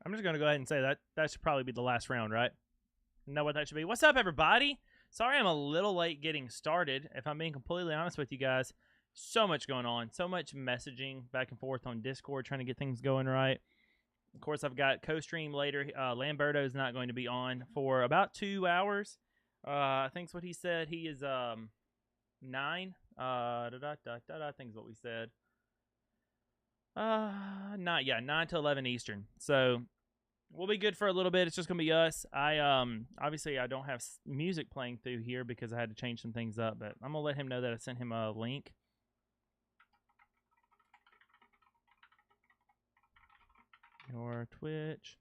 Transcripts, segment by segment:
I'm just going to go ahead and say that should probably be the last round, right? Isn't that what that should be? What's up, everybody? Sorry I'm a little late getting started. If I'm being completely honest with you guys, so much going on. So much messaging back and forth on Discord trying to get things going right. Of course, I've got co-stream later. Lamberto is not going to be on for about 2 hours. I think's what he said. He is 9. I think is what we said. 9 to 11 Eastern. So we'll be good for a little bit. It's just gonna be us. Obviously I don't have music playing through here because I had to change some things up, but I'm gonna let him know that I sent him a link. Your Twitch.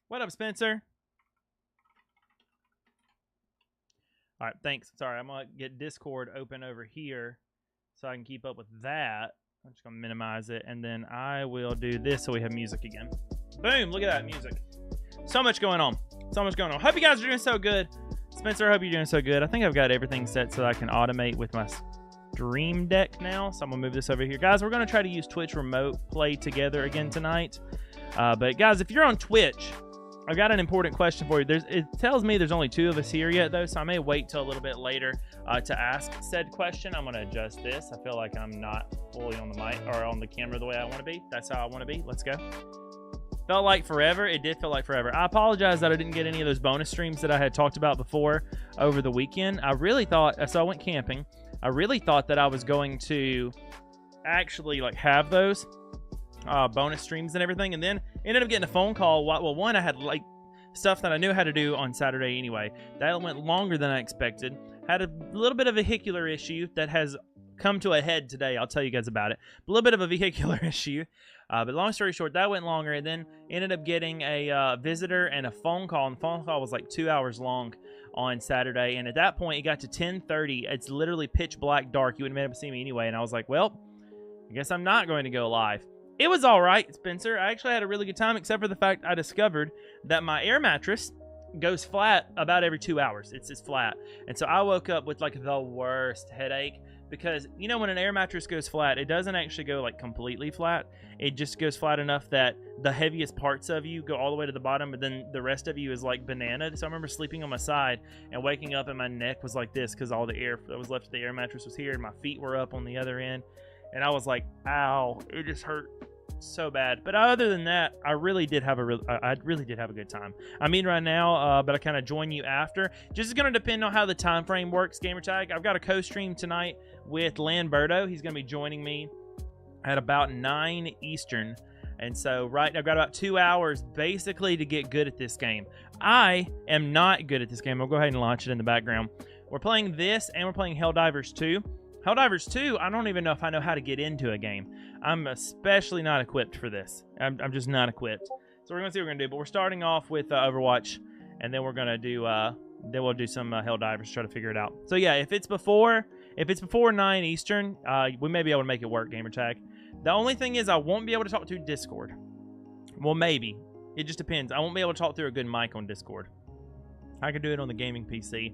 What up, Spencer? All right, thanks. Sorry, I'm going to get Discord open over here so I can keep up with that. I'm just going to minimize it, and then I will do this so we have music again. Boom, look at that music. So much going on. So much going on. Hope you guys are doing so good. Spencer, I hope you're doing so good. I think I've got everything set so that I can automate with my Stream Deck now. So I'm going to move this over here. Guys, we're going to try to use Twitch Remote Play together again tonight. But guys, if you're on Twitch, I've got an important question for you. It tells me there's only 2 of us here yet, though, so I may wait till a little bit later to ask said question. I'm going to adjust this. I feel like I'm not fully on the mic or on the camera the way I want to be. That's how I want to be. Let's go. Felt like forever. It did feel like forever. I apologize that I didn't get any of those bonus streams that I had talked about before over the weekend. I really thought, so I went camping. I really thought that I was going to actually like have those bonus streams and everything, and then ended up getting a phone call. Well, one, I had like stuff that I knew how to do on Saturday anyway. That went longer than I expected. Had a little bit of a vehicular issue that has come to a head today. I'll tell you guys about it. A little bit of a vehicular issue. But long story short, that went longer, and then ended up getting a visitor and a phone call, and the phone call was like 2 hours long on Saturday, and at that point, it got to 10:30. It's literally pitch black dark. You wouldn't have been able to see me anyway, and I was like, well, I guess I'm not going to go live. It was all right, Spencer. I actually had a really good time, except for the fact I discovered that my air mattress goes flat about every 2 hours. It's just flat. And so I woke up with like the worst headache because, you know, when an air mattress goes flat, it doesn't actually go like completely flat. It just goes flat enough that the heaviest parts of you go all the way to the bottom, but then the rest of you is like bananaed. So I remember sleeping on my side and waking up and my neck was like this because all the air that was left of the air mattress was here and my feet were up on the other end. And I was like, ow, it just hurt so bad. But other than that, I really did have a good time. I'm in right now, but I kind of join you after. Just going to depend on how the time frame works, Gamertag. I've got a co-stream tonight with Lamberto. He's going to be joining me at about 9 Eastern. And so I've got about 2 hours basically to get good at this game. I am not good at this game. I'll go ahead and launch it in the background. We're playing this, and we're playing Helldivers 2. Helldivers 2, I don't even know if I know how to get into a game. I'm especially not equipped for this. I'm just not equipped. So we're going to see what we're going to do. But we're starting off with Overwatch, and then we're going to do, then we'll do some Helldivers, try to figure it out. So yeah, if it's before 9 Eastern, we may be able to make it work, Gamertag. The only thing is I won't be able to talk through Discord. Well, maybe. It just depends. I won't be able to talk through a good mic on Discord. I can do it on the gaming PC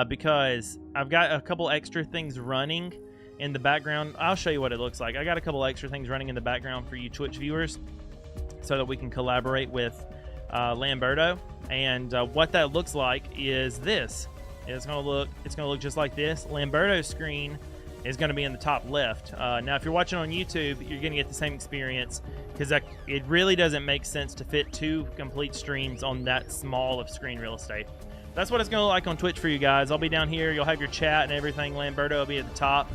because I've got a couple extra things running in the background. I'll show you what it looks like. I got a couple extra things running in the background for you Twitch viewers so that we can collaborate with Lamberto. And what that looks like is this. It's gonna look just like this. Lamberto's screen is going to be in the top left. Now, if you're watching on YouTube, you're going to get the same experience because it really doesn't make sense to fit 2 complete streams on that small of screen real estate. That's what it's going to look like on Twitch for you guys. I'll be down here. You'll have your chat and everything. Lamberto will be at the top.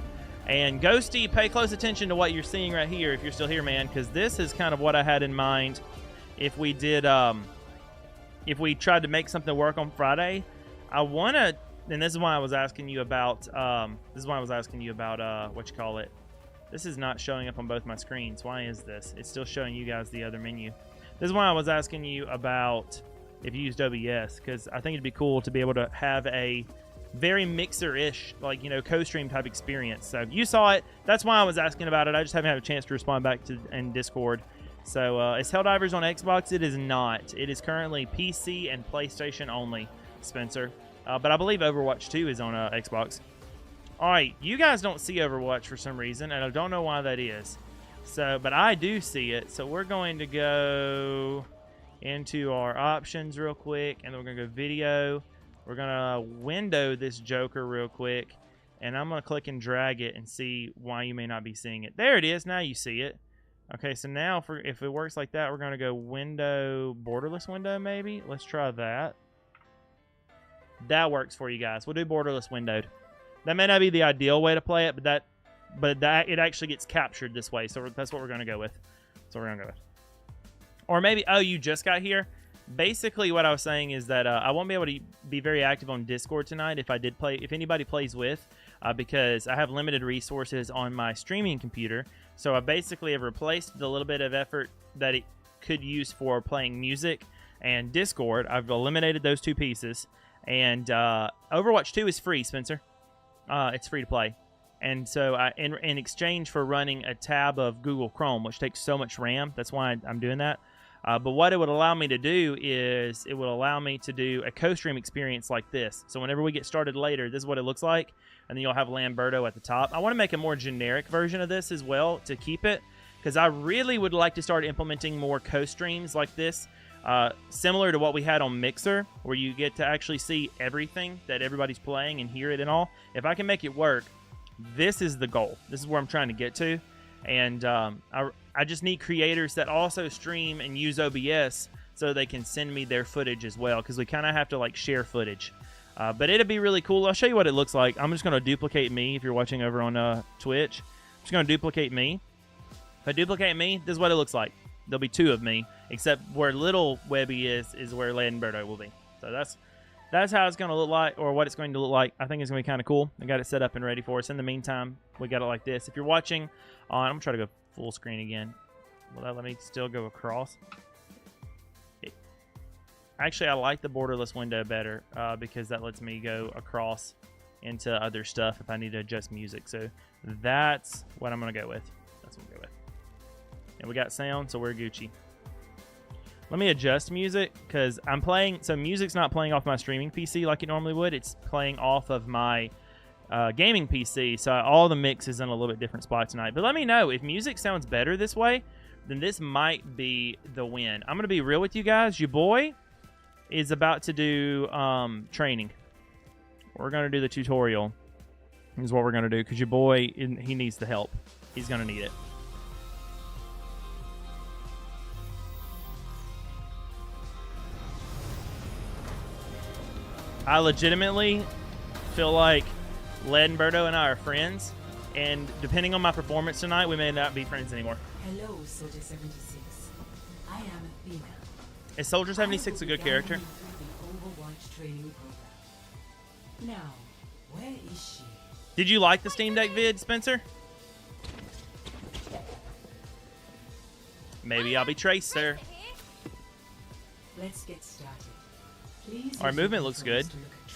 And Ghosty, pay close attention to what you're seeing right here if you're still here, man, because this is kind of what I had in mind if we did, if we tried to make something work on Friday. I want to... And this is why I was asking you about, what you call it. This is not showing up on both my screens. Why is this? It's still showing you guys the other menu. This is why I was asking you about if you used OBS, because I think it'd be cool to be able to have a very mixer-ish, like, you know, co-stream type experience. So you saw it. That's why I was asking about it. I just haven't had a chance to respond back to in Discord. So is Helldivers on Xbox? It is not. It is currently PC and PlayStation only, Spencer. But I believe Overwatch 2 is on Xbox. All right, you guys don't see Overwatch for some reason, and I don't know why that is. So, but I do see it. So we're going to go into our options real quick, and then we're going to go video. We're going to window this Joker real quick, and I'm going to click and drag it and see why you may not be seeing it. There it is. Now you see it. Okay, so now if it works like that, we're going to go window, borderless window maybe. Let's try that. That works for you guys. We'll do borderless windowed. That may not be the ideal way to play it, but that it actually gets captured this way. So that's what we're going to go with. So we're going to go with. Or maybe, oh, you just got here? Basically, what I was saying is that I won't be able to be very active on Discord tonight if anybody plays with, because I have limited resources on my streaming computer. So I basically have replaced the little bit of effort that it could use for playing music and Discord. I've eliminated those two pieces. And Overwatch 2 is free, Spencer. It's free to play. And so in exchange for running a tab of Google Chrome, which takes so much RAM, that's why I'm doing that. But what it would allow me to do is it would allow me to do a co-stream experience like this. So whenever we get started later, this is what it looks like. And then you'll have Lamberto at the top. I want to make a more generic version of this as well to keep it, because I really would like to start implementing more co-streams like this, similar to what we had on Mixer, where you get to actually see everything that everybody's playing and hear it and all. If I can make it work, this is the goal. This is where I'm trying to get to. And I just need creators that also stream and use OBS so they can send me their footage as well, because we kind of have to like share footage. But it'd be really cool. I'll show you what it looks like. I'm just going to duplicate me if you're watching over on Twitch. I'm just going to duplicate me. If I duplicate me, this is what it looks like. There'll be two of me, except where little Webby is where Lamberto will be. So that's how it's going to look like, or what it's going to look like. I think it's going to be kind of cool. I got it set up and ready for us. In the meantime, we got it like this. If you're watching on, I'm going to try to go full screen again. Will that let me still go across? Actually, I like the borderless window better because that lets me go across into other stuff if I need to adjust music. So that's what I'm going to go with. That's what I'm going to go with. And we got sound, so we're Gucci. Let me adjust music because I'm playing. So music's not playing off my streaming PC like it normally would. It's playing off of my gaming PC. So all the mix is in a little bit different spot tonight. But let me know if music sounds better this way, then this might be the win. I'm going to be real with you guys. Your boy is about to do training. We're going to do the tutorial. Is what we're going to do because your boy, he needs the help. He's going to need it. I legitimately feel like Lamberto and I are friends, and depending on my performance tonight, we may not be friends anymore. Hello, Soldier 76. I am Athena. Is Soldier 76 a good character? The Overwatch training program. Now, where is she? Did you like the Steam Deck vid, Spencer? Maybe I'll be Tracer. Let's get started. Our movement looks good.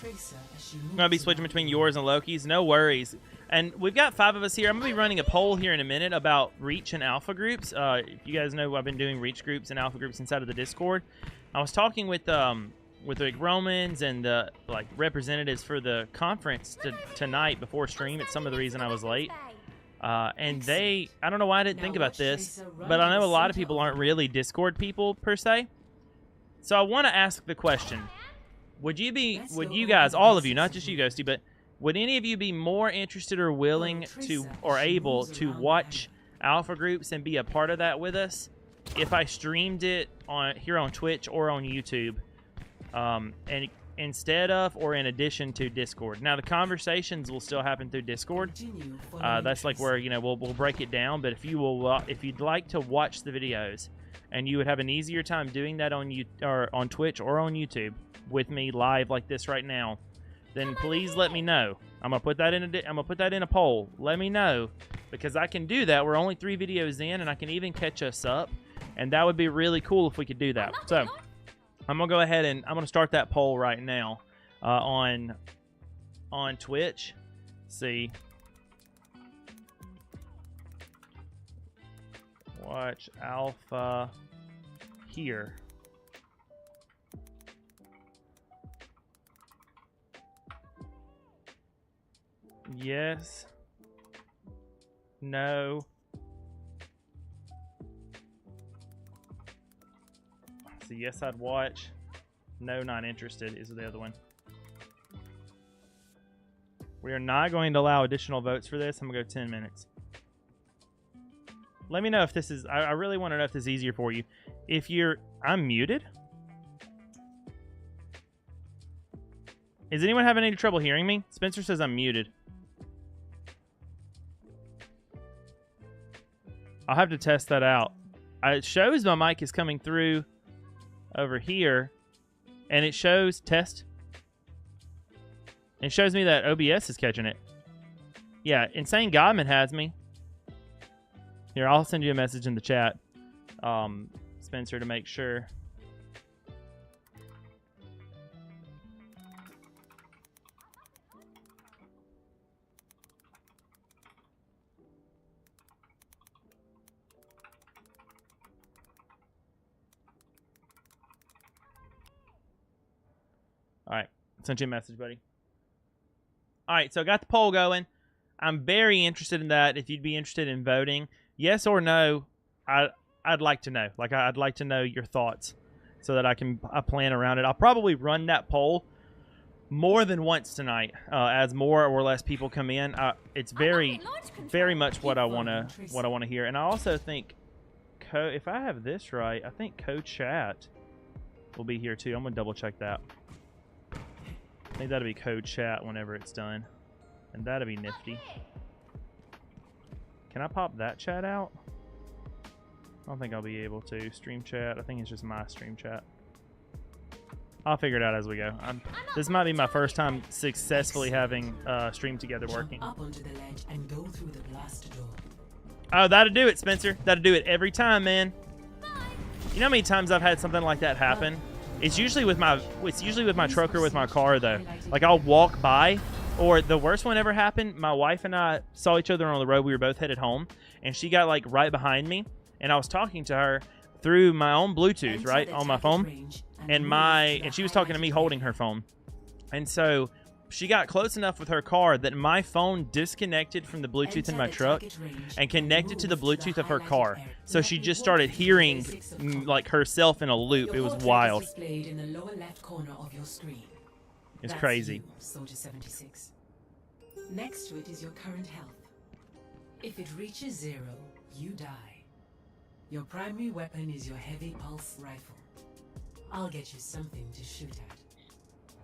I'm going to be switching between yours and Loki's. No worries. And we've got 5 of us here. I'm going to be running a poll here in a minute about Reach and Alpha groups. If you guys know, I've been doing Reach groups and Alpha groups inside of the Discord. I was talking with the Romans and the representatives for the conference tonight before stream. It's some of the reason I was late. And I don't know why I didn't think about this, but I know a lot of people aren't really Discord people per se. So I want to ask the question. Would you guys, all of you, not just you, Ghosty, but would any of you be more interested or willing to, or able to watch Alpha groups and be a part of that with us if I streamed it here on Twitch or on YouTube, and instead of or in addition to Discord? Now the conversations will still happen through Discord. That's like where we'll break it down. But if you'd like to watch the videos, and you would have an easier time doing that on Twitch or on YouTube with me live like this right now, then please let me know. I'm gonna put that in a poll. Let me know, because I can do that. We're only 3 videos in, and I can even catch us up, and that would be really cool if we could do that. So I'm gonna go ahead and I'm gonna start that poll right now on Twitch. See. Watch Alpha here. Yes. No. So yes, I'd watch. No, not interested is the other one. We are not going to allow additional votes for this. I'm going to go 10 minutes. Let me know if this is... I really want to know if this is easier for you. If you're... I'm muted? Is anyone having any trouble hearing me? Spencer says I'm muted. I'll have to test that out. It shows my mic is coming through over here. And it shows test. It shows me that OBS is catching it. Yeah, Insane Godman has me. Here, I'll send you a message in the chat, Spencer, to make sure. All right, sent you a message, buddy. All right, so I got the poll going. I'm very interested in that. If you'd be interested in voting, yes or no, I'd like to know. Like, I'd like to know your thoughts so that I plan around it. I'll probably run that poll more than once tonight as more or less people come in. It's very much what I want to hear. And I also think, if I have this right, I think CodeChat will be here too. I'm gonna double check that. I think that'll be CodeChat whenever it's done. And that'll be nifty. Can I pop that chat out? I don't think I'll be able to. Stream chat. I think it's just my stream chat. I'll figure it out as we go. This might be my first time successfully having stream together working. Jump up onto the ledge and go through the blast door. Oh, that'll do it, Spencer. That'll do it every time, man. You know how many times I've had something like that happen? It's usually with my truck or with my car though. Like, I'll walk by, or the worst one ever happened, my wife and I saw each other on the road. We were both headed home, and she got like right behind me, and I was talking to her through my own Bluetooth, right, on my phone, and she was talking to me holding her phone. And so she got close enough with her car that my phone disconnected from the Bluetooth in my truck and connected to the Bluetooth of her car. So she just started hearing like herself in a loop. It was wild. In the lower left corner of your screen. It's That's crazy. You, Soldier 76. Next to it is your current health. If it reaches 0, you die. Your primary weapon is your heavy pulse rifle. I'll get you something to shoot at.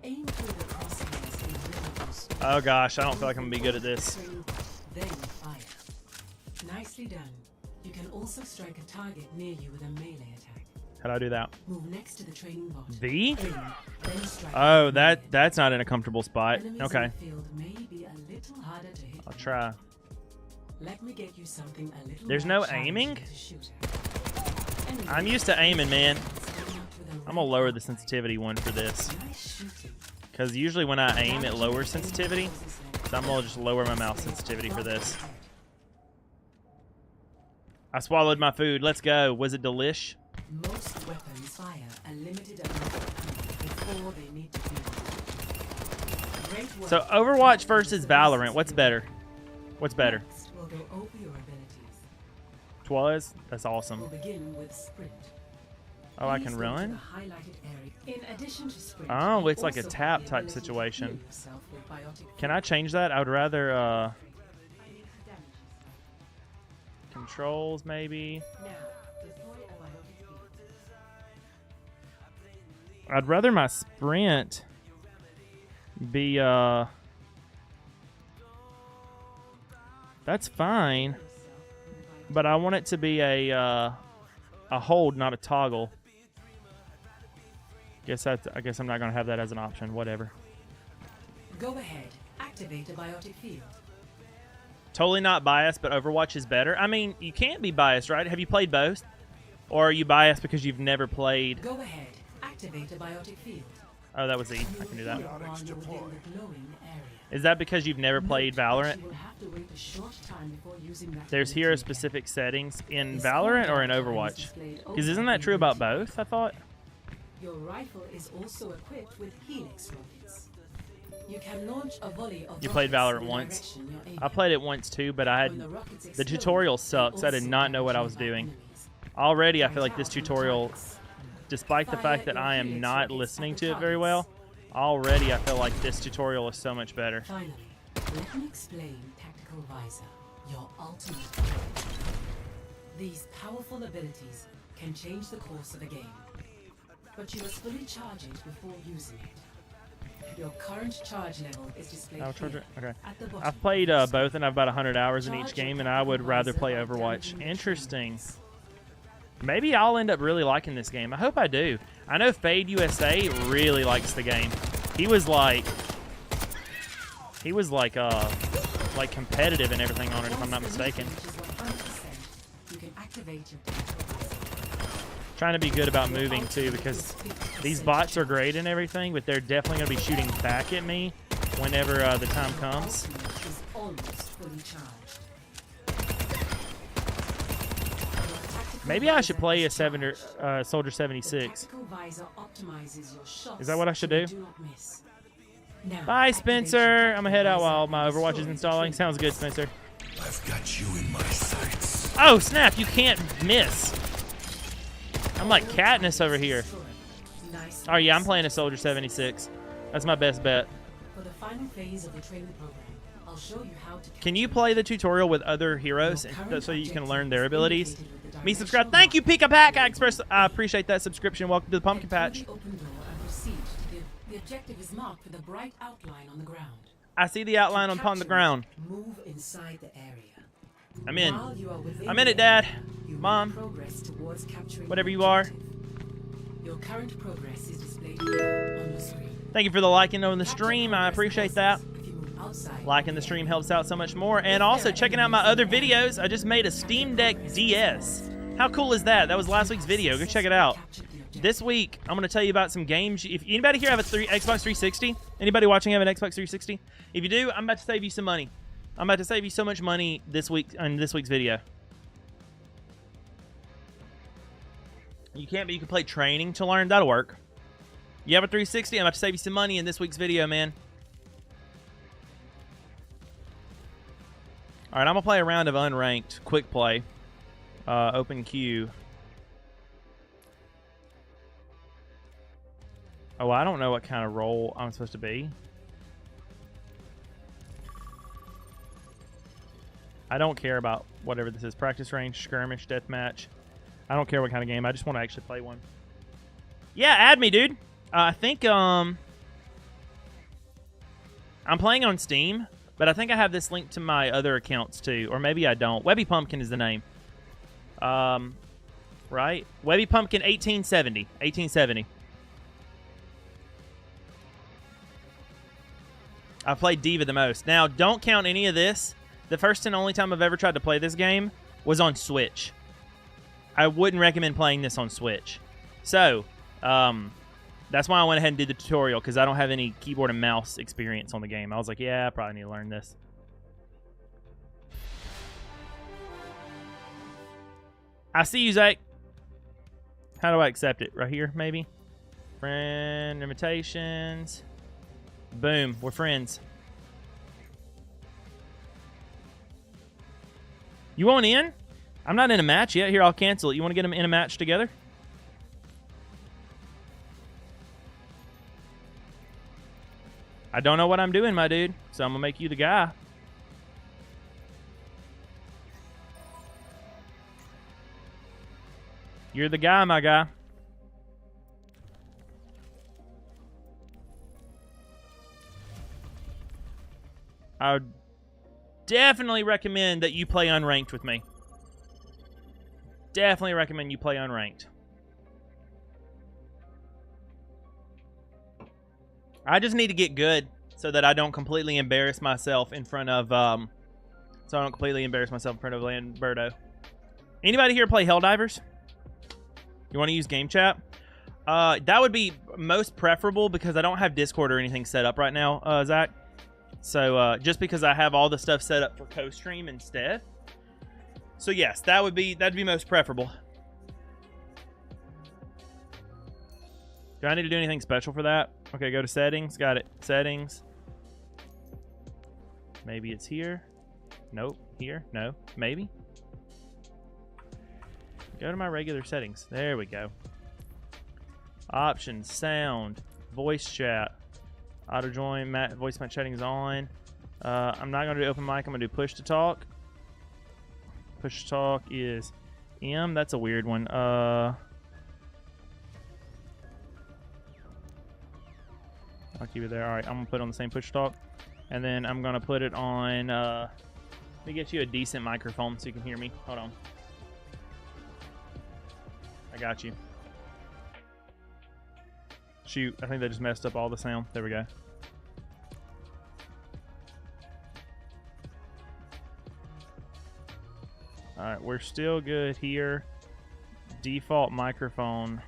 Aim through the crosshairs in riddles. Oh gosh, I don't feel like I'm gonna be good at this. Then fire. Nicely done. You can also strike a target near you with a melee attack. How do I do that? Move next to the training bot. V? Aim, then strike Oh, with melee. that's not in a comfortable spot. Enemies Okay, in the field may be a little harder to hit. I'll try. Let me get you something a little There's more no challenging aiming? to shoot at. Enemies I'm used to aiming, man. standing up with a I'm gonna red lower the button. sensitivity one for this, Nice shooting. because usually when I aim, it lowers sensitivity. So I'm gonna just lower my mouse sensitivity for this. I swallowed my food. Let's go. Was it delish? Most weapons fire a limited amount of ammo before they need to be used. Great work. So Overwatch versus Valorant. What's better? What's better? Next, we'll go over your abilities. Twas? That's awesome. We'll begin with sprint. Oh, I Please can go to run? the highlighted area. In addition to sprint, Oh, you it's like a also have tap the type ability to situation. heal yourself with biotic Can I change that? I would rather damage. controls maybe. Now, deploy a biotic field. I'd rather my sprint be that's fine, but I want it to be a hold, not a toggle. I guess I'm not gonna have that as an option. Whatever. Go ahead. Activate a biotic field. Totally not biased, but Overwatch is better. I mean, you can't be biased, right? Have you played both? Or are you biased because you've never played? Go ahead. Activate a biotic field. Oh, that was E. I can do that. While you're within the glowing area. Is that because you've never played Valorant? You will have to wait a short time before using that There's ability hero-specific settings in Valorant or in Overwatch? Because isn't that true about both, I thought? Your rifle is also equipped with Helix rockets. You can launch a volley of You played rockets Valorant in the once? direction you're aiming. I played it once too, but I When had... the rockets The explode, tutorial they sucks. I did also not know what I damage was nearby doing. enemies. Already, I feel like Fight this out from tutorial, targets. despite the Fire fact that your I am Helix not rockets listening at to the it very well, targets. already I feel like this tutorial is so much better. Finally, let me explain Tactical Visor, your ultimate weapon. These powerful abilities can change the course of a game, but you must fully charge it before using it. Your current charge level is displayed I'll charge here it? Okay. at the bottom. I've played both, and I've about 100 hours in each Charge your game, and I would Tactical rather Visor play by Overwatch. damaging the Interesting. trains. Maybe I'll end up really liking this game. I hope I do. I know Fade USA really likes the game. He was like competitive and everything on it, if I'm not Once the mistaken. reach is 100%, you can activate your Tactical Visor. Trying to be good about moving too, because these bots are great and everything, but they're definitely going to be shooting back at me whenever the time comes. Ultimate is almost fully charged. Maybe I should play a Soldier 76. Tactical Visor optimizes your shots Is that what I should so you do? not miss. Now, Bye, activate Spencer. your I'm gonna head out Tactical while Visor my and Overwatch is destroy installing. the Sounds good, Spencer. I've got you in my sights. Oh, snap. You can't miss. I'm like Katniss over here. Nice. Oh, yeah, I'm playing a Soldier 76. That's my best bet. For the final phase of the training program, I'll show you how to Can you play the tutorial with other heroes Your current so you can objective learn their is abilities? indicated with the Me subscribe. directional Thank you, mark. Pika Pack. I appreciate that subscription. Welcome to the Pumpkin Enter Patch. the open door and proceed to the objective is marked with a bright outline on the ground. I see the outline To upon the capture ground. it, move inside the area. I'm in. While you are within I'm in the it, Dad. area, you make Mom. progress towards capturing Whatever the you are. objective. Your current progress is displayed here on the screen. Thank you for the liking on the Capture stream. I progress appreciate that. courses if you move outside Liking the stream helps out so much more. And also checking out my other videos. I just made a Steam Deck DS. How cool is that? That was last week's video. Go check it out. This week, I'm going to tell you about some games. If anybody here have a Xbox 360? Anybody watching have an Xbox 360? If you do, I'm about to save you some money. I'm about to save you so much money this week on this week's video. You can't, but you can play training to learn. That'll work. You have a 360? I'm about to save you some money in this week's video, man. All right, I'm going to play a round of unranked quick play. Open queue. Oh, I don't know what kind of role I'm supposed to be. I don't care about whatever this is. Practice range, skirmish, deathmatch. I don't care what kind of game. I just want to actually play one. Yeah, add me, dude. I think I'm playing on Steam, but I think I have this linked to my other accounts too, or maybe I don't. Webby Pumpkin is the name. Right? Webby Pumpkin 1870. 1870. I played Diva the most. Now, don't count any of this. The first and only time I've ever tried to play this game was on Switch. I wouldn't recommend playing this on Switch. So, that's why I went ahead and did the tutorial, because I don't have any keyboard and mouse experience on the game. I was like, yeah, I probably need to learn this. I see you, Zach. How do I accept it? Right here, maybe? Friend, invitations. Boom, we're friends. You want in? I'm not in a match yet. Here, I'll cancel it. You want to get them in a match together? I don't know what I'm doing, my dude, so I'm going to make you the guy. You're the guy, my guy. I would definitely recommend that you play unranked with me. Definitely recommend you play unranked. I just need to get good so that I don't completely embarrass myself in front of Lamberto. Anybody here play Helldivers? You want to use game chat? That would be most preferable because I don't have Discord or anything set up right now, Zach. So just because I have all the stuff set up for co-stream instead. So yes, that'd be most preferable. Do I need to do anything special for that? Okay, go to settings. Got it. Settings. Maybe it's here. Nope. Here. No. Maybe. Go to my regular settings. There we go. Options, sound, voice chat, auto join, voice match settings on. I'm not going to do open mic. I'm going to do push to talk. Push to talk is M. That's a weird one. I'll keep it there. All right, I'm going to put it on the same push to talk. And then I'm going to put it on... let me get you a decent microphone so you can hear me. Hold on. I got you. Shoot, I think they just messed up all the sound. There we go. Alright, we're still good here. Default microphone.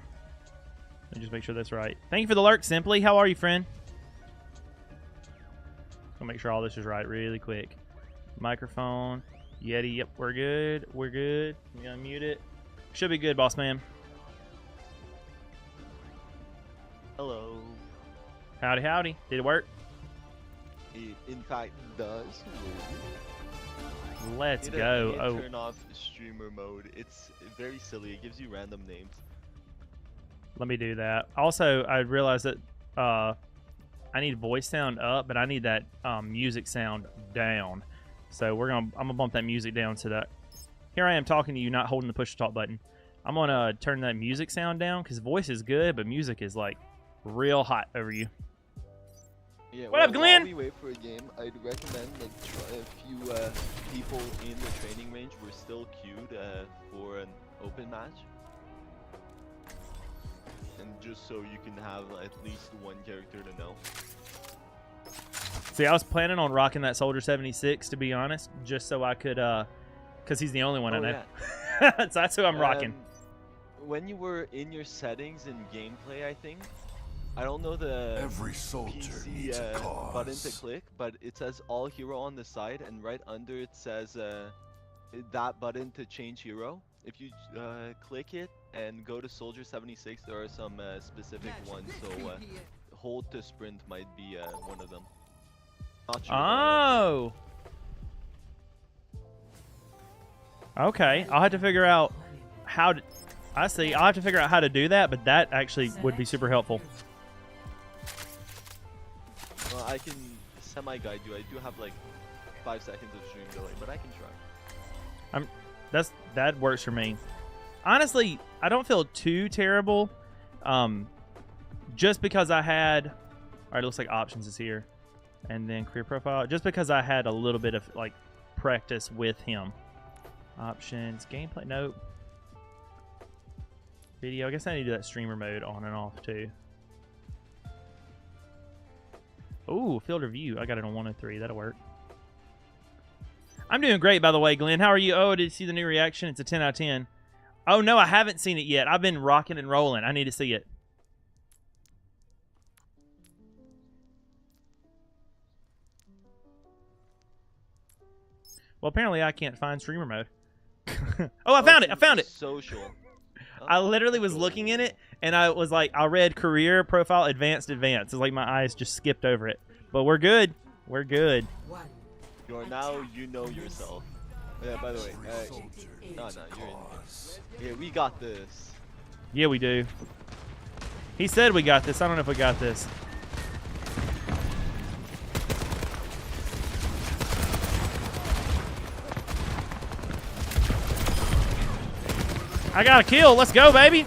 Let me just make sure that's right. Thank you for the lurk, Simply. How are you, friend? I'll make sure all this is right really quick. Microphone. Yeti, yep, we're good. We're good. Let me unmute it. Should be good, boss man. Hello. Howdy, howdy. Did it work? It in fact does. Let's go. Oh, Turn off streamer mode. It's very silly. It gives you random names. let me do that. Also, I realized that I need voice sound up, but I need that music sound down. So I'm gonna bump that music down so that here I am talking to you, not holding the push to talk button. I'm gonna turn that music sound down because voice is good, but music is like real hot over you. Yeah, What up, Glenn? While we wait for a game, I'd recommend like try a few people in the training range were still queued for an open match, and just so you can have at least one character to know. See, I was planning on rocking that Soldier 76 to be honest, just so I could, because he's the only one I know. Yeah. So that's who I'm rocking. When you were in your settings in gameplay, I think. I don't know the Every soldier PC needs a cause. button to click, but it says all hero on the side, and right under it says that button to change hero. If you click it and go to Soldier 76, there are some specific ones, so hold to sprint might be one of them. Not sure. Oh. Okay, I'll have to figure out how to... I see. I'll have to figure out how to do that, but that actually would be super helpful. Well, I can semi-guide you. I do have like 5 seconds of stream delay, but I can try. That works for me. Honestly, I don't feel too terrible. Just because I had... All right, it looks like options is here. And then career profile. Just because I had a little bit of like practice with him. Options, gameplay, nope. Video, I guess I need to do that streamer mode on and off too. Ooh, field review. I got it on 103. That'll work. I'm doing great, by the way, Glenn. How are you? Oh, did you see the new reaction? It's a 10 out of 10. Oh, no, I haven't seen it yet. I've been rocking and rolling. I need to see it. Well, apparently I can't find streamer mode. Oh, I found it. I found it. Social. I literally was looking in it, and I was like, I read career, profile, advanced, advanced. It's like my eyes just skipped over it. But we're good. We're good. You're now, you know yourself. Yeah, by the way, Every soldier no, needs a you're in. cause. Yeah, we got this. Yeah, we do. He said we got this. I don't know if we got this. I got a kill. Let's go, baby.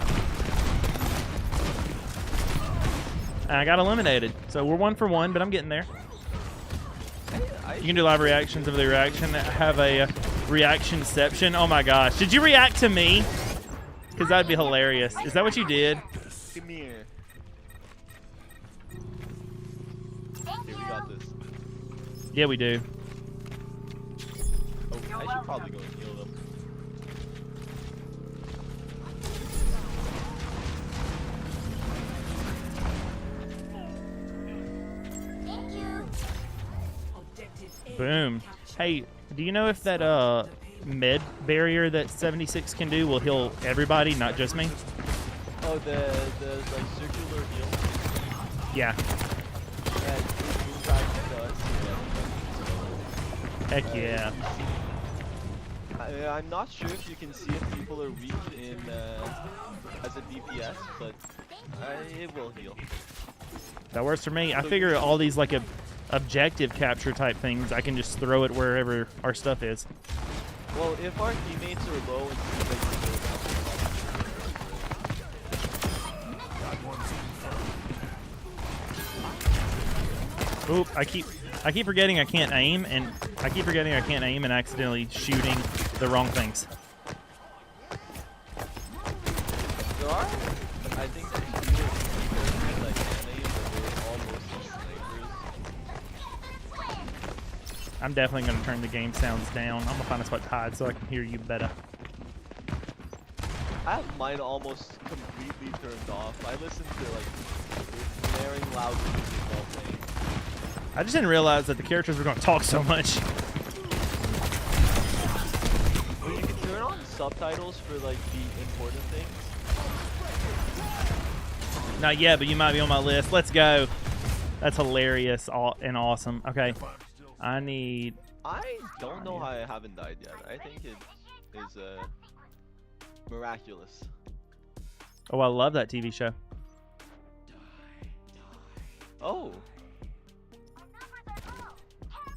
I got eliminated. So we're 1 for 1, but I'm getting there. You can do live reactions of the reaction. Have a reactionception. Oh my gosh. Did you react to me? Because that'd be hilarious. Is that what you did? Come here. Okay, we got this. Yeah, we do. Oh, I should probably go and heal them. Boom. Hey, do you know if that med barrier that 76 can do will heal everybody, not just me? Oh, the like circular heal. Yeah. That does. Heck yeah. I'm not sure if you can see if people are weak in as a DPS, but it will heal. That works for me. I figure all these like objective capture type things, I can just throw it wherever our stuff is. Well, if our teammates are low and teammates Oop, I keep forgetting I can't aim, and accidentally shooting the wrong things. there are, I think, like anime, but they're all mostly snipers. I'm definitely going to turn the game sounds down. I'm going to find a spot to hide so I can hear you better. I have mine almost completely turned off. I listen to like blaring loud music while playing. I just didn't realize that the characters were going to talk so much. Well, you can turn on subtitles for like the important things. Not yet, but you might be on my list. Let's go. That's hilarious and awesome. Okay. I don't know how I haven't died yet. I think it is miraculous. Oh, I love that TV show. Oh.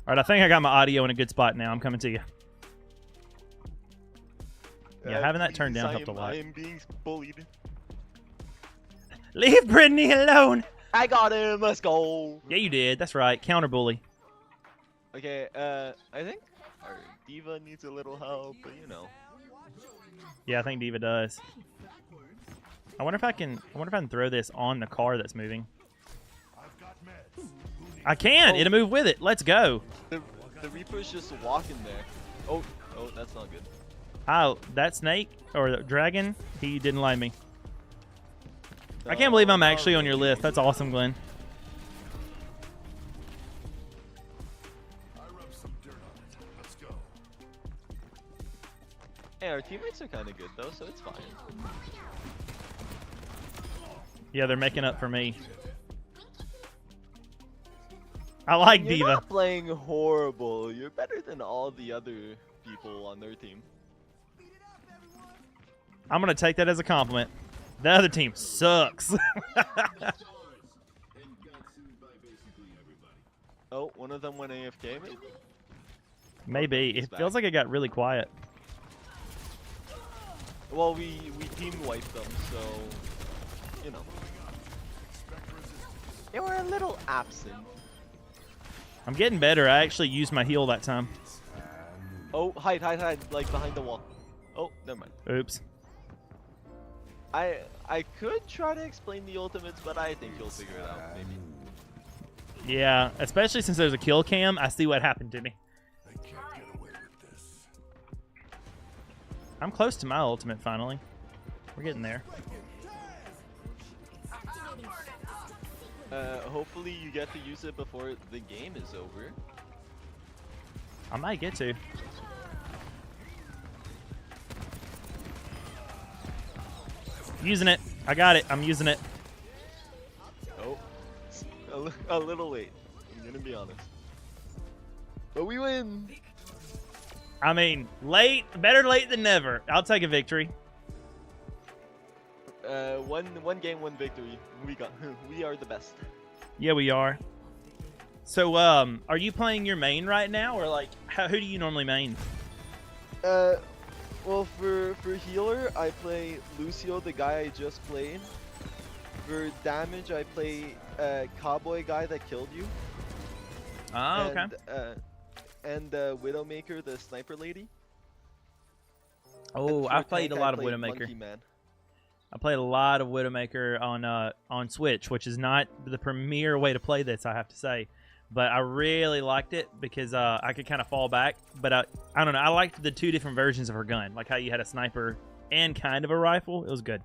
All right, I think I got my audio in a good spot now. I'm coming to you. Yeah, having that turned down helped a lot. I am being bullied. Leave Brittany alone. I got him. Let's go. Yeah, you did. That's right. Counter bully. Okay. I think our diva needs a little help, but you know. Yeah, I think Diva does. I wonder if I can throw this on the car that's moving. I can. It'll move with it. Let's go. The Reaper's just walking there. Oh, that's not good. That snake or the dragon, he didn't like me. I can't believe I'm actually on your list. That's awesome, Glenn. Hey, our teammates are kind of good though, so it's fine. Yeah, they're making up for me. I like You're Diva. not playing horrible. You're better than all the other people on their team. I'm going to take that as a compliment. The other team sucks. Oh, one of them went AFK maybe? Maybe. It feels like it got really quiet. Well, we team wiped them, so, you know. They were a little absent. I'm getting better. I actually used my heal that time. Oh, hide, like behind the wall. Oh, never mind. Oops. I could try to explain the ultimates, but I think you'll figure it out, maybe. Yeah, especially since there's a kill cam, I see what happened to me. They can't get away with this. I'm close to my ultimate finally. We're getting there. Hopefully you get to use it before the game is over. I might get to. Using it. I got it. I'm using it. Oh, a little late. I'm gonna be honest. But we win. I mean, late. Better late than never. I'll take a victory. One game, one victory. We are the best. Yeah, we are. So, are you playing your main right now, or like, who do you normally main? Well, for healer, I play Lucio, the guy I just played. For damage, I play Cowboy guy that killed you. Oh, okay. And Widowmaker, the sniper lady. Oh, I've played a lot of Widowmaker. Monkey Man. I played a lot of Widowmaker on Switch, which is not the premier way to play this, I have to say. But I really liked it because I could kind of fall back. But I don't know. I liked the two different versions of her gun, like how you had a sniper and kind of a rifle. It was good.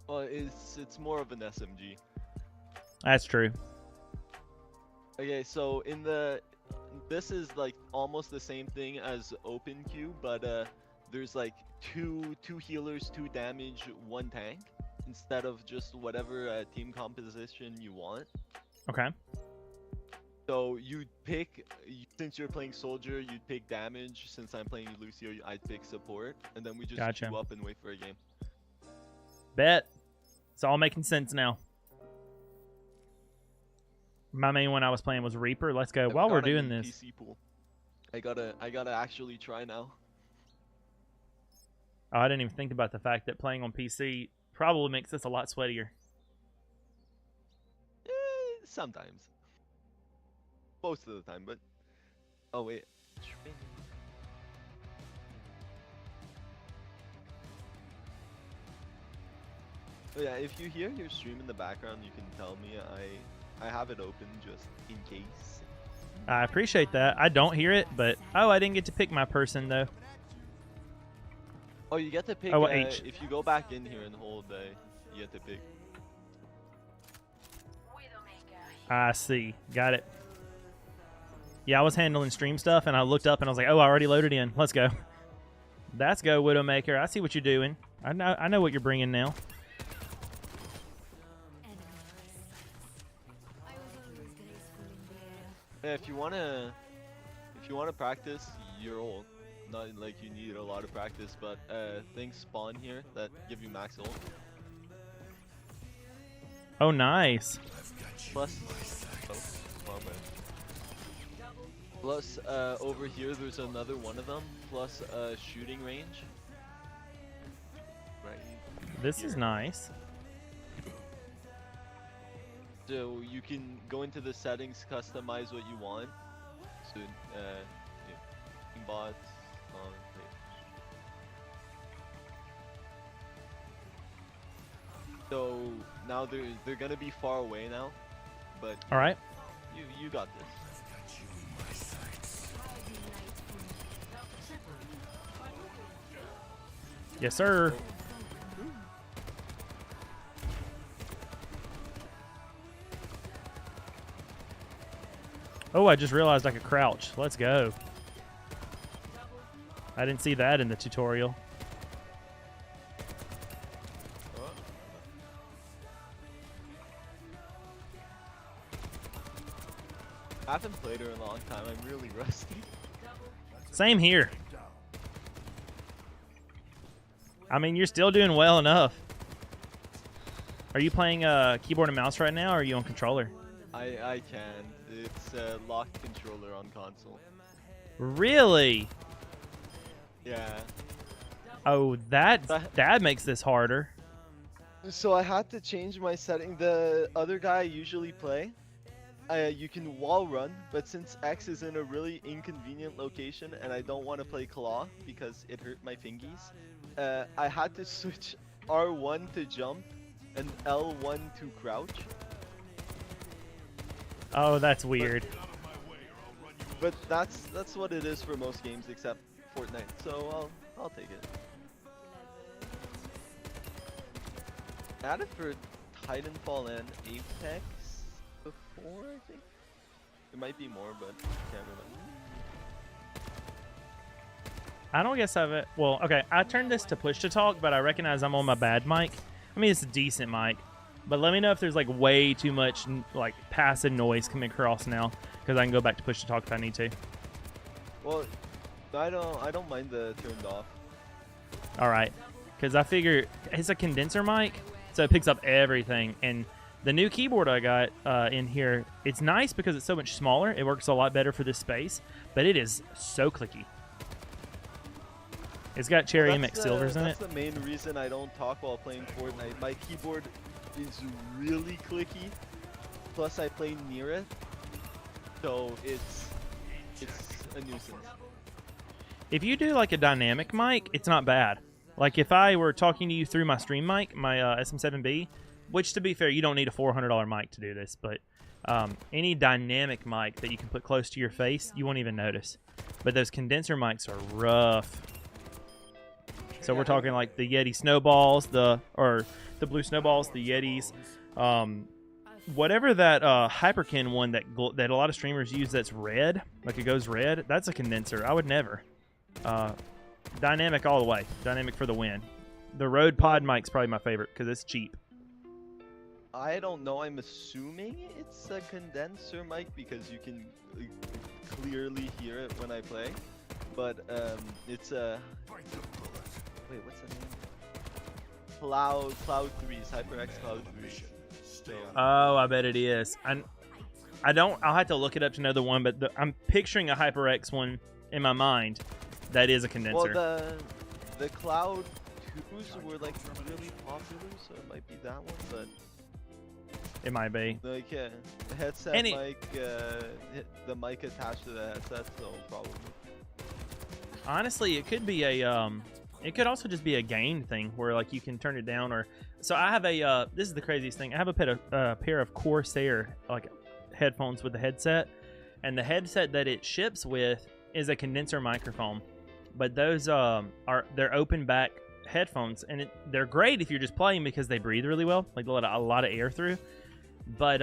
Well, it's more of an SMG. That's true. Okay, so in the this is like almost the same thing as open queue, but there's like two healers, 2 damage, 1 tank, instead of just whatever team composition you want. Okay. So you'd pick, since you're playing soldier, you'd pick damage. Since I'm playing Lucio, I'd pick support, and then we just Gotcha. queue up and wait for a game. Bet. It's all making sense now. My main one I was playing was Reaper. Let's go. Yeah, While we're got a doing new this, PC pool. I gotta actually try now. oh, I didn't even think about the fact that playing on PC probably makes this a lot sweatier. Sometimes. Most of the time, but... Oh, wait. Oh, yeah, if you hear your stream in the background, you can tell me. I have it open just in case. I appreciate that. I don't hear it, but... Oh, I didn't get to pick my person, though. Oh, you get to pick... Oh, H. If you go back in here and hold, you get to pick. I see. Got it. Yeah, I was handling stream stuff, and I looked up, and I was like, oh, I already loaded in. Let's go. Let's go, Widowmaker. I see what you're doing. I know what you're bringing now. Yeah, if you wanna practice, you're old. Not like you need a lot of practice, but things spawn here that give you max ult. Oh, nice. Plus, plus over here there's another one of them. Plus shooting range. Right. This is nice. So you can go into the settings, customize what you want. So bots. So now they're gonna be far away now, but All right. you got this. Yes, sir. Oh, I just realized I could crouch. Let's go. I didn't see that in the tutorial. I haven't played her in a long time. I'm really rusty. Same here. I mean, you're still doing well enough. Are you playing keyboard and mouse right now, or are you on controller? I can. It's a locked controller on console. Really? Yeah. Oh, that makes this harder. So I had to change my setting. The other guy I usually play, you can wall run, but since X is in a really inconvenient location and I don't want to play claw because it hurt my fingies, I had to switch R1 to jump and L1 to crouch. Oh, that's weird. But that's what it is for most games except Fortnite. So I'll take it. I had it for Titanfall and Apex before, I think. It might be more, but I can't remember. I don't guess I've... Well, okay, I turned this to push to talk, but I recognize I'm on my bad mic. I mean, it's a decent mic. But let me know if there's like way too much like passive noise coming across now, because I can go back to push to talk if I need to. Well, I don't mind the turned off. All right, because I figure it's a condenser mic, so it picks up everything. And the new keyboard I got in here, it's nice because it's so much smaller. It works a lot better for this space, but it is so clicky. It's got Cherry MX Silvers in it. That's the main reason I don't talk while playing Fortnite. My keyboard is really clicky. Plus, I play near it, so it's a nuisance. If you do like a dynamic mic, it's not bad. Like if I were talking to you through my stream mic, my SM7B, which to be fair, you don't need a $400 mic to do this, but any dynamic mic that you can put close to your face, you won't even notice. But those condenser mics are rough. So we're talking like the Yeti Snowballs, the Blue Snowballs, the Yetis, whatever that Hyperkin one that a lot of streamers use that's red, like it goes red, that's a condenser. I would never. Dynamic all the way. Dynamic for the win. The Rode Pod mic's probably my favorite because it's cheap. I don't know. I'm assuming it's a condenser mic because you can clearly hear it when I play. But it's a wait. What's the name? Cloud 3's HyperX Cloud 3. Oh, I bet it is. I don't. I'll have to look it up to know the one, but I'm picturing a HyperX one in my mind. That is a condenser. Well, the Cloud 2s were like really popular, so it might be that one. But it might be. like the headset mic, the mic attached to the headset, so probably. Honestly, it could be a it could also just be a gain thing where like you can turn it down or. So I have a this is the craziest thing. I have a pair of Corsair like headphones with the headset, and the headset that it ships with is a condenser microphone. But those they're open back headphones, and they're great if you're just playing because they breathe really well, like they let a lot of air through. But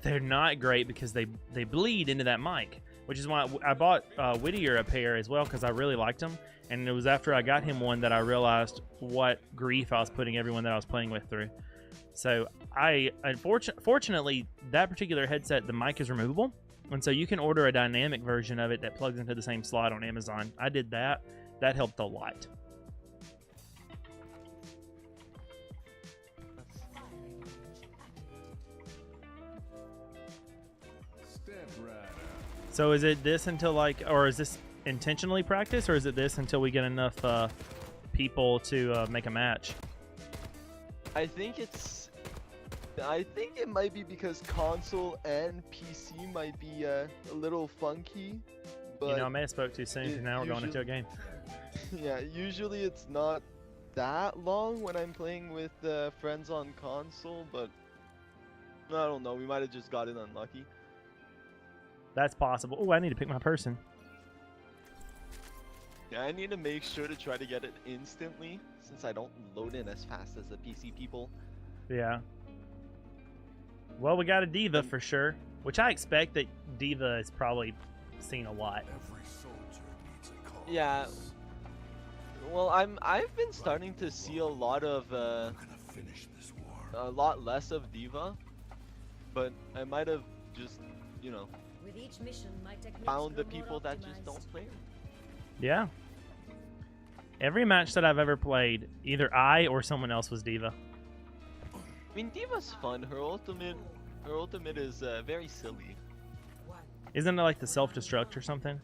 they're not great because they bleed into that mic, which is why I bought Whittier a pair as well because I really liked them. And it was after I got him one that I realized what grief I was putting everyone that I was playing with through. So fortunately, that particular headset, the mic is removable. And so you can order a dynamic version of it that plugs into the same slot on Amazon. I did that. That helped a lot. So is it this until like, or is this intentionally practice, or is it this until we get enough people to make a match? I think it might be because console and PC might be a little funky. But you know, I may have spoke too soon, because now we're going into a game. Yeah, usually it's not that long when I'm playing with friends on console, but I don't know, we might have just gotten unlucky. That's possible. Oh, I need to pick my person. Yeah, I need to make sure to try to get it instantly, since I don't load in as fast as the PC people. Yeah. Well, we got a Diva for sure, which I expect that Diva is probably seen a lot. Every soldier needs a cause. Yeah. Well, I've been starting to see a lot of We're gonna finish this war. a lot less of Diva, but I might have just, you know, With each mission, my techniques found the grow more people that just optimized. don't play. Yeah. Every match that I've ever played, either I or someone else was Diva. I mean, Diva's fun. Her ultimate is very silly. Isn't it like the self-destruct or something?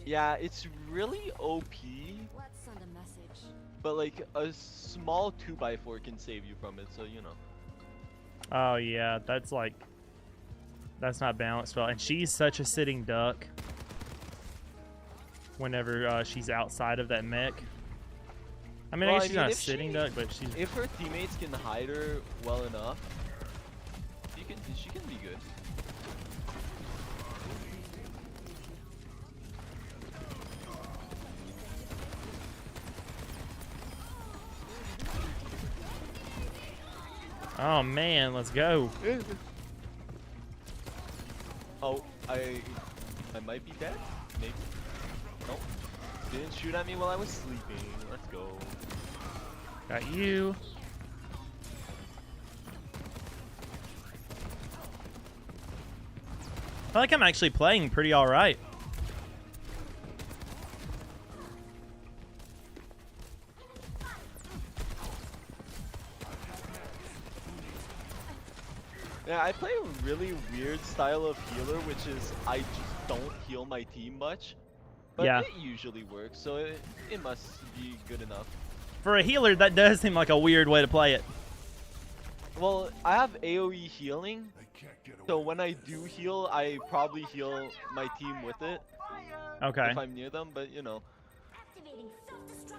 Yeah, it's really OP, Let's send a message. but like a small 2x4 can save you from it, so you know. Oh yeah, that's not balanced well. And she's such a sitting duck whenever she's outside of that mech. I mean, I Well, guess she's not a sitting duck, but she's... If her teammates can hide her well enough, she can be good. Oh man, let's go. Oh, I might be dead? Maybe. Nope. Didn't shoot at me while I was sleeping. Let's go. Got you. I feel like I'm actually playing pretty alright. Yeah, I play a really weird style of healer, which is I just don't heal my team much. But Yeah. it usually works, so it must be good enough. For a healer, that does seem like a weird way to play it. Well, I have AoE healing, They can't get away. so when I do heal, I probably heal my team with it Okay. if I'm near them, but you know.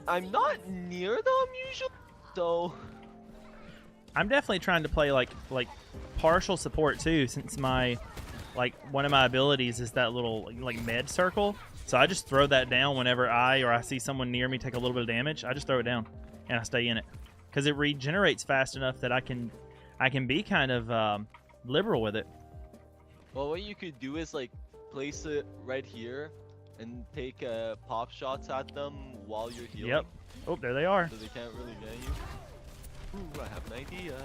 I'm not near them usually, so... I'm definitely trying to play like partial support too, since my one of my abilities is that little like med circle. So I just throw that down whenever I see someone near me take a little bit of damage. I just throw it down and I stay in it because it regenerates fast enough that I can I can be kind of liberal with it. Well, what you could do is like place it right here and take pop shots at them while you're healing. Yep. Oh, there they are. So they can't really get you. Ooh, I have an idea.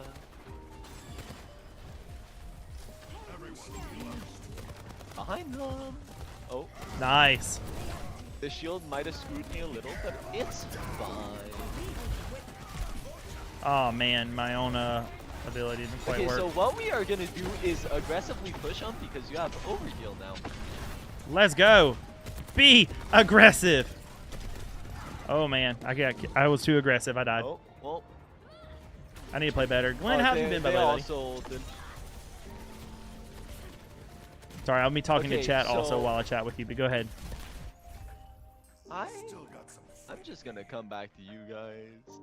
Behind them. Oh, Nice. the shield might have screwed me a little, but it's fine. Oh man, my own ability didn't quite Okay, work. so what we are gonna do is aggressively push them because you have overheal now. Let's go. Be aggressive. Oh man, I was too aggressive. I died. Oh, well. I need to play better. Glenn, how have you been, by they the way? also did. Sorry, I'll be talking to Okay, chat also so- while I chat with you, but go ahead. I'm just gonna come back to you guys.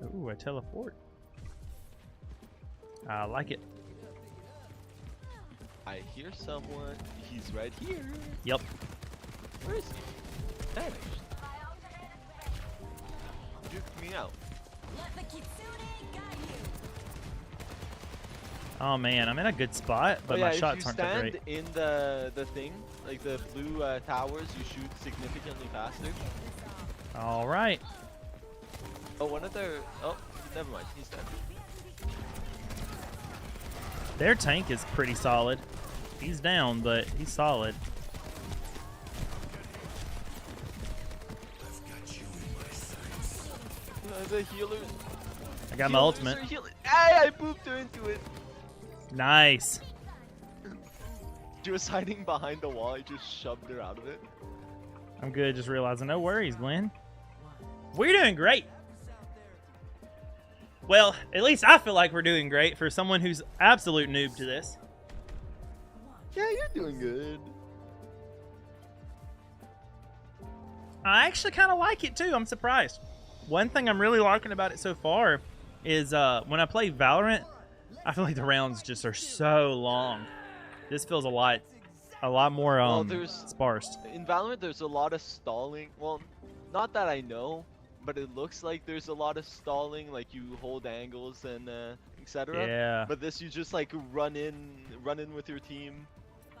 Ooh, I teleport. I like it. I hear someone. He's right here. Yep. Where is he? Vanished. Juked me out. Let the Kitsune guide you. Oh man, I'm in a good spot, but Oh, yeah, my shots if aren't you that stand great. in the thing, like the blue towers, you shoot significantly faster. All right. Oh, one of their. Oh, never mind. He's dead. Their tank is pretty solid. He's down, but he's solid. The healers. I got my healers ultimate. are healing. Hey, I pooped her into it. Nice. She was hiding behind the wall. I just shoved her out of it. I'm good. Just realizing. No worries, Glenn. We're doing great. Well, at least I feel like we're doing great for someone who's absolute noob to this. Yeah, you're doing good. I actually kind of like it too. I'm surprised. One thing I'm really liking about it so far is when I play Valorant, I feel like the rounds just are so long. This feels a lot more Well, there's- sparse. In Valorant, there's a lot of stalling. Well, not that I know, but it looks like there's a lot of stalling. Like you hold angles and etc. Yeah. But this, you just like run in with your team.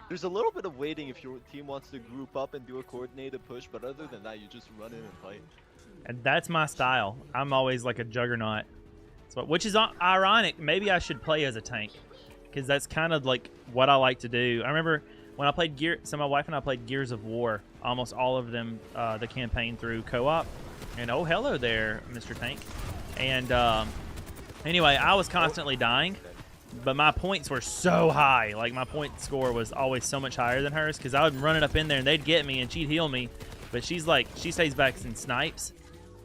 There's a little bit of waiting if your team wants to group up and do a coordinated push, but other than that, you just run in and fight. And that's my style. I'm always like a juggernaut. So, which is ironic. Maybe I should play as a tank, because that's kind of like what I like to do. I remember when I played my wife and I played Gears of War, almost all of them, the campaign through co-op. And oh, hello there, Mr. Tank. And anyway, I was constantly dying, but my points were so high. Like my point score was always so much higher than hers, because I would run it up in there and they'd get me and she'd heal me. But she's like, she stays back and snipes,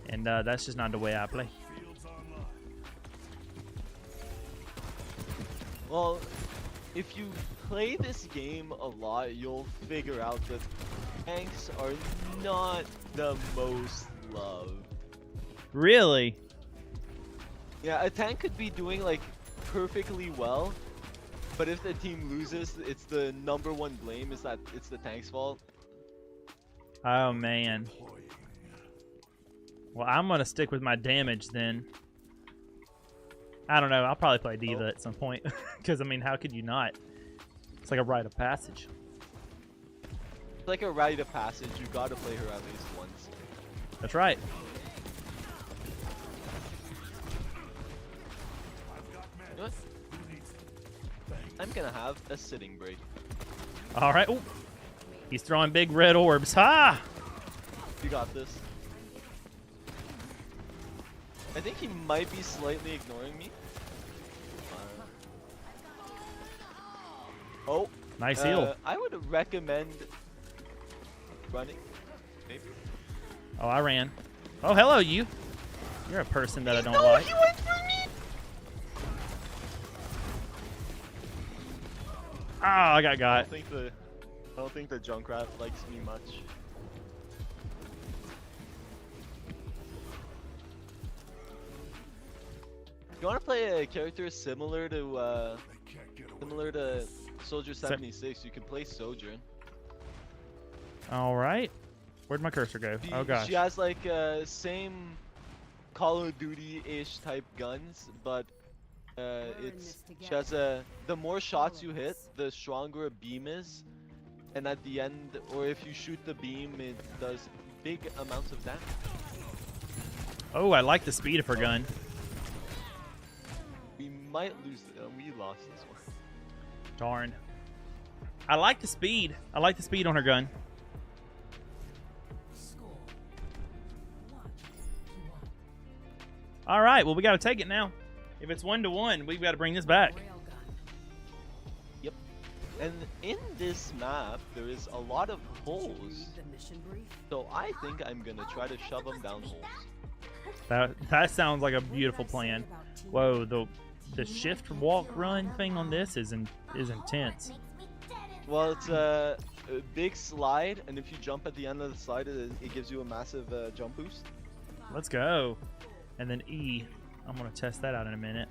and that's just not the way I play. Well, if you play this game a lot, you'll figure out that tanks are not the most loved. Really? Yeah, a tank could be doing like perfectly well, but if the team loses, it's the #1 blame is that it's the tank's fault. Oh man. Well, I'm gonna stick with my damage then. I don't know. I'll probably play Diva at some point, because I mean, how could you not? It's like a rite of passage. It's like a rite of passage. You gotta play her at least once. That's right. You know what? I'm gonna have a sitting break. All right. Ooh. He's throwing big red orbs. Ha! You got this. I think he might be slightly ignoring me. Oh. Nice heal. I would recommend running. Maybe. Oh, I ran. Oh, hello, you. You're a person that I don't No, like. he went for me. Oh, I got I got. don't think the Junkrat likes me much. You want to play a character similar to Soldier 76? You can play Sojourn. All right. Where'd my cursor go? Oh gosh. She has like same Call of Duty-ish type guns, but she has the more shots you hit, the stronger a beam is, and at the end, or if you shoot the beam, it does big amounts of damage. Oh, I like the speed of her gun. We might lose. We lost this one. Darn. I like the speed. I like the speed on her gun. Score 1-1. All right. Well, we got to take it now. If it's 1-1, we've got to bring this back. Railgun. Yep. And in this map, there is a lot of holes. The mission brief. So I think I'm gonna try to shove them down holes. That sounds like a beautiful plan. Whoa, the shift walk run thing on this is intense. Well, it's a big slide, and if you jump at the end of the slide, it gives you a massive jump boost. Let's go. And then E. I'm gonna test that out in a minute.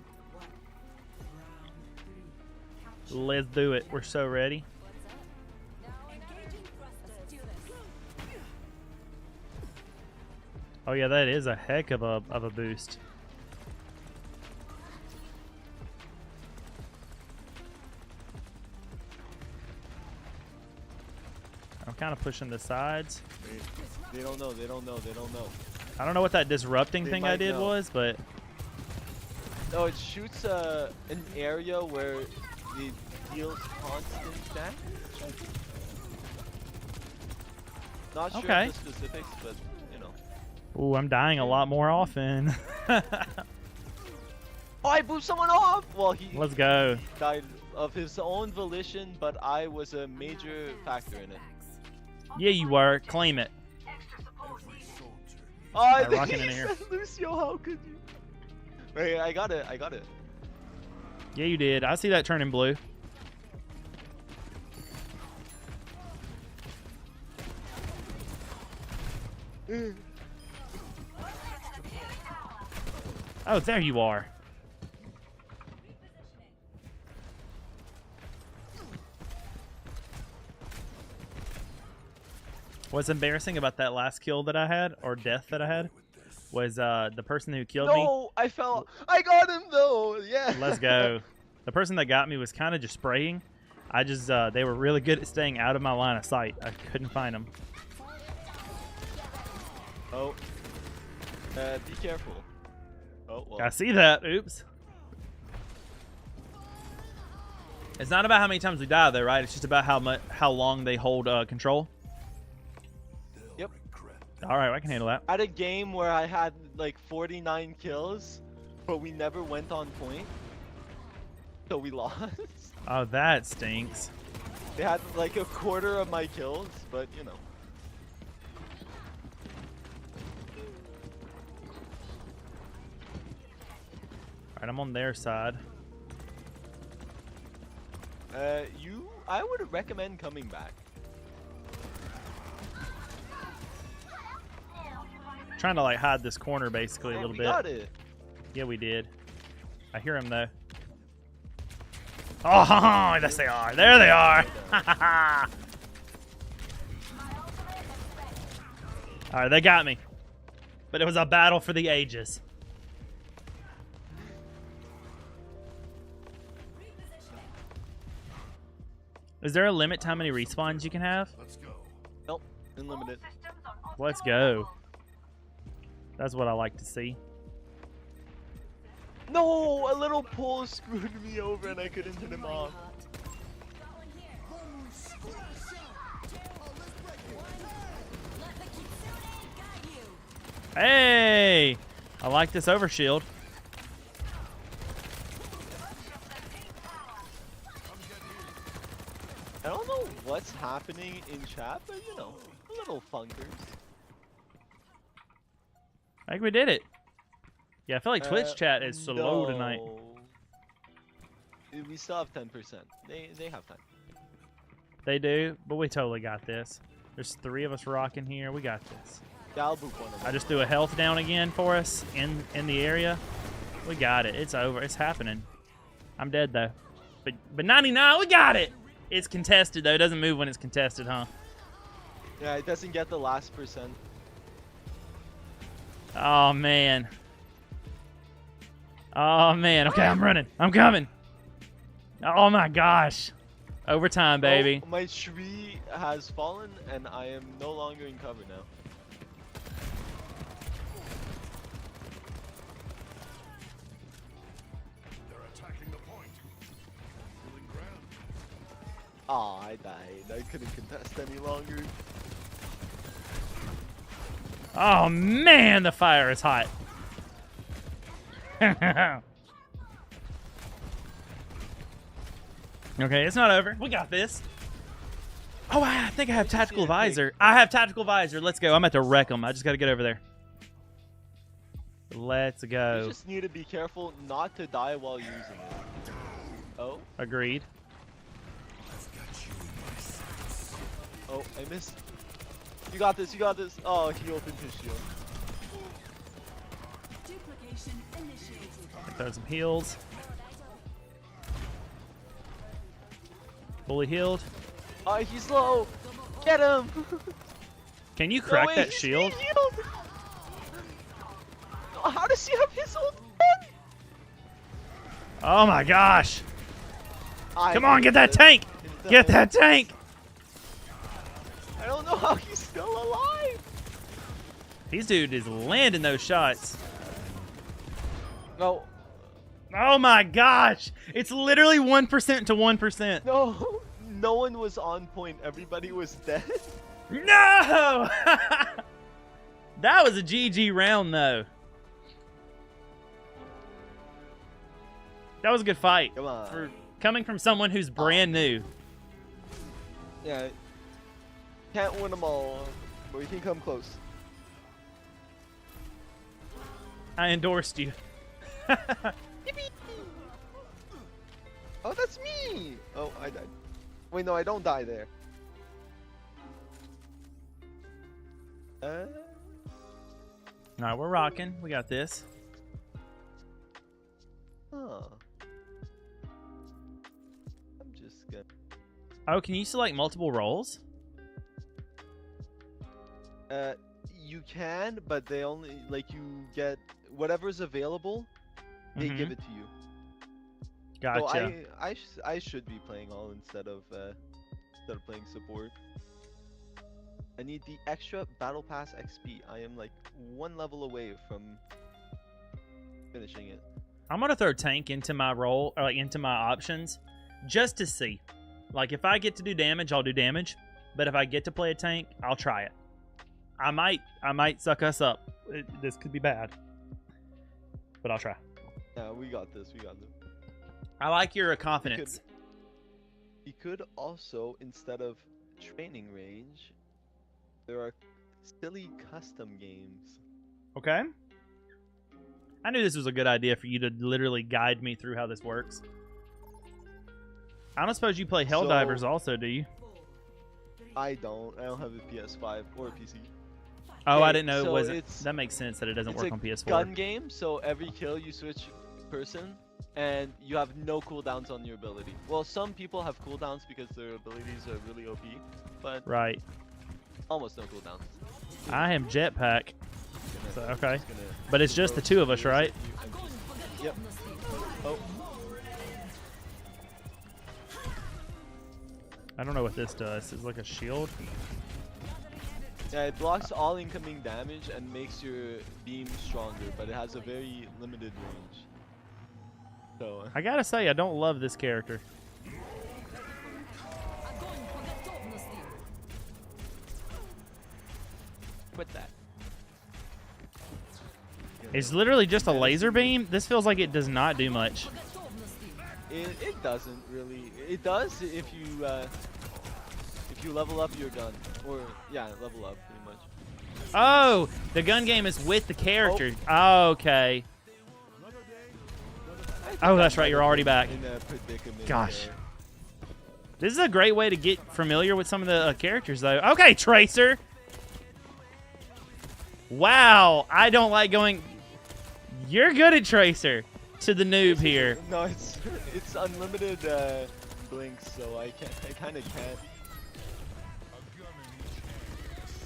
Let's do it. We're so ready. Engaging thrusters. Oh yeah, that is a heck of a boost. I'm kind of pushing the sides. They don't know. They don't know. They don't know. I don't know what that disrupting They thing I might did know. was, but No, it shoots an area where it deals constant damage. Not sure Okay. of the specifics, but you know. ooh, I'm dying a lot more often. Oh, I blew someone off! Well, he Let's go. died of his own volition, but I was a major factor in it. Yeah, you were. Claim it. Oh, I That think rocket in he here. said, Lucio, how could you? Wait, I got it. I got it. Yeah, you did. I see that turning blue. Oh, there you are. What's embarrassing about that last kill that I had, or death that I had, was the person who killed me. No, I fell. I got him though. Yeah. Let's go. The person that got me was kind of just spraying. I just, they were really good at staying out of my line of sight. I couldn't find them. Oh. Be careful. Oh well. I see that. Oops. It's not about how many times we die, though, right? It's just about how long they hold control. Yep. All right, I can handle that. I had a game where I had like 49 kills, but we never went on point, so we lost. Oh, that stinks. They had like a quarter of my kills, but you know. All right, I'm on their side. I would recommend coming back. Trying to like hide this corner basically a Oh, little we bit. got it. Yeah, we did. I hear him though. Oh, yes they are. There they are. All right, they got me. But it was a battle for the ages. Is there a limit to how many respawns you can have? Let's go. Nope, unlimited. Let's go. That's what I like to see. No, a little pull screwed me over and I couldn't hit him off. Let the Kitsune guide you. Hey! I like this overshield. I don't know what's happening in chat, but you know, little funkers. I think we did it. Yeah, I feel like Twitch chat is slow tonight. no. We still have 10%. They have time. They do, but we totally got this. There's 3 of us rocking here. We got this. Yeah, I'll book one of them. I just threw a health down again for us in the area. We got it. It's over. It's happening. I'm dead though. But 99, we got it. It's contested though. It doesn't move when it's contested, huh? Yeah, it doesn't get the last percent. Oh man. Oh man. Okay, I'm running. I'm coming. Oh my gosh. Overtime, baby. Oh, my tree has fallen, and I am no longer in cover now. They're attacking the point. Feeling ground. Aw, I died. I couldn't contest any longer. Oh man, the fire is hot. Okay, it's not over. We got this. Oh, I think I have tactical visor. I have tactical visor. Let's go. I'm about to wreck them. I just got to get over there. Let's You go. just need to be careful not to die while using it. Oh, Agreed. I've got you in my sights. oh, I missed. You got this, you got this. Oh, he opened his shield. Duplication initiated. Throw some heals. Fully healed. Oh, he's low. Get him. Can you No crack way, that he's shield? being healed. Oh, how does he have his ult on? Oh my gosh. I Come on, hate get that this. tank. It's Get the- that tank. I don't know how he's still alive. These dude is landing those shots. No, Oh my gosh. It's literally 1% to 1%. no, no one was on point. Everybody was dead. No! That was a GG round, though. That was a good fight. Come on. For coming from someone who's brand new. Yeah, can't win them all, but we can come close. I endorsed you. Oh, that's me! Oh, I died. Wait, no, I don't die there. Alright, we're rocking. We got this. Huh. I'm just gonna... Oh, can you select multiple roles? You can, but they only, like, you get whatever's available, they Mhm. give it to you. Gotcha. So I should be playing all instead of playing support. I need the extra battle pass XP. I am like one level away from finishing it. I'm gonna throw tank into my role, or like into my options, just to see. Like if I get to do damage, I'll do damage. But if I get to play a tank, I'll try it. I might suck us up. This could be bad, but I'll try. Yeah, we got this. We got this. I like your confidence. We could also, instead of training range, there are silly custom games. Okay. I knew this was a good idea for you to literally guide me through how this works. I don't suppose you play Helldivers So- also, do you? I don't have a PS5 or a PC. Oh, I Okay, didn't know it so wasn't. it's- That makes sense that it doesn't It's work a on PS4. gun game, so every kill you switch person, and you have no cooldowns on your ability. Well, some people have cooldowns because their abilities are really OP, but Right. almost no cooldowns. I am Jetpack, Gonna- so, okay. just gonna But it's just the two of us, throw right? some at you and- Yep. Oh, I don't know what this does. It's like a shield. yeah, it blocks all incoming damage and makes your beam stronger, but it has a very limited range. So, I gotta say, I don't love this character. quit that. It's literally just a laser beam. This feels like it does not do much. It doesn't really. It does if you level up your gun, or yeah, level up pretty much. Oh, the gun game is with the character. Oh, okay. I think Oh, I that's right, might you're have already been back. in a predicament Gosh. there. This is a great way to get familiar with some of the characters, though. Okay, Tracer. Wow, I don't like going. You're good at Tracer. To the noob here. No, it's unlimited blinks, so I kind of can't.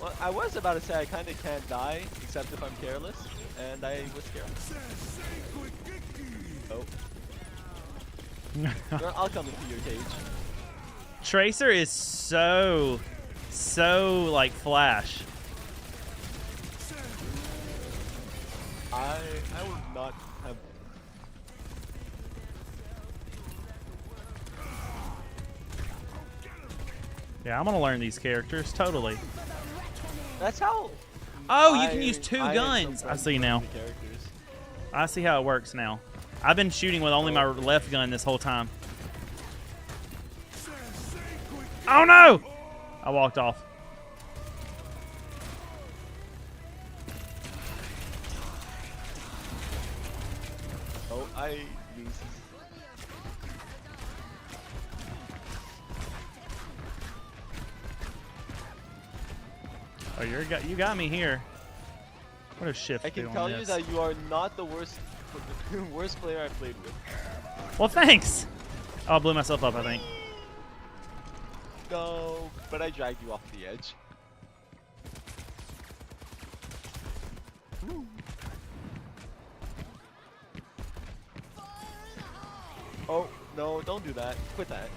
Well, I was about to say I kind of can't die except if I'm careless, and I was careless. Oh. Sure, I'll come into your cage. Tracer is so like Flash. I would not have. Yeah, I'm gonna learn these characters totally. That's how. Oh, you can use two I guns. I see now. the characters. I see how it works now. I've been shooting with only my left gun this whole time. Oh no! I walked off. Oh, I lose. Oh, you got me here. What a shift. I can do on tell you this. that you are not the worst worst player I played with. Well, thanks. Oh, I blew myself up, I think. No, but I dragged you off the edge. Ooh. Oh, no, don't do that. Quit that.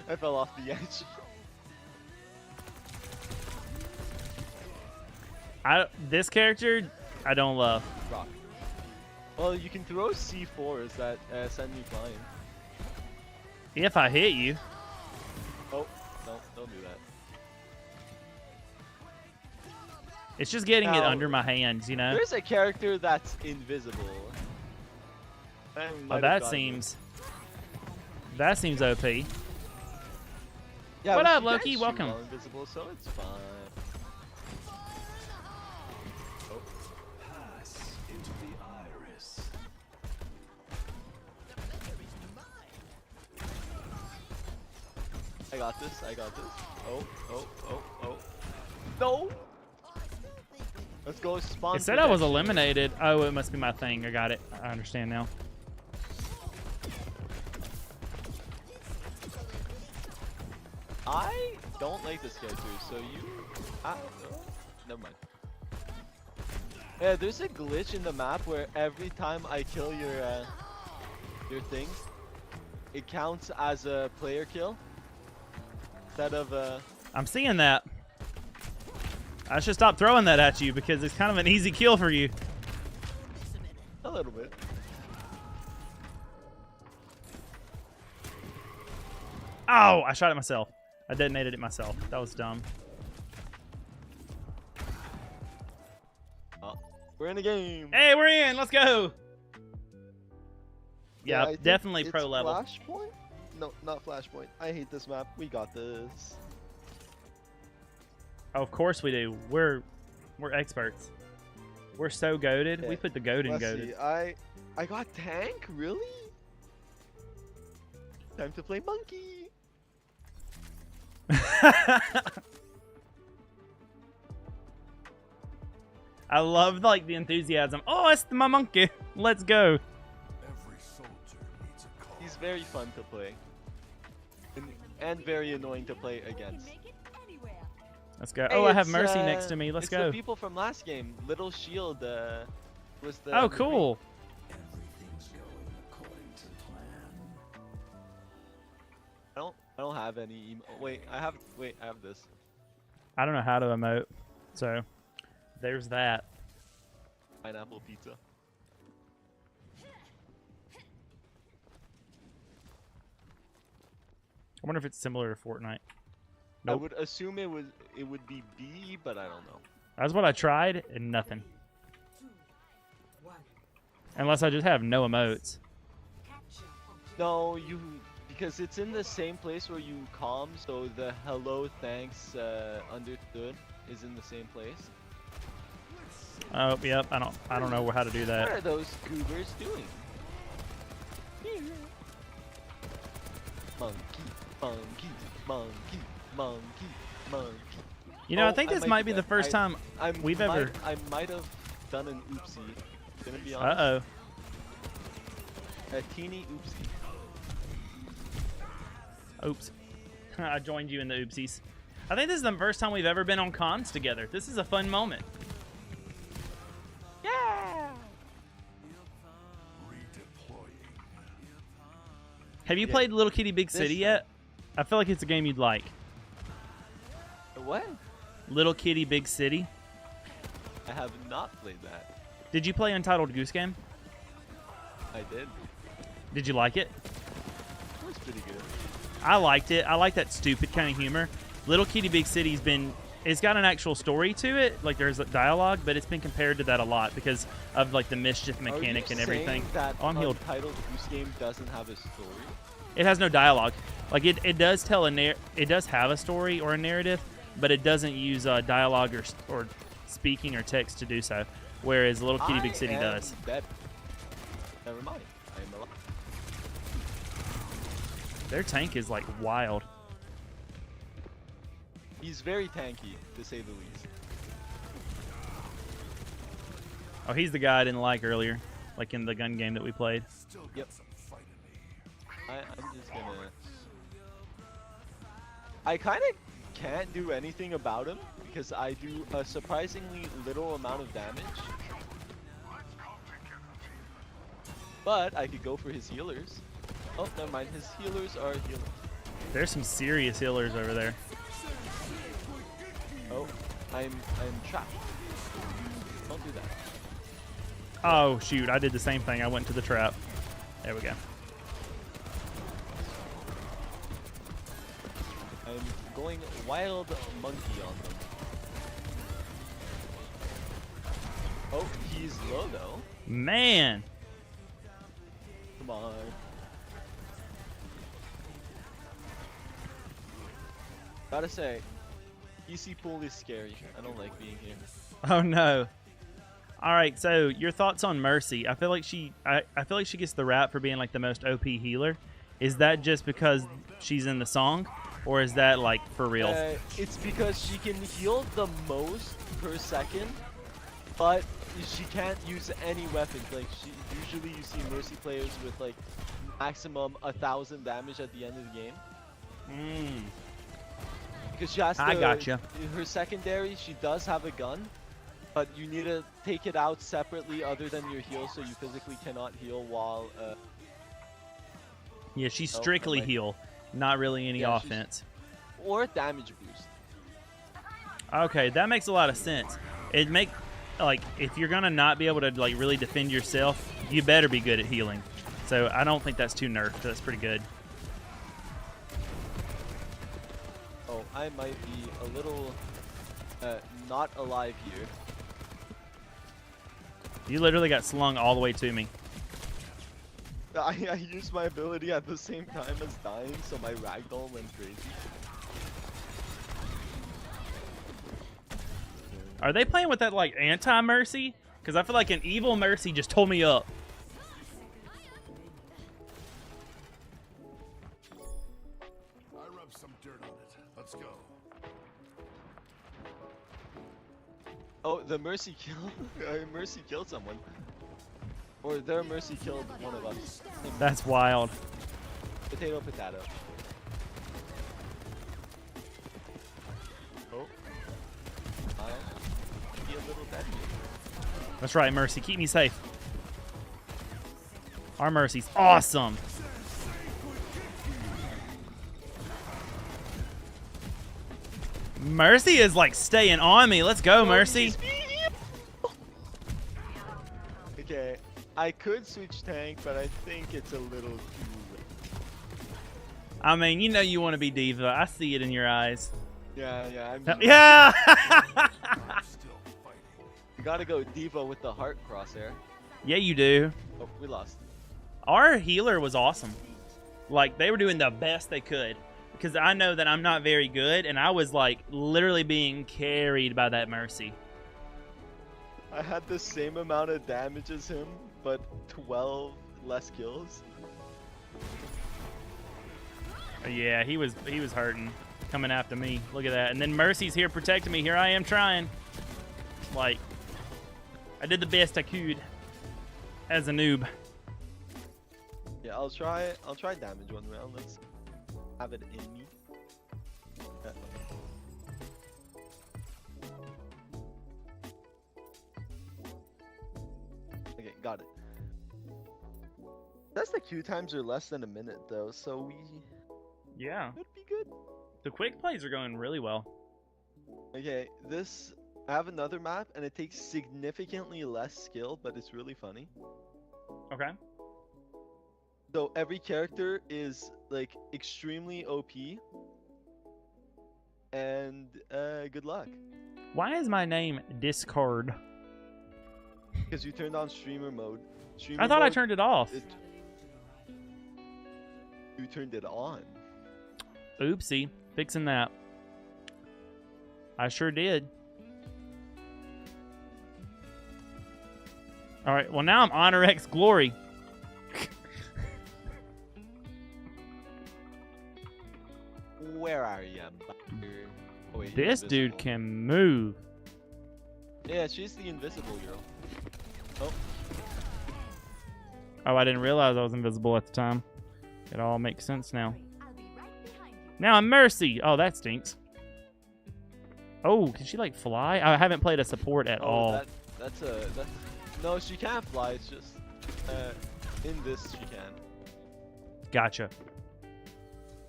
I fell off the edge. This character, I don't love. Rock. Well, you can throw C4s that send me flying. If I hit you. Oh, no, don't do that. It's just getting it Now, under my hands, you know? There's a character that's invisible. I might Oh, have that gotten seems... That seems OP. it. Yeah, What but up, she Loki? can shoot Welcome. while invisible, so it's fine. Oh. Pass into the iris. I got this. I got this. Oh, oh, oh, oh. No! Let's go spawn. It said I was protection. eliminated. Oh, it must be my thing. I got it. I understand now. I don't like this character, so you. No, never mind. Yeah, there's a glitch in the map where every time I kill your thing, it counts as a player kill instead of I'm seeing that. I should stop throwing that at you because it's kind of an easy kill for you. a little bit. Oh, I shot it myself. I detonated it myself. That was dumb. Oh, we're in a game. Hey, we're in. Let's go. Yeah, I think definitely it's pro level. Flashpoint? No, not Flashpoint. I hate this map. We got this. Oh, of course we do. We're experts. We're so goaded. Yeah. We put the goat in Let's goaded. see. I got tank? Really? Time to play monkey. I love like the enthusiasm. Oh, it's my monkey. Let's go. Every soldier needs a cause. He's very fun to play. And very annoying to play against. Let's go. Hey, Oh, I have it's, Mercy next to me. Let's it's go. the people from last game. Little Shield was the. Oh, the cool. Everything's going according to plan. I don't have any. Wait, I have this. I don't know how to emote. So, there's that. Pineapple pizza. I wonder if it's similar to Fortnite. I Nope. would assume it would be B, but I don't know. That's what I tried, and nothing. 2, 1. Unless I just have no emotes. Capture objective. No, because it's in the same place where you calm, so the hello, thanks, understood is in the same place. Oh, yep. I don't know how to do What that. are those goobers doing? Monkey, monkey, monkey, monkey, monkey. You know, I Oh, think this might might be be the dead. first time we've ever. I might have done an oopsie. Gonna be honest. Uh A teeny oopsie. oh. Oops. I joined you in the oopsies. I think this is the first time we've ever been on cons together. This is a fun moment. Redeploying. Have you Yeah. played Little Kitty Big This City one. yet? I feel like it's a game you'd like. What? Little Kitty Big City. I have not played that. Did you play Untitled Goose Game? I did. Did you like it? It was pretty good. I liked it. I like that stupid kind of humor. Little Kitty Big City's been, it's got an actual story to it. Like there's a dialogue, but it's been compared to that a lot because of like the mischief mechanic Are you and everything. saying that Oh, I'm healed. Untitled Goose Game doesn't have a story? It has no dialogue. Like it does tell it does have a story or a narrative, but it doesn't use dialogue or speaking or text to do so. Whereas Little Kitty Big City does. Never mind. I am alive. Their tank is like wild. He's very tanky, to say the least. Oh, he's the guy I didn't like earlier, like in the gun game that we played. Still got Yep. some fight in me. I'm just gonna. I kind of can't do anything about him because I do a surprisingly little amount of damage. But I could go for his healers. Oh, never mind. His healers are healing. There's some serious healers over there. Oh, I'm trapped. Don't do that. Oh shoot, I did the same thing. I went to the trap. There we go. I'm going wild monkey on them. Oh, he's low though. Man, Come on. Gotta say, EC pool is scary. I don't like being here. oh no. All right, so your thoughts on Mercy? I feel like I feel like she gets the rap for being like the most OP healer. Is that just because she's in the song, or is that like for real? It's because she can heal the most per second, but she can't use any weapons. Like usually you see Mercy players with like maximum 1,000 damage at the end of the game. Mm. Because she has to. I gotcha. Her secondary, she does have a gun, but you need to take it out separately other than your heal, so you physically cannot heal while. Yeah, she's Oh, strictly never mind. heal, not really any Yeah, she's- offense. Or damage boost. Okay, that makes a lot of sense. It make like if you're gonna not be able to like really defend yourself, you better be good at healing. So I don't think that's too nerfed. That's pretty good. Oh, I might be a little not alive here. You literally got slung all the way to me. I used my ability at the same time as dying, so my ragdoll went crazy. Are they playing with that like anti-mercy? Because I feel like an evil mercy just told me up. I rubbed some dirt on it. Let's go. Oh, the Mercy killed. Mercy killed someone. Or their Mercy killed one of us. That's wild. Potato, potato. Oh. I'll be a little dead. That's right, Mercy. Keep me safe. Our Mercy's awesome. Mercy is like staying on me. Let's go, Mercy. Okay, I could switch tank, but I think it's a little too late. I mean, you know you want to be diva. I see it in your eyes. Yeah, I'm Yeah. Still fighting. You gotta go Diva with the heart crosshair. Yeah, you do. Oh, we lost. Our healer was awesome. Like, they were doing the best they could. Because I know that I'm not very good, and I was, like, literally being carried by that Mercy. I had the same amount of damage as him, but 12 less kills. Yeah, he was hurting. Coming after me. Look at that. And then Mercy's here protecting me. Here I am trying. Like, I did the best I could. As a noob. Yeah, I'll try damage one round. Let's have it in me. got it. That's the queue times are less than a minute though, so we Yeah. could be good. The quick plays are going really well. Okay, this I have another map and it takes significantly less skill, but it's really funny. Okay. So every character is like extremely OP. And good luck. Why is my name Discord? Because you turned on streamer mode. Streamer I thought I mode, turned it off. You turned it on. Oopsie. Fixing that. I sure did. Alright, well now I'm Honor X Glory. Where are you, bugger? Oh, wait, you're This dude invisible. can move. Yeah, she's the invisible girl. Oh, Oh, I didn't realize I was invisible at the time. It all makes sense now. I'll be right behind you. Now I'm Mercy. Oh, that stinks. Oh, can she like fly? I haven't played a support at all. that's no, she can't fly. It's just in this she can. Gotcha.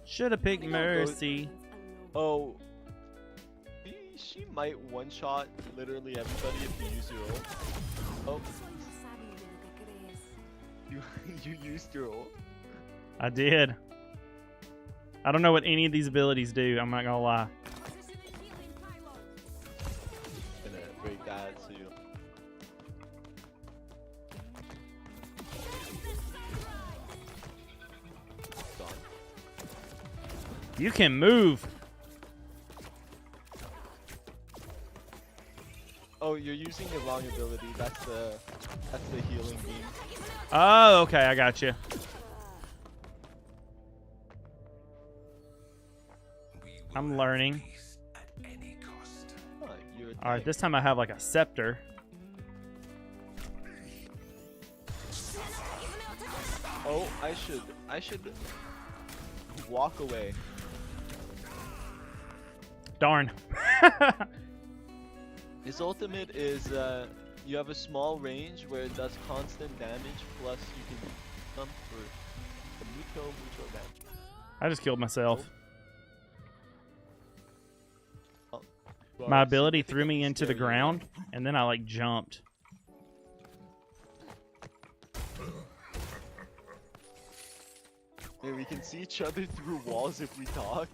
Should have picked I think I'll go- Mercy. Oh, she might one shot literally everybody if you use your ult. Oh, you used your ult. I did. I don't know what any of these abilities do. I'm not gonna lie. Gonna break that so you. Gone. You can move. Oh, you're using the wrong ability. That's the healing beam. Oh, okay. I got you. I'm learning. Huh, you're a All right, tank. this time I have like a scepter. Oh, I should walk away. Darn. His ultimate is you have a small range where it does constant damage, plus you can jump for the mucho damage. I just killed myself. Oh. My Well, ability threw me significantly into the scarier. ground, and then I like jumped. Yeah, we can see each other through walls if we talk.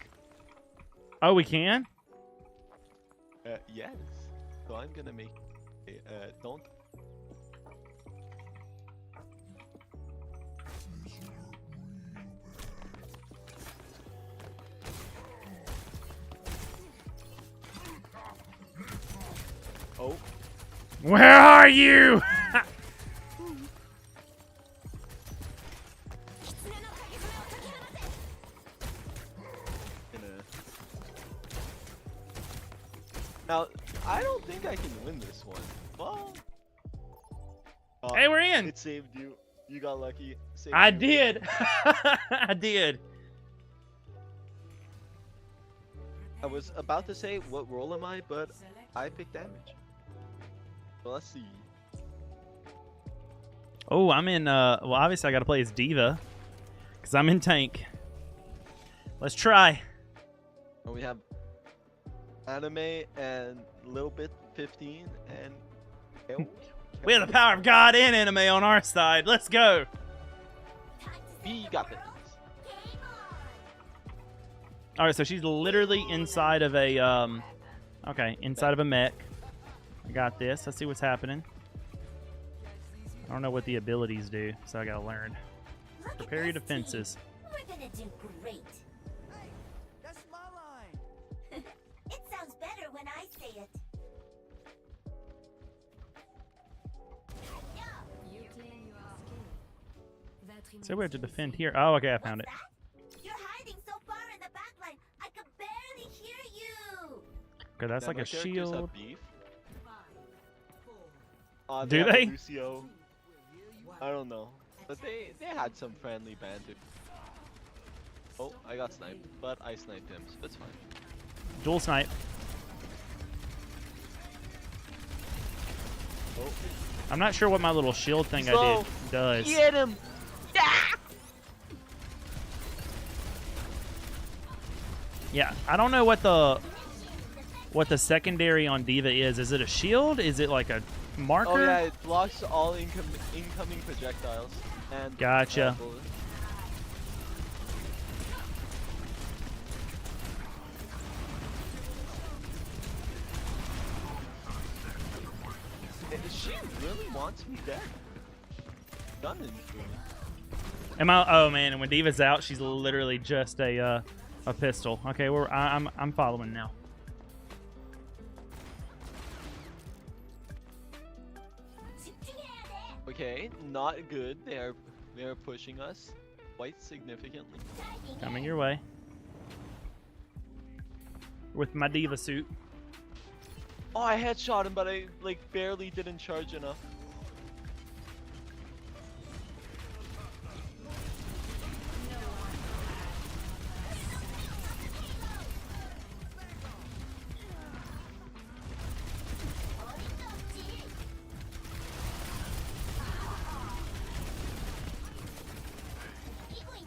Oh, we can? Yes. So I'm gonna make. Don't. Oh, Where are you? gonna. Now, I don't think I can win this one. Well. Hey, we're in. It saved you. You got lucky. Saved I you. did. I did. I was about to say, what role am I? But I picked damage. So let's see. Oh, I'm in. Well, obviously I got to play as Diva, cause I'm in tank. Let's try. And we have anime and little bit 15 and. We have the power of God and anime on our side. Let's go. B got this. All right, so she's literally inside of a okay, inside of a mech. I got this. Let's see what's happening. I don't know what the abilities do, so I gotta learn. Prepare your defenses. We're gonna do great. Hey, that's my line. It sounds better when I say it. You claim you are skilled. That So we have to remains defend be here. Oh, okay, I found it. What's that? You're hiding so far in the back line, I could barely hear you. Okay, that's Yeah, like my a characters shield. have beef. Do have they? Lucio. I don't know, but they had some friendly banter. Oh, I got sniped, but I sniped him, so it's fine. Dual snipe. Oh, I'm not sure what my little shield thing I So, did does. Get him! Yeah, I don't know what the secondary on D.Va is. Is it a shield? Is it like a marker? Oh yeah, it blocks all incoming projectiles. And Gotcha. bullets. She really wants me dead. Done it for me. Am I? Oh man! And when D.Va's out, she's literally just a pistol. Okay, I'm following now. Okay, not good. They are pushing us quite significantly. Coming your way. With my D.Va suit. Oh, I headshot him, but I like barely didn't charge enough.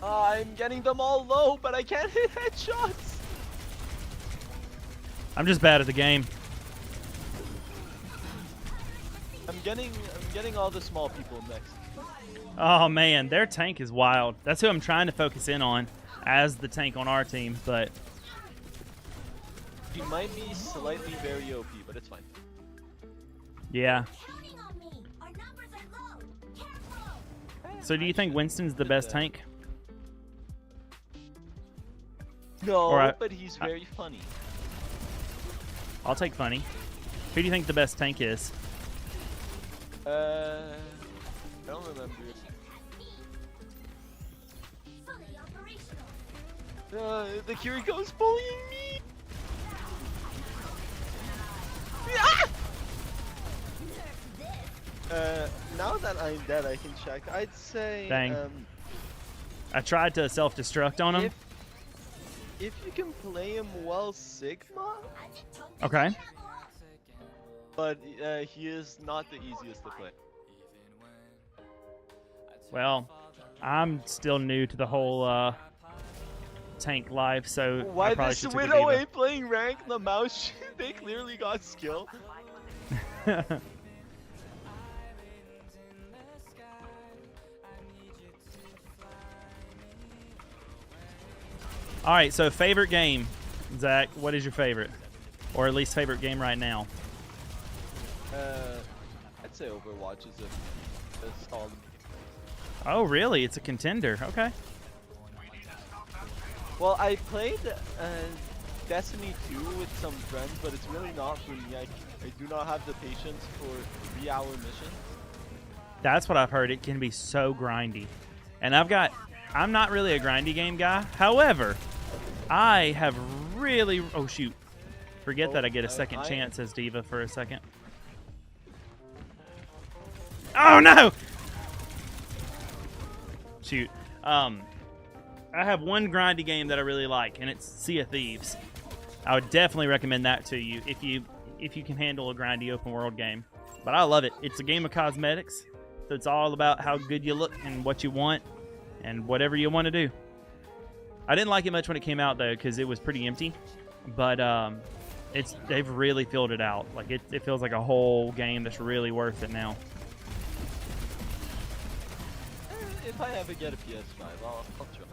I'm getting them all low, but I can't hit headshots. I'm just bad at the game. I'm getting all the small people next. Oh man, their tank is wild. That's who I'm trying to focus in on as the tank on our team, but He might be slightly very OP, but it's fine. yeah. Counting on me. Our numbers are low. Careful. So do you think Winston's the best tank? No, Or but he's very funny. I'll take funny. Who do you think the best tank is? I don't remember. Fully operational. The Kiriko's bullying me. Now that I'm dead, I can check. I'd say. Dang. I tried to self-destruct on him. If you can play him well, Sigma. Okay. But he is not the easiest to play. Well, I'm still new to the whole tank life, so Why I probably this should take a Widow D.Va. ain't playing rank? The mouse, they clearly got skill. All right, so favorite game, Zach. What is your favorite, or at least favorite game right now? I'd say Overwatch is a solid. Oh, really? It's a contender. Okay. Well, I played Destiny 2 with some friends, but it's really not for me. I do not have the patience for 3-hour missions. That's what I've heard. It can be so grindy, and I'm not really a grindy game guy. However, I have really. Oh shoot! Forget that I get a second chance as D.Va for a second. Oh no! Shoot. I have one grindy game that I really like, and it's Sea of Thieves. I would definitely recommend that to you if you can handle a grindy open world game. But I love it. It's a game of cosmetics, so it's all about how good you look and what you want and whatever you want to do. I didn't like it much when it came out though, because it was pretty empty. But they've really filled it out. Like it feels like a whole game that's really worth it now. If I ever get a PS5, I'll try.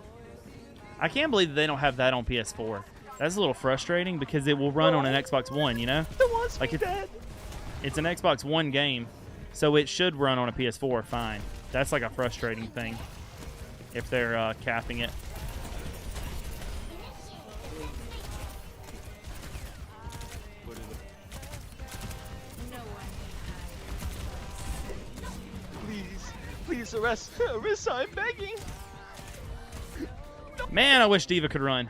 I can't believe that they don't have that on PS4. That's a little frustrating because it will run on an Xbox One, you know? Like it's an Xbox One game, so it should run on a PS4 fine. That's like a frustrating thing if they're capping it. Please, Arissa, I'm begging. Man, I wish D.Va could run.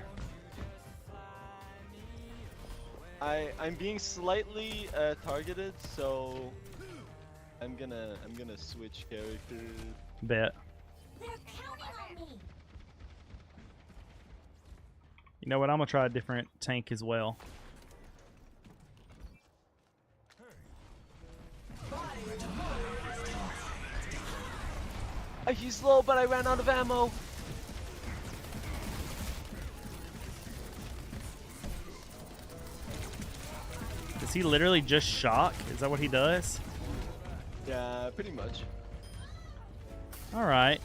I'm being slightly targeted, so I'm gonna switch characters. Bet. They're counting on me. You know what? I'm gonna try a different tank as well. He's low, but I ran out of ammo. Does he literally just shock? Is that what he does? Yeah, pretty much. All right.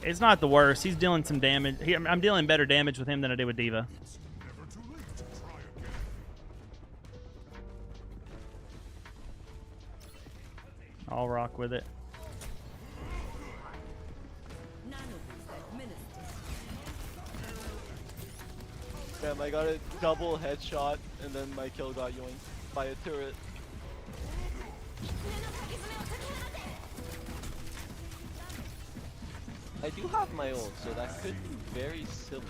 It's not the worst. He's dealing some damage. I'm dealing better damage with him than I did with D.Va. Never too late to try again. I'll rock with it. Damn, I got a double headshot, and then my kill got yoinked by a turret. I do have my ult, so that could be very silly.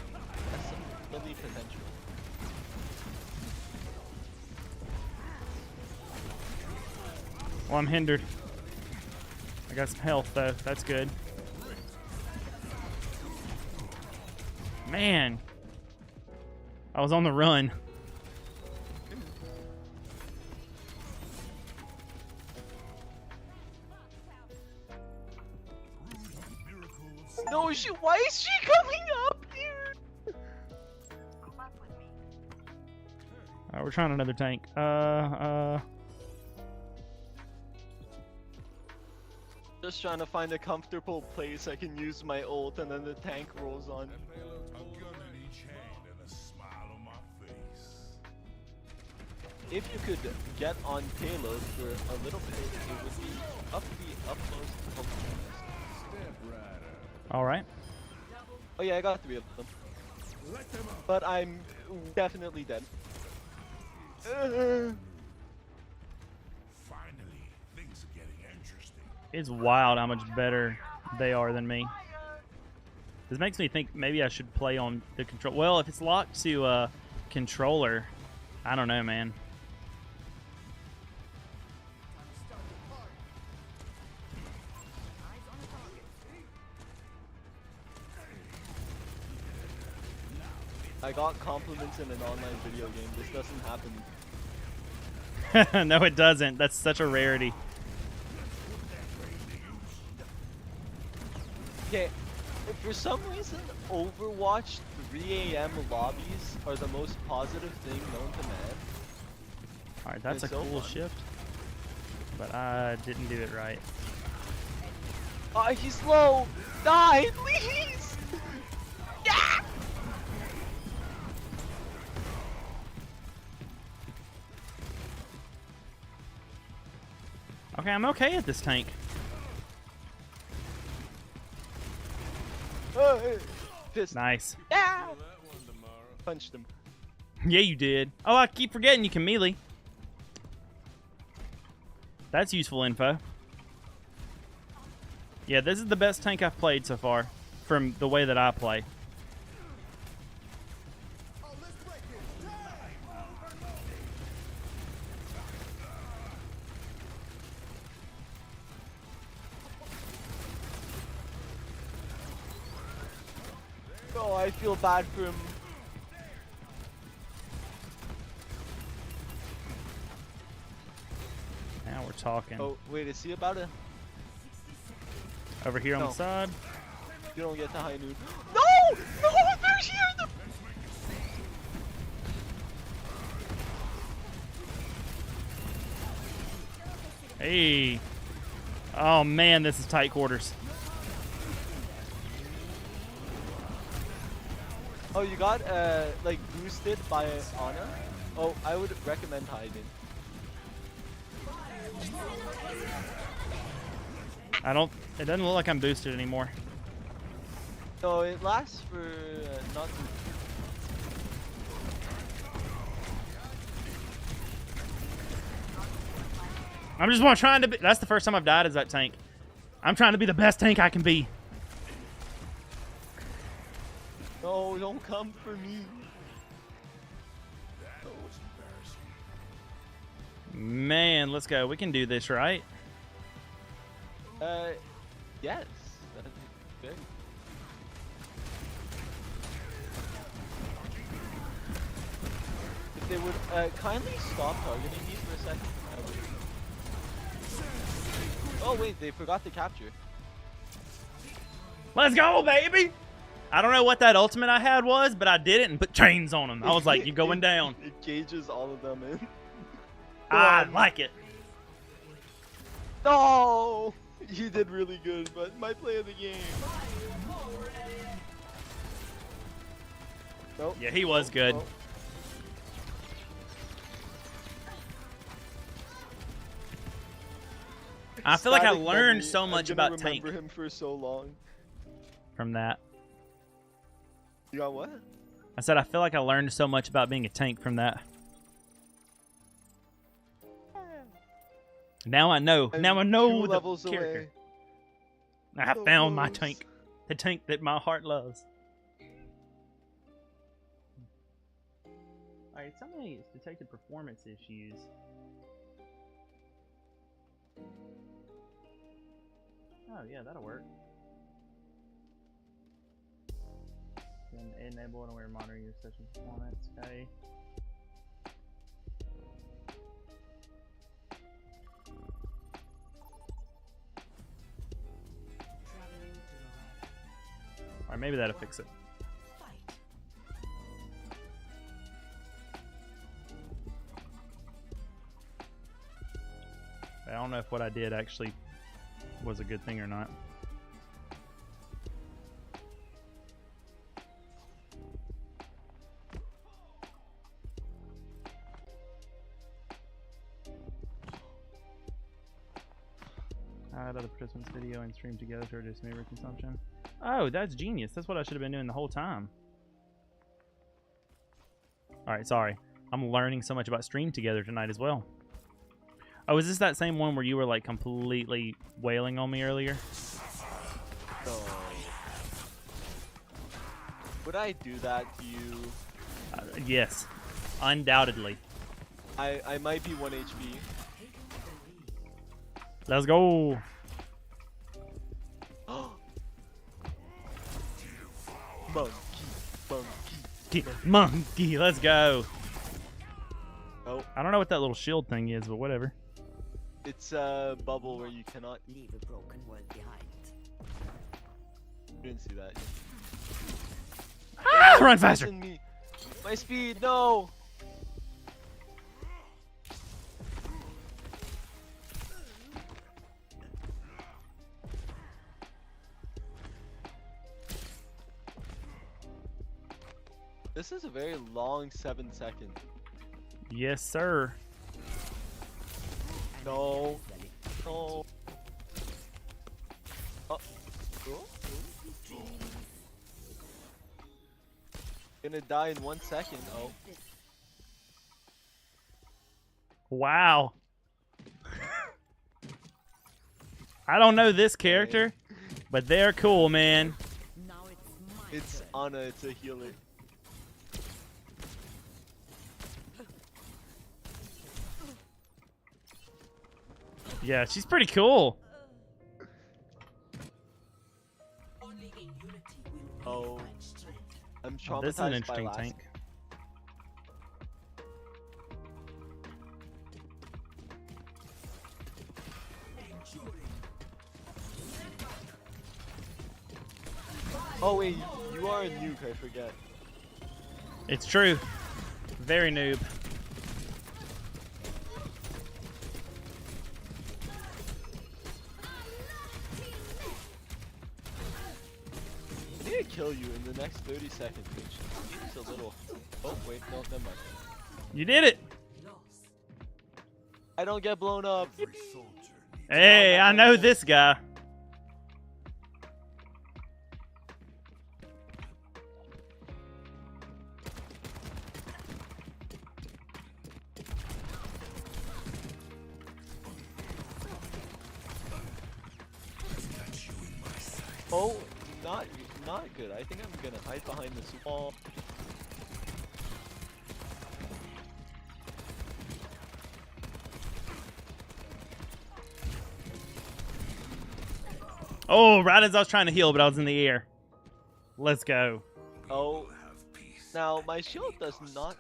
That's some silly potential. Well, I'm hindered. I got some health, though. That's good. Man. I was on the run. No, why is she coming up here? Alright, we're trying another tank. Just trying to find a comfortable place I can use my ult, and then the tank rolls on. A gun in each hand and a smile on my face. If you could get on payload for a little bit, it would be up the utmost helpfulness. Step right up. Alright. Oh yeah, I got 3 of them. Let them up. But I'm definitely dead. Finally, things are getting interesting. It's wild how much better they are than me. This makes me think maybe I should play on the control. Well, if it's locked to controller, I don't know, man. I got compliments in an online video game. This doesn't happen. No, it doesn't. That's such a rarity. Okay, for some reason, Overwatch 3 AM lobbies are the most positive thing known to man. Alright, that's a It's so cool fun. shift. But I didn't do it right. He's low! Die, please! Yeah! Okay, I'm okay at this tank. Fist. Nice. Yeah! Punched him. Yeah, you did. Oh, I keep forgetting you can melee. That's useful info. Yeah, this is the best tank I've played so far, from the way that I play. Oh, I feel bad for him. Now we're talking. Oh, wait, is he about to... Over here on no. the side. You don't get to high noon. No! No! They're here! The... Hey. Oh man, this is tight quarters. Oh, you got, like, boosted by Ana? Oh, I would recommend hiding. It doesn't look like I'm boosted anymore. No, it lasts for, not... I'm just trying to be. That's the first time I've died as that tank. I'm trying to be the best tank I can be. No, don't come for me. That was embarrassing. Man, let's go. We can do this, right? Yes. That'd be good. If they would, kindly stop targeting me for a second, I would... Oh wait, they forgot to capture. Let's go, baby! I don't know what that ultimate I had was, but I did it and put chains on him. I was like, you're going down. It cages all of them in. I like it. No! You did really good, but my play of the game. Nope. Yeah, he was good. Nope. I feel like I Static learned Bunny, so much I'm gonna about tank remember him for so long. from that. You got what? I said I feel like I learned so much about being a tank from that. Now I know. I'm Now I know 2 the levels character. away. I have So found my close. tank. The tank that my heart loves. Alright, somebody detected performance issues. Oh yeah, that'll work. Then enable and aware monitor your session performance. Okay. Alright, maybe that'll fix it. I don't know if what I did actually was a good thing or not. Add other participants' video and stream together to reduce memory consumption. Oh, that's genius. That's what I should have been doing the whole time. Alright, sorry. I'm learning so much about stream together tonight as well. Oh, is this that same one where you were like completely wailing on me earlier? No. Would I do that to you? Yes. Undoubtedly. I might be 1 HP. Let's go. Monkey, let's go. Oh, I don't know what that little shield thing is, but whatever. it's a bubble where you cannot. Leave a broken world behind. You didn't see that. Ah, Oh, run it's faster. missing me. My speed, no. This is a very long 7 seconds. Yes, sir. No. No. Oh. Gonna die in 1 second. Oh. Wow. I don't know this character, but they're cool, man. Now it's my It's turn. Ana, it's a healer. Yeah, she's pretty cool. Oh. I'm traumatized Oh, this is an by interesting last. tank. Oh wait, you are a nuke, I forget. It's true. Very noob. I need to kill you in the next 30 seconds, which is a little... Oh wait, no, never mind. You did it. I don't get blown up. Every soldier needs Hey, I know this guy. Oh, not good. I think I'm gonna hide behind this wall. Oh, right as I was trying to heal, but I was in the air. Let's go. Oh, have peace. now my shield does not.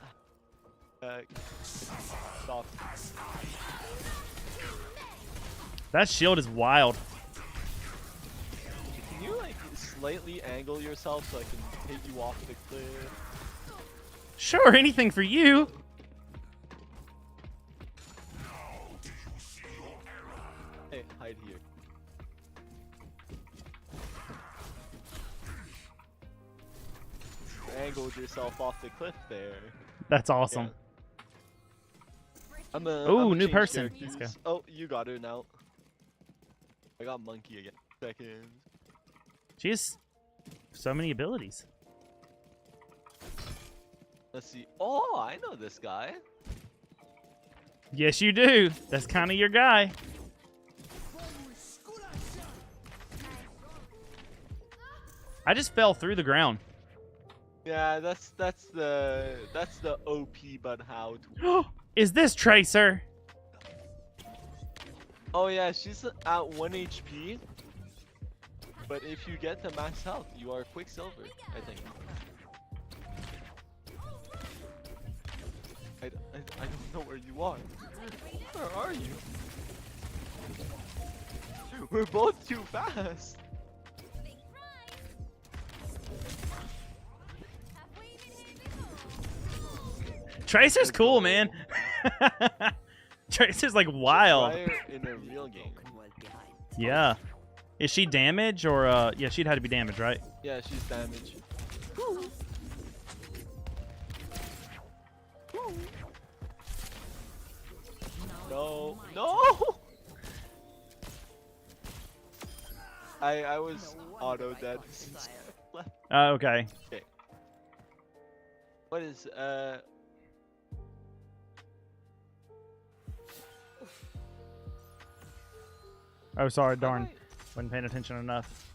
Stop. That shield is wild. Can you like slightly angle yourself so I can hit you off the cliff? Sure, anything for you. Hey, hide here. You angled yourself off the cliff there. That's awesome. I'm Ooh, new change person. characters. Let's go. Oh, you got her now. I got Monkey again. Second. She has so many abilities. Let's see. Oh, I know this guy. Yes, you do. That's kind of your guy. I just fell through the ground. Yeah, that's the OP but how to. Is this Tracer? Oh yeah, she's at 1 HP. But if you get to max health, you are Quicksilver, I think. I don't know where you are. Where are you? We're both too fast. Tracer's cool, man. Tracer's like wild. Try her in a real game. Broken world behind. Yeah. Is she damage or yeah, she'd have to be damage, right? Yeah, she's damaged. No, no! I was auto dead. Okay. What is Oh, sorry, darn. Wasn't paying attention enough.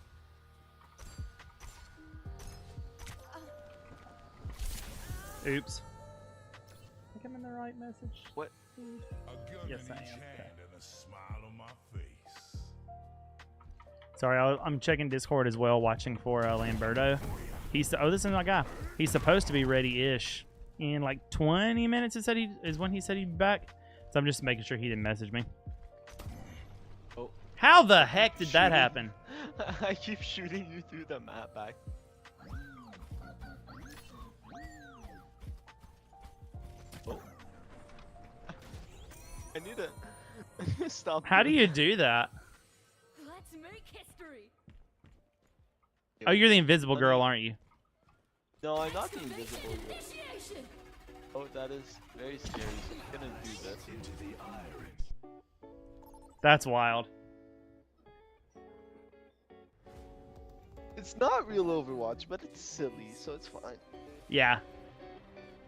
Oops. I think I'm in the right message. What? A gun Yes, in I each am. hand Okay. and a smile on my face. Sorry, I'm checking Discord as well, watching for Lamberto. He's oh, this is my guy. He's supposed to be ready-ish in like 20 minutes. It said he is when he said he'd be back. So I'm just making sure he didn't message me. Oh. How the heck did that Shooting. happen? I keep shooting you through the map back. Oh. I need to stop. How do doing you that. do that? Let's make history. Oh, you're the invisible Let girl, me- aren't you? No, I'm not the invisible girl. Initiation. Oh, that is very scary. I'm gonna do this. That's wild. It's not real Overwatch, but it's silly, so it's fine. Yeah.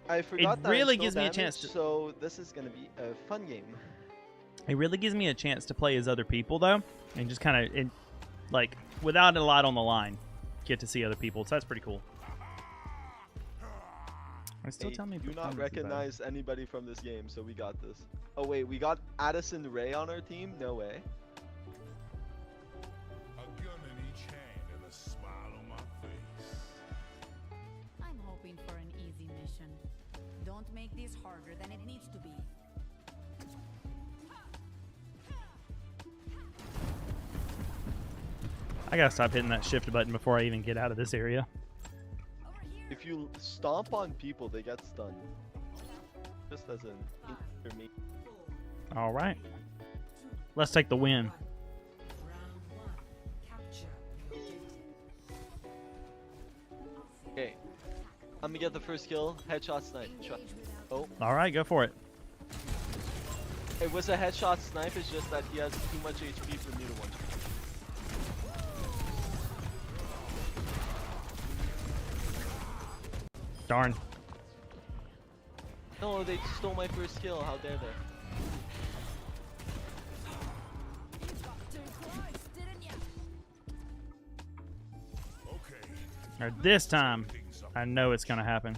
I forgot that really I'm gives still me a chance damaged, to- So this is gonna be a fun game. It really gives me a chance to play as other people, though, and just kind of, like, without a lot on the line, get to see other people. So that's pretty cool. I still Hey, tell me do not performance is bad. recognize anybody from this game, so we got this. Oh wait, we got Addison Ray on our team? No way. A gun in each hand and a smile on my face. I'm hoping for an easy mission. Don't make this harder than it needs to be. I gotta stop hitting that shift button before I even get out of this area. If you stomp on people, they get stunned. Just as an for me. All right. Let's take the win. Round one. Capture the objective. Okay. I'm gonna get the first kill. Headshot snipe. Oh, All right, go for it. it was a headshot snipe. It's just that he has too much HP for me to one. Darn. No, they stole my first kill. How dare they? Okay. Or this time, I know it's gonna happen.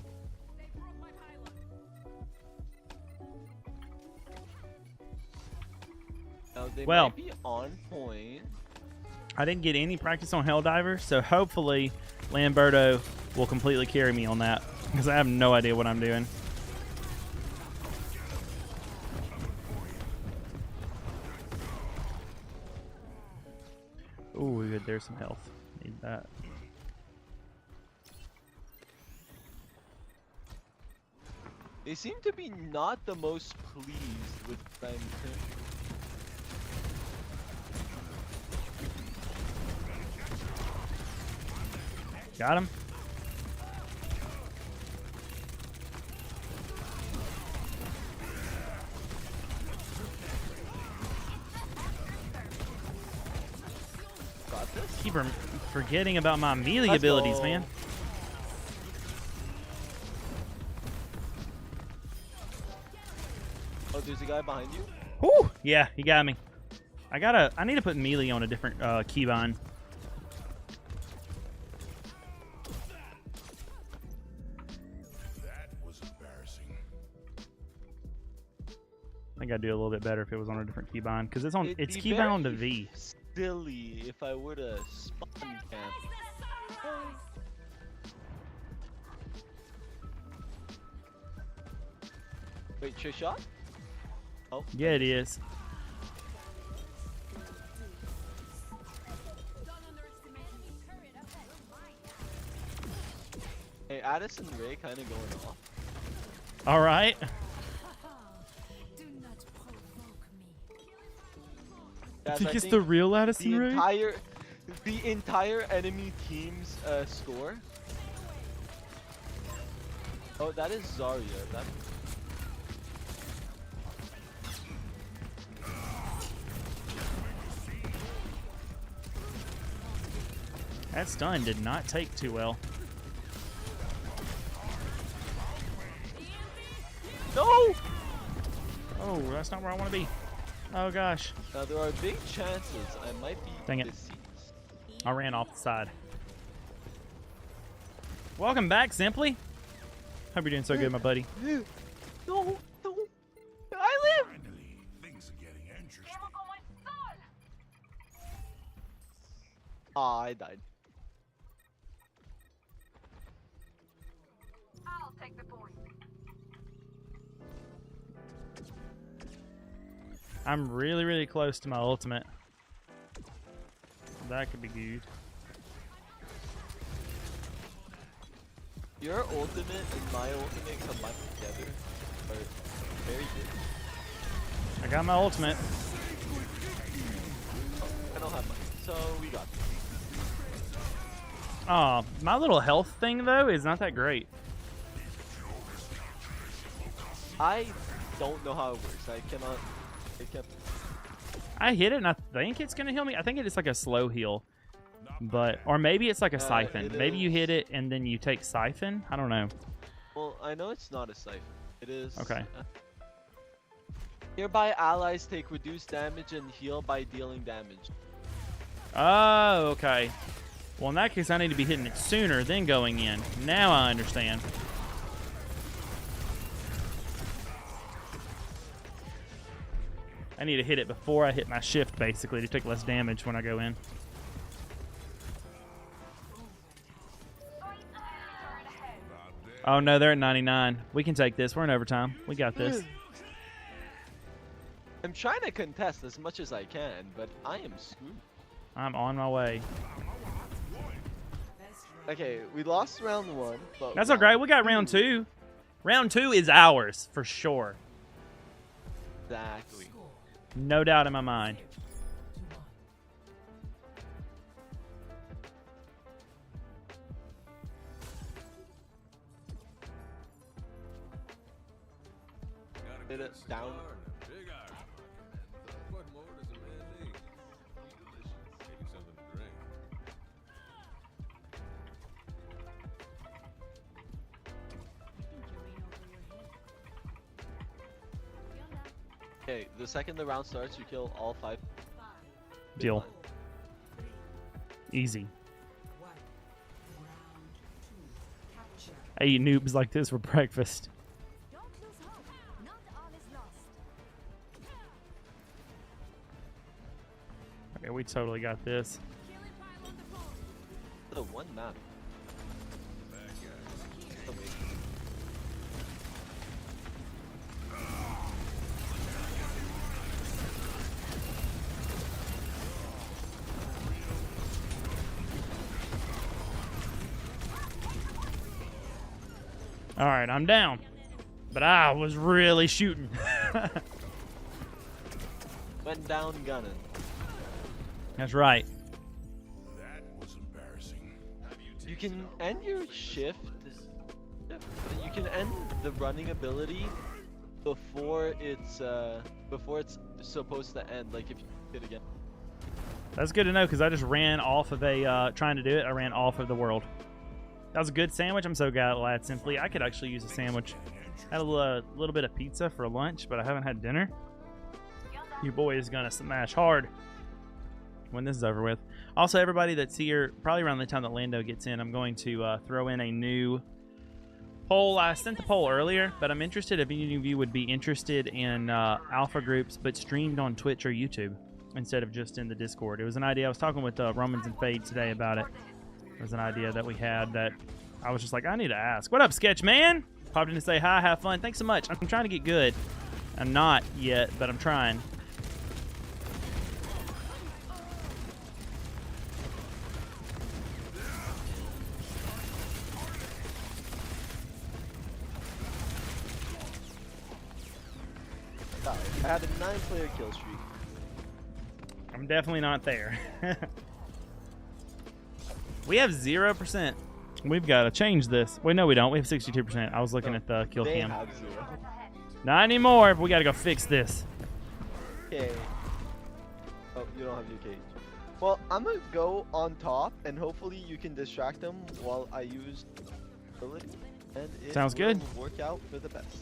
Now they Well. might be on point. I didn't get any practice on Helldiver, so hopefully Lamberto will completely carry me on that, because I have no idea what I'm doing. good. There's some health. Need that. They seem to be not the most pleased with what I'm doing. Got him. Got this? Keep forgetting about my melee Let's abilities, go. man. Oh, there's a guy behind you? Whew! Yeah, he got me. I need to put melee on a different keybind. That was embarrassing. I think I'd do a little bit better if it was on a different keybind because it's It'd be keybound to very V. Silly if I were to spawn camp. Wait, trick shot? Oh, Yeah, it is. hey, Addison Ray kind of going off. All right. Do not provoke me. Guys, think it's the real Addison the Rae? entire enemy team's score. Oh, that is Zarya. That That stun did not take too well. no. Oh, that's not where I want to be. Oh gosh. Now there are big chances I might be Dang it. deceased. I ran off the side. Welcome back, Simply. Hope you're doing so good, my buddy. No, no. I live. Finally, things are getting interesting. Ah, I died. I'll take the point. I'm really, really close to my ultimate. That could be good. Your ultimate and my ultimate combined together are very good. I got my ultimate. I don't have mine, so we got this. Oh, my little health thing though is not that great. I don't know how it works. I cannot. I hit it and I think it's gonna heal me. I think it's like a slow heal, but or maybe it's like a siphon. it Maybe you is. hit it and then you take siphon. I don't know. Well, I know it's not a siphon. It is. Okay. Nearby allies take reduced damage and heal by dealing damage. Oh, okay. Well, in that case, I need to be hitting it sooner than going in. Now I understand. I need to hit it before I hit my shift, basically, to take less damage when I go in. Oh, no, they're at 99. We can take this. We're in overtime. We got this. I'm trying to contest as much as I can, but I am screwed. I'm on my way. Okay, we lost round 1, but That's okay. We got round 2. Round 2 is ours, for sure. Exactly. No doubt in my mind. Hit it down. Big Irish. What more does a man need? Maybe something to drink. Okay, the second the round starts, you kill all 5. Deal. Easy. I eat noobs like this for breakfast. Don't lose hope. Not all is lost. Okay, we totally got this. The one map. Amazing. All right, I'm down. But I was really shooting. Went down gunning. That's right. That was embarrassing. You can end your shift. You can end the running ability before it's supposed to end. Like if you hit again. That's good to know because I just ran off of a trying to do it. I ran off of the world. That was a good sandwich. I'm so glad, Simply. I could actually use a sandwich. Had a little bit of pizza for lunch, but I haven't had dinner. You boys gonna smash hard when this is over with. Also, everybody that's here, probably around the time that Lando gets in, I'm going to throw in a new poll. I sent the poll earlier, but I'm interested if any of you would be interested in alpha groups, but streamed on Twitch or YouTube instead of just in the Discord. It was an idea. I was talking with Romans and Fade today about it. It was an idea that we had that I was just like, I need to ask. What up, Sketch Man? Popped in to say hi, have fun. Thanks so much. I'm trying to get good. I'm not yet, but I'm trying. I had a 9-player kill streak. I'm definitely not there. We have 0%. We've got to change this. Wait, no, we don't. We have 62%. I was looking at the kill They cam. have 0. Not anymore. We got to go fix this. Okay. Oh, you don't have your cage. Well, I'm gonna go on top, and hopefully you can distract them while I use ability. And it Sounds good. will work out for the best.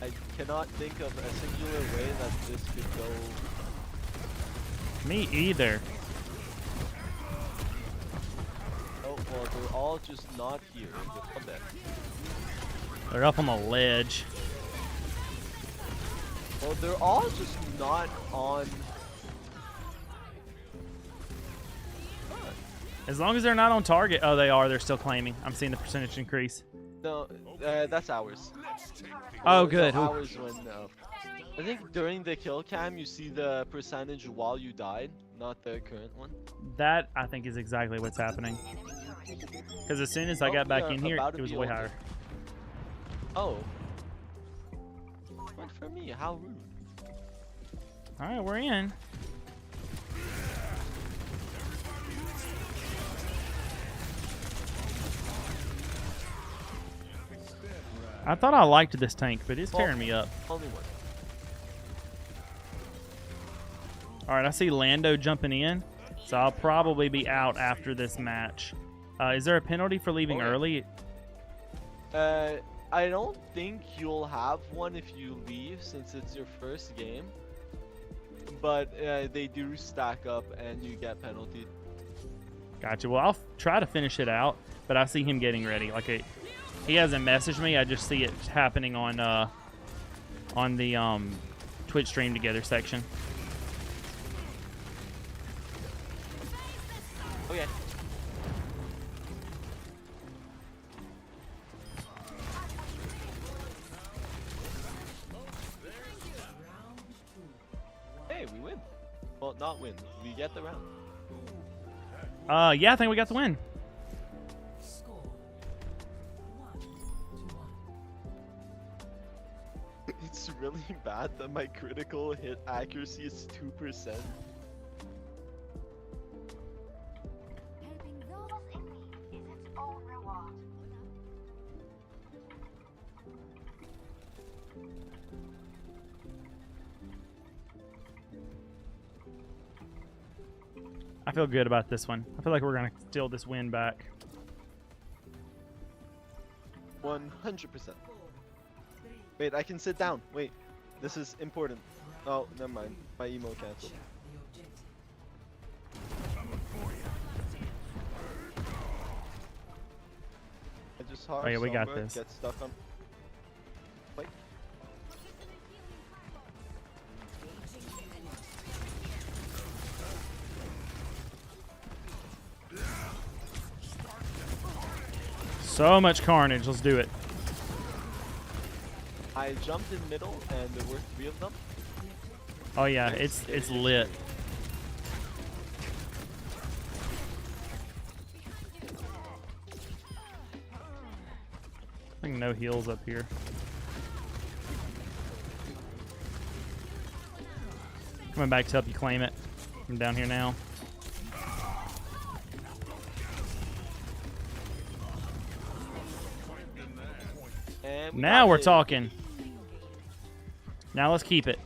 I cannot think of a singular way that this could go. Me either. Oh, well, they're all just not here. They're all dead. They're up on the ledge. Well, they're all just not on. As long as they're not on target. Oh, they are. They're still claiming. I'm seeing the percentage increase. No, that's ours. Oh, So good. Ooh. ours went up. I think during the kill cam, you see the percentage while you died, not the current one. That, I think, is exactly what's happening. Because as soon as I Oh, got we back are in here, about to it was be way over. higher. Oh. Wait for me, how rude. All right, we're in. I thought I liked this tank, but it's tearing me up. Only one. All right, I see Lando jumping in, so I'll probably be out after this match. Is there a penalty for leaving Oh, yeah. early? I don't think you'll have one if you leave since it's your first game. But they do stack up and you get penalty. Gotcha. Well, I'll try to finish it out, but I see him getting ready. Like he hasn't messaged me. I just see it happening on the Twitch stream together section. Okay. Hey, we win. Well, not win. We get the round. Yeah, I think we got the win. Score 1-1. It's really bad that my critical hit accuracy is 2%. Helping those in need is its own reward. I feel good about this one. I feel like we're gonna steal this win back. 100%. Wait, I can sit down. Wait, this is important. Oh, never mind. My emo canceled. The objective. I just saw Oh, yeah, we got Sombra this. get stuck on. Wait. So much carnage. Let's do it. I jumped in middle and there were 3 of them. Oh yeah, it's lit. I think no heals up here. Coming back to help you claim it. I'm down here now. And we Now got we're it. talking. Now let's keep it.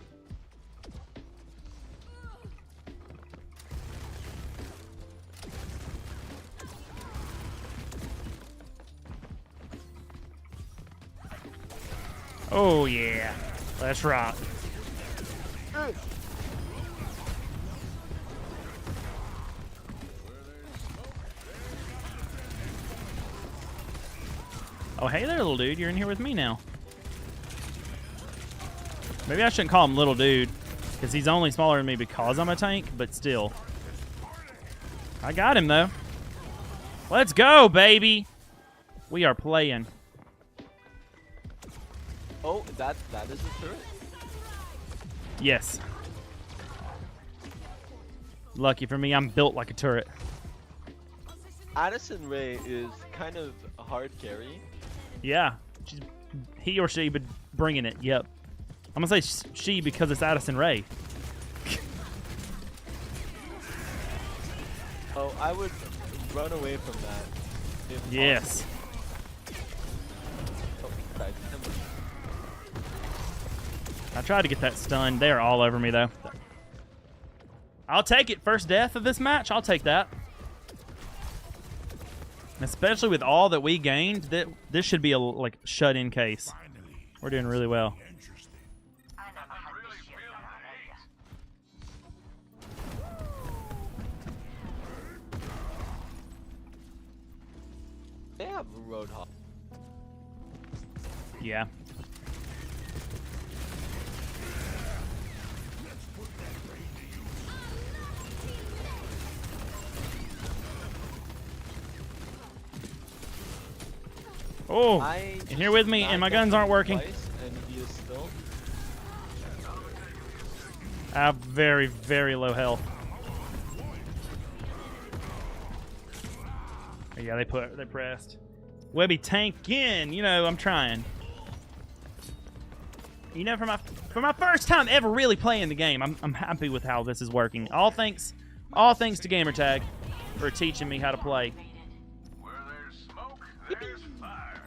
Oh yeah, let's rock. Oh hey there, little dude. You're in here with me now. Maybe I shouldn't call him little dude, because he's only smaller than me because I'm a tank, but still. I got him, though. Let's go, baby. We are playing. Oh, that is a turret. Yes. Lucky for me, I'm built like a turret. Addison Rae is kind of a hard carry. Yeah. He or she been bringing it, yep. I'm going to say she because it's Addison Rae. Oh, I would run away from that. if Yes. possible. Oh, died. I tried to get that stun. They are all over me, though. I'll take it. First death of this match, I'll take that. Especially with all that we gained, this should be a like shut-in case. We're doing really well. They have a Roadhog. Yeah. Oh, I and here with me, and my guns aren't working. twice, and he is still. I have very, very low health. Yeah, they pressed. Webby tanking. You know, I'm trying. You know, for my first time ever really playing the game, I'm happy with how this is working. All thanks to Gamertag for teaching me how to play. Where there's smoke, there's fire.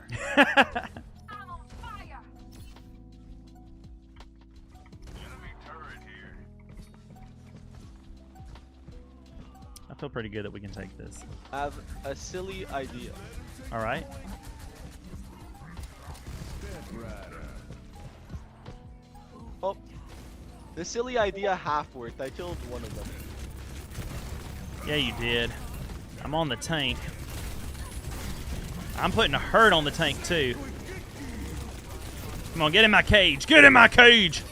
I'm on fire. Enemy turret here. I feel pretty good that we can take this. I have a silly idea. All right. Oh, the silly idea half worked. I killed one of them. Yeah, you did. I'm on the tank. I'm putting a hurt on the tank, too. Come on, get in my cage. Get in my cage!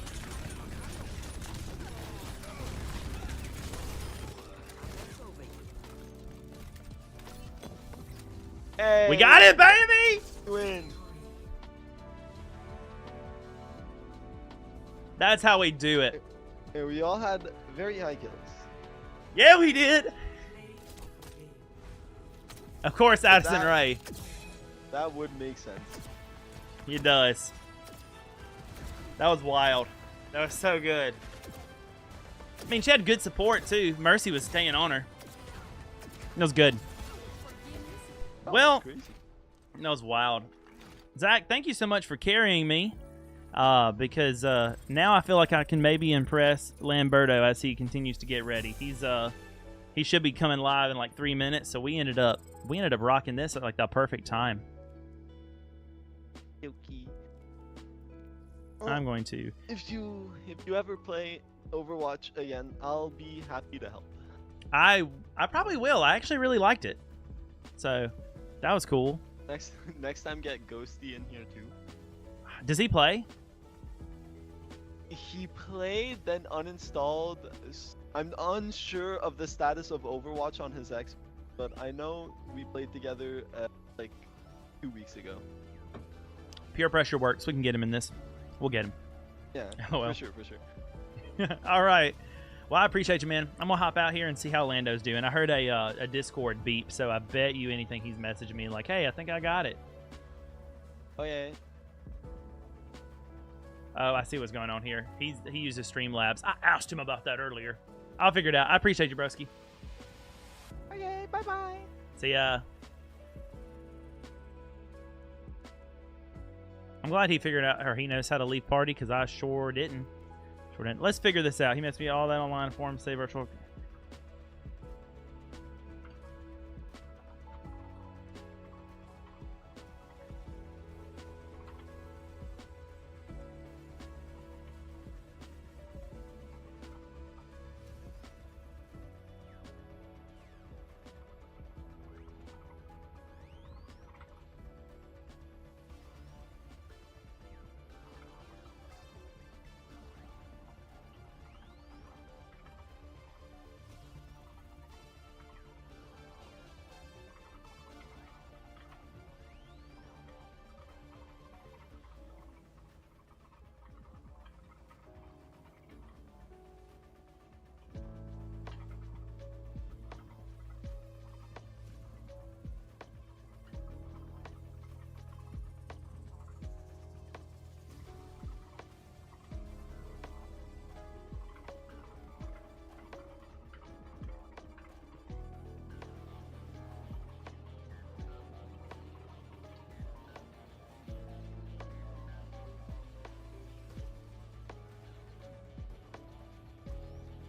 Hey, We got it, baby! win. That's how we do it. And we all had very high kills. Yeah, we did! Of course, Addison that- Rae. That would make sense. He does. That was wild. That was so good. I mean, she had good support, too. Mercy was staying on her. It was good. Well, Crazy. that was wild. Zach, thank you so much for carrying me. Because now I feel like I can maybe impress Lamberto as he continues to get ready. He should be coming live in like 3 minutes, so we ended up rocking this at like the perfect time. Okay. I'm going to. If you ever play Overwatch again, I'll be happy to help. I probably will. I actually really liked it. So that was cool. Next time get Ghosty in here too. Does he play? He played, then uninstalled. I'm unsure of the status of Overwatch on his X, but I know we played together like 2 weeks ago. Peer pressure works. We can get him in this. We'll get him. Yeah, Oh, well. for sure. All right. Well, I appreciate you, man. I'm gonna hop out here and see how Lando's doing. I heard a Discord beep, so I bet you anything he's messaging me like, "Hey, I think I got it." Oh yeah. Oh, I see what's going on here. He uses Streamlabs. I asked him about that earlier. I'll figure it out. I appreciate you, broski. Okay, bye bye. See ya. I'm glad he figured out, or he knows how to leave party, because I sure didn't. Let's figure this out. He must be all that online form, say virtual.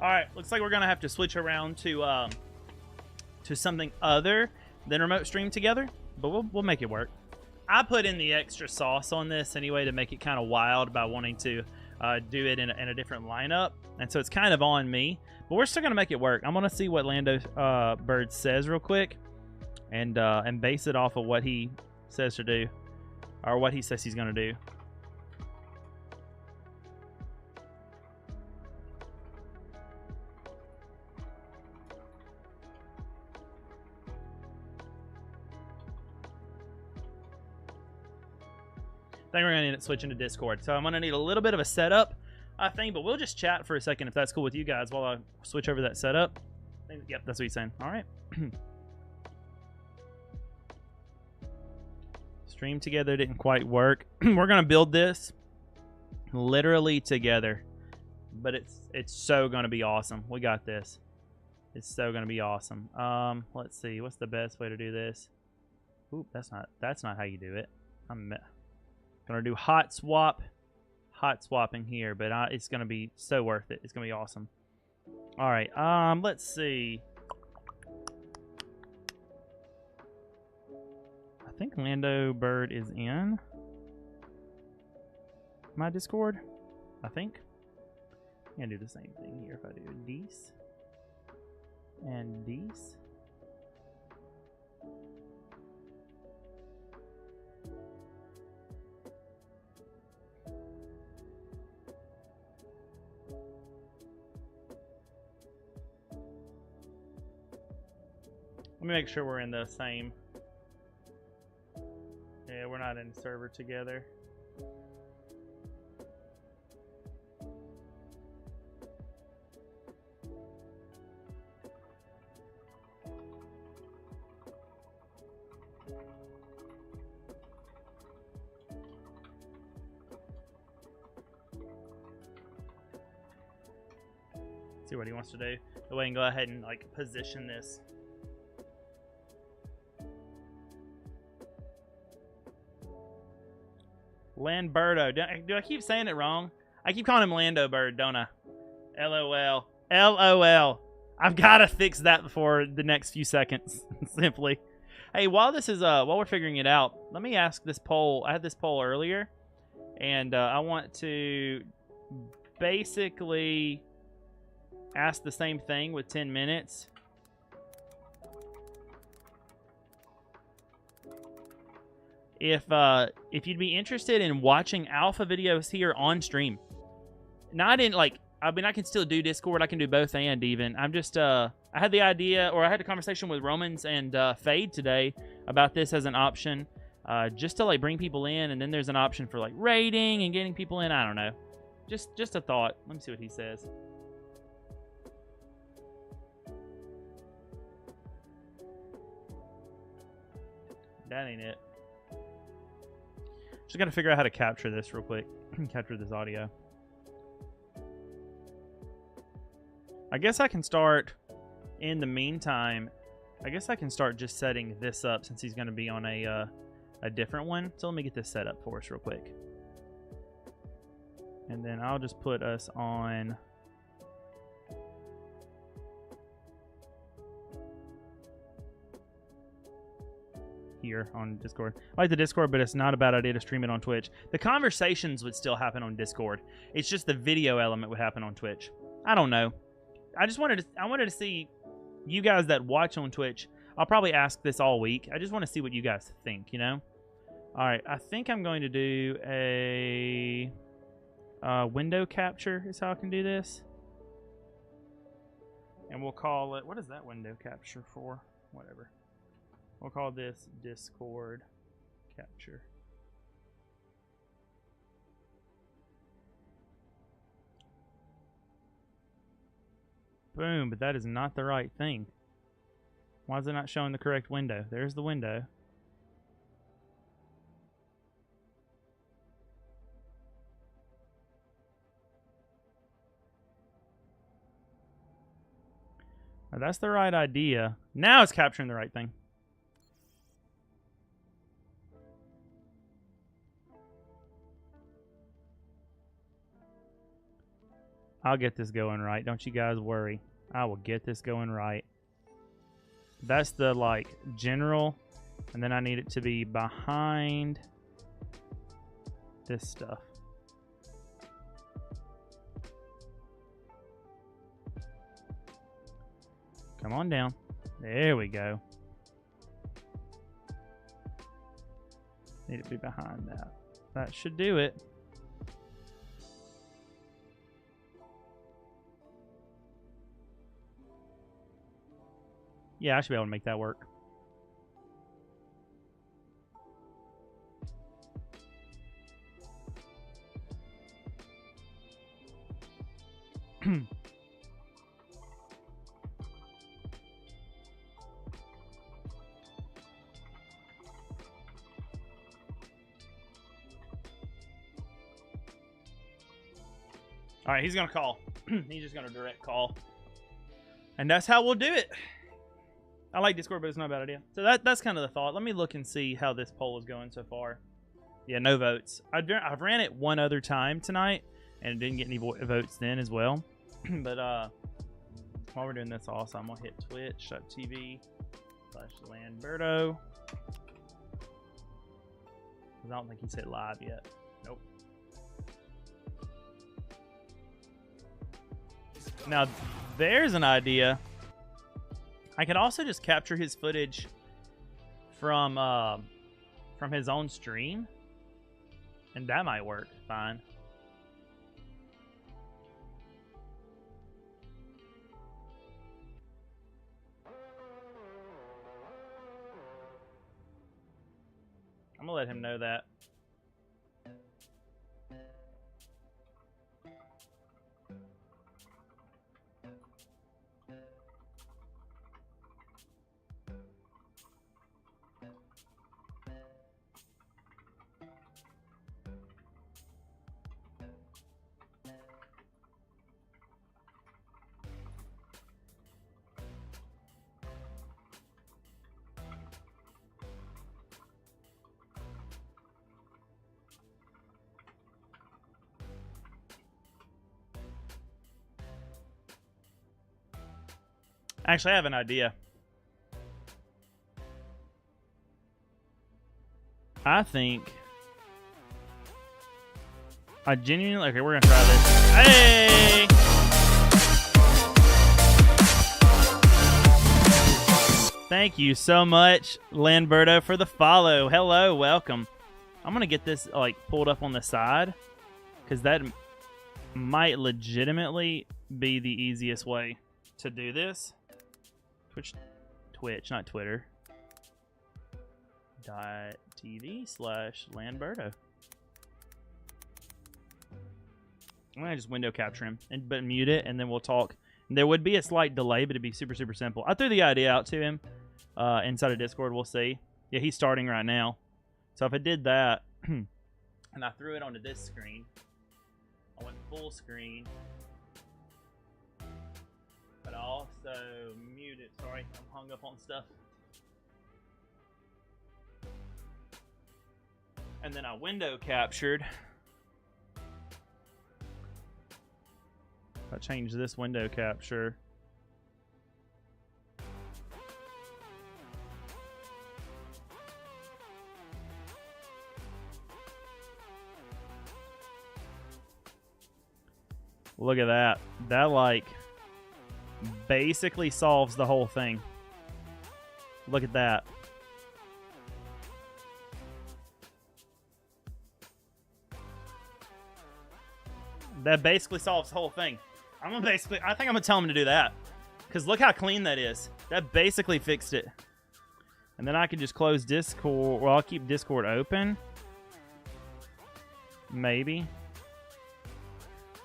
All right, looks like we're gonna have to switch around to something other than remote stream together, but we'll make it work. I put in the extra sauce on this anyway to make it kind of wild by wanting to do it in a different lineup, and so it's kind of on me. But we're still gonna make it work. I'm gonna see what Lando Bird says real quick, and base it off of what he says to do, or what he says he's gonna do. I think we're going to switch into Discord. So I'm going to need a little bit of a setup, I think, but we'll just chat for a second if that's cool with you guys while I switch over that setup. Yep, that's what he's saying. All right. Stream together didn't quite work. We're going to build this literally together, but it's so going to be awesome. We got this. It's so going to be awesome. Let's see. What's the best way to do this? Oop, that's not how you do it. I'm gonna do hot swapping here, but it's gonna be so worth it. It's gonna be awesome. All right, let's see. I think Lando Bird is in my Discord. I think. I'm gonna do the same thing here if I do these and these. Let me make sure we're in the same. Yeah, we're not in server together. See what he wants to do. Go ahead and go ahead and like position this. Lamberto. Do I keep saying it wrong? I keep calling him Lando Bird, don't I? LOL. LOL. I've got to fix that before the next few seconds. Simply. Hey, while this is while we're figuring it out, let me ask this poll. I had this poll earlier, and I want to basically ask the same thing with 10 minutes. If you'd be interested in watching alpha videos here on stream, not in like, I mean, I can still do Discord. I can do both and even. I'm just, I had the idea, or I had a conversation with Romans and Fade today about this as an option, just to like bring people in, and then there's an option for like rating and getting people in. I don't know. Just a thought. Let me see what he says. That ain't it. Just got to figure out how to capture this real quick. Capture this audio. I guess I can start, in the meantime, I guess I can start just setting this up since he's going to be on a different one. So let me get this set up for us real quick. And then I'll just put us on... here on Discord. I like the Discord, but it's not a bad idea to stream it on Twitch. The conversations would still happen on Discord. It's just the video element would happen on Twitch. I don't know. I wanted to see you guys that watch on Twitch. I'll probably ask this all week. I just want to see what you guys think, you know? All right, I think I'm going to do a window capture is how I can do this. And we'll call it, what is that window capture for? Whatever. We'll call this Discord capture. Boom, but that is not the right thing. Why is it not showing the correct window? There's the window. Now, that's the right idea. Now it's capturing the right thing. I'll get this going right. Don't you guys worry. I will get this going right. That's the, like, general. And then I need it to be behind this stuff. Come on down. There we go. Need it to be behind that. That should do it. Yeah, I should be able to make that work. All right, he's going to call. He's just going to direct call. And that's how we'll do it. I like Discord, but it's not a bad idea. So that's kind of the thought. Let me look and see how this poll is going so far. Yeah, no votes. I've ran it one other time tonight, and it didn't get any votes then as well. But while we're doing this also, I'm going to hit twitch.tv/Landberto. I don't think he's hit live yet. Nope. Now, there's an idea. I could also just capture his footage from his own stream, and that might work fine. I'm gonna let him know that. Actually, I have an idea. I think I genuinely... Okay, we're going to try this. Hey! Thank you so much, Landberto, for the follow. Hello, welcome. I'm going to get this like pulled up on the side because that might legitimately be the easiest way to do this. Twitch, not Twitter. .tv/Landberto. I'm gonna just window capture him but mute it, and then we'll talk. And there would be a slight delay, but it'd be super, super simple. I threw the idea out to him inside of Discord. We'll see. Yeah, he's starting right now. So if I did that, and I threw it onto this screen. I went full screen, but I also muted. Sorry, I'm hung up on stuff. And then I window captured. I changed this window capture. Look at that. That, like, basically solves the whole thing. Look at that. That basically solves the whole thing. I think I'm gonna tell him to do that. Because look how clean that is. That basically fixed it. And then I can just close Discord. Well, I'll keep Discord open. Maybe.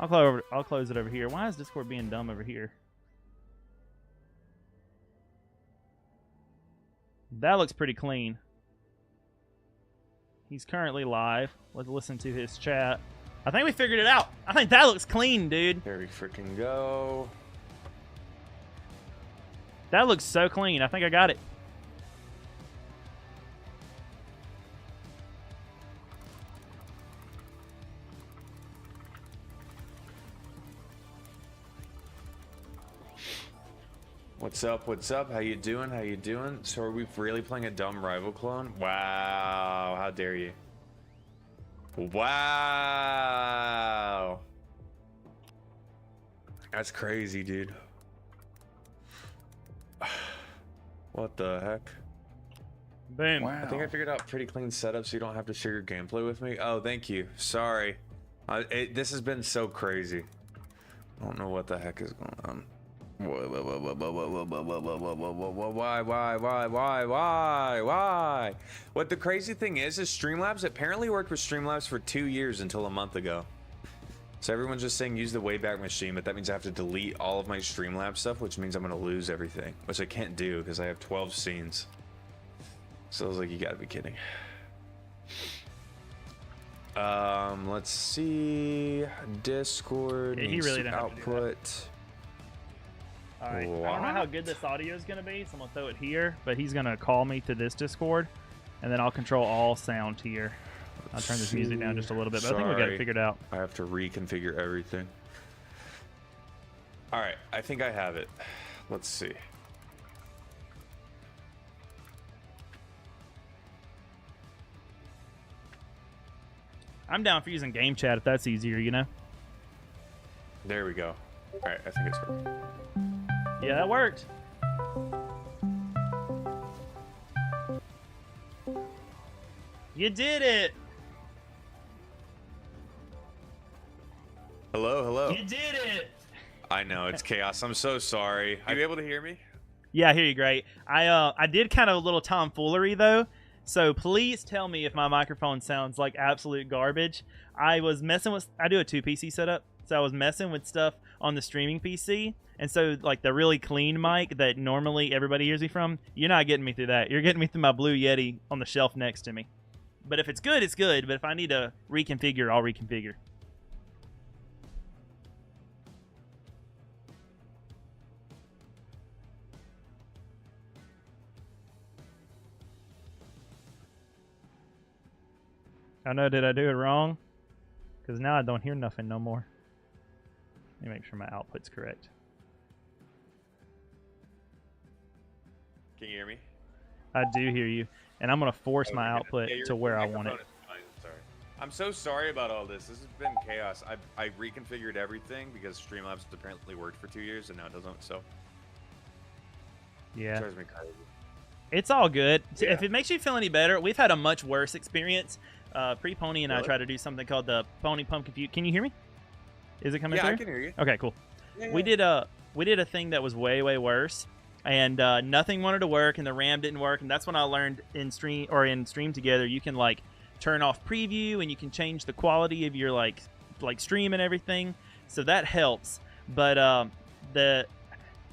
I'll close it over here. Why is Discord being dumb over here? That looks pretty clean. He's currently live. Let's listen to his chat. I think we figured it out. I think that looks clean, dude. There we freaking go. That looks so clean. I think I got it. What's up? What's up? How you doing? How you doing? So are we really playing a dumb rival clone? Wow. How dare you? Wow. That's crazy, dude. What the heck? Boom. Wow. I think I figured out pretty clean setup so you don't have to share your gameplay with me. Oh, thank you. Sorry. This has been so crazy. I don't know what the heck is going on. Why? What the crazy thing is Streamlabs apparently worked with Streamlabs for 2 years until a month ago. So everyone's just saying use the Wayback Machine, but that means I have to delete all of my Streamlabs stuff, which means I'm gonna lose everything, which I can't do because I have 12 scenes. So I was like, you gotta be kidding. Let's see. Discord Yeah, he needs really to didn't have to do that. output. All right. I don't know how good this audio is going to be, so I'm going to throw it here, but he's going to call me to this Discord, and then I'll control all sound here. I'll turn this music down just a little bit, but I think we got it figured out. I have to reconfigure everything. All right, I think I have it. Let's see. I'm down for using game chat if that's easier, you know? There we go. All right, I think it's working. Yeah, that worked. You did it. Hello, hello. You did it. I know, it's chaos. I'm so sorry. Are you able to hear me? Yeah, I hear you great. I did kind of a little tomfoolery though, so please tell me if my microphone sounds like absolute garbage. I was messing with. I do a 2 PC setup, so I was messing with stuff on the streaming PC, and so like the really clean mic that normally everybody hears me from, you're not getting me through that. You're getting me through my Blue Yeti on the shelf next to me. But if it's good, it's good. But if I need to reconfigure, I'll reconfigure. I know, did I do it wrong? Because now I don't hear nothing no more. Let me make sure my output's correct. Can you hear me? I do hear you. And I'm going to force my output to where I want it. Fine. Sorry. I'm so sorry about all this. This has been chaos. I reconfigured everything because Streamlabs apparently worked for 2 years and now it doesn't, so. Yeah. It drives me crazy. It's all good. Yeah. If it makes you feel any better, we've had a much worse experience. Pre-Pony and I tried to do something called the Pony Pumpkin Feud. Can you hear me? Is it coming through? Yeah, I can hear you. Okay, cool. Yeah, We did a thing that was way worse, and nothing wanted to work, and the RAM didn't work, and that's when I learned in Stream Together you can like turn off preview and you can change the quality of your like stream and everything, so that helps. But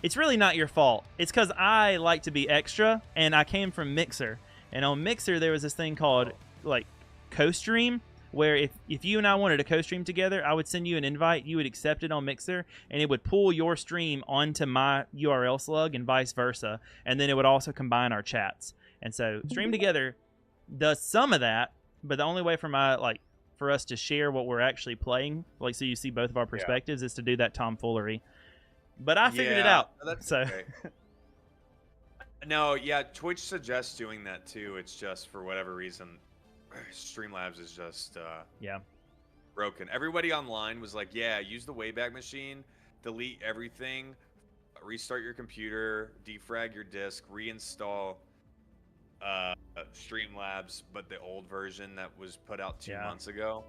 it's really not your fault. It's because I like to be extra, and I came from Mixer, and on Mixer there was this thing called like co-stream, where if you and I wanted to co-stream together, I would send you an invite, you would accept it on Mixer, and it would pull your stream onto my URL slug and vice versa, and then it would also combine our chats. And so Stream Together does some of that, but the only way for for us to share what we're actually playing, like so you see both of our perspectives, is to do that tomfoolery. But I figured it out. That's so okay. No, yeah, Twitch suggests doing that too. It's just for whatever reason, Streamlabs is just broken. Everybody online was like, yeah, use the Wayback Machine, delete everything, restart your computer, defrag your disk, reinstall Streamlabs, but the old version that was put out 2 months ago.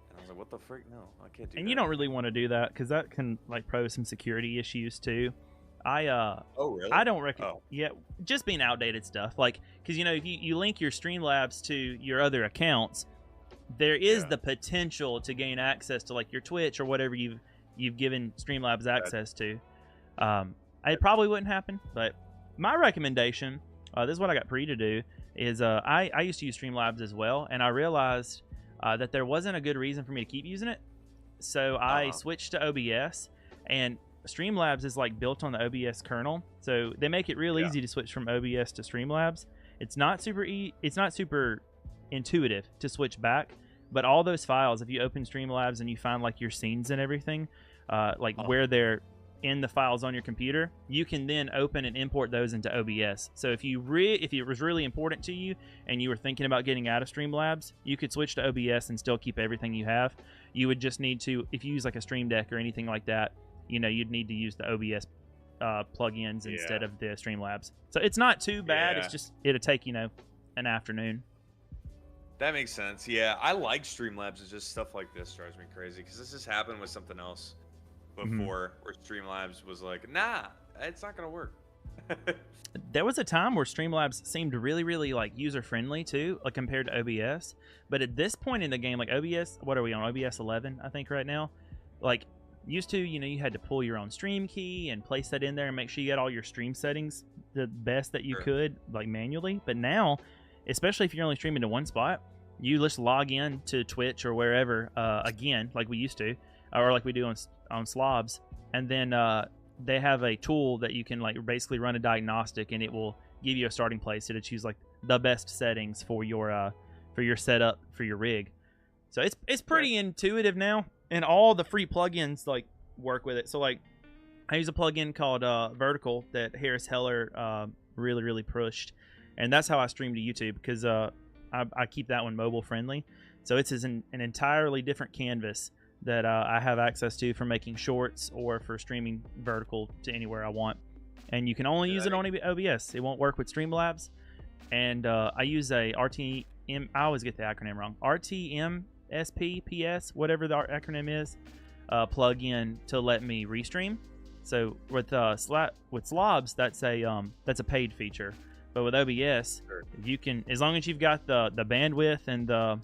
And I was like, what the frick? No, I can't do that. And you don't really want to do that because that can like pose some security issues too. Oh really? I don't recommend. Yeah, just being outdated stuff. Like, because you know, if you link your Streamlabs to your other accounts, there is the potential to gain access to like your Twitch or whatever you've given Streamlabs access to. It probably wouldn't happen, but my recommendation, this is what I got Pre to do, is I used to use Streamlabs as well, and I realized that there wasn't a good reason for me to keep using it, so I switched to OBS. And Streamlabs is like built on the OBS kernel, so they make it real easy to switch from OBS to Streamlabs. It's not super intuitive to switch back, but all those files, if you open Streamlabs and you find like your scenes and everything, where they're in the files on your computer, you can then open and import those into OBS. So if it was really important to you and you were thinking about getting out of Streamlabs, you could switch to OBS and still keep everything you have. You would just need to, if you use like a Stream Deck or anything like that, you know, you'd need to use the OBS plugins instead of the Streamlabs. So it's not too bad. It's just, it'll take, you know, an afternoon. That makes sense. Yeah, I like Streamlabs. It's just stuff like this drives me crazy because this has happened with something else before where Streamlabs was like, nah, it's not going to work. There was a time where Streamlabs seemed really, really like user-friendly too, like compared to OBS. But at this point in the game, like OBS, what are we on? OBS 11, I think right now? Like, used to, you know, you had to pull your own stream key and place that in there and make sure you got all your stream settings the best that you could, like manually. But now, especially if you're only streaming to one spot, you just log in to Twitch or wherever again, like we used to, or like we do on Slobs, and then they have a tool that you can like basically run a diagnostic, and it will give you a starting place to choose like the best settings for your setup for your rig. So it's pretty intuitive now. And all the free plugins like work with it. So like, I use a plugin called Vertical that Harris Heller really pushed, and that's how I stream to YouTube because I keep that one mobile friendly. So it's an entirely different canvas that I have access to for making shorts or for streaming vertical to anywhere I want. And you can only use it on OBS. It won't work with Streamlabs. And I use a RTM. I always get the acronym wrong. RTM. SPPS, whatever the acronym is, plug-in to let me restream. So with Slobs, that's a paid feature, but with OBS, you can, as long as you've got the bandwidth and the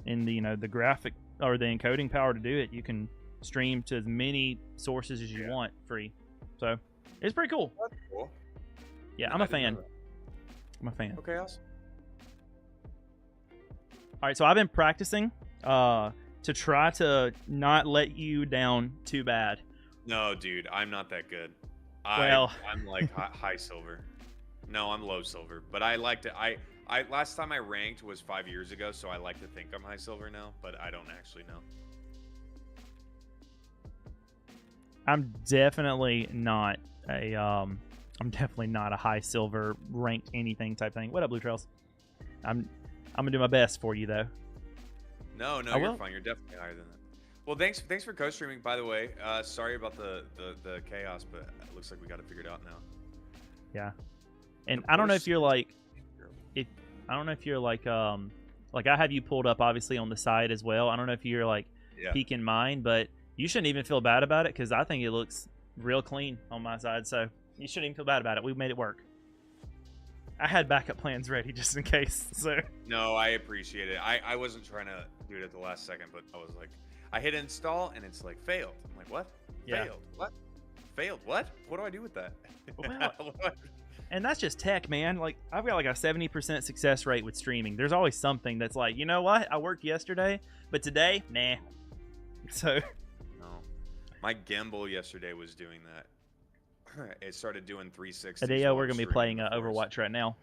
you know the graphic or the encoding power to do it, you can stream to as many sources as you want free. So it's pretty cool. That's cool. Yeah, I'm a fan. I'm a fan. Okay, awesome. All right, so I've been practicing to try to not let you down too bad. No, dude, I'm not that good. Well, I'm like high silver. No, I'm low silver. But I like to. I last time I ranked was 5 years ago, so I like to think I'm high silver now, but I don't actually know. I'm definitely not a high silver ranked anything type thing. What up, Blue Trails? I'm gonna do my best for you though. No, you're fine. You're definitely higher than that. Well, thanks for co-streaming, by the way. Sorry about the chaos, but it looks like we got it figured out now. Yeah, and I don't know if you're like, like I have you pulled up obviously on the side as well. I don't know if you're like peeking mine, but you shouldn't even feel bad about it because I think it looks real clean on my side. So you shouldn't even feel bad about it. We made it work. I had backup plans ready just in case. So no, I appreciate it. I wasn't trying to do it at the last second, but I was like, I hit install and it's like failed. I'm like, what? Yeah. Failed? What? Failed? What? What do I do with that? Well, And that's just tech, man. Like, I've got like a 70% success rate with streaming. There's always something that's like, you know what? I worked yesterday, but today, nah. So No. My gimbal yesterday was doing that. It started doing 360. Adeo, we're gonna be playing Overwatch right now.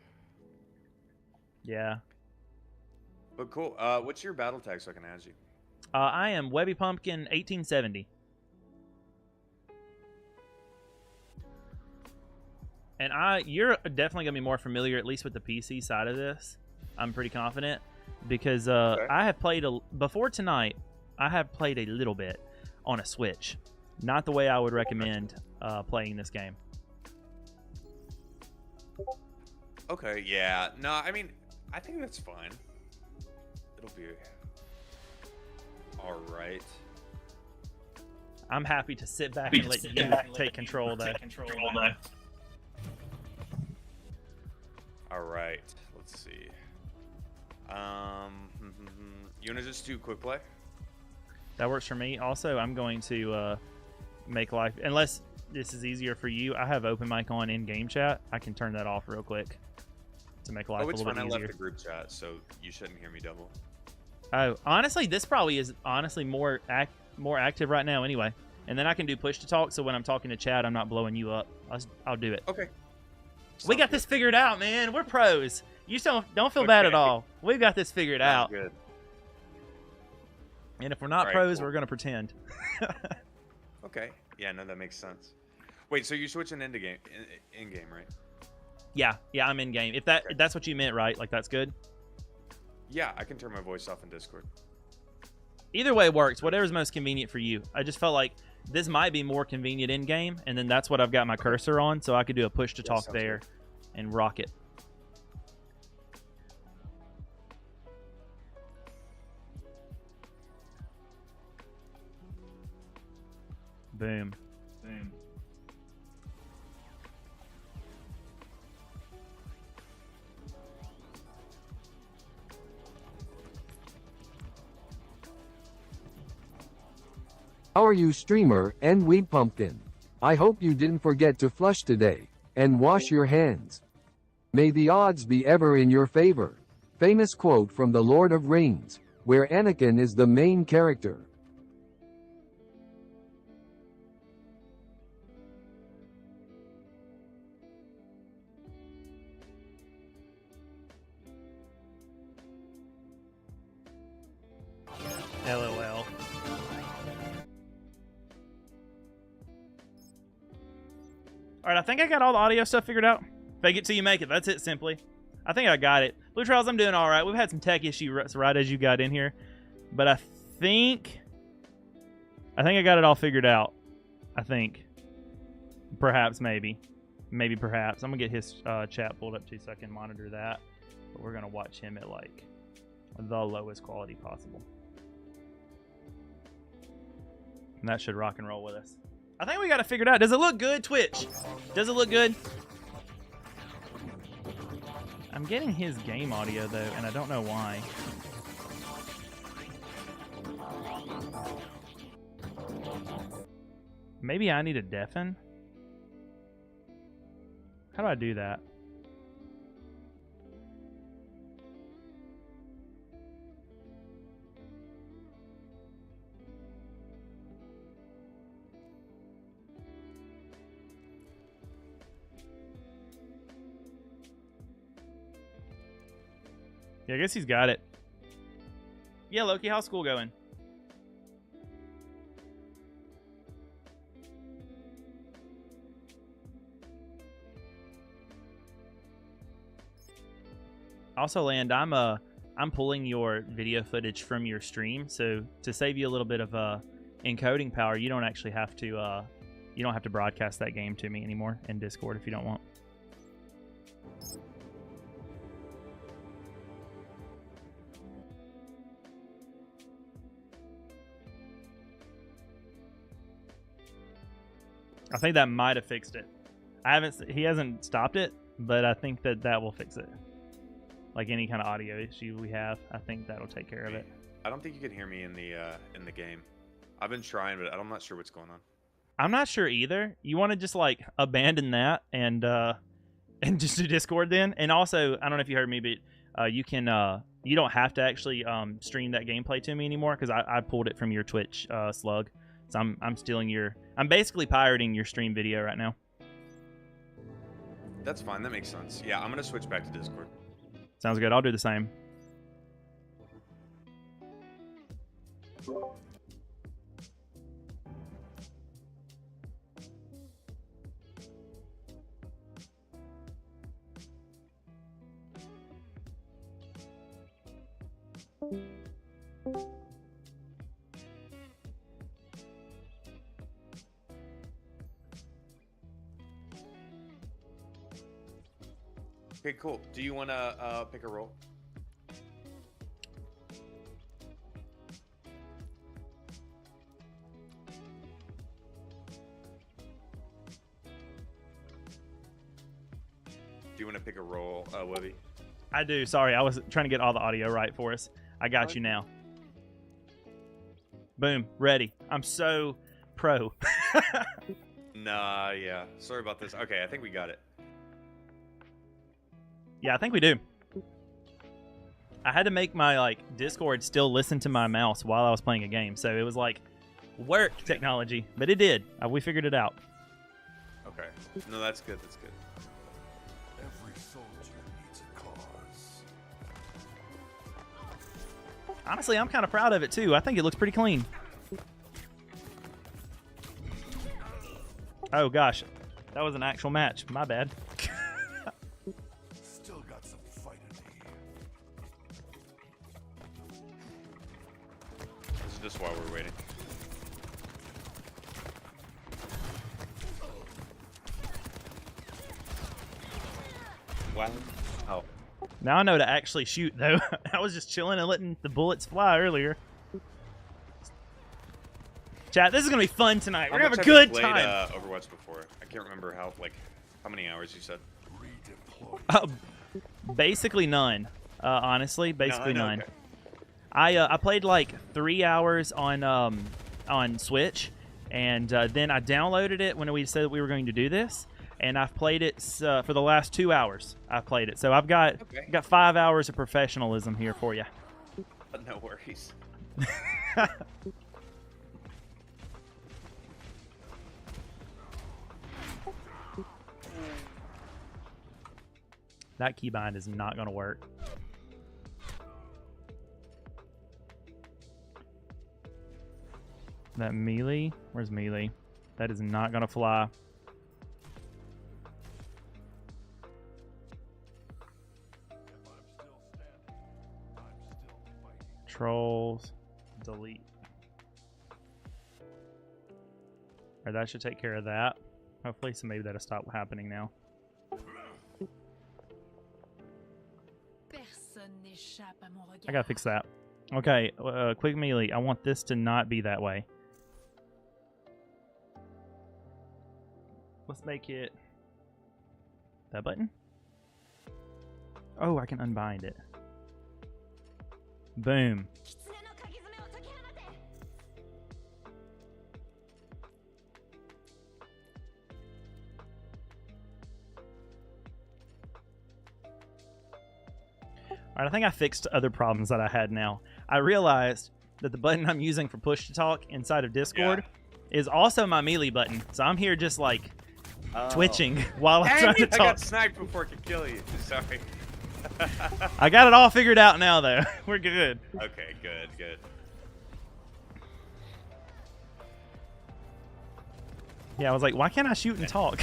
Yeah. But cool. What's your battle tag so I can add you? I am Webby Pumpkin 1870. And you're definitely gonna be more familiar, at least with the PC side of this. I'm pretty confident because Okay. I have played before tonight. I have played a little bit on a Switch, not the way I would recommend playing this game. Okay, yeah. No, I mean, I think that's fine. It'll be all right. I'm happy to sit back and let you take control of that. All right. Let's see. You wanna just do quick play? That works for me. Also, I'm going to make life, unless this is easier for you. I have open mic on in game chat. I can turn that off real quick to make life Oh, a it's little fine. I bit left easier. the group chat, so you shouldn't hear me double. Oh, honestly, this probably is more active right now anyway. And then I can do push to talk, so when I'm talking to chat, I'm not blowing you up. I'll do it. Okay. We got this figured out, man. We're pros. You don't feel bad at Okay. all. We've got this figured out. Good. And if we're not Alright, pros, cool. we're gonna pretend. Okay. Yeah, no, that makes sense. Wait, so you're switching into game, in game, right? Yeah, I'm in game. If that's what you meant, right? Like that's good. Yeah, I can turn my voice off in Discord. Either way works. Whatever's most convenient for you. I just felt like this might be more convenient in game, and then that's what I've got my cursor on, so I could do a push to talk sounds there and rock it. Boom. How are you, streamer and Weed Pumpkin? I hope you didn't forget to flush today and wash your hands. May the odds be ever in your favor. Famous quote from The Lord of Rings, where Anakin is the main character. LOL. Alright, I think I got all the audio stuff figured out. Fake it till you make it. That's it, simply. I think I got it. Blue Trails, I'm doing alright. We've had some tech issues right as you got in here. But I think I got it all figured out. I think. Perhaps, maybe. Maybe, perhaps. I'm going to get his chat pulled up too so I can monitor that. But we're going to watch him at, like, the lowest quality possible. And that should rock and roll with us. I think we got it figured out. Does it look good, Twitch? Does it look good? I'm getting his game audio, though, and I don't know why. Maybe I need a deafen? How do I do that? Yeah, I guess he's got it. Yeah, Loki, how's school going? Also, Land, I'm pulling your video footage from your stream, so to save you a little bit of encoding power, you don't actually have to broadcast that game to me anymore in Discord if you don't want. I think that might have fixed it. He hasn't stopped it, but I think that will fix it. Like any kind of audio issue we have, I think that'll take care of it. I don't think you can hear me in the game. I've been trying, but I'm not sure what's going on. I'm not sure either. You want to just like abandon that and And just do Discord then. And also, I don't know if you heard me, but you can you don't have to actually stream that gameplay to me anymore because I pulled it from your Twitch slug. So I'm stealing your. I'm basically pirating your stream video right now. That's fine. That makes sense. Yeah, I'm gonna switch back to Discord. Sounds good. I'll do the same. Okay, cool. Do you want to pick a role? Do you want to pick a role, Webby? I do. Sorry, I was trying to get all the audio right for us. I got you now. Boom. Ready. I'm so pro. Nah, yeah. Sorry about this. Okay, I think we got it. Yeah, I think we do. I had to make my Discord still listen to my mouse while I was playing a game, so it was like work technology, but it did. We figured it out. Okay. No, that's good. That's good. Every soldier needs a cause. Honestly, I'm kind of proud of it too. I think it looks pretty clean. Oh gosh, that was an actual match. My bad. Still got some fight in me. This is just while we're waiting. Wow. Oh. Now I know to actually shoot though. I was just chilling and letting the bullets fly earlier. Chat, this is gonna be fun tonight. We're gonna have a good played, time. Overwatch before. I can't remember how many hours you said. Basically none. Honestly, basically none. Okay. I played like 3 hours on Switch, and then I downloaded it when we said that we were going to do this, and I've played it for the last 2 hours. I've played it, so I've got 5 hours of professionalism here for you. No worries. That keybind is not going to work. That melee? Where's melee? That is not going to fly. Trolls. Delete. Alright, that should take care of that. Hopefully, so maybe that'll stop happening now. I gotta fix that. Okay, quick melee. I want this to not be that way. Let's make it that button. Oh, I can unbind it. Boom. Alright, I think I fixed other problems that I had now. I realized that the button I'm using for push to talk inside of Discord is also my melee button. So I'm here just like twitching while I'm trying to talk. I got sniped before I could kill you. Sorry. I got it all figured out now though. We're good. Okay, good, good. Yeah, I was like, why can't I shoot and talk?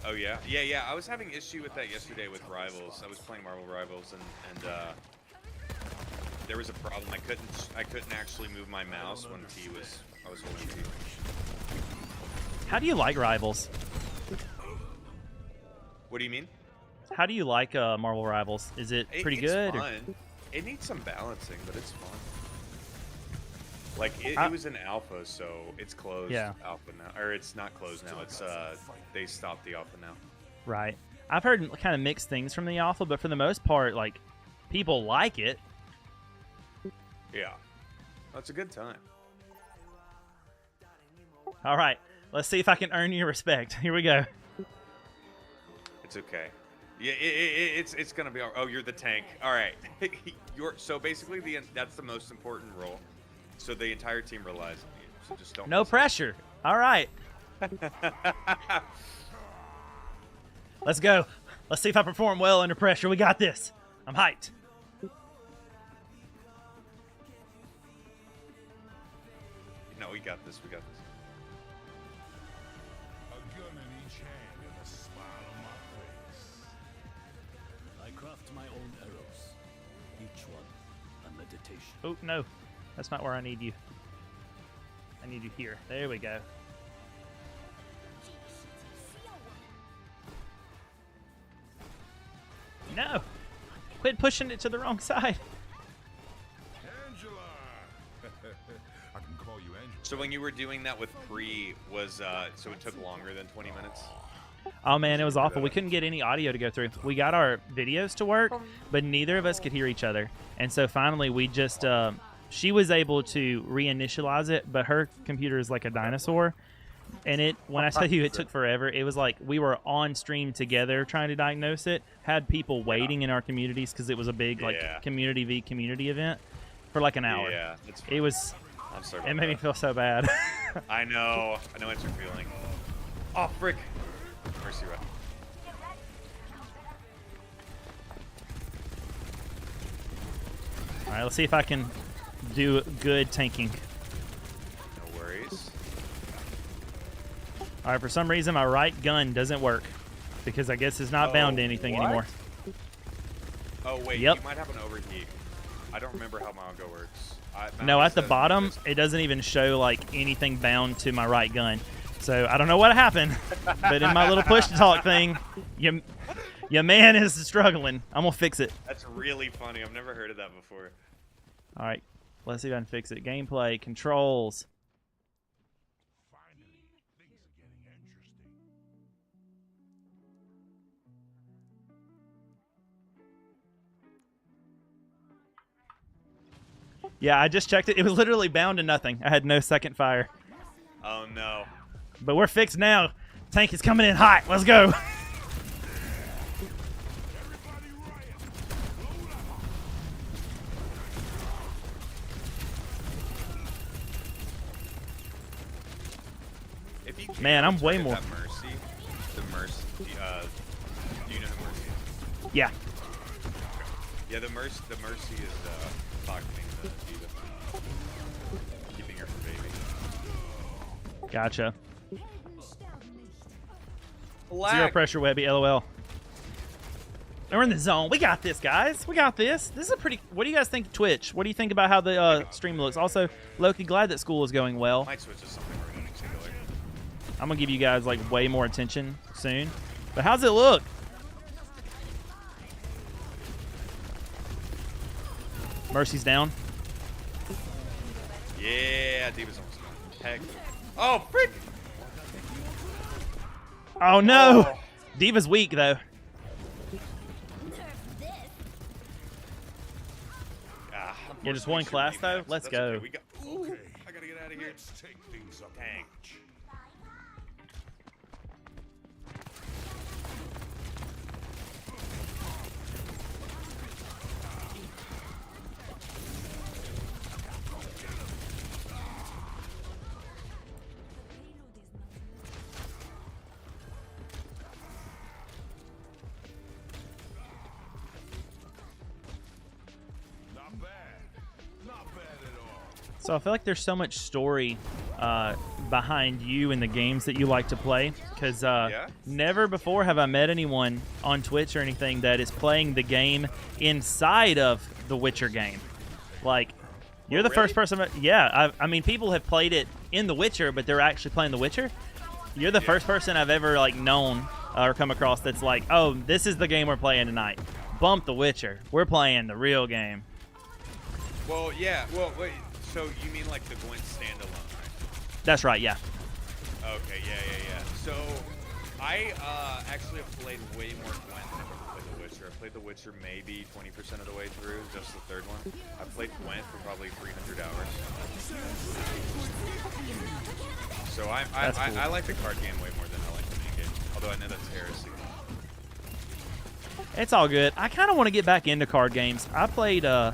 Oh yeah, yeah. I was having issue with that yesterday with Rivals. I was playing Marvel Rivals, and there was a problem. I couldn't actually move my mouse when I was holding T. How do you like Rivals? What do you mean? How do you like Marvel Rivals? Is it pretty good? It's fun. It needs some balancing, but it's fun. Like it was an alpha, so it's closed. Yeah. Alpha now, or it's not closed now. It's they stopped the alpha now. Right. I've heard kind of mixed things from the alpha, but for the most part, like people like it. Yeah. That's a good time. All right. Let's see if I can earn your respect. Here we go. It's okay. Yeah, it's gonna be. Oh, you're the tank. All right. So basically that's the most important role. So the entire team relies on you. So just don't. No pressure. All right. Let's go. Let's see if I perform well under pressure. We got this. I'm hyped. No, we got this. We got this. A gun in each hand and a smile on my face. I craft my own arrows, each one a meditation. Oh, no. That's not where I need you. I need you here. There we go. No! Quit pushing it to the wrong side. Angela! I can call you Angela. So when you were doing that with Pre, was so it took longer than 20 minutes? Oh man, it was awful. We couldn't get any audio to go through. We got our videos to work, but neither of us could hear each other. And so finally we just, she was able to reinitialize it, but her computer is like a dinosaur. And when I tell you it took forever, it was like we were on stream together trying to diagnose it, had people waiting in our communities because it was a big community v community event for like an hour. Yeah, it was. I'm sorry. It made me feel so bad. I know what you're feeling. Oh frick! Mercy rep. All right, let's see if I can do good tanking. No worries. All right, for some reason my right gun doesn't work because I guess it's not bound to anything anymore. Oh wait, Yep. you might have an overheat. I don't remember how Mongo works. No, at the bottom it doesn't even show like anything bound to my right gun. So I don't know what happened, but in my little push to talk thing, your man is struggling. I'm gonna fix it. That's really funny. I've never heard of that before. All right, let's see if I can fix it. Gameplay, controls. Finally, things are getting interesting. Yeah, I just checked it. It was literally bound to nothing. I had no second fire. Oh no. But we're fixed now. Tank is coming in hot. Let's go. If you Man, I'm way target more. That Mercy, the Mercy. Do you know who Mercy is? Yeah. Yeah, the Mercy is pocketing the D.Va, keeping her for baby. Gotcha. Lag. Zero pressure, Webby. LOL. And we're in the zone. We got this, guys. We got this. This is a pretty. What do you guys think, Twitch? What do you think about how the stream looks? Also, Loki, glad that school is going well. Might switch to something we're doing singular. I'm gonna give you guys like way more attention soon. But how's it look? Mercy's down. Yeah, D.Va's almost gone. Heck. Oh, frick! Oh no! Oh. D.Va's weak though. Yeah, just one class though. Let's go. Okay. We got. Ooh, I gotta get out of here. Let's take things up. Dang. So I feel like there's so much story behind you in the games that you like to play, because never before have I met anyone on Twitch or anything that is playing the game inside of the Witcher game. Like, you're the first person. Yeah, I mean, people have played it in the Witcher, but they're actually playing the Witcher. You're the first person I've ever like known or come across that's like, oh, this is the game we're playing tonight. Bump the Witcher. We're playing the real game. Well, yeah. Well, wait. So you mean like the Gwent standalone, right? That's right, yeah. Okay, yeah. So I actually have played way more Gwent than I've ever played The Witcher. I played The Witcher maybe 20% of the way through, just the third one. I played Gwent for probably 300 hours. So I like the card game way more than I like the main game. Although I know that's heresy. It's all good. I kind of want to get back into card games. I played I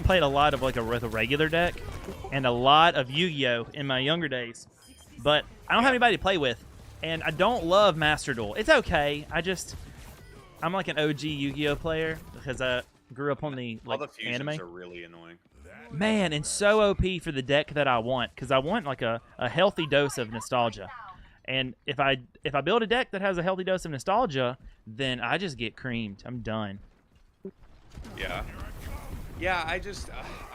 played a lot of with a regular deck and a lot of Yu-Gi-Oh in my younger days, but I don't have anybody to play with, and I don't love Master Duel. It's okay. I'm like an OG Yu-Gi-Oh player because I grew up on the All the fusions anime. are really annoying. Man, and so OP for the deck that I want, because I want like a healthy dose of nostalgia. And if I build a deck that has a healthy dose of nostalgia, then I just get creamed. I'm done. Yeah. Yeah, I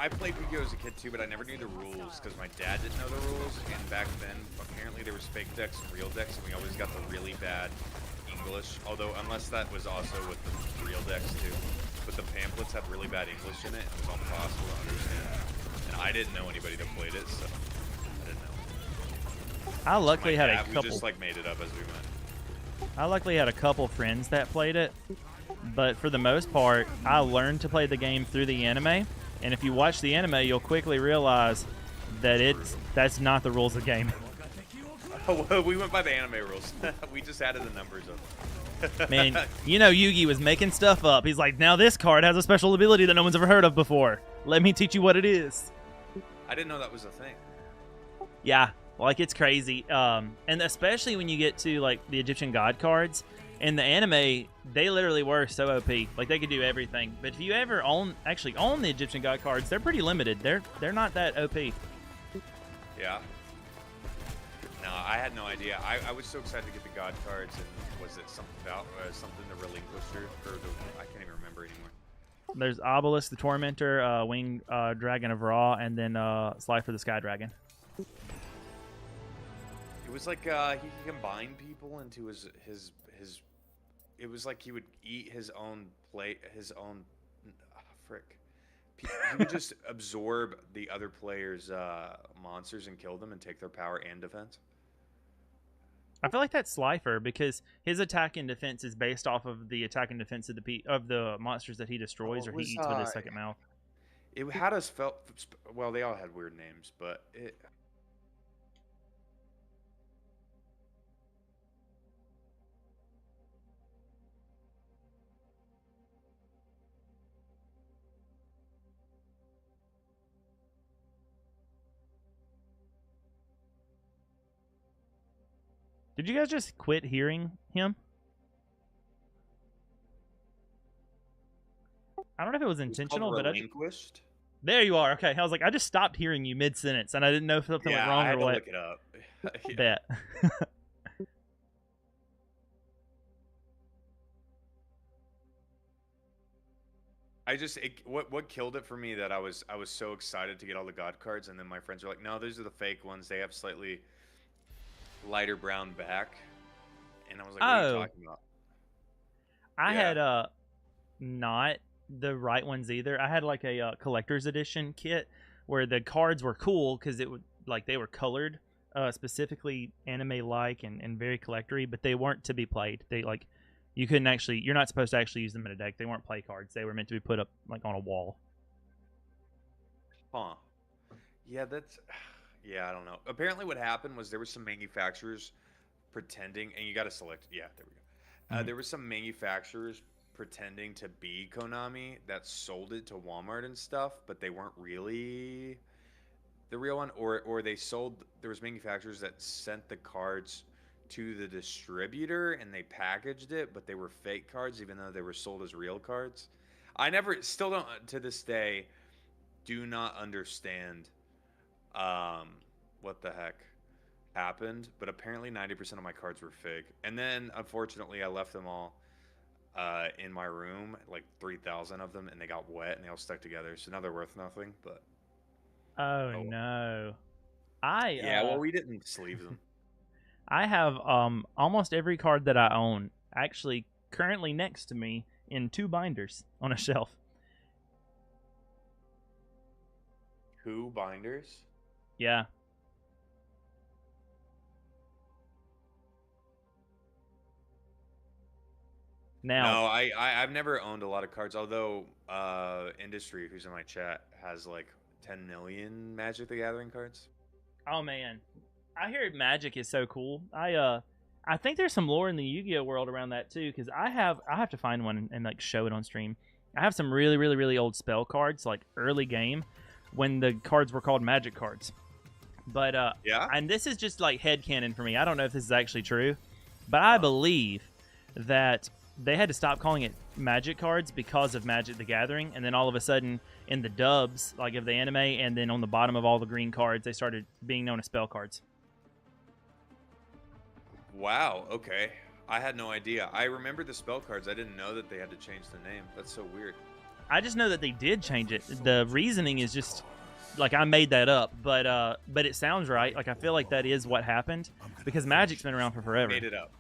played Yu-Gi-Oh as a kid too, but I never knew the rules because my dad didn't know the rules. And back then, apparently there was fake decks and real decks, and we always got the really bad English. Although, unless that was also with the real decks too. But the pamphlets had really bad English in it, and it was impossible to understand. And I didn't know anybody that played it, so I didn't know. I luckily had a couple. We just like made it up as we went. I luckily had a couple friends that played it, but for the most part, I learned to play the game through the anime. And if you watch the anime, you'll quickly realize that that's not the rules of the game. Oh, well, we went by the anime rules. We just added the numbers up. Man, you know Yugi was making stuff up. He's like, now this card has a special ability that no one's ever heard of before. Let me teach you what it is. I didn't know that was a thing. Yeah, like it's crazy. And especially when you get to like the Egyptian god cards. In the anime, they literally were so OP. Like they could do everything. But if you ever actually own the Egyptian god cards, they're pretty limited. They're not that OP. Yeah. No, I had no idea. I was so excited to get the god cards, and was it something about something the relinquisher or I can't even remember anymore. There's Obelisk the Tormentor, Winged Dragon of Ra, and then Slifer the Sky Dragon. It was like he could combine people into his. It was like he would eat his own frick. He would just absorb the other player's monsters and kill them and take their power and defense. I feel like that's Slifer because his attack and defense is based off of the attack and defense of the monsters that he destroys or he eats with his second mouth. It had us well, they all had weird names, but it. Did you guys just quit hearing him? I don't know if it was intentional, but relinquished. There you are. Okay, I was like, I just stopped hearing you mid-sentence, and I didn't know if something went wrong I had or to what. Look it up. Yeah. Bet. What killed it for me that I was so excited to get all the god cards, and then my friends were like, no, those are the fake ones. They have slightly lighter brown back, and I was like, what are you talking about? I had not the right ones either. I had like a collector's edition kit where the cards were cool because they were colored specifically anime like and very collectory, but they weren't to be played. They like you're not supposed to actually use them in a deck. They weren't play cards. They were meant to be put up like on a wall. Huh. Yeah, yeah, I don't know. Apparently what happened was there were some manufacturers pretending, and you got to select, yeah, there we go. There were some manufacturers pretending to be Konami that sold it to Walmart and stuff, but they weren't really the real one, or there was manufacturers that sent the cards to the distributor and they packaged it, but they were fake cards even though they were sold as real cards. Still don't, to this day, do not understand what the heck happened, but apparently 90% of my cards were fake. And then unfortunately I left them all in my room, like 3,000 of them, and they got wet and they all stuck together, so now they're worth nothing. But oh no. Well, we didn't sleeve them. I have almost every card that I own actually currently next to me in 2 binders on a shelf. 2 binders? Yeah. Now, no, I've never owned a lot of cards, although Industry, who's in my chat, has like 10 million Magic the Gathering cards. Oh man, I hear Magic is so cool. I I think there's some lore in the Yu-Gi-Oh world around that too, because I have to find one and like show it on stream. I have some really, really, really old spell cards, like early game, when the cards were called Magic cards. But Yeah? and this is just like headcanon for me. I don't know if this is actually true, but I believe that they had to stop calling it Magic cards because of Magic the Gathering, and then all of a sudden in the dubs, like of the anime, and then on the bottom of all the green cards, they started being known as spell cards. Wow, okay. I had no idea. I remember the spell cards. I didn't know that they had to change the name. That's so weird. I just know that they did change it. The reasoning is just like I made that up, but it sounds right. Like I feel like that is what happened because Magic's been around for forever. Made it up.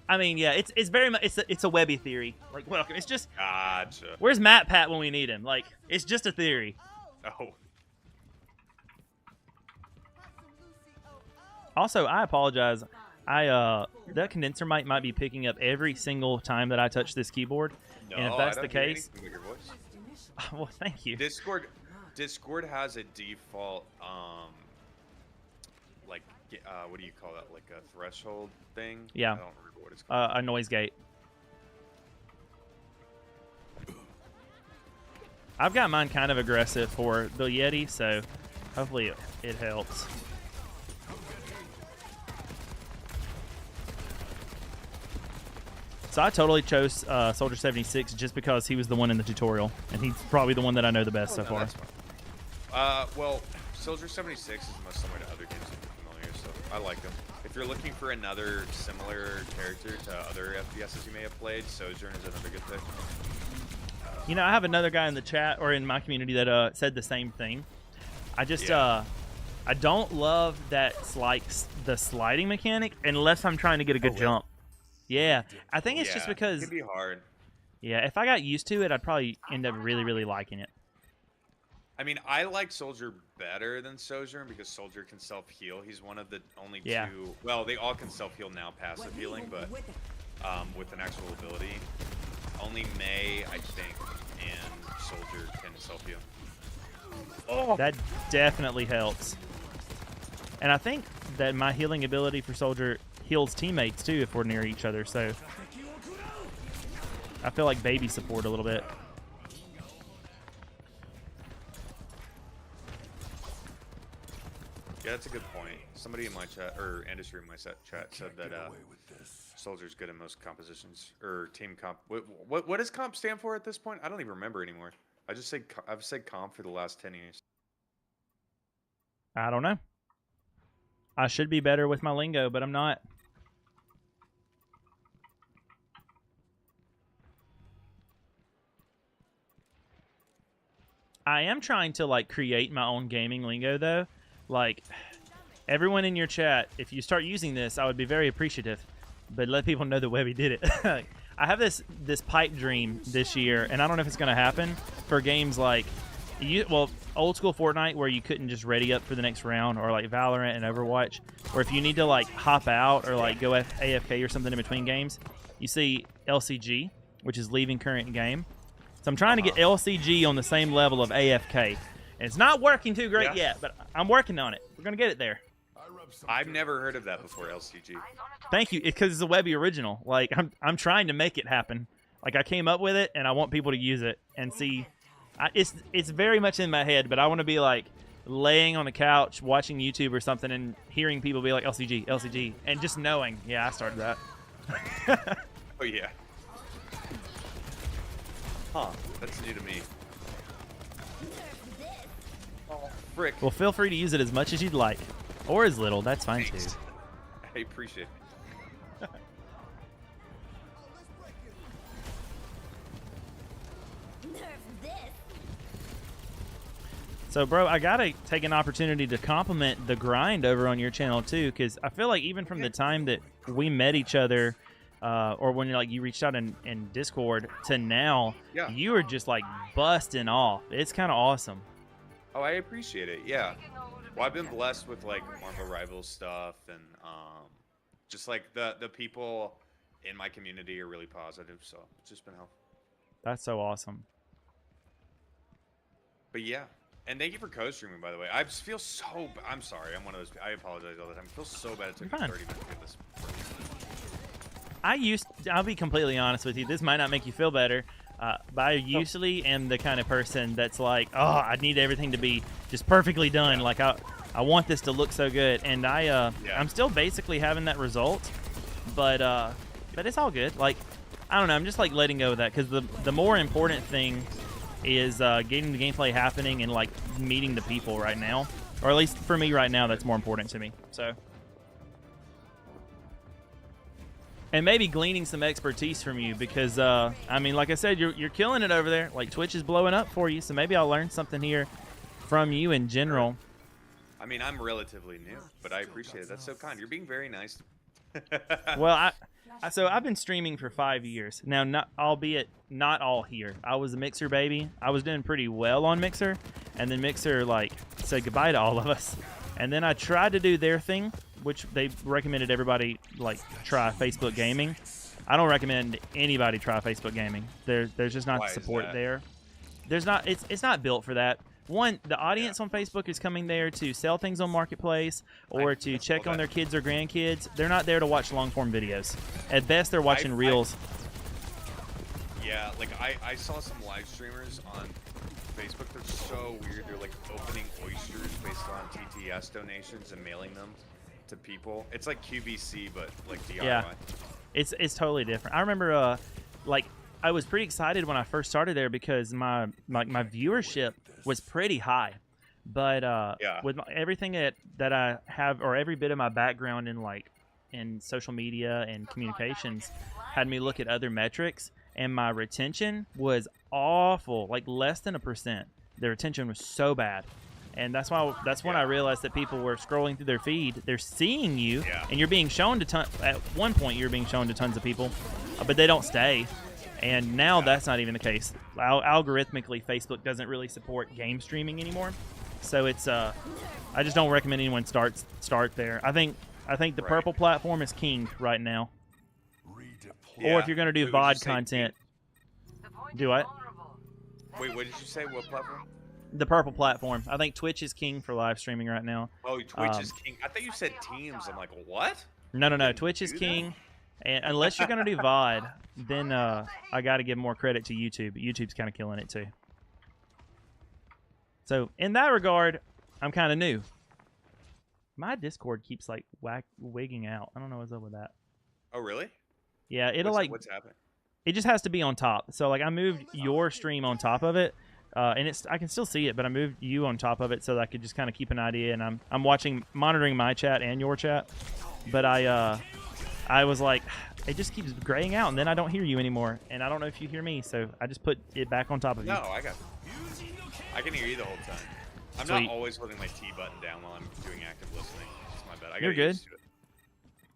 I mean, yeah, it's very much it's a Webby theory. Like, welcome. It's just Gotcha. where's Matt Pat when we need him? Like, it's just a theory. Oh. Also, I apologize. That condenser mic might be picking up every single time that I touch this keyboard. No, and if that's I the don't hear case, anything with your voice. well, thank you. Discord has a default like what do you call that, like a threshold thing? Yeah. I don't remember what it's called. A noise gate. I've got mine kind of aggressive for the Yeti, so hopefully it helps. So I totally chose Soldier 76 just because he was the one in the tutorial, and he's probably the one that I know the best so far. That's fine. Well, Soldier 76 is most similar to other games I'm familiar, so I like them. If you're looking for another similar character to other FPSs you may have played, Sojourn is another good pick. You know, I have another guy in the chat or in my community that said the same thing. I just I don't love that the sliding mechanic unless I'm trying to get a good jump. Yeah, I think it's just because it can be hard. Yeah, if I got used to it, I'd probably end up really, really liking it. I mean, I like Soldier better than Sojourn because Soldier can self-heal. He's one of the only two. Well, they all can self-heal now, passive healing, but with an actual ability, only Mei, I think, and Soldier can self-heal. Oh, that definitely helps. And I think that my healing ability for Soldier heals teammates too if we're near each other, so I feel like baby support a little bit. Yeah, that's a good point. Somebody in my chat, or industry in my chat said that Soldier's good in most compositions, or team comp. What does comp stand for at this point? I don't even remember anymore. I've said comp for the last 10 years. I don't know. I should be better with my lingo, but I'm not. I am trying to like create my own gaming lingo though. Like everyone in your chat, if you start using this, I would be very appreciative. But let people know that Webby did it. I have this pipe dream this year, and I don't know if it's gonna happen for games like old school Fortnite where you couldn't just ready up for the next round, or like Valorant and Overwatch, or if you need to like hop out or like go AFK or something in between games, you see LCG, which is leaving current game. So I'm trying to get LCG on the same level of AFK. And it's not working too great yet, but I'm working on it. We're going to get it there. I've never heard of that before, LCG. Thank you. It's because it's a Webby original. Like, I'm trying to make it happen. Like, I came up with it, and I want people to use it and see. It's very much in my head, but I want to be, like, laying on the couch, watching YouTube or something, and hearing people be like, LCG, LCG, and just knowing, yeah, I started that. Oh, yeah. Huh, that's new to me. Oh, frick. Well, feel free to use it as much as you'd like. Or as little, that's fine too. I appreciate it. So, bro, I gotta take an opportunity to compliment the grind over on your channel too, because I feel like even from the time that we met each other, or when you reached out in Discord to now, you are just like busting off. It's kind of awesome. Oh, I appreciate it. Yeah. Well, I've been blessed with like Marvel Rivals stuff, and just like the people in my community are really positive, so it's just been helpful. That's so awesome. But yeah, And thank you for co-streaming, by the way. I just feel so. I'm sorry. I'm one of those. I apologize all the time. I feel so bad it took me 30 minutes to get this. I'll be completely honest with you. This might not make you feel better, but I usually am the kind of person that's like, oh, I need everything to be just perfectly done. Like I want this to look so good, and I'm still basically having that result, but it's all good. Like I don't know. I'm just like letting go of that because the more important thing is getting the gameplay happening and like meeting the people right now, or at least for me right now, that's more important to me. So. And maybe gleaning some expertise from you because, I mean, like I said, you're killing it over there. Like, Twitch is blowing up for you, so maybe I'll learn something here from you in general. I mean, I'm relatively new, but I appreciate it. That's so kind. You're being very nice. Well, so I've been streaming for 5 years. Now, albeit not all here. I was a Mixer baby. I was doing pretty well on Mixer, and then Mixer, like, said goodbye to all of us. And then I tried to do their thing, which they recommended everybody like try Facebook Gaming. I don't recommend anybody try Facebook Gaming. There's just not the support there. There's not. It's not built for that. One, the audience on Facebook is coming there to sell things on Marketplace or to check on their kids or grandkids. They're not there to watch long form videos. At best, they're watching reels. Yeah, like I saw some live streamers on Facebook. They're so weird. They're like opening oysters based on TTS donations and mailing them to people. It's like QVC, but like DIY. Yeah, it's totally different. I remember, like, I was pretty excited when I first started there because my viewership was pretty high, but with everything that I have, or every bit of my background in social media and communications, had me look at other metrics, and my retention was awful, like less than 1%. The retention was so bad. And that's when I realized that people were scrolling through their feed. They're seeing you, and you're being shown to at one point you're being shown to tons of people, but they don't stay. And now that's not even the case. Algorithmically, Facebook doesn't really support game streaming anymore. So it's I just don't recommend anyone start there. I think the purple platform is king right now. Or if you're gonna do VOD content, do what? Wait, what did you say? What platform? The purple platform. I think Twitch is king for live streaming right now. Oh, Twitch is king. I thought you said Teams. I'm like, what? No. Twitch is king. And unless you're going to do VOD, then I got to give more credit to YouTube. YouTube's kind of killing it too. So in that regard, I'm kind of new. My Discord keeps like wigging out. I don't know what's up with that. Oh, really? Yeah, what's happening? It just has to be on top. So like I moved your stream on top of it. And I can still see it, but I moved you on top of it so that I could just kind of keep an idea. And I'm monitoring my chat and your chat. But I was like, it just keeps graying out, and then I don't hear you anymore, and I don't know if you hear me. So I just put it back on top of you. No, I got it. I can hear you the whole time. I'm Sweet. not always holding my T button down while I'm doing active listening. It's my bad. You're good.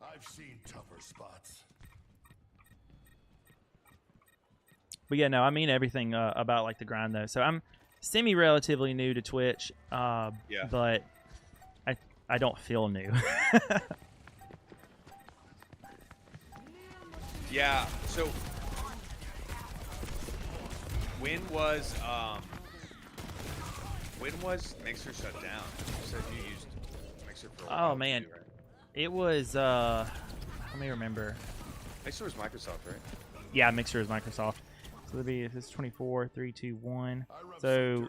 I've seen tougher spots. But yeah, no, I mean everything about like the grind though. So I'm semi-relatively new to Twitch, but I don't feel new. Yeah. So when was Mixer shut down? You said you used Mixer for a while. Oh man, too, right? It was let me remember. Mixer was Microsoft, right? Yeah, Mixer is Microsoft. So it'll be, if it's 24, 3, 2, 1. So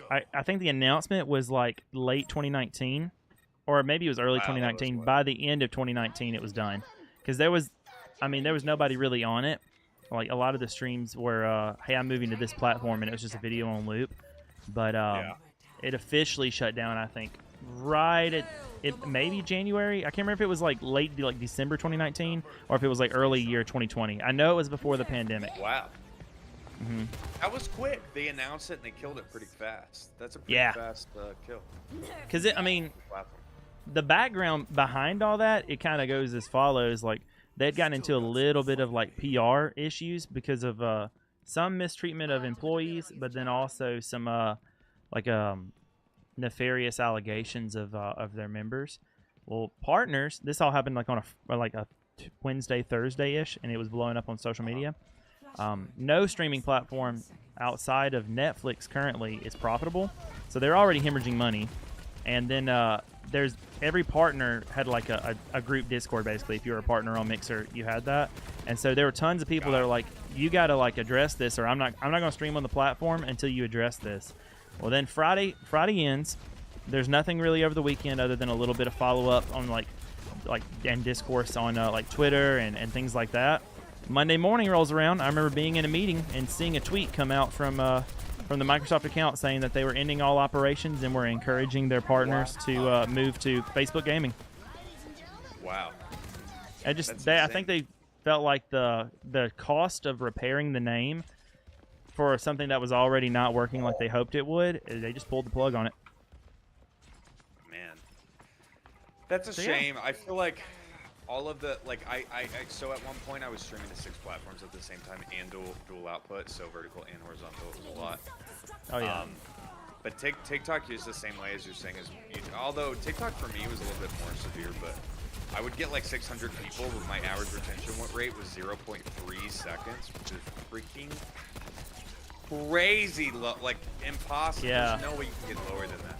I think the announcement was like late 2019, or maybe it was early 2019. By the end of 2019, it was done. Because there was nobody really on it. Like a lot of the streams were, hey, I'm moving to this platform, and it was just a video on loop. But it officially shut down, I think, right at maybe January. I can't remember if it was like late, like December 2019, or if it was like early year 2020. I know it was before the pandemic. Wow. Mm-hmm. That was quick. They announced it and they killed it pretty fast. That's a pretty fast kill. Because the background behind all that, it kind of goes as follows. Like they'd gotten into a little bit of like PR issues because of some mistreatment of employees, but then also some nefarious allegations of their members. Well, partners. This all happened like on a Wednesday, Thursday-ish, and it was blowing up on social media. No streaming platform outside of Netflix currently is profitable, so they're already hemorrhaging money. And then there's every partner had like a group Discord basically. If you were a partner on Mixer, you had that. And so there were tons of people that are like, you got to like address this, or I'm not gonna stream on the platform until you address this. Well, then Friday ends. There's nothing really over the weekend other than a little bit of follow up on like and discourse on like Twitter and things like that. Monday morning rolls around. I remember being in a meeting and seeing a tweet come out from the Microsoft account saying that they were ending all operations and were encouraging their partners to move to Facebook Gaming. Wow. I think they felt like the cost of repairing the name for something that was already not working like they hoped it would, they just pulled the plug on it. Man, that's a shame. I feel like all of the so at one point I was streaming to 6 platforms at the same time and dual output, so vertical and horizontal. It was a lot. Oh yeah. But TikTok is the same way as you're saying as YouTube. Although TikTok for me was a little bit more severe, but I would get like 600 people with my average retention rate was 0.3 seconds, which is freaking crazy low, like impossible. Yeah. There's no way you can get lower than that.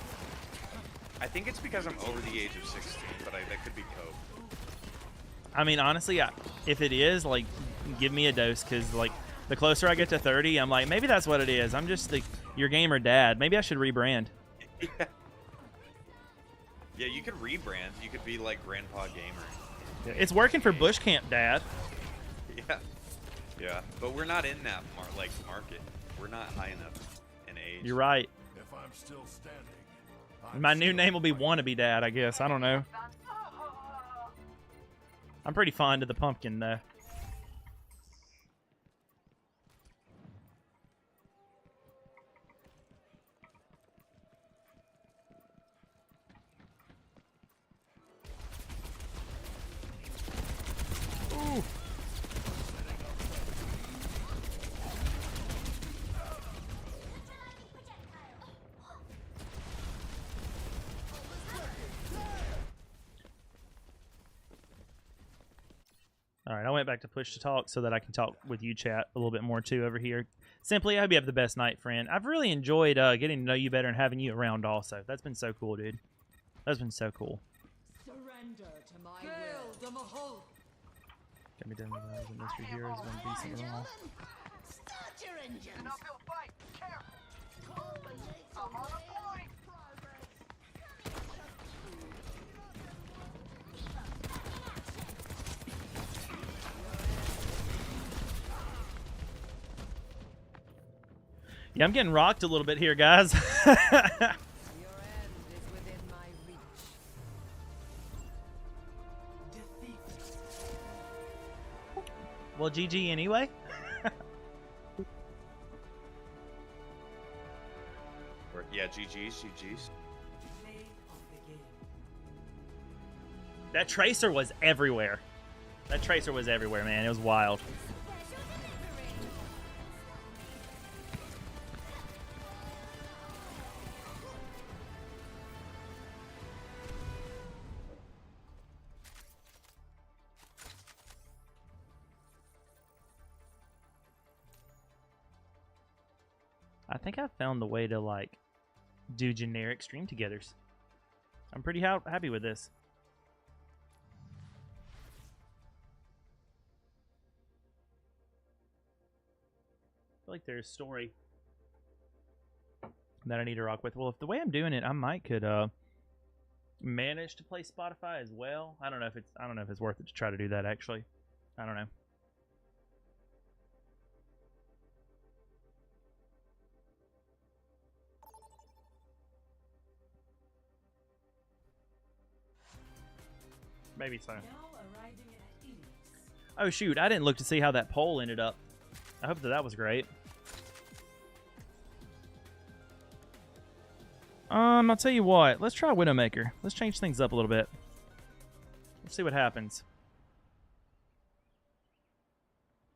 I think it's because I'm over the age of 16, but that could be cope. I mean, honestly, if it is, like, give me a dose, because, like, the closer I get to 30, I'm like, maybe that's what it is. I'm just your gamer dad. Maybe I should rebrand. Yeah. Yeah, you could rebrand. You could be like Grandpa Gamer. It's working for Bush Camp Dad. Yeah. Yeah, but we're not in that market. We're not high enough in age. You're right. If I'm still standing, My new name will be Wannabe Dad, I guess. I don't know. I'm pretty fond of the pumpkin, though. Ooh. All right, I went back to push to talk so that I can talk with you, chat, a little bit more, too, over here. Simply, I hope you have the best night, friend. I've really enjoyed getting to know you better and having you around also. That's been so cool, dude. That's been so cool. Surrender to my will. Got me done with the mystery heroes, one decent and all. Start your engines. Yeah, I'm getting rocked a little bit here, guys. Your end is within my reach. Well, GG anyway. Yeah, GG's. That tracer was everywhere. That tracer was everywhere, man. It was wild. I think I found the way to, like, do generic stream togethers. I'm pretty happy with this. I feel like there's a story that I need to rock with. Well, if the way I'm doing it, I might could manage to play Spotify as well. I don't know if it's worth it to try to do that, actually. I don't know. Maybe so. Oh shoot, I didn't look to see how that poll ended up. I hope that was great. I'll tell you what. Let's try Widowmaker. Let's change things up a little bit. Let's see what happens.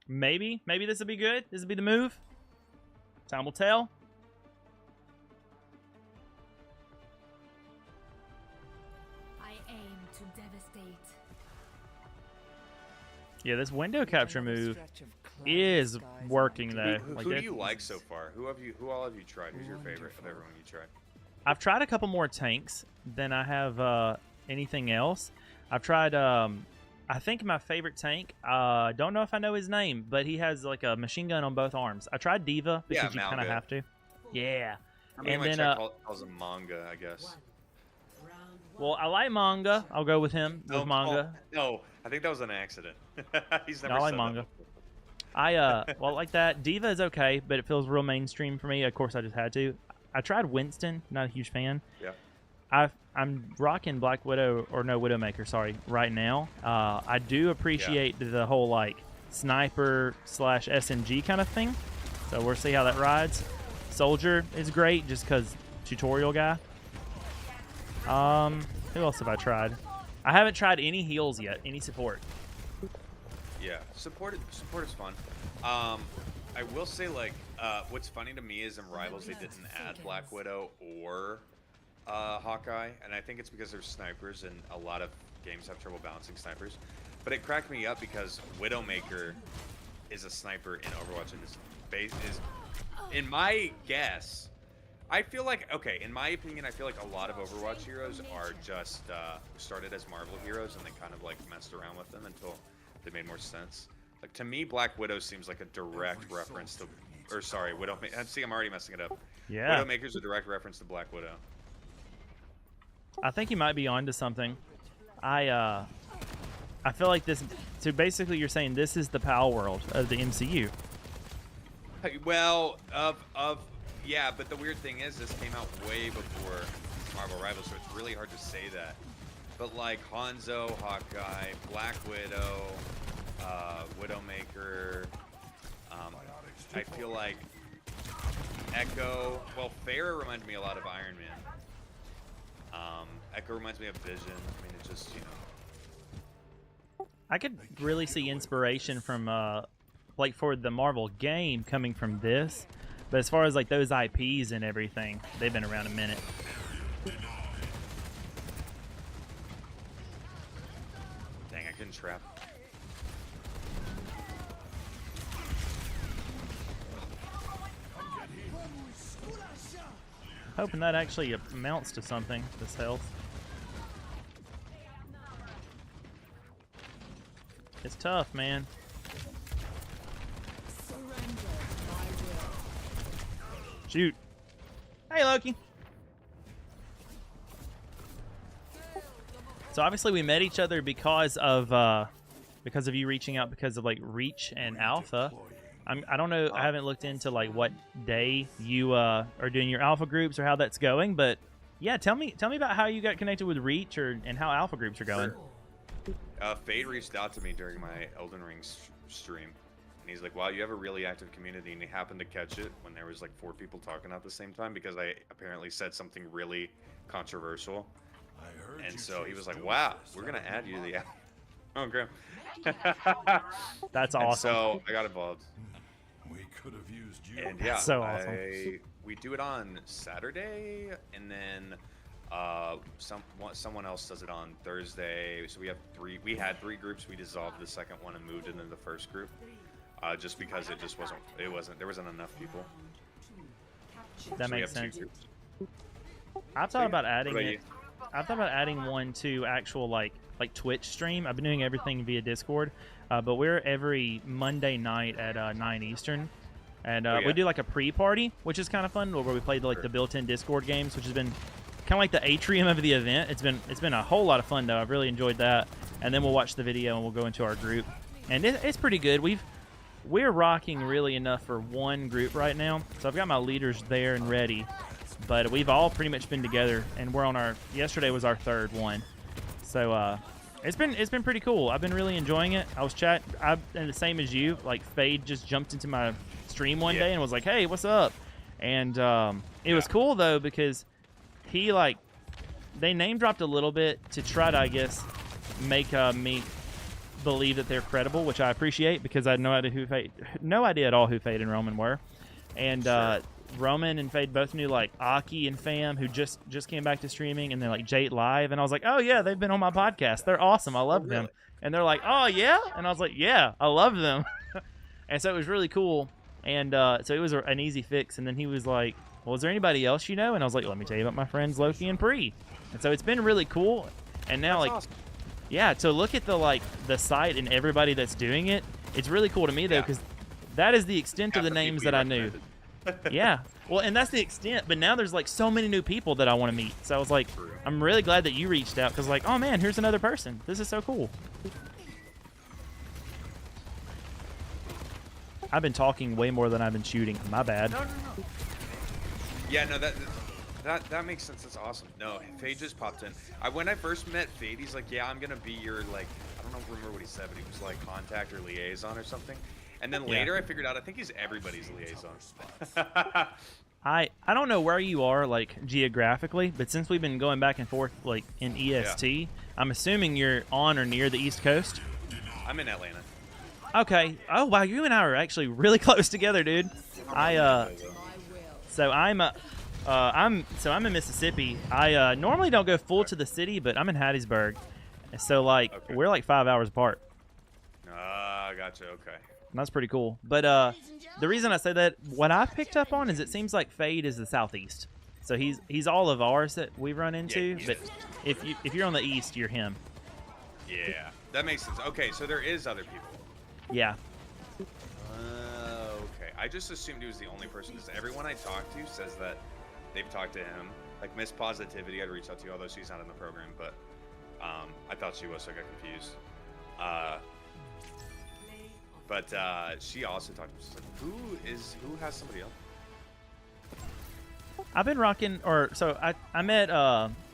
Maybe this will be good. This will be the move. Time will tell. To devastate. Yeah, this window capture move is working though. Who do you like so far? Who all have you tried? Who's your favorite of everyone you tried? I've tried a couple more tanks than I have anything else. I've tried. I think my favorite tank. Don't know if I know his name, but he has like a machine gun on both arms. I tried Diva because you kind of have to. Yeah. I mean, and my then check calls him Manga, I guess. well, I like Manga. I'll go with him with Manga. No, I think that was an accident. He's never I like said Manga. that. Well, like that. Diva is okay, but it feels real mainstream for me. Of course, I just had to. I tried Winston. Not a huge fan. Yeah. I'm rocking Black Widow or no Widowmaker. Sorry, right now. I do appreciate the whole like sniper / SMG kind of thing. So we'll see how that rides. Soldier is great just because tutorial guy. Who else have I tried? I haven't tried any heals yet. Any support. Yeah, support is fun. I will say, like, what's funny to me is in Rivals they didn't add Black Widow or Hawkeye, and I think it's because there's snipers and a lot of games have trouble balancing snipers. But it cracked me up because Widowmaker is a sniper in Overwatch, and is in my guess, I feel like, okay, in my opinion, I feel like a lot of Overwatch heroes are just started as Marvel heroes and they kind of like messed around with them until they made more sense. Like, to me, Black Widow seems like a direct reference to, or sorry, Widowmaker. See, I'm already messing it up. Yeah. Widowmaker's a direct reference to Black Widow. I think you might be onto something. I feel like this. So basically, you're saying this is the PAL world of the MCU. Well, yeah, but the weird thing is this came out way before Marvel Rivals, so it's really hard to say that. But like Hanzo, Hawkeye, Black Widow, Widowmaker, I feel like Echo. Well, Pharah reminds me a lot of Iron Man. Echo reminds me of Vision. I mean, it's just, you know. I could really see inspiration from like for the Marvel game coming from this, but as far as like those IPs and everything, they've been around a minute. Dang, I couldn't trap. Hoping that actually amounts to something, this health. It's tough, man. Shoot. Hey, Loki. So obviously we met each other because of you reaching out because of like Reach and Alpha. I don't know. I haven't looked into like what day you are doing your Alpha groups or how that's going, but yeah, tell me about how you got connected with Reach and how Alpha groups are going. Fade reached out to me during my Elden Ring stream, and he's like, "Wow, you have a really active community," and he happened to catch it when there was like 4 people talking at the same time because I apparently said something really controversial. And so he was like, "Wow, we're gonna add you to the app." Okay. That's awesome. And so I got involved. We could have used you. And yeah, so awesome. We do it on Saturday, and then someone else does it on Thursday. So we have 3. We had 3 groups. We dissolved the second one and moved into the first group, just because it just wasn't. There wasn't enough people. That So we makes have 2 sense. groups. I've thought about adding What about it. I've thought about adding one to actual like Twitch stream. I've been doing everything via Discord, but we're every Monday night at 9 Eastern, and Oh, yeah. we do like a pre-party, which is kind of fun, where we play like the built-in Discord games, which has been kind of like the atrium of the event. It's been a whole lot of fun though. I've really enjoyed that, and then we'll watch the video and we'll go into our group, and it's pretty good. We're rocking really enough for one group right now, so I've got my leaders there and ready. But we've all pretty much been together, and we're on our. Yesterday was our 3rd one, so it's been pretty cool. I've been really enjoying it. I was and the same as you. Like Fade just jumped into my stream one day and was like, "Hey, what's up?" And it was cool though because he they name dropped a little bit to try to, I guess, make me believe that they're credible, which I appreciate because I had no idea at all who Fade and Roman were, and. Roman and Fade both knew like Aki and Fam, who just came back to streaming, and then like Jate Live, and I was like, oh yeah, they've been on my podcast. They're awesome. I love them. And they're like, oh yeah, and I was like, yeah, I love them. And so it was really cool. And so it was an easy fix. And then he was like, well, is there anybody else you know? And I was like, let me tell you about my friends Loki and Pre. And so it's been really cool. And now, That's like, awesome. yeah, to look at the site and everybody that's doing it, it's really cool to me, though, because that is the extent of Half the the names people that you I knew. recommended. Yeah. Well, and that's the extent. But now there's, like, so many new people that I want to meet. So I was like, I'm really glad that you reached out because, like, oh, man, here's another person. This is so cool. I've been talking way more than I've been shooting. My bad. No. Yeah, no, that makes sense. That's awesome. No, Fade just popped in. When I first met Fade, he's like, yeah, I'm gonna be your, like, I don't remember what he said, but he was like contact or liaison or something. And then later I figured out I think he's everybody's liaison. I don't know where you are, like, geographically, but since we've been going back and forth, like, in EST, I'm assuming you're on or near the East Coast. I'm in Atlanta. Okay. Oh, wow, you and I are actually really close together, dude. So I'm in Mississippi. I normally don't go full to the city, but I'm in Hattiesburg. So, like, we're like 5 hours apart. Gotcha, okay. And that's pretty cool. But the reason I say that, what I picked up on is it seems like Fade is the southeast. So he's all of ours that we run into, but if you're on the east, you're him. Yeah, that makes sense. Okay, so there is other people. Yeah. Okay. I just assumed he was the only person, because everyone I talk to says that they've talked to him. Like Miss Positivity, I'd reach out to, although she's not in the program, but I thought she was, so I got confused. But she also talked to me. She's like, who has somebody else? I've been rocking, so I met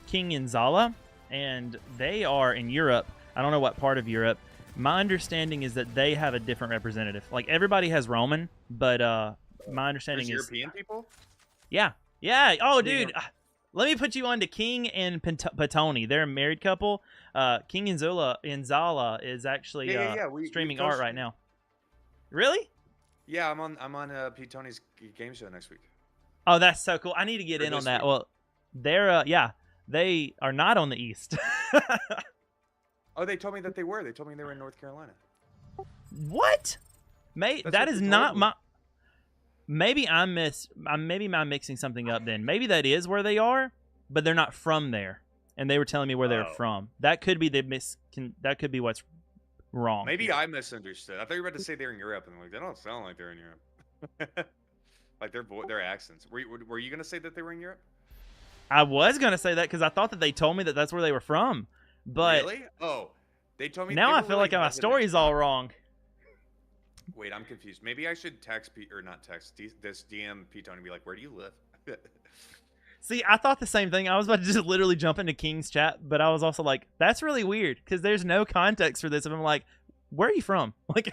King and Zala, and they are in Europe. I don't know what part of Europe. My understanding is that they have a different representative. Like, everybody has Roman, but my understanding There's is European people? Yeah. Oh, dude. Let me put you on to King and Petoni. They're a married couple. King and Zala is actually streaming art right now. Really? Yeah, I'm on Pete Tony's game show next week. Oh, that's so cool. I need to get in on that. Well, they're they are not on the East. Oh, they told me that they were. They told me they were in North Carolina. What? That is not my. Maybe I'm mixing something up then. Maybe that is where they are, but they're not from there. And they were telling me where they're from. That could be that could be what's wrong. Maybe I misunderstood. I thought you were about to say they're in Europe, and like they don't sound like they're in Europe. Like their accents. Were you gonna say that they were in Europe? I was gonna say that because I thought that they told me that that's where they were from. But really? Oh, they told me. Now I feel like my story's all wrong. Wait, I'm confused. Maybe I should text this DM Pete Tony and be like, "Where do you live?" See, I thought the same thing. I was about to just literally jump into King's chat, but I was also like, "That's really weird," because there's no context for this. And I'm like, "Where are you from?" Like,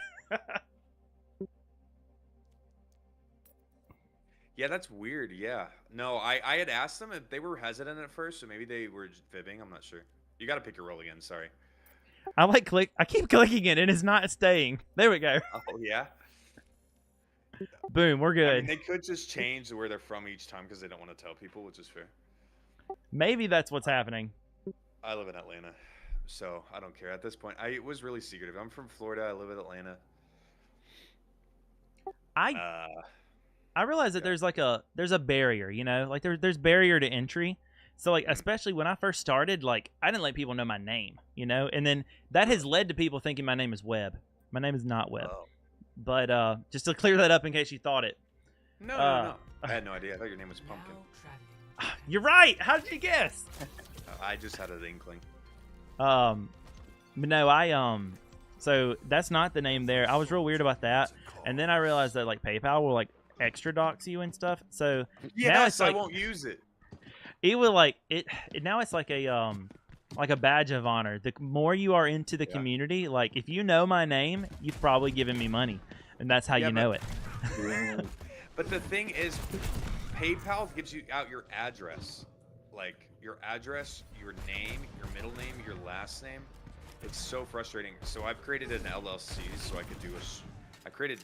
yeah, that's weird. Yeah, no, I had asked them if they were hesitant at first, so maybe they were just fibbing. I'm not sure. You got to pick your role again. Sorry. I keep clicking it and it's not staying. There we go. Oh yeah. Boom, we're good. I mean, they could just change where they're from each time because they don't want to tell people, which is fair. Maybe that's what's happening. I live in Atlanta, so I don't care at this point. It was really secretive. I'm from Florida. I live in Atlanta. I realize that there's a barrier, you know, like there's barrier to entry. So, like, especially when I first started, like, I didn't let people know my name, you know? And then that has led to people thinking my name is Webb. My name is not Webb. Oh. But just to clear that up in case you thought it. No. I had no idea. I thought your name was Pumpkin. You're right. How did you guess? I just had an inkling. But no, so that's not the name there. I was real weird about that. And then I realized that, like, PayPal will, like, extra dox you and stuff. So now it's like, I won't use it. It will now it's like a badge of honor. The more you are into the community, like if you know my name, you've probably given me money, and that's how you know it. But the thing is, PayPal gives you out your address, like your address, your name, your middle name, your last name. It's so frustrating. So I've created an LLC so I could do I created.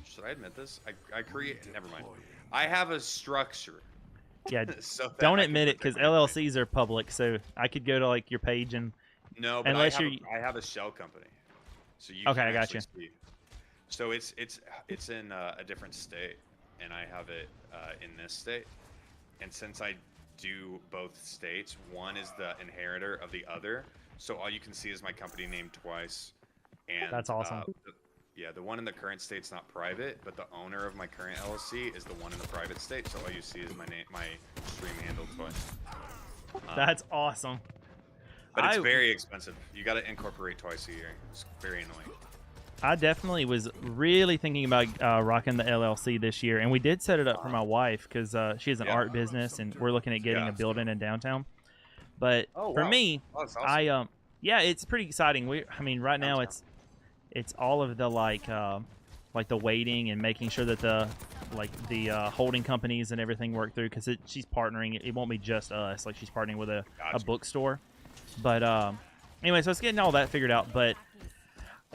Should I admit this? Never mind. I have a structure. Yeah, so don't admit it because LLCs are public. So I could go to like your page and no, but I have a shell company. So you okay, I got you. So it's in a different state, and I have it in this state. And since I do both states, one is the inheritor of the other. So all you can see is my company name twice. And That's awesome. The one in the current state's not private, but the owner of my current LLC is the one in the private state. So all you see is my name, my stream handle twice. That's awesome. But it's very expensive. You got to incorporate twice a year. It's very annoying. I definitely was really thinking about rocking the LLC this year, and we did set it up for my wife because she has an art business, and we're looking at getting a building in downtown. But for me, awesome. Yeah, it's pretty exciting. I mean, right now it's all of the like the waiting and making sure that the holding companies and everything work through because she's partnering. It won't be just us. Like she's partnering with a bookstore. But anyway, so it's getting all that figured out. But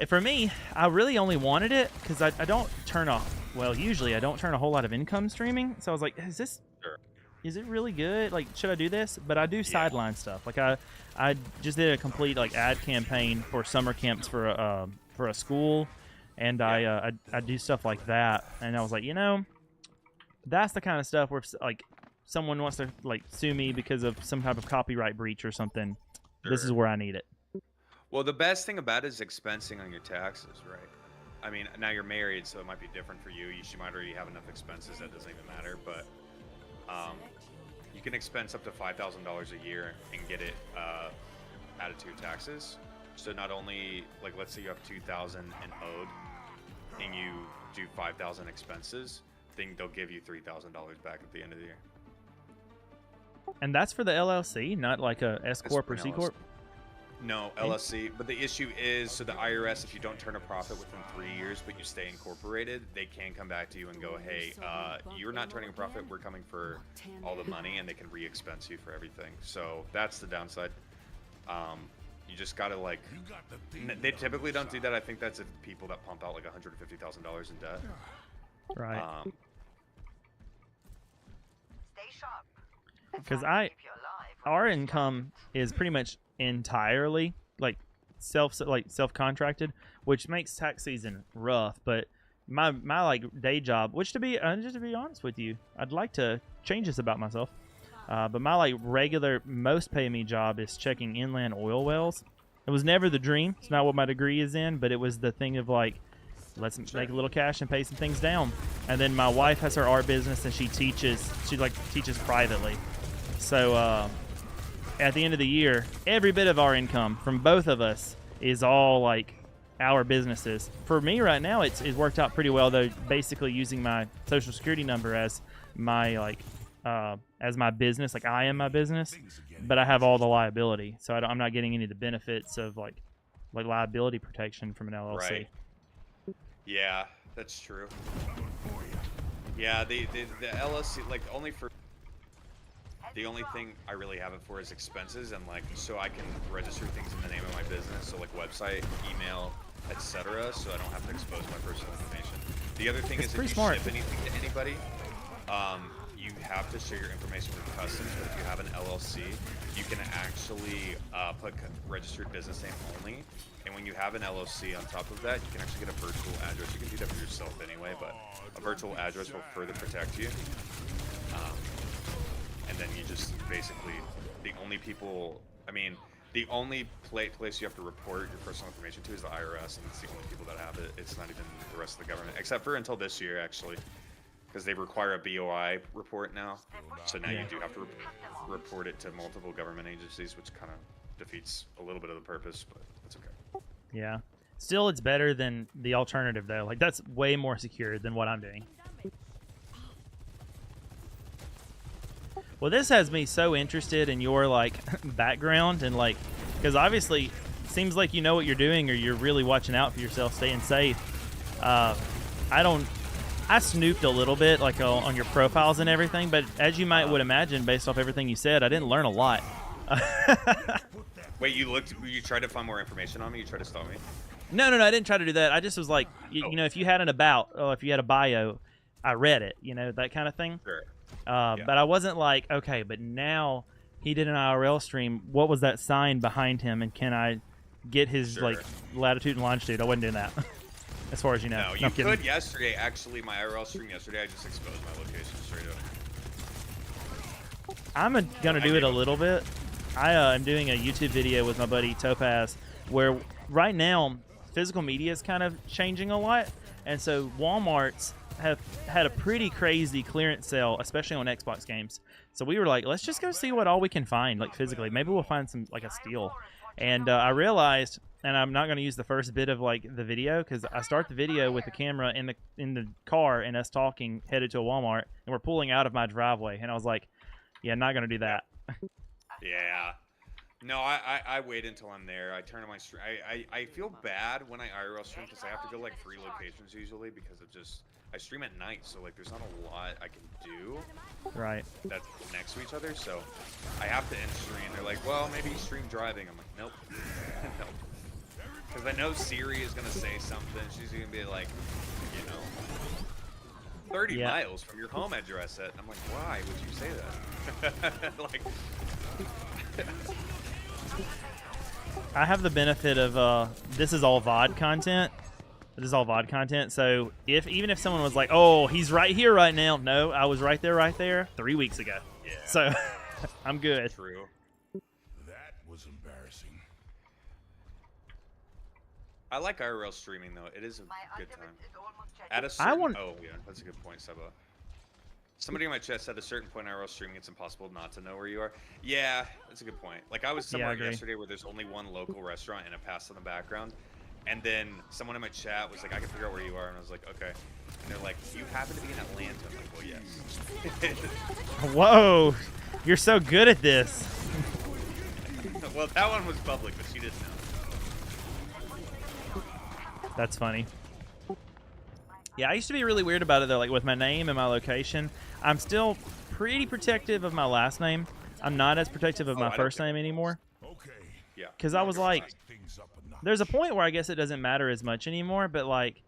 for me, I really only wanted it because I don't turn off. Well, usually I don't turn a whole lot of income streaming. So I was like, is it really good? Like, should I do this? But I do sideline stuff. Like I just did a complete like ad campaign for summer camps for a school, and I do stuff like that. And I was like, that's the kind of stuff where like someone wants to like sue me because of some type of copyright breach or something. This is where I need it. Well, the best thing about it is expensing on your taxes, right? I mean, now you're married, so it might be different for you. You might already have enough expenses that doesn't even matter, but you can expense up to $5,000 a year and get it added to your taxes. So not only, like, let's say you have $2,000 in owed, and you do $5,000 expenses, then they'll give you $3,000 back at the end of the year. And that's for the LLC, not like a S corp or C corp. No, LLC. But the issue is, so the IRS, if you don't turn a profit within 3 years, but you stay incorporated, they can come back to you and go, hey, you're not turning a profit. We're coming for all the money, and they can re-expense you for everything. So that's the downside. You just gotta like. They typically don't do that. I think that's if people that pump out like $150,000 in debt. Right. Stay sharp. Because our income is pretty much entirely like self-contracted, which makes tax season rough. But my like day job, which just to be honest with you, I'd like to change this about myself. But my like regular most pay me job is checking inland oil wells. It was never the dream. It's not what my degree is in, but it was the thing of like, let's make a little cash and pay some things down. And then my wife has her art business and she teaches privately. So at the end of the year, every bit of our income from both of us is all like our businesses. For me right now, it's worked out pretty well though. Basically using my social security number as my as my business, like I am my business, but I have all the liability, so I'm not getting any of the benefits of like liability protection from an LLC. Right. Yeah, that's true. Yeah, the LLC, like the only thing I really have it for is expenses, and like so I can register things in the name of my business, so like website, email, etc. So I don't have to expose my personal information. The other thing is if you ship anything to anybody, you have to share your information with customs. But if you have an LLC, you can actually put registered business name only. And when you have an LLC on top of that, you can actually get a virtual address. You can do that for yourself anyway, but a virtual address will further protect you. And then you just basically, the only place you have to report your personal information to is the IRS, and it's the only people that have it. It's not even the rest of the government, except for until this year, actually. Because they require a BOI report now. So now you do have to report it to multiple government agencies, which kind of defeats a little bit of the purpose, but it's okay. Yeah. Still, it's better than the alternative, though. Like, that's way more secure than what I'm doing. Well, this has me so interested in your, like, background and, like, because obviously it seems like you know what you're doing or you're really watching out for yourself, staying safe. I snooped a little bit, like, on your profiles and everything, but as you would imagine, based off everything you said, I didn't learn a lot. Wait, you tried to find more information on me? You tried to stop me? No, I didn't try to do that. I just was like, you know, if you had an about, or if you had a bio, I read it, you know, that kind of thing. Sure. But I wasn't like, okay, but now he did an IRL stream. What was that sign behind him, and can I get his like latitude and longitude? I wasn't doing that. as far as you know. No, No, you I'm kidding. could yesterday. Actually, my IRL stream yesterday, I just exposed my location straight up. I'm gonna do it a little bit. I'm doing a YouTube video with my buddy Topaz, where right now physical media is kind of changing a lot, and so Walmart's have had a pretty crazy clearance sale, especially on Xbox games. So we were like, let's just go see what all we can find, like physically. Maybe we'll find some like a steal. And I realized, and I'm not going to use the first bit of like the video because I start the video with the camera in the car and us talking headed to a Walmart, and we're pulling out of my driveway, and I was like, yeah, not going to do that. Yeah. No, I wait until I'm there. I turn on my stream. I feel bad when I IRL stream because I have to go like 3 locations usually because of just I stream at night, so like there's not a lot I can do. Right. That's next to each other, so I have to end stream. They're like, well, maybe stream driving. I'm like, nope, nope. Because I know Siri is gonna say something. She's gonna be like, you know, 30 miles from your home address. I'm like, why would you say that? Like. I have the benefit of this is all VOD content. This is all VOD content. So even if someone was like, "Oh, he's right here right now," no, I was right there 3 weeks ago. Yeah. So I'm good. True. That was embarrassing. I like IRL streaming though. It is a good time. At a Oh yeah, that's a good point, Seba. Somebody in my chat said at a certain point IRL streaming, it's impossible not to know where you are. Yeah, that's a good point. Like I was somewhere yesterday where there's only one local restaurant and a pass in the background. And then someone in my chat was like, I can figure out where you are. And I was like, okay. And they're like, you happen to be in Atlanta. I'm like, well, yes. Whoa, you're so good at this. Well, that one was public, but she didn't know. That's funny. Yeah, I used to be really weird about it though, like with my name and my location. I'm still pretty protective of my last name. I'm not as protective of my first name anymore. Yeah. Because I was like, there's a point where I guess it doesn't matter as much anymore, but like,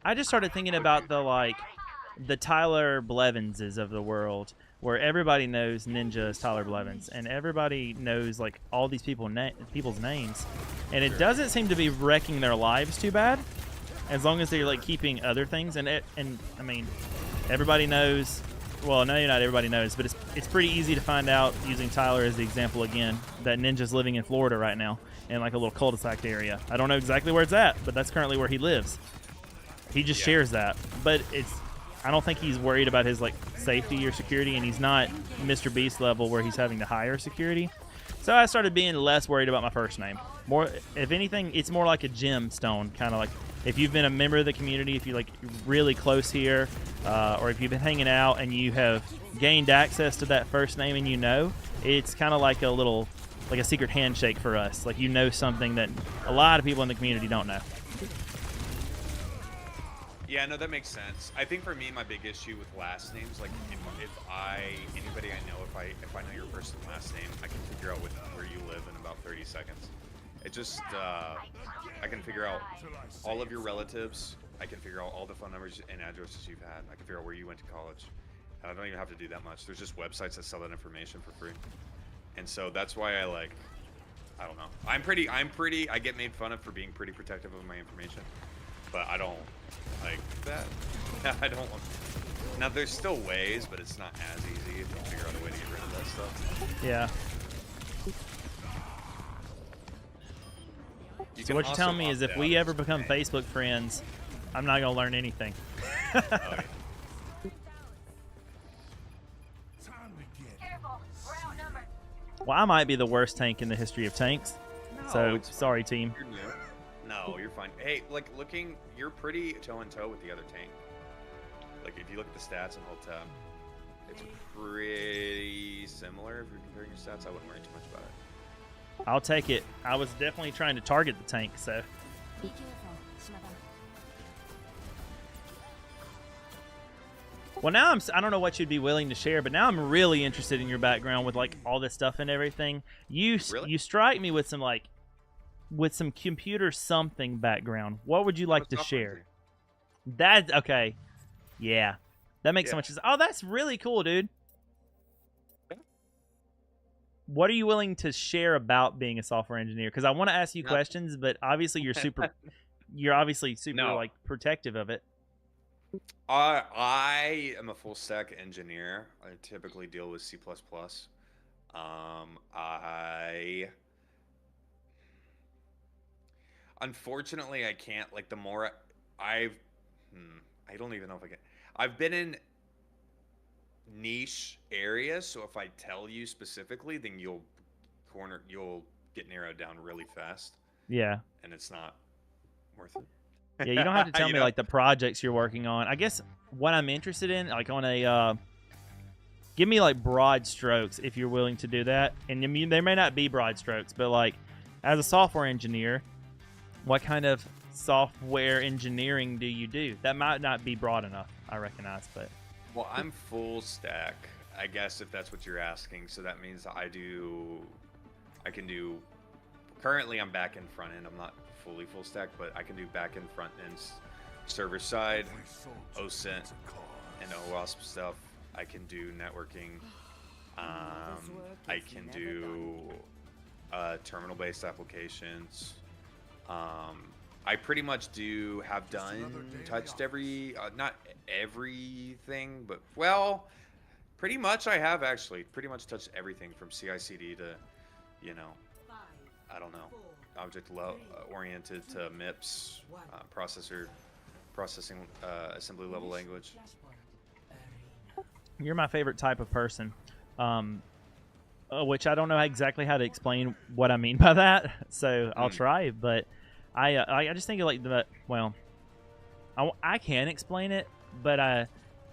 I just started thinking about the Tyler Blevinses of the world, where everybody knows Ninja is Tyler Blevins, and everybody knows like all these people's names, and it doesn't seem to be wrecking their lives too bad, as long as they're like keeping other things. And I mean, everybody knows. Well, no, not everybody knows, but it's pretty easy to find out using Tyler as the example again that Ninja's living in Florida right now in like a little cul-de-sac area. I don't know exactly where it's at, but that's currently where he lives. He just shares that, but I don't think he's worried about his like safety or security, and he's not Mr. Beast level where he's having to hire security. So I started being less worried about my first name. More, if anything, it's more like a gemstone, kind of like if you've been a member of the community, if you're like really close here, or if you've been hanging out and you have gained access to that first name, and it's kind of like a secret handshake for us. Like you know something that a lot of people in the community don't know. Yeah, no, that makes sense. I think for me, my big issue with last names, like anybody I know, if I know your first and last name, I can figure out where you live in about 30 seconds. It just, I can figure out all of your relatives. I can figure out all the phone numbers and addresses you've had. I can figure out where you went to college. I don't even have to do that much. There's just websites that sell that information for free. And so that's why I don't know. I get made fun of for being pretty protective of my information, but I don't like that. I don't want. Now there's still ways, but it's not as easy if you figure out a way to get rid of that stuff. Yeah. So what you're telling me is if we ever become Facebook friends, I'm not going to learn anything. Oh, yeah. Well, I might be the worst tank in the history of tanks. So, sorry, team. You're new. No, you're fine. Hey, you're pretty toe-in-toe with the other tank. Like, if you look at the stats and hold tab, it's pretty similar. If you're comparing your stats, I wouldn't worry too much about it. I'll take it. I was definitely trying to target the tank, so. Be careful, Shimada. Well, now I don't know what you'd be willing to share, but now I'm really interested in your background with like all this stuff and everything. You strike me with some computer something background. What would you like to share? That okay. Yeah. That makes so much sense. Oh, that's really cool, dude. What are you willing to share about being a software engineer? Because I want to ask you questions, but obviously you're super you're obviously super No. like protective of it. I am a full stack engineer. I typically deal with C++. Unfortunately, I can't, like, the more I don't even know if I can. I've been in niche areas, so if I tell you specifically, then you'll get narrowed down really fast, Yeah. and it's not worth it. Yeah, you don't have to tell You me know? like the projects you're working on. I guess what I'm interested in, like on a, give me like broad strokes if you're willing to do that. And I mean, there may not be broad strokes, but like as a software engineer, what kind of software engineering do you do? That might not be broad enough, I recognize, but. Well, I'm full stack, I guess, if that's what you're asking. So that means I can do, currently I'm back end front end. I'm not fully full stack, but I can do back end front end server side, OSINT, and OWASP stuff. I can do networking. I can do terminal based applications. I pretty much touched every, not everything, but, well, pretty much I have actually pretty much touched everything from CI/CD to, you know, I don't know, object-oriented to MIPS, processing assembly level language. You're my favorite type of person, which I don't know exactly how to explain what I mean by that, so I'll try, but I just think of like I can explain it, but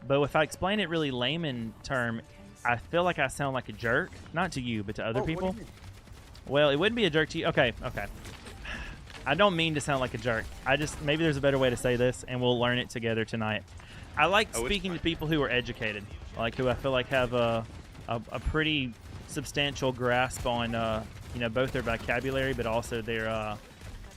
if I explain it really layman term, I feel like I sound like a jerk, not to you, but to other people. Well, it wouldn't be a jerk to you. Okay. I don't mean to sound like a jerk. Maybe there's a better way to say this, and we'll learn it together tonight. I like speaking to people who are educated, like who I feel like have a pretty substantial grasp on both their vocabulary, but also their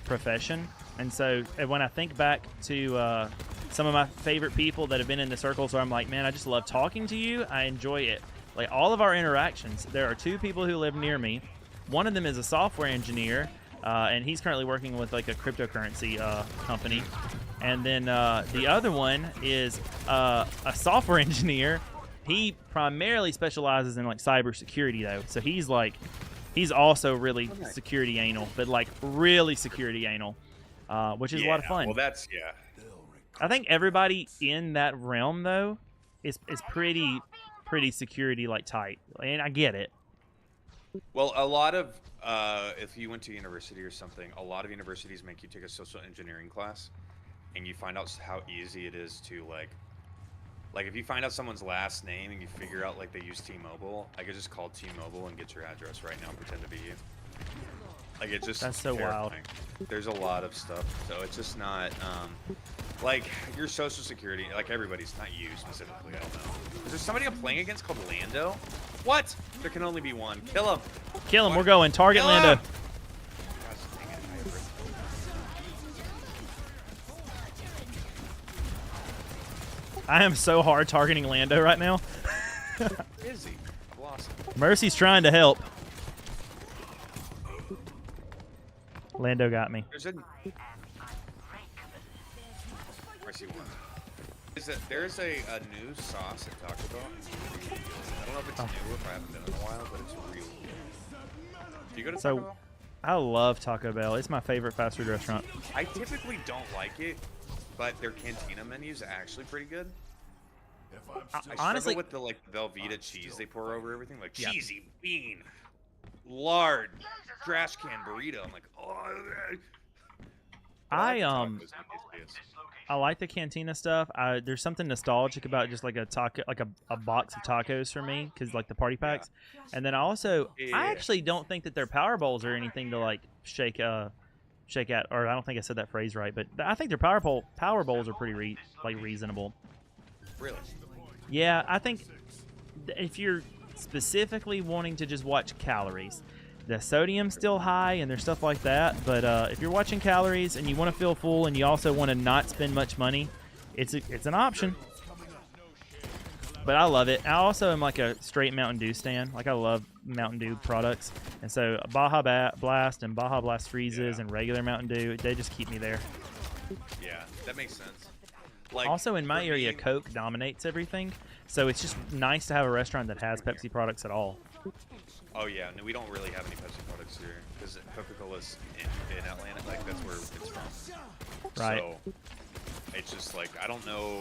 profession. And so when I think back to some of my favorite people that have been in the circles where I'm like, man, I just love talking to you. I enjoy it. Like all of our interactions, there are two people who live near me. One of them is a software engineer, and he's currently working with like a cryptocurrency company. And then the other one is a software engineer. He primarily specializes in like cybersecurity though. So he's also really security anal, but like really security anal, which is a lot of fun. Well, that's, yeah. I think everybody in that realm though is pretty security like tight, and I get it. Well, a lot of, if you went to university or something, a lot of universities make you take a social engineering class, and you find out how easy it is to, like if you find out someone's last name and you figure out, like, they use T-Mobile, I could just call T-Mobile and get your address right now and pretend to be you. Like, it's just That's so terrifying. wild. There's a lot of stuff, so it's just not, like, your social security, like, everybody's, not you specifically, I don't know. Is there somebody I'm playing against called Lando? What? There can only be one. Kill him. Kill him. We're going. Target Kill Lando. him! Gosh, dang it, I have I am so hard targeting Lando right now. Is he? I've lost him. Mercy's trying to help. Lando got me. There's a Mercy won. There's a new sauce at Taco Bell. I don't know if it's new, if I haven't been in a while, but it's really good. Do you go to Taco Bell? I love Taco Bell. It's my favorite fast food restaurant. I typically don't like it, but their cantina menu is actually pretty good. I honestly, with the Velveeta cheese they pour over everything, like cheesy bean, lard, trash can burrito. I'm like, oh. I like the cantina stuff. There's something nostalgic about just like a taco, like a box of tacos for me, because like the party packs. And then I actually don't think that their power bowls are anything to like shake at, or I don't think I said that phrase right, but I think their power bowls are pretty reasonable. Really? Yeah, I think if you're specifically wanting to just watch calories, the sodium's still high and there's stuff like that, but if you're watching calories and you want to feel full and you also want to not spend much money, it's an option. But I love it. I also am like a straight Mountain Dew stan. Like I love Mountain Dew products, and so Baja Blast and Baja Blast Freezes and regular Mountain Dew, they just keep me there. Yeah, that makes sense. Like, Also, in my for area, me- Coke dominates everything, so it's just nice to have a restaurant that has Pepsi products at all. Oh yeah, no, we don't really have any Pepsi products here because Coca-Cola's in Atlanta. Like that's where it's from. Right. So it's just like I don't know.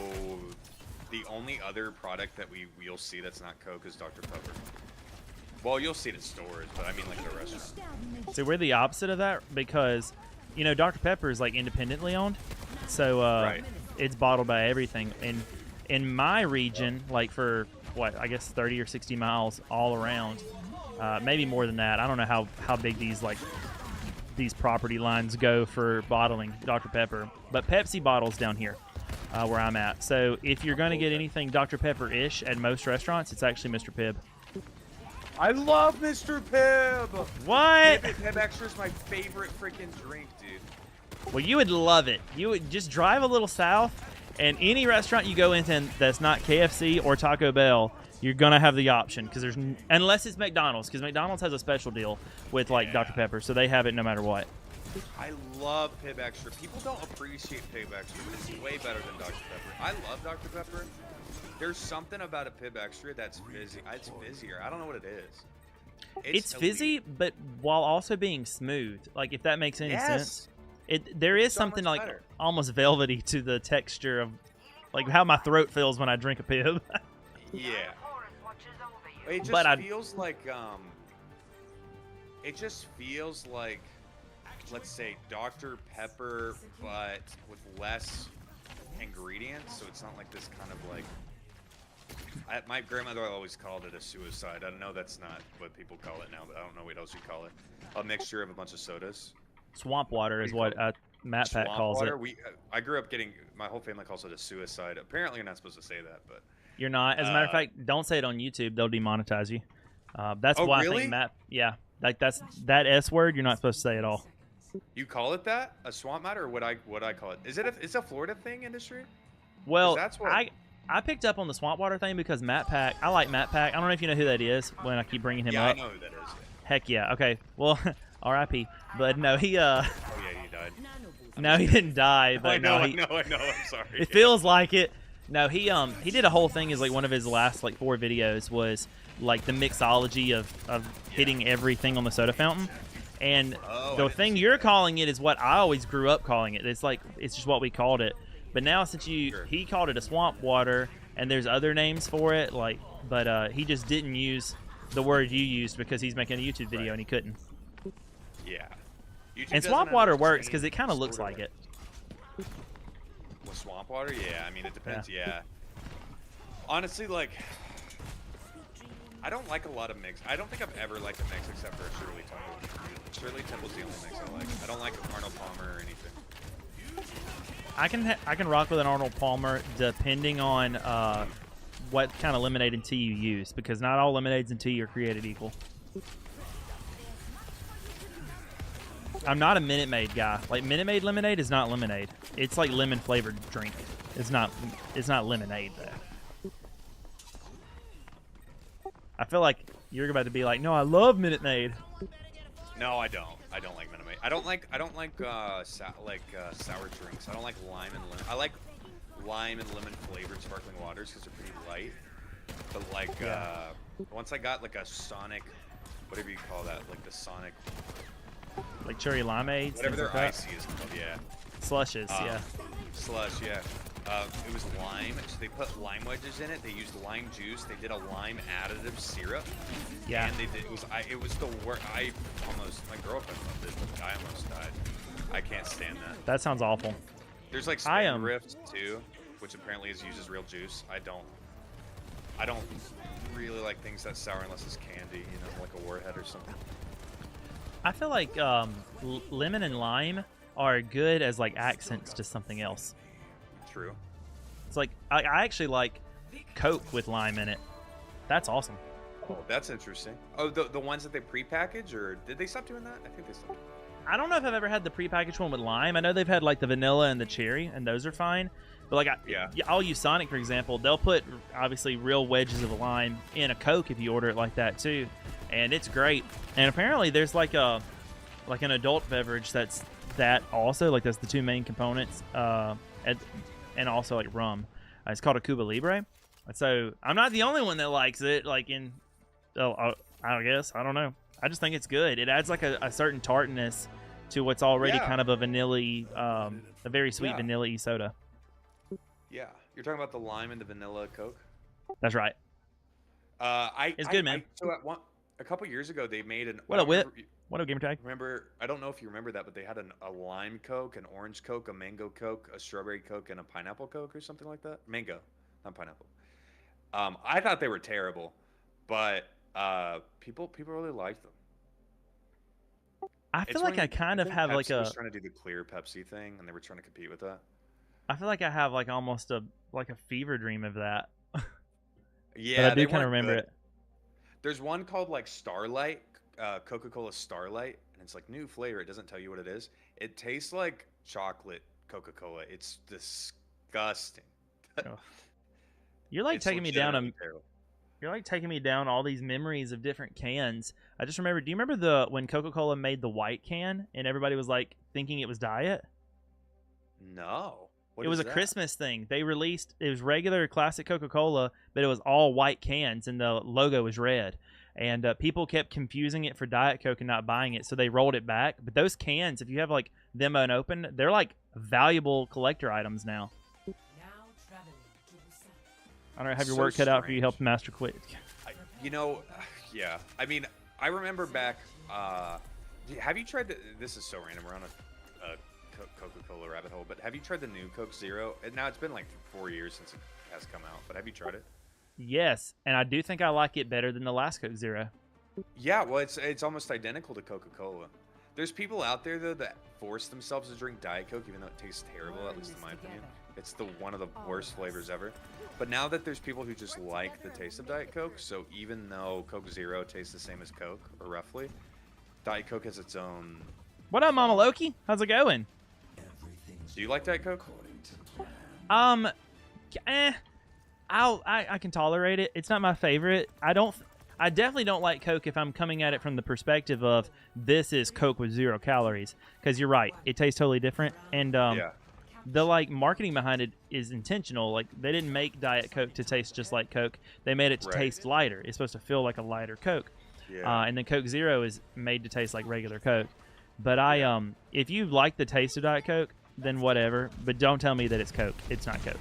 The only other product that you'll see that's not Coke is Dr Pepper. Well, you'll see it at stores, but I mean like the restaurant. So we're the opposite of that because, you know, Dr Pepper is like independently owned, so Right. it's bottled by everything. And in my region, like for what I guess 30 or 60 miles all around. Maybe more than that. I don't know how big these property lines go for bottling Dr. Pepper, but Pepsi bottles down here where I'm at. So if you're going to get anything Dr. Pepper-ish at most restaurants, it's actually Mr. Pibb. I love Mr. Pibb. What? Pibb Extra is my favorite freaking drink, dude. Well, you would love it. You would just drive a little south, and any restaurant you go into that's not KFC or Taco Bell, you're gonna have the option because unless it's McDonald's, because McDonald's has a special deal with like Dr. Pepper, so they have it no matter what. I love Pibb Extra. People don't appreciate Pibb Extra, but it's way better than Dr. Pepper. I love Dr. Pepper. There's something about a Pibb Extra that's fizzy. It's fizzier. I don't know what it is. It's fizzy, elite. but while also being smooth. Like if that makes any Yes. sense. There is So something much like better. almost velvety to the texture of like how my throat feels when I drink a Pibb. Yeah. It just But feels like it just feels like, let's say Dr. Pepper, but with less ingredients, so it's not like this kind of like. My grandmother always called it a suicide. I don't know that's not what people call it now, but I don't know what else you call it. A mixture of a bunch of sodas. Swamp water is what Matt Pat Swamp calls water. it. I grew up getting. My whole family calls it a suicide. Apparently, you're not supposed to say that, but. You're not. As a matter of fact, don't say it on YouTube. They'll demonetize you. That's Oh, why I really? think Matt. Yeah, like that S word. You're not supposed to say at all. You call it that? A swamp matter, or what I call it? Is it it's a Florida thing, industry? Well, that's what I picked up on the swamp water thing because Matt Pack. I like Matt Pack. I don't know if you know who that is. When I keep bringing him Yeah, up. I know who that is. Heck yeah. Okay. Well, R.I.P. But no, he Oh yeah, he died. no, he didn't die. But I know, no, I he, know. I'm sorry. It feels like it. No, he did a whole thing. Is like one of his last like 4 videos was like the mixology of hitting everything on the soda fountain. And the thing you're calling it is what I always grew up calling it. It's like it's just what we called it. But now since he called it a swamp water, and there's other names for it, like, but he just didn't use the word you used because he's making a YouTube video and he couldn't. Yeah. YouTube And doesn't swamp water understand works because it kind of looks sort like it. With swamp water, yeah. I mean, it depends. Yeah. Honestly, like, I don't like a lot of mix. I don't think I've ever liked a mix except for a Shirley Temple. Shirley Temple's the only mix I like. I don't like Arnold Palmer or anything. I can rock with an Arnold Palmer depending on what kind of lemonade and tea you use, because not all lemonades and tea are created equal. I'm not a Minute Maid guy. Like Minute Maid lemonade is not lemonade. It's like lemon flavored drink. It's not lemonade though. I feel like you're about to be like, no, I love Minute Maid. No, I don't. I don't like Minute Maid. I don't like sour drinks. I don't like lime and lemon. I like lime and lemon flavored sparkling waters because they're pretty light. But like once I got like a Sonic, whatever you call that, like the Sonic, Like cherry limeades. whatever things their like that. icy is called, yeah. Slushes, yeah. Slush, yeah. It was lime, so they put lime wedges in it. They used lime juice. They did a lime additive syrup. Yeah. And they did. It was the worst. My girlfriend loved it, but I almost died. I can't stand that. That sounds awful. There's like I Spindrift too, which apparently uses real juice. I don't really like things that sour unless it's candy, you know, like a Warhead or something. I feel like lemon and lime are good as like accents to something else. True. It's like I actually like Coke with lime in it. That's awesome. Oh, that's interesting. Oh, the ones that they prepackage, or did they stop doing that? I think they stopped. I don't know if I've ever had the prepackaged one with lime. I know they've had like the vanilla and the cherry, and those are fine. But like I'll use Sonic for example. They'll put obviously real wedges of lime in a Coke if you order it like that too, and it's great. And apparently there's like an adult beverage that's that also. Like that's the two main components, and also like rum. It's called a Cuba Libre. So I'm not the only one that likes it. Like I guess I don't know. I just think it's good. It adds like a certain tartness to what's already kind of a vanilla, a very sweet vanilla-y soda. Yeah, you're talking about the lime and the vanilla Coke. That's right. It's good, man. So a couple years ago, they made an. What a whip! What a gamer tag. Remember? I don't know if you remember that, but they had a lime Coke, an orange Coke, a mango Coke, a strawberry Coke, and a pineapple Coke or something like that. Mango, not pineapple. I thought they were terrible, but people really liked them. I feel like I kind of have like a. Was trying to do the clear Pepsi thing, and they were trying to compete with that. I feel like I have like almost a fever dream of that. Yeah, but I do kind of remember it. There's one called like Starlight, Coca-Cola Starlight, and it's like new flavor. It doesn't tell you what it is. It tastes like chocolate Coca-Cola. It's disgusting. You're like taking me down You're like taking me down all these memories of different cans. I just remember. Do you remember when Coca-Cola made the white can and everybody was like thinking it was Diet? No. It was a Christmas thing. They released, it was regular classic Coca-Cola, but it was all white cans and the logo was red. And people kept confusing it for Diet Coke and not buying it, so they rolled it back. But those cans, if you have like them unopened, they're like valuable collector items now. I don't know, have your work cut out for you, help Master quit. Yeah. I mean, I remember back, have you tried this is so random, we're on a Coca-Cola rabbit hole, but have you tried the new Coke Zero? And now it's been like 4 years since it has come out, but have you tried it? Yes, and I do think I like it better than the last Coke Zero. Yeah, well, it's almost identical to Coca-Cola. There's people out there though that force themselves to drink Diet Coke, even though it tastes terrible, at least in my opinion. It's one of the worst flavors ever. But now that there's people who just like the taste of Diet Coke, so even though Coke Zero tastes the same as Coke, or roughly, Diet Coke has its own. What up, Mama Loki? How's it going? Do you like Diet Coke? I can tolerate it. It's not my favorite. I definitely don't like Coke if I'm coming at it from the perspective of this is Coke with 0 calories. Because you're right, it tastes totally different. And the like marketing behind it is intentional. Like they didn't make Diet Coke to taste just like Coke. They made it to taste lighter. It's supposed to feel like a lighter Coke. Yeah. And then Coke Zero is made to taste like regular Coke. But if you like the taste of Diet Coke, then whatever. But don't tell me that it's Coke. It's not Coke.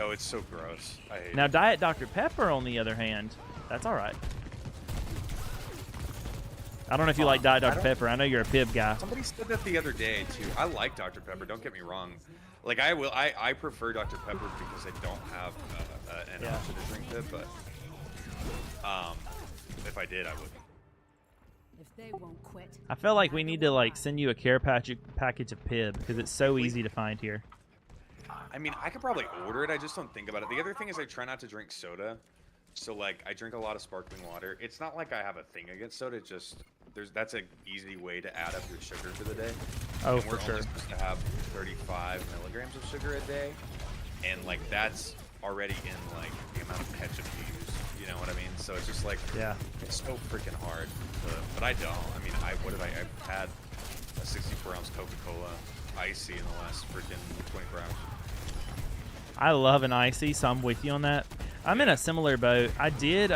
Oh, it's so gross. I hate now, it. Diet Dr. Pepper, on the other hand, that's all right. I don't know if you like Diet Dr. Pepper. I know you're a Pib guy. Somebody said that the other day too. I like Dr. Pepper. Don't get me wrong. Like I prefer Dr. Pepper because I don't have an option to drink Pib. But if I did, I would. If they won't quit. I feel like we need to like send you a care package of Pib because it's so easy to find here. I mean, I could probably order it. I just don't think about it. The other thing is I try not to drink soda. So like I drink a lot of sparkling water. It's not like I have a thing against soda. It's just that's an easy way to add up your sugar for the day. Oh, and for sure. We're only supposed to have 35 milligrams of sugar a day, and like that's already in like the amount of ketchup you use. You know what I mean? So it's just like it's so freaking hard. But I don't. I mean, I've had a 64-ounce Coca-Cola icy in the last freaking 24 hours. I love an icy, so I'm with you on that. I'm in a similar boat. I did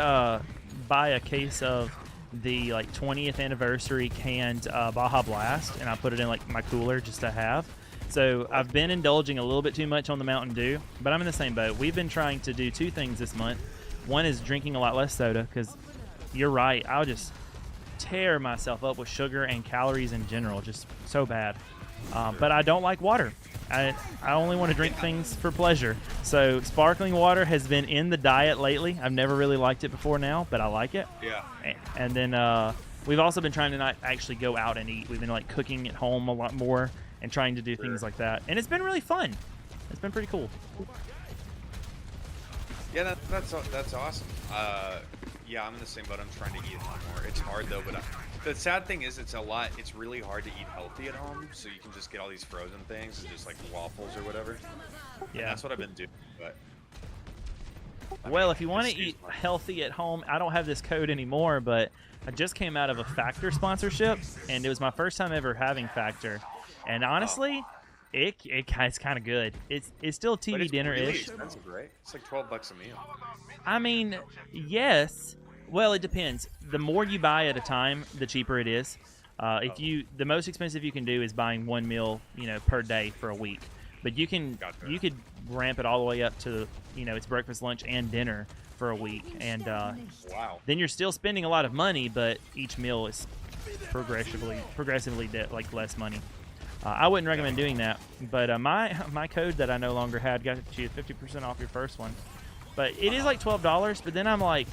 buy a case of the like 20th anniversary canned Baja Blast, and I put it in like my cooler just to have. So I've been indulging a little bit too much on the Mountain Dew, but I'm in the same boat. We've been trying to do 2 things this month. One is drinking a lot less soda, because you're right, I'll just tear myself up with sugar and calories in general, just so bad. But I don't like water. I only want to drink things for pleasure. So sparkling water has been in the diet lately. I've never really liked it before now, but I like it. Yeah. And then we've also been trying to not actually go out and eat. We've been like cooking at home a lot more and trying to do things like that. And it's been really fun. It's been pretty cool. Yeah, that's awesome. Yeah, I'm in the same boat. I'm trying to eat a lot more. It's hard though, but the sad thing is it's really hard to eat healthy at home, so you can just get all these frozen things and just like waffles or whatever. Yeah. And that's what I've been doing, but well, if you want to eat healthy at home, I don't have this code anymore, but I just came out of a Factor sponsorship, and it was my first time ever having Factor. And honestly, it's kind of good. It's still But TV it's dinner really ish. expensive, right? It's like $12 a meal. I mean, yes. Well, it depends. The more you buy at a time, the cheaper it is. The most expensive you can do is buying one meal, per day for a week. But you could ramp it all the way up to, it's breakfast, lunch, and dinner for a week, and Wow. then you're still spending a lot of money, but each meal is progressively like less money. I wouldn't recommend doing that, but my code that I no longer had got you 50% off your first one. But it is like $12, but then I'm like,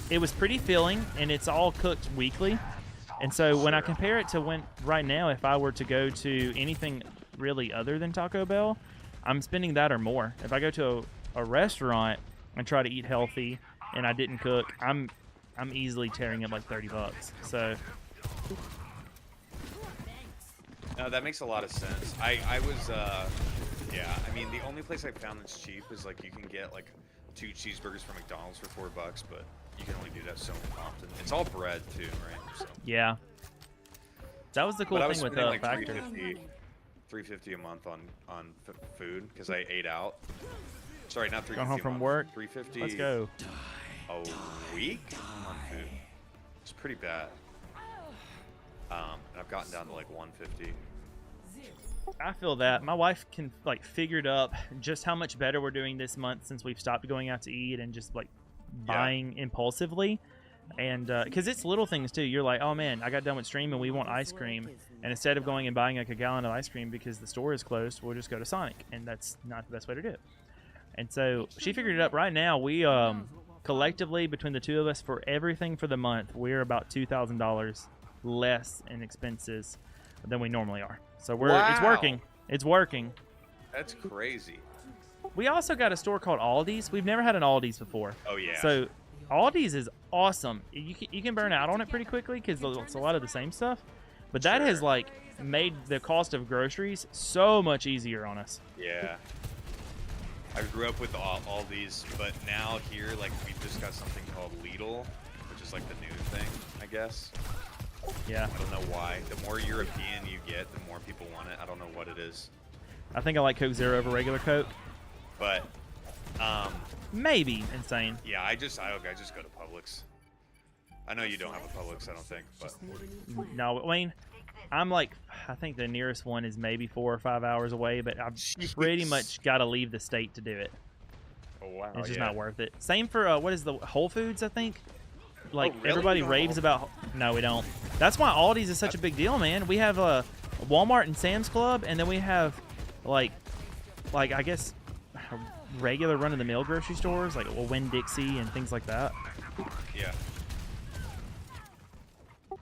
it was pretty filling, and it's all cooked weekly. And so when I compare it to right now, if I were to go to anything really other than Taco Bell, I'm spending that or more. If I go to a restaurant and try to eat healthy and I didn't cook, I'm easily tearing up like $30. So No, that makes a lot of sense. I was, yeah, I mean, the only place I found that's cheap is like you can get like 2 cheeseburgers from McDonald's for $4, but you can only do that so often. It's all bread too, right? So. yeah, that was the cool But I was thing with spending like Factor. $350 a month on food because I ate out. Sorry, not $350 Going home a from month, work. $350 Let's go. a week on food. It's pretty bad. And I've gotten down to like $150. I feel that my wife can figured up just how much better we're doing this month since we've stopped going out to eat and just buying impulsively. And because it's little things too. You're like, oh man, I got done with stream and we want ice cream, and instead of going and buying like a gallon of ice cream because the store is closed, we'll just go to Sonic, and that's not the best way to do it. And so she figured it up. Right now we collectively between the two of us for everything for the month, we're about $2,000 less in expenses than we normally are. So it's working. It's working. That's crazy. We also got a store called Aldi's. We've never had an Aldi's before. Oh yeah. So Aldi's is awesome. You can burn out on it pretty quickly because it's a lot of the same stuff. But that has made the cost of groceries so much easier on us. Yeah. I grew up with all these, but now here we've just got something called Lidl, which is like the new thing, I guess. Yeah. I don't know why. The more European you get, the more people want it. I don't know what it is. I think I like Coke Zero over regular Coke. But maybe insane. yeah, I just go to Publix. I know you don't have a Publix, I don't think, but No, Wayne, I think the nearest one is maybe 4 or 5 hours away, but I've pretty much got to leave the state to do it. oh wow, It's just yeah. not worth it. Same for what is the Whole Foods? I think. really? Everybody No. raves about. No, we don't. That's why Aldi's is such a big deal, man. We have Walmart and Sam's Club, and then we have like I guess regular run-of-the-mill grocery stores like Winn-Dixie and things like that. Yeah.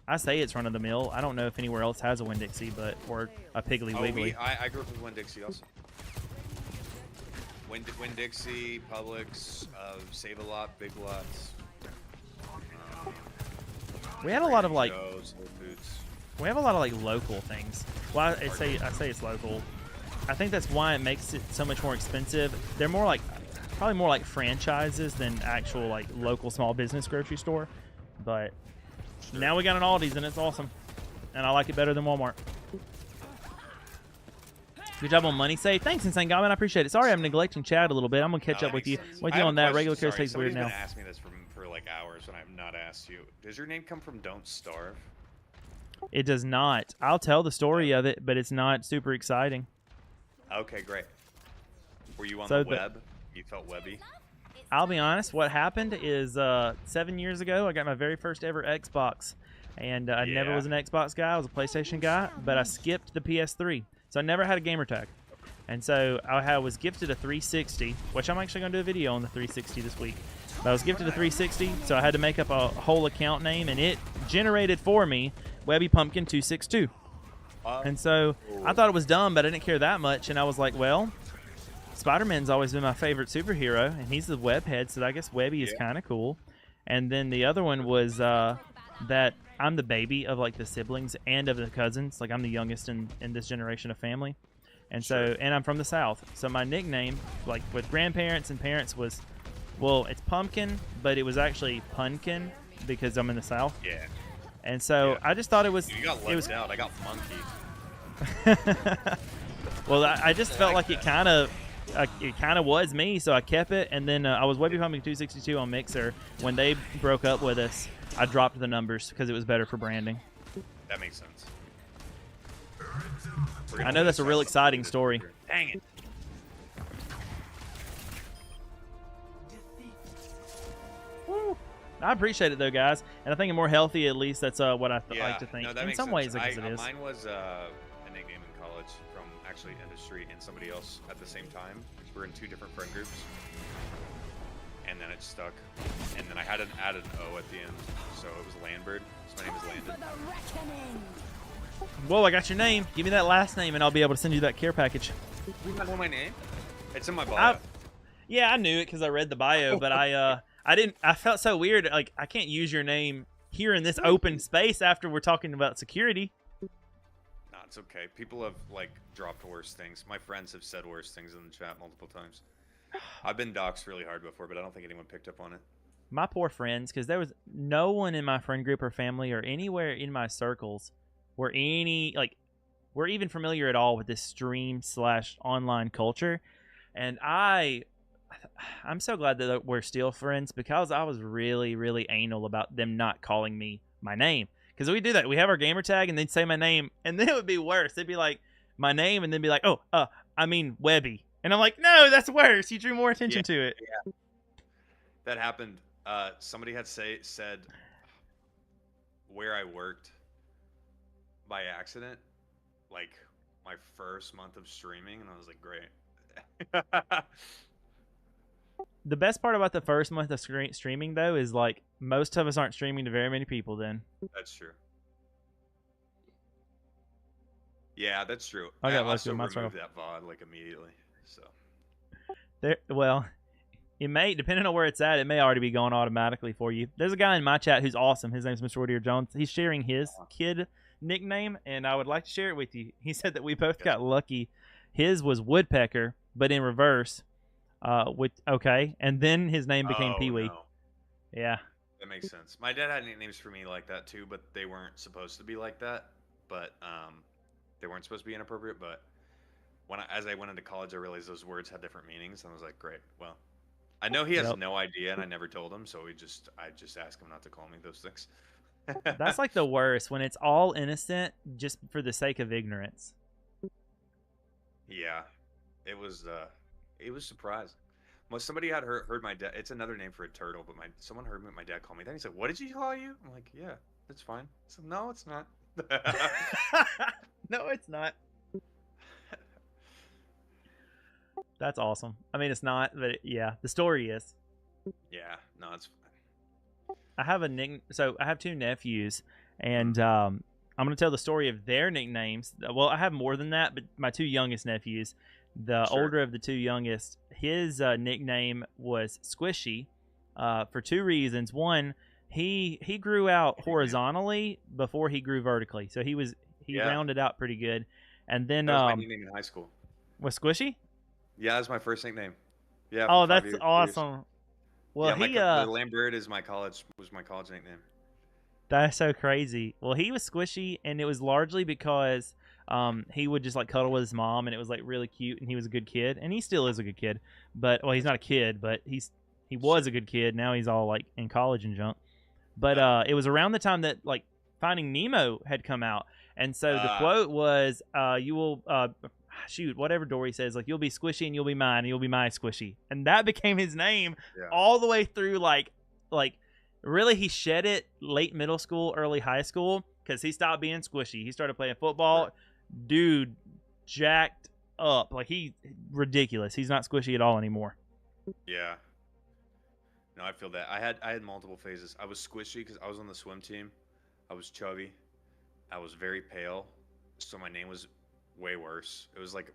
I say it's run-of-the-mill. I don't know if anywhere else has a Winn-Dixie, or a Piggly Wiggly. I grew up with Winn-Dixie also. Winn-Dixie, Publix, Save-A-Lot, Big Lots. We have a lot of Joe's, Whole Foods. we have a lot of local things. Well, I say it's local. I think that's why it makes it so much more expensive. They're probably more like franchises than actual local small business grocery store. But now we got an Aldi's and it's awesome, and I like it better than Walmart. Good job on money save. Thanks, Insane Goblin. I appreciate it. Sorry I'm neglecting Chad a little bit. I'm gonna catch up with you on that. Regular Coast takes weird now. Somebody's been asking me this for hours when I've not asked you. Does your name come from Don't Starve? It does not. I'll tell the story of it, but it's not super exciting. Okay, great. Were you on So the web? You felt webby? I'll be honest. What happened is 7 years ago, I got my very first ever Xbox, and I never was an Xbox guy. I was a PlayStation guy, but I skipped the PS3, so I never had a gamer tag. And so I was gifted a 360, which I'm actually going to do a video on the 360 this week. But I was gifted a 360, so I had to make up a whole account name, and it generated for me Webby Pumpkin 262. And so I thought it was dumb, but I didn't care that much, and I was like, well, Spider-Man's always been my favorite superhero, and he's the web head, so I guess Webby is kind of cool. And then the other one was that I'm the baby of the siblings and of the cousins. I'm the youngest in this generation of family. And so, and I'm from the South. So my nickname, with grandparents and parents was, well, it's Pumpkin, but it was actually Punkin because I'm in the South. Yeah. And so I just thought it was. You got left out. I got Monkey. Well, I just felt like it kind of was me, so I kept it, and then I was way behind 262 on Mixer. When they broke up with us, I dropped the numbers because it was better for branding. That makes sense. I know that's a real exciting story. Dang it. I appreciate it though, guys, and I think I'm more healthy. At least that's what I like to think. No, that in makes some sense. ways, I guess it is. Mine was a nickname in college from actually industry and somebody else at the same time. We're in 2 different friend groups, and then it stuck. And then I had added an O at the end, so it was Landbird. So my name is Landon. Whoa, I got your name. Give me that last name, and I'll be able to send you that care package. You not know my name? It's in my bio. Yeah, I knew it because I read the bio, but I didn't. I felt so weird. Like I can't use your name here in this open space after we're talking about security. No, it's okay. People have like dropped worse things. My friends have said worse things in the chat multiple times. I've been doxxed really hard before, but I don't think anyone picked up on it. My poor friends, because there was no one in my friend group or family or anywhere in my circles were we're even familiar at all with this stream/online culture, and I'm so glad that we're still friends because I was really, really anal about them not calling me my name. Because we do that. We have our gamer tag, and they'd say my name, and then it would be worse. They'd be like, my name, and then be like, oh, I mean Webby. And I'm like, no, that's worse. You drew more attention to it. Yeah. That happened. Somebody had said where I worked by accident, like my first month of streaming, and I was like, great. The best part about the first month of streaming, though, is like most of us aren't streaming to very many people then. That's true. Yeah, that's true. I got also removed that VOD like immediately. So well, it may, depending on where it's at, it may already be going automatically for you. There's a guy in my chat who's awesome. His name's Mr. Whittier Jones. He's sharing his kid nickname, and I would like to share it with you. He said that we both got lucky. His was Woodpecker, but in reverse. And then his name became Pee-wee. No. Yeah. That makes sense. My dad had nicknames for me like that too, but they weren't supposed to be like that. But they weren't supposed to be inappropriate. But as I went into college, I realized those words had different meanings, and I was like, great. Well, I know he has no idea, and I never told him, so I just asked him not to call me those things. That's like the worst when it's all innocent just for the sake of ignorance. Yeah, it was surprising. Well, somebody had heard my dad. It's another name for a turtle, but someone heard my dad call me that. He said, "What did he call you?" I'm like, "Yeah, it's fine." I said, "No, it's not." No, it's not. That's awesome. I mean, it's not, but yeah, the story is. Yeah, no, it's fine. I have 2 nephews, and I'm going to tell the story of their nicknames. Well, I have more than that, but my 2 youngest nephews, the older of the 2 youngest, his nickname was Squishy for 2 reasons. One, he grew out horizontally before he grew vertically, so he rounded out pretty good. And then that was my nickname in high school. Was Squishy? Yeah, that's my first nickname. Yeah. Oh, that's awesome. Well, yeah, Lambert was my college nickname. That's so crazy. Well, he was Squishy, and it was largely because he would just like cuddle with his mom, and it was like really cute, and he was a good kid, and he still is a good kid. But he's not a kid, but he was a good kid. Now he's all like in college and junk. But it was around the time that like Finding Nemo had come out, and so the quote was, "You will whatever Dory says, like you'll be Squishy and you'll be mine, and you'll be my Squishy," and that became his name all the way through like really he shed it late middle school, early high school because he stopped being Squishy. He started playing football. Right. Dude, jacked up, like ridiculous. He's not Squishy at all anymore. Yeah. No, I feel that. I had multiple phases. I was Squishy because I was on the swim team. I was chubby. I was very pale, so my name was way worse. It was like,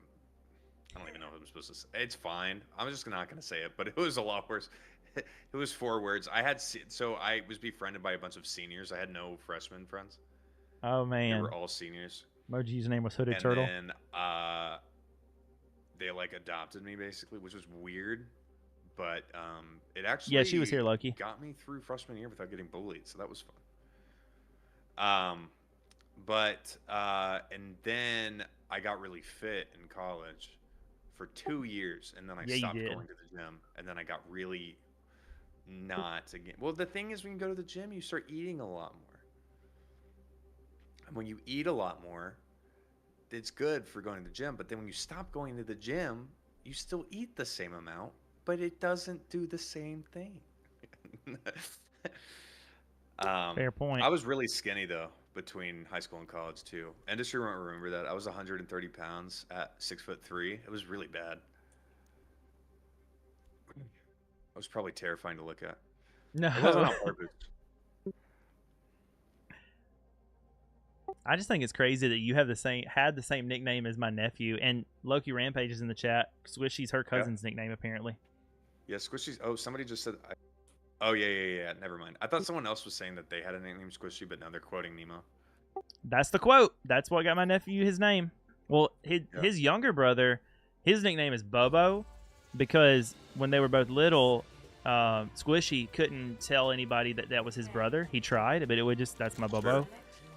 I don't even know what I'm supposed to say. It's fine. I'm just not going to say it, but it was a lot worse. It was 4 words. I was befriended by a bunch of seniors. I had no freshman friends. Oh, man. They were all seniors. Moji's name was Hooded Turtle. And then they like adopted me basically, which was weird. But it actually she was here, Loki. Got me through freshman year without getting bullied, so that was fun. But and then I got really fit in college for 2 years, and then I Yeah, you stopped did. going to the gym, and then I got really not again. Well, the thing is, when you go to the gym, you start eating a lot more, and when you eat a lot more, it's good for going to the gym. But then when you stop going to the gym, you still eat the same amount, but it doesn't do the same thing. Fair point. I was really skinny though between high school and college too. Industry won't remember that. I was 130 pounds at 6'3". It was really bad. It was probably terrifying to look at. No. It wasn't on purpose. I just think it's crazy that you have had the same nickname as my nephew, and Loki Rampage is in the chat. Squishy's her cousin's nickname apparently. Yeah, Squishy's. Oh, somebody just said. Oh yeah. Never mind. I thought someone else was saying that they had a nickname Squishy, but now they're quoting Nemo. That's the quote. That's what got my nephew his name. Well, his younger brother, his nickname is Bobo, because when they were both little, Squishy couldn't tell anybody that was his brother. He tried, but it would just, that's my Bobo. Sure.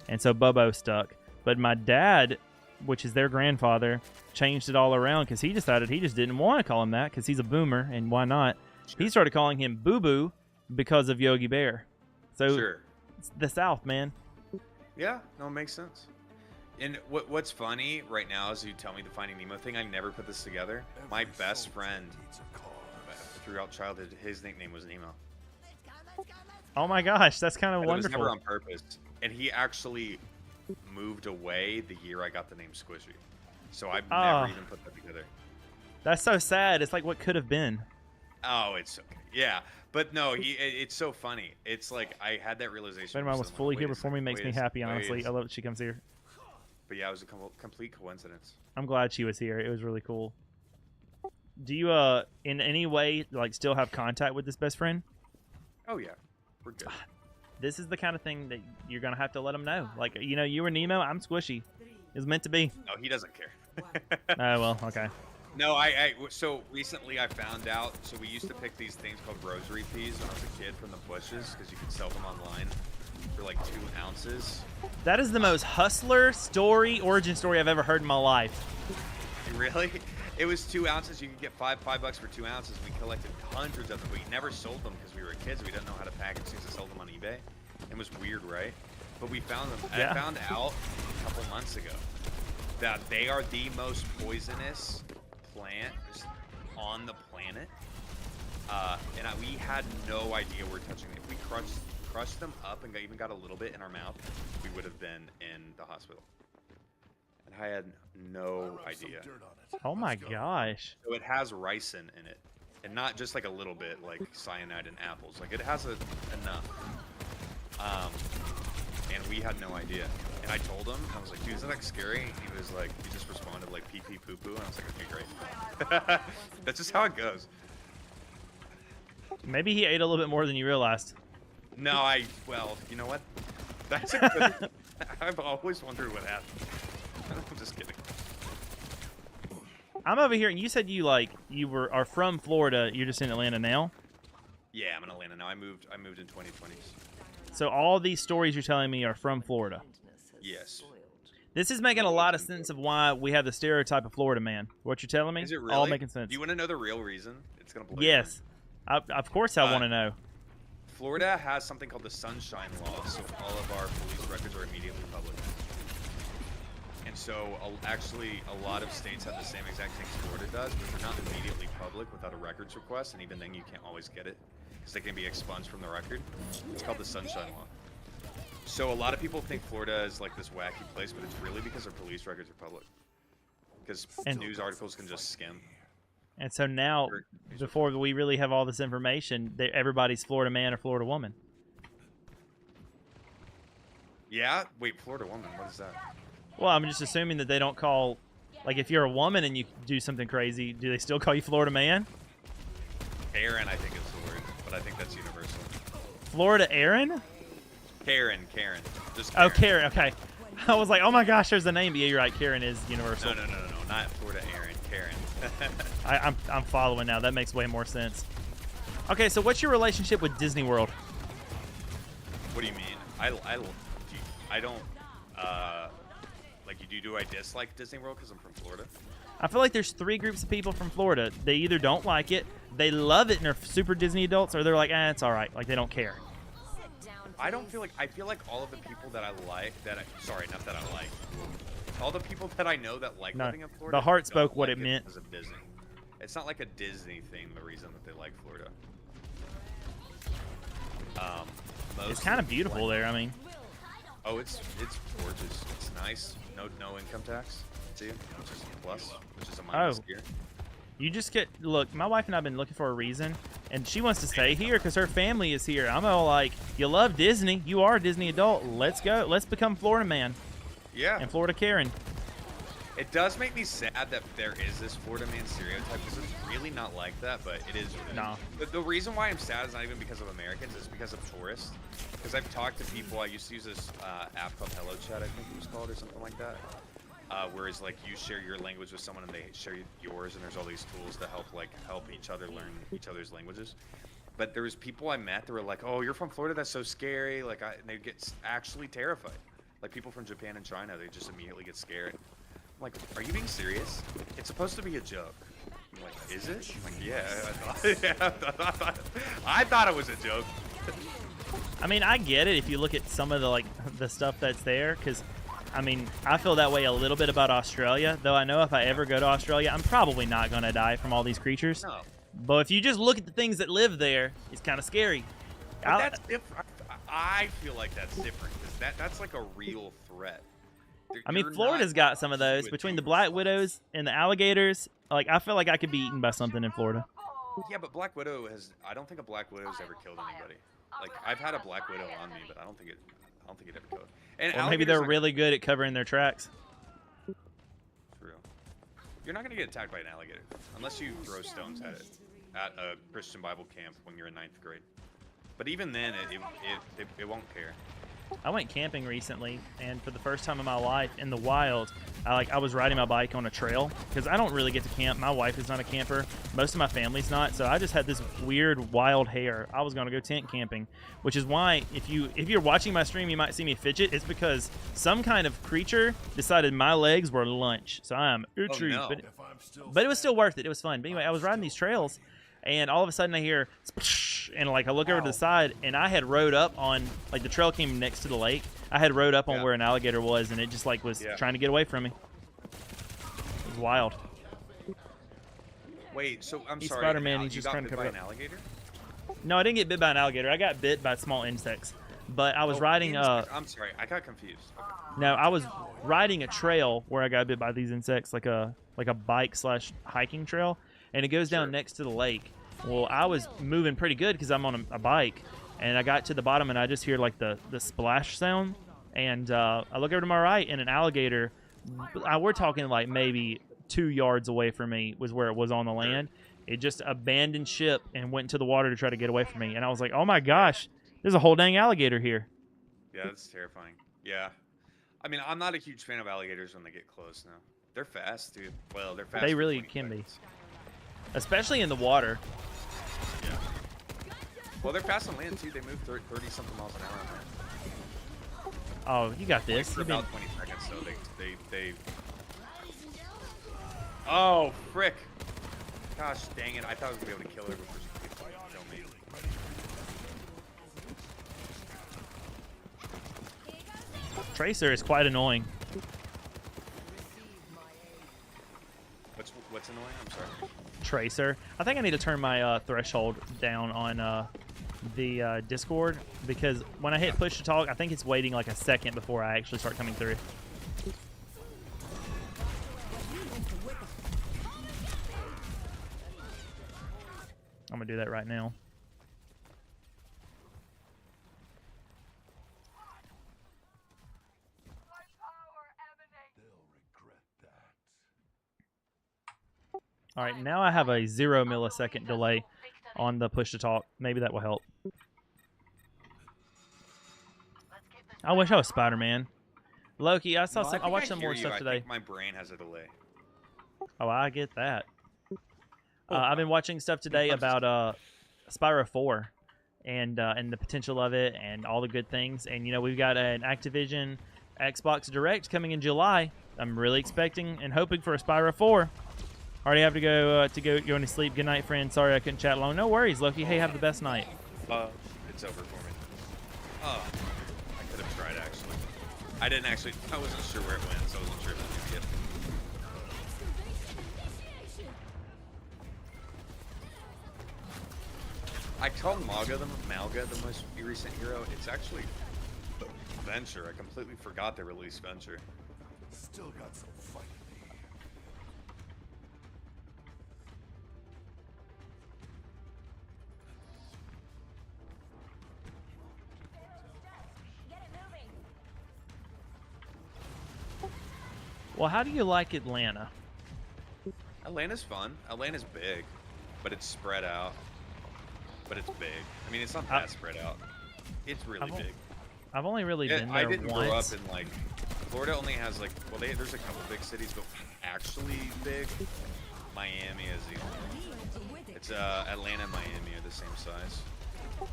And so Bobo stuck. But my dad, which is their grandfather, changed it all around because he decided he just didn't want to call him that because he's a boomer, and why not? Sure. He started calling him Boo Boo because of Yogi Bear. So Sure. it's the South, man. Yeah, no, it makes sense. And what's funny right now is you tell me the Finding Nemo thing. I never put this together. My best friend throughout childhood, his nickname was Nemo. Oh my gosh, that's kind of And it was wonderful. never on purpose. And he actually moved away the year I got the name Squishy. So I've never even put that together. That's so sad. It's like what could have been. Oh, it's okay. Yeah. But no, it's so funny. It's like I had that realization. Spider-Man was recently, fully wait here a before me second, makes wait me a happy, second, wait a honestly. I second. love that she comes here. But yeah, it was a complete coincidence. I'm glad she was here. It was really cool. Do you, in any way, like, still have contact with this best friend? Oh, yeah. We're good. This is the kind of thing that you're going to have to let him know. Like, you know, you were Nemo, I'm Squishy. It was meant to be. No, he doesn't care. Oh, well, okay. No, so recently I found out, so we used to pick these things called rosary peas when I was a kid from the bushes because you could sell them online for like 2 ounces. That is the most hustler origin story I've ever heard in my life. Really? It was 2 ounces. You could get $5 for 2 ounces. We collected hundreds of them. We never sold them because we were kids. We didn't know how to package things to sell them on eBay. It was weird, right? But we found them. Yeah. I found out a couple months ago that they are the most poisonous plant on the planet. And we had no idea we're touching it. If we crushed them up and even got a little bit in our mouth, we would have been in the hospital. And I had no idea. Oh my gosh. So it has ricin in it, and not just like a little bit, like cyanide in apples. Like it has enough. And we had no idea. And I told him, I was like, dude, isn't that scary? He was like, he just responded like pee pee poo poo, and I was like, okay, great. That's just how it goes. Maybe he ate a little bit more than you realized. No, well, you know what? That's a good. I've always wondered what happened. I'm just kidding. I'm over here, and you said you are from Florida. You're just in Atlanta now. Yeah, I'm in Atlanta now. I moved in 2020. So all these stories you're telling me are from Florida. Yes. This is making a lot of sense of why we have the stereotype of Florida man. What you're telling me? Is it really? All making sense. Do you want to know the real reason? It's gonna blow your Yes. Of course I want to know. Florida has something called the Sunshine Law, so all of our police records are immediately public. And so, actually, a lot of states have the same exact things Florida does, but they're not immediately public without a records request, and even then you can't always get it, because they can be expunged from the record. It's called the Sunshine Law. So a lot of people think Florida is like this wacky place, but it's really because their police records are public. Because news articles can just skim. And so now, before we really have all this information, everybody's Florida man or Florida woman. Yeah? Wait, Florida woman, what is that? Well, I'm just assuming that they don't call, like, if you're a woman and you do something crazy, do they still call you Florida man? Karen, I think is the word, but I think that's universal. Florida Aaron? Karen. Just Karen. Oh, Karen, okay. I was like, oh my gosh, there's a name. But yeah, you're right, Karen is universal. No, not Florida Aaron, Karen. I'm following now. That makes way more sense. Okay, so what's your relationship with Disney World? What do you mean? I don't. Like, do I dislike Disney World because I'm from Florida? I feel like there's 3 groups of people from Florida. They either don't like it, they love it and they're super Disney adults, or they're like, it's all right. Like, they don't care. I don't feel like, I feel like all of the people that I like, sorry, not that I like, all the people that I know that like living in Florida. The heart spoke don't what like it meant. Because of Disney. It's not like a Disney thing, the reason that they like Florida. It's kind of beautiful there, I mean. Oh, it's gorgeous. It's nice. No income tax. See, which is a plus, which is a minus here. You just get, look, my wife and I have been looking for a reason, and she wants to stay here because her family is here. I'm all like, you love Disney. You are a Disney adult. Let's go. Let's become Florida man. Yeah. And Florida Karen. It does make me sad that there is this Florida man stereotype because it's really not like that, but it is. No. But the reason why I'm sad is not even because of Americans, it's because of tourists. Because I've talked to people, I used to use this app called Hello Chat, I think it was called, or something like that. Whereas like you share your language with someone and they share yours, and there's all these tools to help each other learn each other's languages. But there was people I met that were like, "Oh, you're from Florida? That's so scary!" Like, and they get actually terrified. Like people from Japan and China, they just immediately get scared. I'm like, are you being serious? It's supposed to be a joke. I'm like, is it? I'm like, yeah. I thought it was a joke. I mean, I get it if you look at some of the stuff that's there, because I mean, I feel that way a little bit about Australia, though I know if I ever go to Australia, I'm probably not going to die from all these creatures. No. But if you just look at the things that live there, it's kind of scary. But that's different. I feel like that's different because that's like a real threat. I mean, Florida's got some of those. Between the black widows and the alligators, like, I feel like I could be eaten by something in Florida. Yeah, but Black Widow I don't think a Black Widow's ever killed anybody. Like, I've had a Black Widow on me, but I don't think it ever killed. And or maybe they're really good at covering their tracks. True. You're not gonna get attacked by an alligator unless you throw stones at it at a Christian Bible camp when you're in 9th grade. But even then, it won't care. I went camping recently, and for the first time in my life in the wild, I was riding my bike on a trail because I don't really get to camp. My wife is not a camper. Most of my family's not, so I just had this weird wild hair. I was going to go tent camping, which is why if you're watching my stream, you might see me fidget. It's because some kind of creature decided my legs were lunch. So I am outraged, no. but it was still worth it. It was fun. But anyway, I was riding these trails, and all of a sudden I hear, and like I look over to the side, and I had rode up on, like, the trail came next to the lake. I had rode up on where an alligator was, and it just like was trying to get away from me. It was wild. Wait, so I'm He's sorry. Spider-Man. He's just got trying to bit cover by it an alligator? No, I didn't get bit by an alligator. I got bit by small insects. But I was riding. I'm sorry, I got confused. Okay. No, I was riding a trail where I got bit by these insects, like a bike / hiking trail, and it goes down next to the lake. Well, I was moving pretty good because I'm on a bike, and I got to the bottom, and I just hear like the splash sound, and I look over to my right, and an alligator, we're talking like maybe 2 yards away from me was where it was on the land. It just abandoned ship and went into the water to try to get away from me, and I was like, oh my gosh, there's a whole dang alligator here. Yeah, that's terrifying. Yeah. I mean, I'm not a huge fan of alligators when they get close now. They're fast, dude. Well, they're fast. They really can be. Especially in the water. Yeah. Well, they're fast on land, too. They move 30-something miles an hour on land. Oh, you got this. For about 20 seconds, so they... Oh, frick. Gosh, dang it. I thought I was going to be able to kill her before she could kill me. Tracer is quite annoying. What's annoying? I'm sorry. Tracer. I think I need to turn my threshold down on the Discord, because when I hit push to talk, I think it's waiting like a second before I actually start coming through. I'm gonna do that right now. All right, now I have a 0 millisecond delay on the push to talk. Maybe that will help. I wish I was Spider-Man. Loki, I watched some more stuff today. I think my brain has a delay. Oh, I get that. I've been watching stuff today about Spyro 4 and the potential of it and all the good things. And, you know, we've got an Activision Xbox Direct coming in July. I'm really expecting and hoping for a Spyro 4. Already have to go going to sleep. Good night, friend. Sorry I couldn't chat long. No worries, Loki. Hey, have the best night. It's over for me. Oh, I could have tried actually. I didn't actually. I wasn't sure where it went, so I wasn't sure if it was gonna get. I called Malga the most recent hero. It's actually Venture. I completely forgot they released Venture. Still got some fight in me. Well, how do you like Atlanta? Atlanta's fun. Atlanta's big, but it's spread out. But it's big. I mean, it's not that spread out. It's really big. I've only really been there I didn't once. grow up in like Florida. Only has like there's a couple big cities, but actually big. Miami is the only. It's Atlanta and Miami are the same size.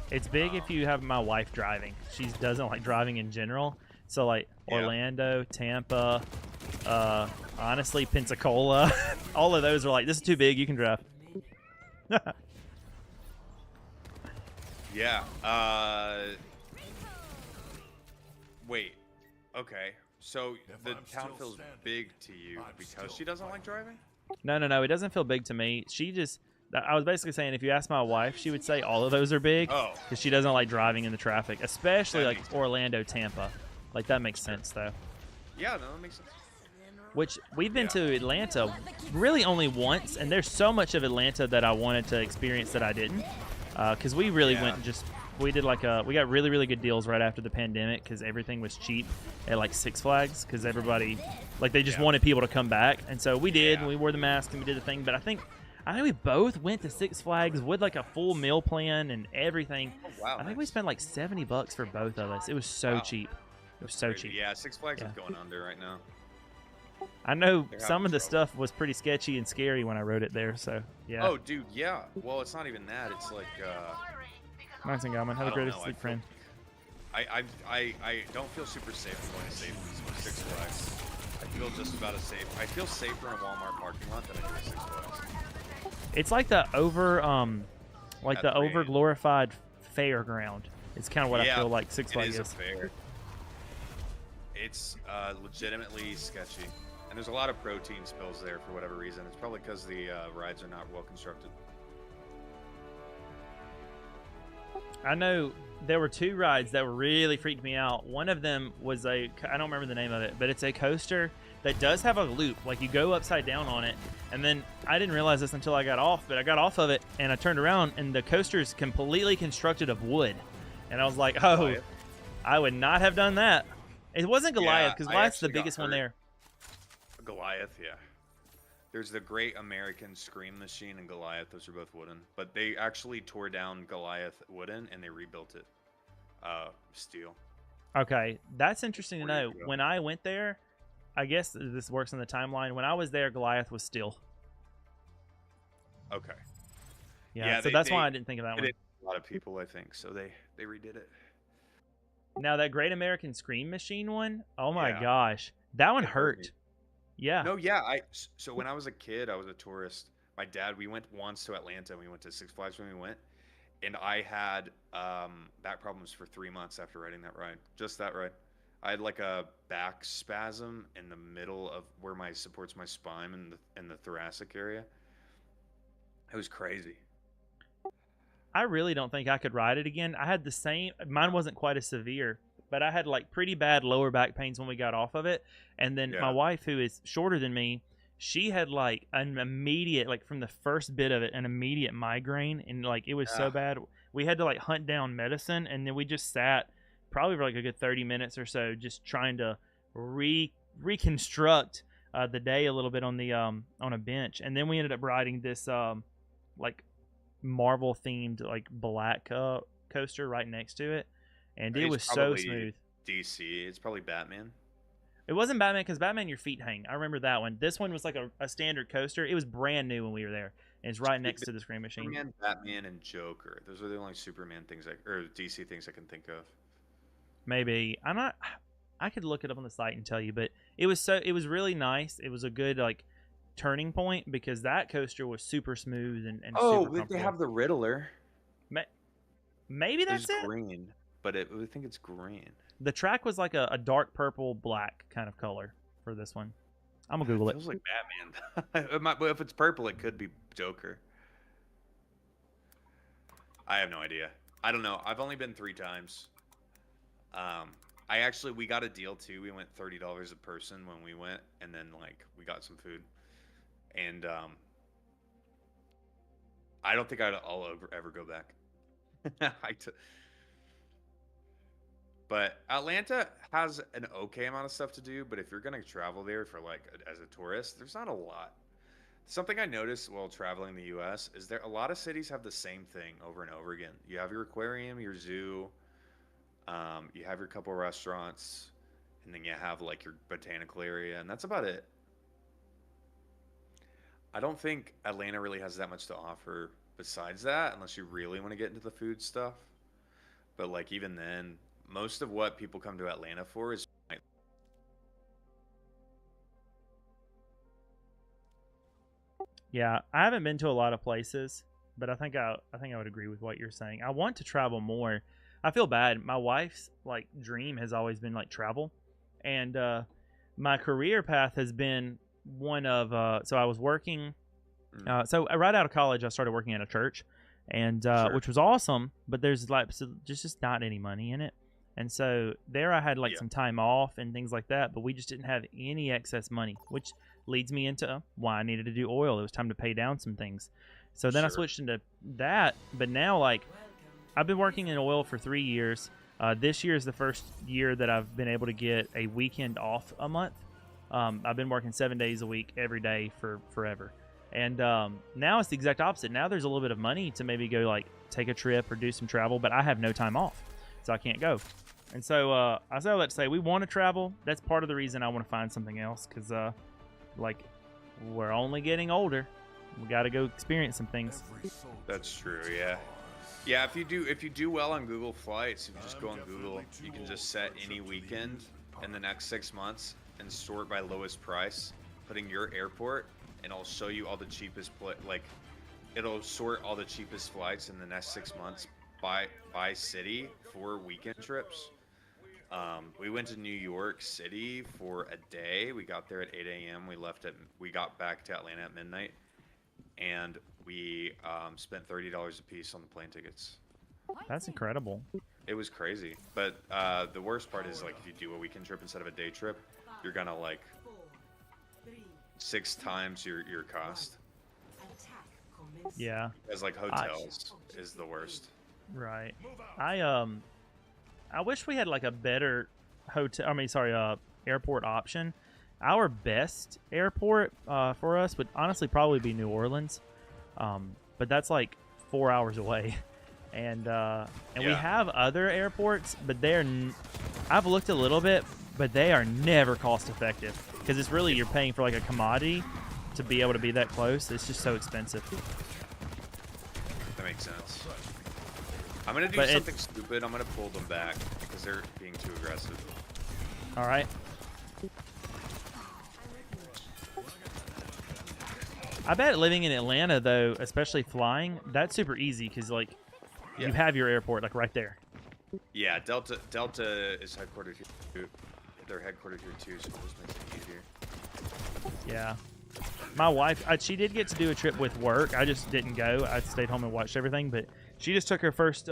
It's big if you have my wife driving. She doesn't like driving in general. So like Orlando, Tampa, honestly Pensacola, all of those are like, this is too big. You can drive. Yeah. Wait. Okay. So the town feels big to you because she doesn't like driving? No. It doesn't feel big to me. I was basically saying if you ask my wife, she would say all of those are big because she doesn't like driving in the traffic, especially like Orlando, Tampa. Like that makes sense though. Yeah, no, that makes sense. Which we've been to Atlanta really only once, and there's so much of Atlanta that I wanted to experience that I didn't. Because we really went and we did like we got really good deals right after the pandemic because everything was cheap at like Six Flags because everybody like they just wanted people to come back, and so we did. And we wore the mask and we did the thing. But I think we both went to Six Flags with like a full meal plan and everything. Oh, wow, I think we spent like $70 for both of us. It was so cheap. It was so cheap. Yeah, Six Flags is going under right now. I know some of the stuff was pretty sketchy and scary when I wrote it there, so yeah. Oh, dude, yeah. Well, it's not even that. It's like, Nice and Galman, have a great sleep, friend. I don't feel super safe going to Six Flags. I feel just about as safe. I feel safer in a Walmart parking lot than I do at Six Flags. It's like the over glorified fairground. It's kind of what I feel like Six Flags is. A fair. It's legitimately sketchy. And there's a lot of protein spills there for whatever reason. It's probably because the rides are not well constructed. I know there were two rides that really freaked me out. One of them was I don't remember the name of it, but it's a coaster that does have a loop. Like you go upside down on it, and then I didn't realize this until I got off, but I got off of it and I turned around and the coaster is completely constructed of wood. And I was like, oh, Goliath. I would not have done that. It wasn't Goliath because Goliath's the biggest one there. Goliath, yeah. There's the Great American Scream Machine and Goliath. Those are both wooden. But they actually tore down Goliath wooden and they rebuilt it steel. Okay, that's interesting to know. When I went there, I guess this works in the timeline. When I was there, Goliath was steel. Okay. Yeah, so that's why I didn't think of that one. A lot of people, I think, so they redid it. Now that Great American Scream Machine one, oh my gosh, that one hurt. Yeah. No, yeah. So when I was a kid, I was a tourist. My dad, we went once to Atlanta. We went to Six Flags when we went, and I had back problems for 3 months after riding that ride. Just that ride. I had like a back spasm in the middle of where supports my spine in the thoracic area. It was crazy. I really don't think I could ride it again. I had the same. Mine wasn't quite as severe, but I had like pretty bad lower back pains when we got off of it. And then my wife, who is shorter than me, she had like an immediate, like from the first bit of it, an immediate migraine. And like it was so bad. We had to like hunt down medicine. And then we just sat probably for like a good 30 minutes or so just trying to reconstruct the day a little bit on the on a bench. And then we ended up riding this like Marvel themed like black coaster right next to it, and it was so smooth. DC, it's probably Batman. It wasn't Batman because Batman your feet hang. I remember that one. This one was like a standard coaster. It was brand new when we were there, and it's right next to the Scream Machine. Superman, Batman, and Joker. Those are the only Superman things or DC things I can think of. Maybe I I could look it up on the site and tell you, but it was really nice. It was a good like turning point because that coaster was super smooth and super comfortable. They have the Riddler. Maybe that's There's it. green, but I think it's green. The track was like a dark purple black kind of color for this one. I'm gonna Google it. Feels like Batman. But if it's purple, it could be Joker. I have no idea. I don't know. I've only been 3 times. We got a deal too. We went $30 a person when we went, and then like we got some food, and I don't think I'll ever go back. But Atlanta has an okay amount of stuff to do, but if you're gonna travel there for like as a tourist, there's not a lot. Something I noticed while traveling the U.S. is a lot of cities have the same thing over and over again. You have your aquarium, your zoo, you have your couple restaurants, and then you have like your botanical area, and that's about it. I don't think Atlanta really has that much to offer besides that, unless you really want to get into the food stuff. But like even then, most of what people come to Atlanta for is Yeah, I haven't been to a lot of places, but I think I would agree with what you're saying. I want to travel more. I feel bad. My wife's like dream has always been like travel, and my career path has been one of so I was working. So right out of college, I started working at a church, and which was awesome. But there's like just not any money in it, and so there I had like some time off and things like that. But we just didn't have any excess money, which leads me into why I needed to do oil. It was time to pay down some things. So then I switched into that. But now, like, I've been working in oil for 3 years. This year is the first year that I've been able to get a weekend off a month. I've been working 7 days a week, every day for forever. And now it's the exact opposite. Now there's a little bit of money to maybe go, like, take a trip or do some travel, but I have no time off, so I can't go. And so I say all that to say we want to travel. That's part of the reason I want to find something else because, like, we're only getting older. We got to go experience some things. That's true, yeah. Yeah, if you do well on Google Flights, if you just go on Google, you can just set any weekend in the next 6 months and sort by lowest price, putting your airport, and it'll show you all the cheapest it'll sort all the cheapest flights in the next 6 months by city for weekend trips. We went to New York City for a day. We got there at 8 a.m. We got back to Atlanta at midnight, and we spent $30 a piece on the plane tickets. That's incredible. It was crazy, but the worst part is like if you do a weekend trip instead of a day trip, you're gonna like 6 times your cost. Yeah. As like hotels is the worst. Right. I wish we had like a better airport option. Our best airport for us would honestly probably be New Orleans, but that's like 4 hours away, and we have other airports, but I've looked a little bit, but they are never cost effective because it's really you're paying for like a commodity to be able to be that close. It's just so expensive. That makes sense. I'm gonna do something stupid. I'm gonna pull them back because they're being too aggressive. All right. I bet living in Atlanta though, especially flying, that's super easy because like you have your airport like right there. Yeah, Delta is headquartered here too. They're headquartered here too, so it just makes it easier. Yeah. My wife, she did get to do a trip with work. I just didn't go. I stayed home and watched everything, but she just took her first,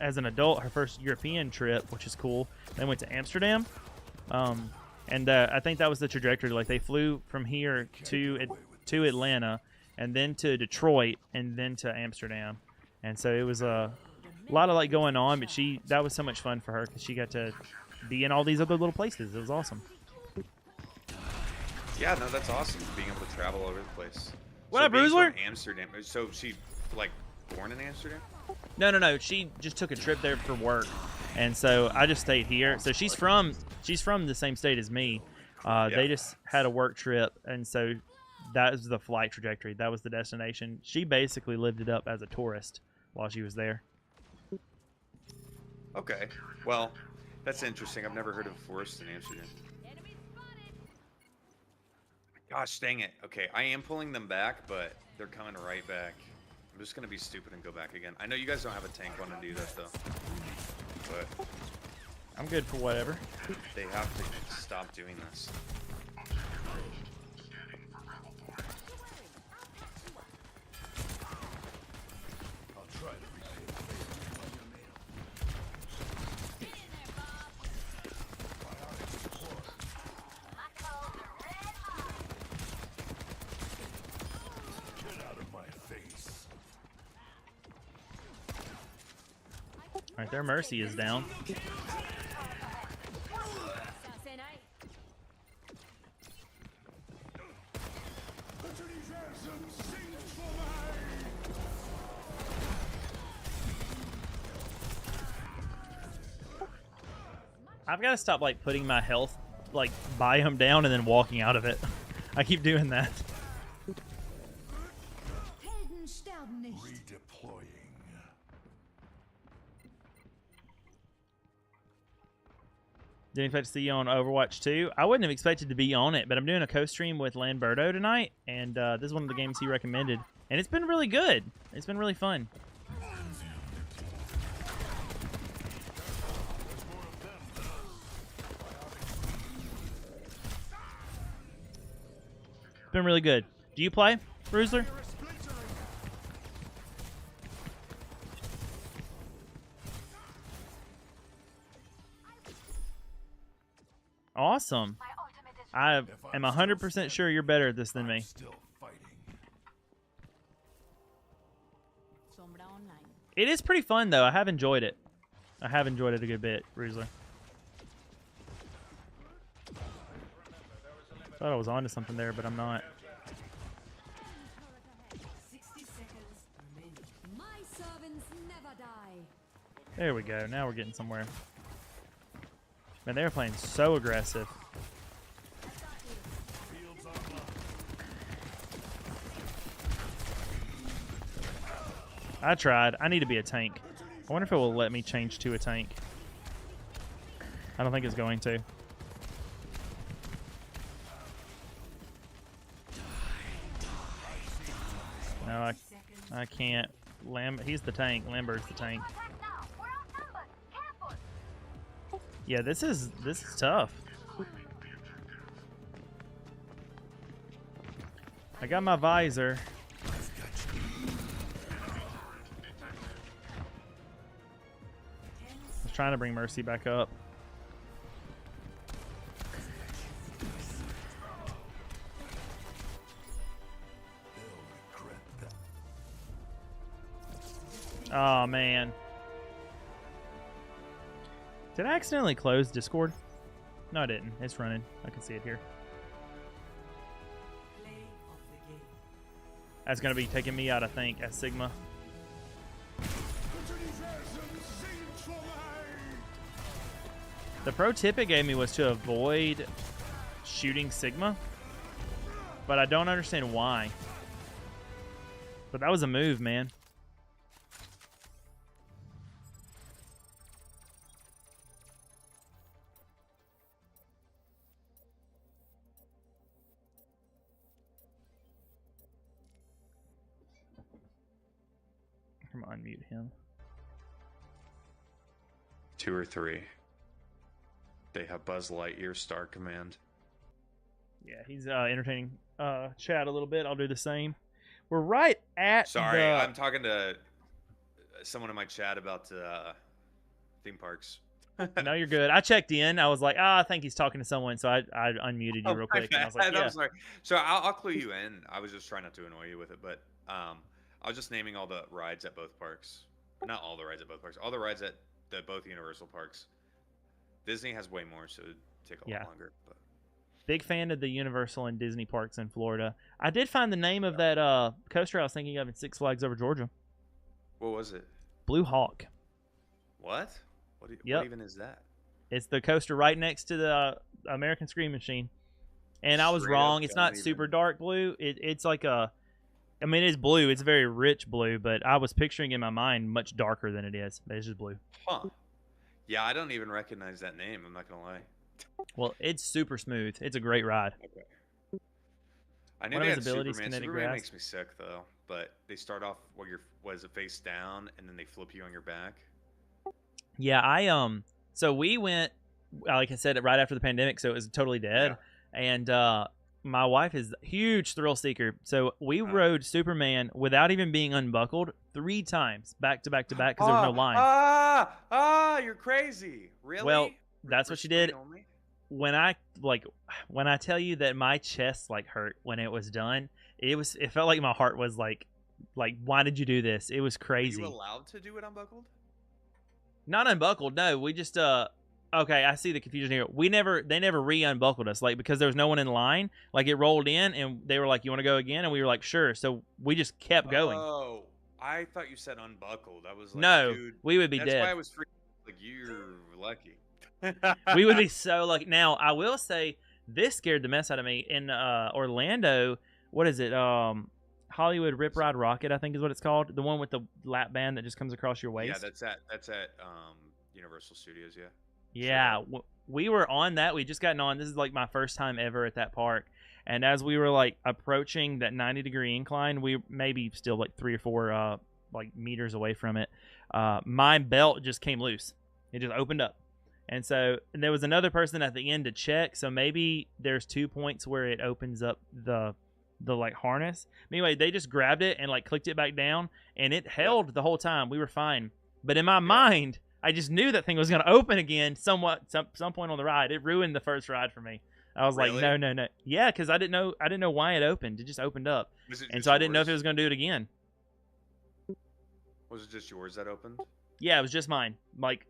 as an adult, her first European trip, which is cool. They went to Amsterdam, and I think that was the trajectory. Like they flew from here to Atlanta, and then to Detroit, and then to Amsterdam, and so it was a lot of like going on. But that was so much fun for her because she got to be in all these other little places. It was awesome. Yeah, no, that's awesome. Being able to travel all over the place. What up, Bruiser? Amsterdam. So she like born in Amsterdam? No. She just took a trip there for work, and so I just stayed here. So she's from the same state as me. They just had a work trip, and so that was the flight trajectory. That was the destination. She basically lived it up as a tourist while she was there. Okay. Well, That's interesting. I've never heard of Forest in Amsterdam. Gosh, dang it. Okay, I am pulling them back, but they're coming right back. I'm just gonna be stupid and go back again. I know you guys don't have a tank want to do that though, but I'm good for whatever. they have to stop doing this. I'll try to repay the favor on your mail. Get out of my face. All right, their Mercy is down. I've got to stop like putting my health like biome down and then walking out of it. I keep doing that. Helden sterben nicht. Redeploying. Didn't expect to see you on Overwatch 2. I wouldn't have expected to be on it, but I'm doing a co-stream with Lamberto tonight, and this is one of the games he recommended. And it's been really good. It's been really fun. It's been really good. Do you play, Bruiser? Awesome. I am 100% sure you're better at this than me. Still fighting. Sombra online. It is pretty fun, though. I have enjoyed it. I have enjoyed it a good bit, Bruiser. Thought I was onto something there, but I'm not. 60 seconds remaining. My servants never die. There we go. Now we're getting somewhere. Man, they were playing so aggressive. I tried. I need to be a tank. I wonder if it will let me change to a tank. I don't think it's going to. No, I can't. He's the tank. Lambert's the tank. Yeah, this is tough. I got my visor. I was trying to bring Mercy back up. Oh man. Did I accidentally close Discord? No, I didn't. It's running. I can see it here. Play of the game. That's going to be taking me out, I think, as Sigma. The pro tip it gave me was to avoid shooting Sigma, but I don't understand why. But that was a move, man. I'm gonna unmute him. 2 or 3. They have Buzz Lightyear Star Command. Yeah, he's entertaining chat a little bit. I'll do the same. We're right at Sorry, I'm talking to someone in my chat about theme parks. No, you're good. I checked in. I was like, I think he's talking to someone, so I unmuted you real quick. And I was like, yeah. I'm sorry. So I'll clue you in. I was just trying not to annoy you with it, but I was just naming all the rides at both parks. Not all the rides at both parks. All the rides at both Universal parks. Disney has way more, so it'd take a lot longer. But big fan of the Universal and Disney parks in Florida. I did find the name of that coaster I was thinking of in Six Flags Over Georgia. What was it? Blue Hawk. What? What even is that? It's the coaster right next to the American Scream Machine. And I was Straight wrong. up, It's not don't super even- dark blue. It's like a... I mean, it's blue. It's very rich blue, but I was picturing in my mind much darker than it is. But it's just blue. Huh. Yeah, I don't even recognize that name. I'm not gonna lie. Well, it's super smooth. It's a great ride. Okay. I knew One of they his had abilities, Superman. kinetic Superman grasp. makes me sick though. But they start off where you're face down, and then they flip you on your back. Yeah, so we went, like I said, right after the pandemic, so it was totally dead. And my wife is a huge thrill seeker, so we rode Superman without even being unbuckled 3 times back to back to back because there was no line. You're crazy. Really? Well, that's what she did. Restraint only? When I tell you that my chest like hurt when it was done, it felt like my heart was like why did you do this? It was crazy. Were you allowed to do it unbuckled? Not unbuckled, no. We just okay, I see the confusion here. They never re-unbuckled us, like, because there was no one in line. Like, it rolled in and they were like, "You want to go again?" And we were like, "Sure." So we just kept going. Oh, I thought you said unbuckled. I was like, No, dude, we would be that's dead. why I was freaking like, you're lucky. We would be so lucky. Now, I will say this scared the mess out of me in Orlando. What is it? Hollywood Rip Ride Rocket, I think is what it's called. The one with the lap band that just comes across your waist. Yeah, that's at Universal Studios. Yeah. Yeah, we were on that. We just gotten on. This is like my first time ever at that park. And as we were like approaching that 90-degree incline, we maybe still like 3 or 4 like meters away from it. My belt just came loose. It just opened up. And so there was another person at the end to check. So maybe there's 2 points where it opens up the like harness. Anyway, they just grabbed it and like clicked it back down, and it held the whole time. We were fine. But in my mind, I just knew that thing was going to open again some point on the ride. It ruined the first ride for me. I was like, no. Yeah, because I didn't know why it opened. It just opened up. And so I didn't know if it was going to do it again. Was it just yours that opened? Yeah, it was just mine. Like,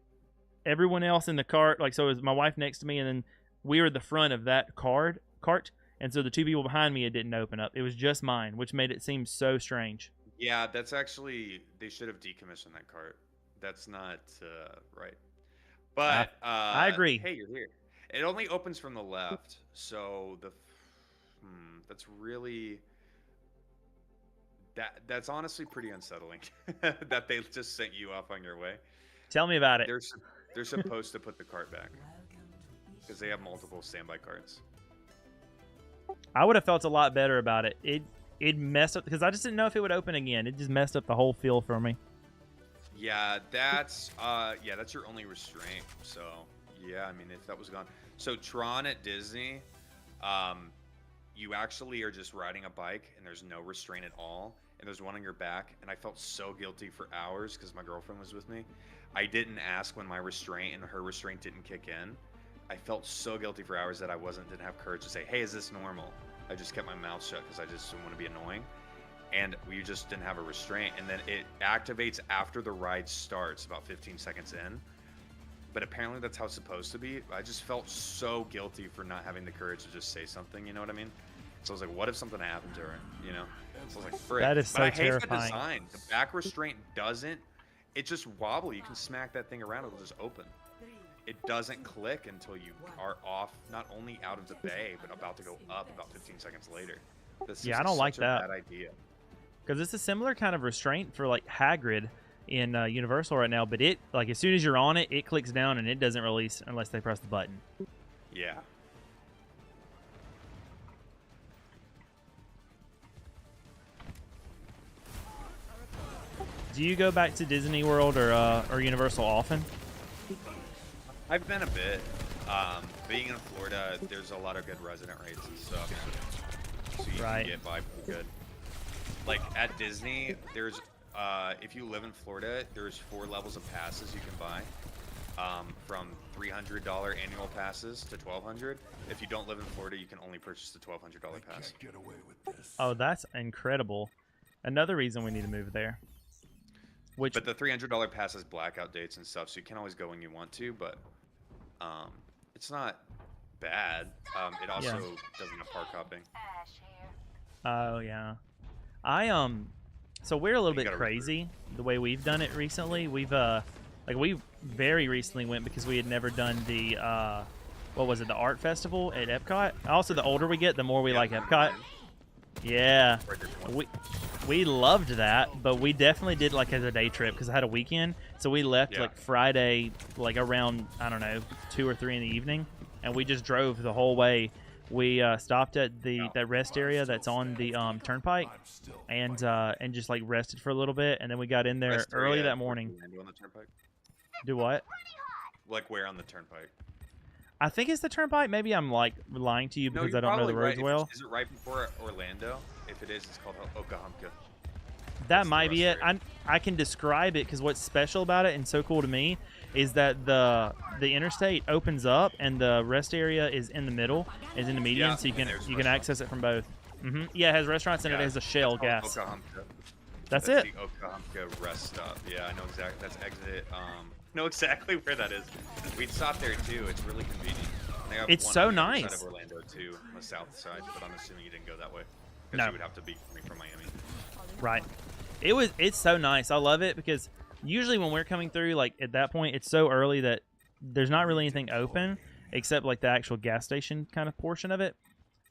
everyone else in the cart, like, so it was my wife next to me, and then we were the front of that cart. And so the 2 people behind me, it didn't open up. It was just mine, which made it seem so strange. Yeah, that's actually, they should have decommissioned that cart. That's not right. But I agree. Hey, you're here. It only opens from the left, so that's really that's honestly pretty unsettling that they just sent you off on your way. Tell me about it. They're supposed to put the cart back because they have multiple standby carts. I would have felt a lot better about it. It messed up because I just didn't know if it would open again. It just messed up the whole feel for me. Yeah, that's your only restraint. So yeah, I mean, if that was gone. So Tron at Disney, you actually are just riding a bike and there's no restraint at all, and there's one on your back, and I felt so guilty for hours because my girlfriend was with me. I didn't ask when my restraint and her restraint didn't kick in. I felt so guilty for hours that I didn't have courage to say, "Hey, is this normal?" I just kept my mouth shut because I just didn't want to be annoying. And we just didn't have a restraint, and then it activates after the ride starts, about 15 seconds in. But apparently that's how it's supposed to be. I just felt so guilty for not having the courage to just say something, you know what I mean? So I was like, what if something happened to her, you know? So I was like, frick. That is so but I hate terrifying. the design. The back restraint doesn't, it just wobble. You can smack that thing around, it'll just open. It doesn't click until you are off, not only out of the bay, but about to go up about 15 seconds later. That's Yeah, just I don't like such a that. bad idea. Because it's a similar kind of restraint for like Hagrid in Universal right now, but it, like, as soon as you're on it, it clicks down and it doesn't release unless they press the button. Yeah. Do you go back to Disney World or Universal often? I've been a bit. Being in Florida, there's a lot of good resident rates and stuff, so you Right. can get by pretty good. Like at Disney, there's if you live in Florida, there's 4 levels of passes you can buy, from $300 annual passes to $1,200. If you don't live in Florida, you can only purchase the $1,200 pass. Get away with this. Oh, that's incredible. Another reason we need to move there. Which, But the $300 pass has blackout dates and stuff, so you can always go when you want to. But it's not bad. It also doesn't have park hopping. oh yeah, so we're a little bit gotta crazy the way we've done it recently. We've we very recently went because we had never done the what was it, the art festival at Epcot. Also, the older we get, the more we like Epcot. Yeah, we loved that, but we definitely did like as a day trip because I had a weekend. So we left like Friday, like around, I don't know, 2 or 3 in the evening, and we just drove the whole way. We stopped at that rest area that's on the turnpike, and just like rested for a little bit, and then we got in there early that morning. On the turnpike? Do what? Like where on the turnpike? I think it's the turnpike. Maybe I'm like lying to you because I don't know the roads well. Is it right before Orlando? If it is, it's called Okahumpka. That might be it. I can describe it because what's special about it and so cool to me is that the interstate opens up and the rest area is in the middle, is in the median, so you can access it from both. Yeah, it has restaurants and it has a Shell gas. Okahumpka. That's it. The Okahumpka rest stop. Yeah, I know exactly. That's exit. Know exactly where that is. We'd stop there too. It's really convenient. They have It's one so on the other nice. Side of Orlando too, on the south side, but I'm assuming you didn't go that way. No. Because you would have to be coming from Miami. Right. It's so nice. I love it because usually when we're coming through, like at that point, it's so early that there's not really anything open except like the actual gas station kind of portion of it.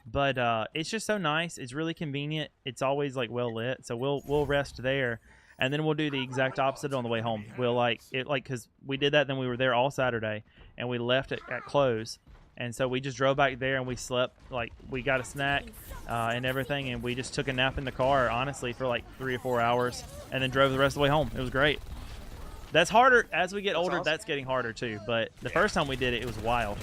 But it's just so nice. It's really convenient. It's always like well lit. So we'll rest there, and then we'll do the exact opposite on the way home. We'll because we did that. Then we were there all Saturday, and we left it at close. And so we just drove back there and we slept, like we got a snack and everything, and we just took a nap in the car, honestly, for like 3 or 4 hours, and then drove the rest of the way home. It was great. That's harder as we get older. Awesome. That's getting harder too. But the first time we did it, it was wild.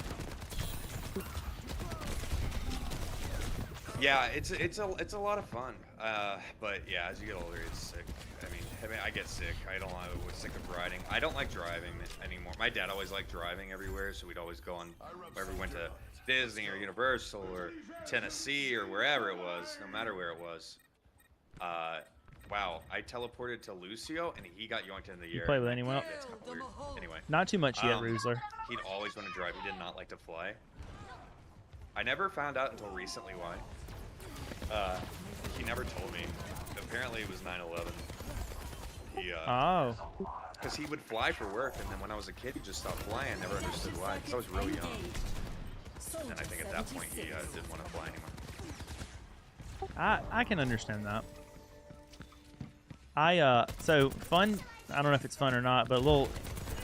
Yeah, it's a lot of fun. But yeah, as you get older, it's sick. I mean, I get sick. I was sick of riding. I don't like driving anymore. My dad always liked driving everywhere, so we'd always go on wherever we went to Disney or Universal or Tennessee or wherever it was, no matter where it was. Wow, I teleported to Lucio and he got yoinked in the air. You play with anyone else? That's kind of weird. Anyway. Not too much yet, Rusler. He'd always want to drive. He did not like to fly. I never found out until recently why. He never told me. Apparently it was 9/11. Because he would fly for work, and then when I was a kid, he just stopped flying. I never understood why, because I was really young. And then I think at that point, he didn't want to fly anymore. I can understand that. So fun, I don't know if it's fun or not, but a little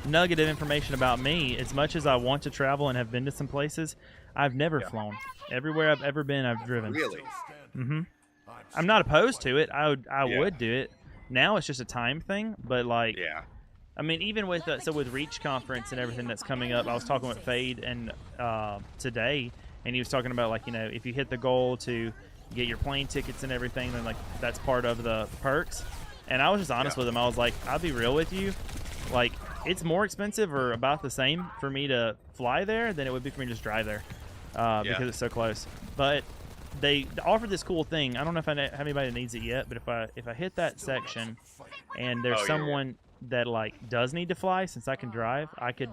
nugget of information about me. As much as I want to travel and have been to some places, I've never flown. Everywhere I've ever been, I've driven. Really? I'm not opposed to it. I would do it. Now it's just a time thing, but like, I mean, even with with Reach Conference and everything that's coming up, I was talking with Fade and today, and he was talking about like, if you hit the goal to get your plane tickets and everything, then like that's part of the perks. And I was just honest with him. I was like, I'll be real with you, like it's more expensive or about the same for me to fly there than it would be for me to just drive there because it's so close. But they offered this cool thing. I don't know if I have anybody that needs it yet, but if I hit that section and there's someone that like does need to fly, since I can drive, I could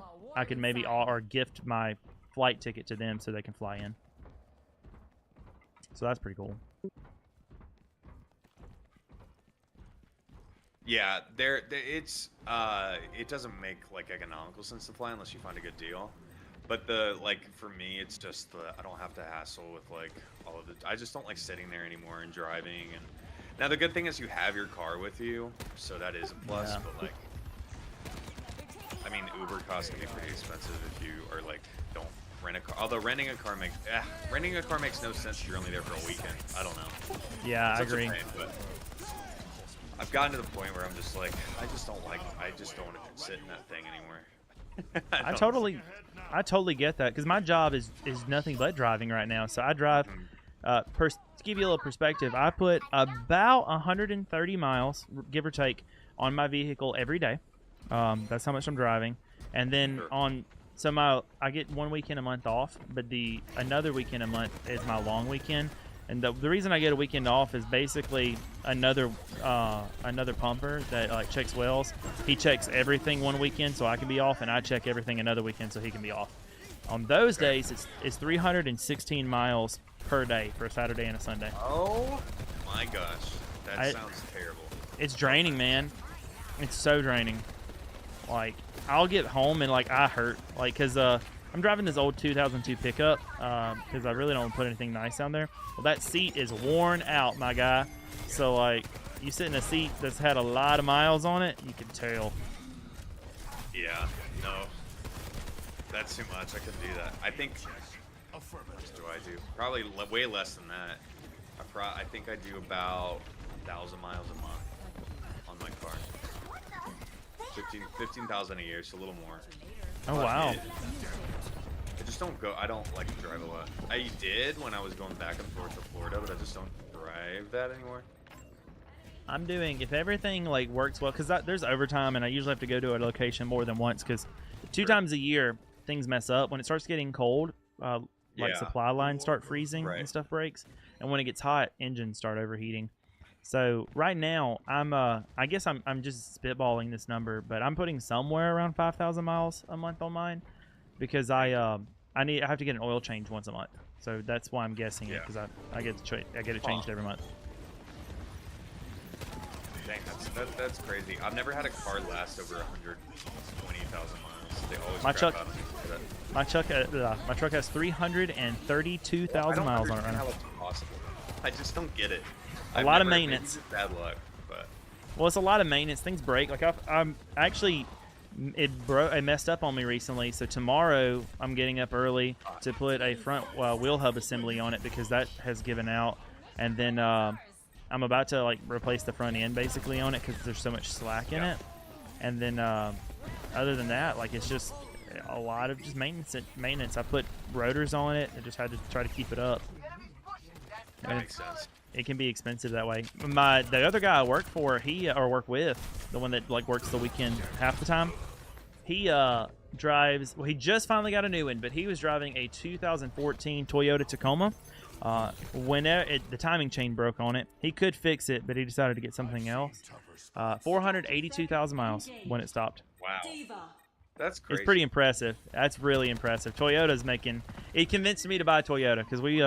maybe or gift my flight ticket to them so they can fly in. So that's pretty cool. Yeah, it doesn't make like economical sense to fly unless you find a good deal. But for me, it's just I don't have to hassle with like all of the. I just don't like sitting there anymore and driving. And now the good thing is you have your car with you, so that is a plus. But like, I mean, Uber costs can be pretty expensive if you are like don't rent a car. Although renting a car makes no sense if you're only there for a weekend. I don't know. Yeah, I agree. But I've gotten to the point where I'm just like, I just don't want to sit in that thing anymore. I totally get that because my job is nothing but driving right now. So I drive. To give you a little perspective, I put about 130 miles, give or take, on my vehicle every day. That's how much I'm driving, and then I get 1 weekend a month off, but another weekend a month is my long weekend. And the reason I get a weekend off is basically another pumper that like checks wells. He checks everything 1 weekend so I can be off, and I check everything another weekend so he can be off. On those days, it's 316 miles per day for a Saturday and a Sunday. Oh my gosh, that sounds terrible. It's draining, man. It's so draining. Like I'll get home and like I hurt, like because I'm driving this old 2002 pickup because I really don't want to put anything nice down there. Well, that seat is worn out, my guy. So like you sit in a seat that's had a lot of miles on it, you can tell. Yeah, no. That's too much. I couldn't do that. I think. What do I do? Probably way less than that. I think I do about 1,000 miles a month on my car. 15,000 a year, so a little more. Oh wow. I just don't go. I don't like to drive a lot. I did when I was going back and forth to Florida, but I just don't drive that anymore. I'm doing, if everything like works well, because there's overtime, and I usually have to go to a location more than once, because 2 times a year things mess up. When it starts getting cold, like supply lines start freezing and stuff breaks, and when it gets hot, engines start overheating. So right now I guess I'm just spitballing this number, but I'm putting somewhere around 5,000 miles a month on mine, because I have to get an oil change once a month. So that's why I'm guessing it, because I get it changed every month. Dang, that's crazy. I've never had a car last over 120,000 miles. They always My crap truck- out on me for that. My truck has 332,000 miles on it right now. How it's possible. I just don't get it. A lot of maintenance. Maybe it's bad luck, but Well, it's a lot of maintenance. Things break. Like I'm actually, it messed up on me recently. So tomorrow I'm getting up early to put a front wheel hub assembly on it, because that has given out. And then I'm about to like replace the front end basically on it, because there's so much slack in it. And then other than that, like it's just a lot of just maintenance. I put rotors on it. I just had to try to keep it up. that makes sense. It can be expensive that way. The other guy I work for, work with, the one that like works the weekend half the time, he drives. Well, he just finally got a new one, but he was driving a 2014 Toyota Tacoma. The timing chain broke on it. He could fix it, but he decided to get something else. 482,000 miles when it stopped. Wow. That's crazy. It's pretty impressive. That's really impressive. Toyota's making. It convinced me to buy a Toyota, because we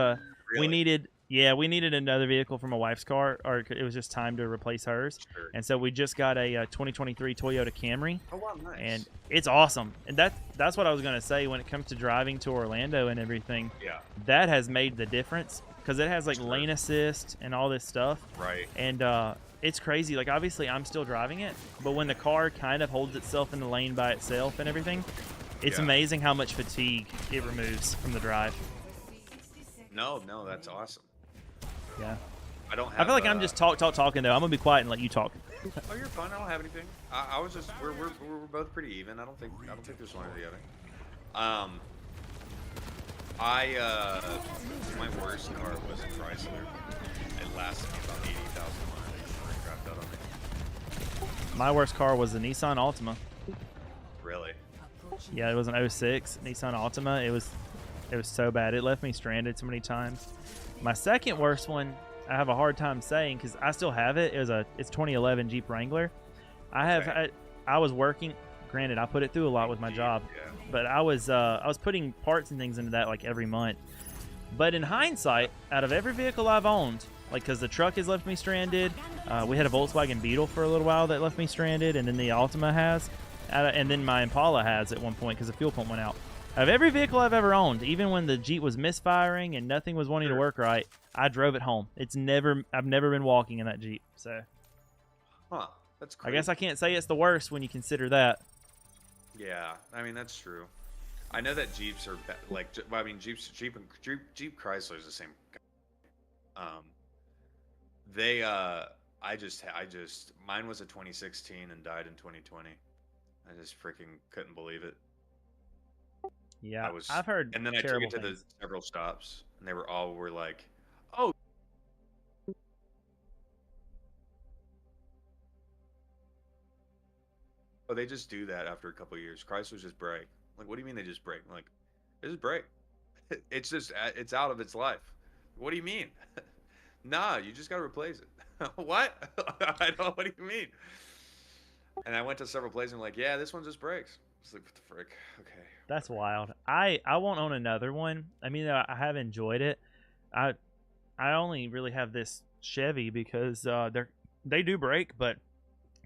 needed. Yeah, we needed another vehicle for my wife's car, or it was just time to replace hers. Sure. And so we just got a 2023 Toyota Camry. Oh, wow, nice. And it's awesome. And that's what I was going to say when it comes to driving to Orlando and everything. Yeah. That has made the difference, because it has like lane assist and all this stuff. Right. And it's crazy. Like obviously I'm still driving it, but when the car kind of holds itself in the lane by itself and everything, it's amazing how much fatigue it removes from the drive. No, that's awesome. Yeah. I don't have. I feel like I'm just talking though. I'm gonna be quiet and let you talk. Oh, you're fine. I don't have anything. I was just we're both pretty even. I don't think there's one or the other. My worst car was a Chrysler. It lasted me about 80,000 miles before it crapped out on me. My worst car was the Nissan Altima. Really? Yeah, it was an 06 Nissan Altima. It was so bad. It left me stranded so many times. My second worst one, I have a hard time saying, because I still have it. It's 2011 Jeep Wrangler. I was working. Granted, I put it through a lot with my job, but I was putting parts and things into that like every month. But in hindsight, out of every vehicle I've owned, like because the truck has left me stranded, we had a Volkswagen Beetle for a little while that left me stranded, and then the Altima has, and then my Impala has at one point because the fuel pump went out. Of every vehicle I've ever owned, even when the Jeep was misfiring and nothing was wanting to work right, I drove it home. I've never been walking in that Jeep. So, that's crazy. I guess I can't say it's the worst when you consider that. Yeah, I mean that's true. I know that Jeeps are Jeep Chrysler is the same. Mine was a 2016 and died in 2020. I just freaking couldn't believe it. Yeah, I've heard. And then I took it to the several stops, and they were like, "Oh." Oh, they just do that after a couple of years. Chryslers just break. Like, what do you mean they just break? Like, they just break. It's out of its life. What do you mean? Nah, you just gotta replace it. What? I don't. What do you mean? And I went to several places and like, yeah, this one just breaks. It's like, what the frick? Okay. That's wild. I won't own another one. I mean, I have enjoyed it. I only really have this Chevy because they do break, but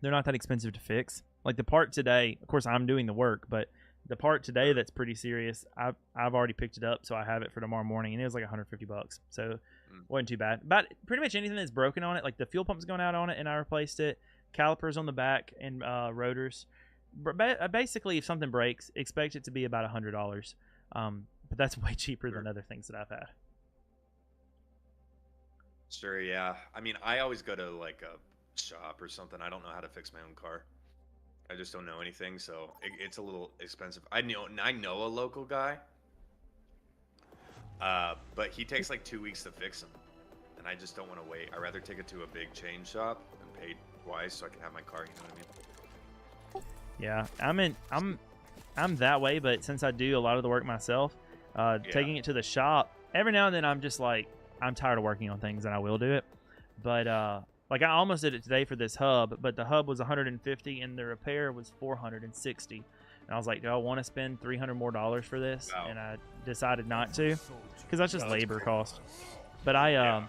they're not that expensive to fix. Like the part today, of course, I'm doing the work, but the part today that's pretty serious. I've already picked it up, so I have it for tomorrow morning, and it was like $150. So wasn't too bad. About pretty much anything that's broken on it, like the fuel pump's going out on it, and I replaced it. Calipers on the back and rotors. Basically, if something breaks, expect it to be about $100. But that's way cheaper than other things that I've had. Sure, yeah. I mean, I always go to like a shop or something. I don't know how to fix my own car. I just don't know anything, so it's a little expensive. I know a local guy, but he takes like 2 weeks to fix them, and I just don't want to wait. I'd rather take it to a big chain shop and pay twice so I can have my car. You know what I mean? Yeah, I'm that way, but since I do a lot of the work myself, taking it to the shop every now and then, I'm just like, I'm tired of working on things, and I will do it. But like I almost did it today for this hub, but the hub was 150 and the repair was 460. And I was like, do I want to spend $300 more for this? Wow. And I decided not to, because that's just labor cost. But I,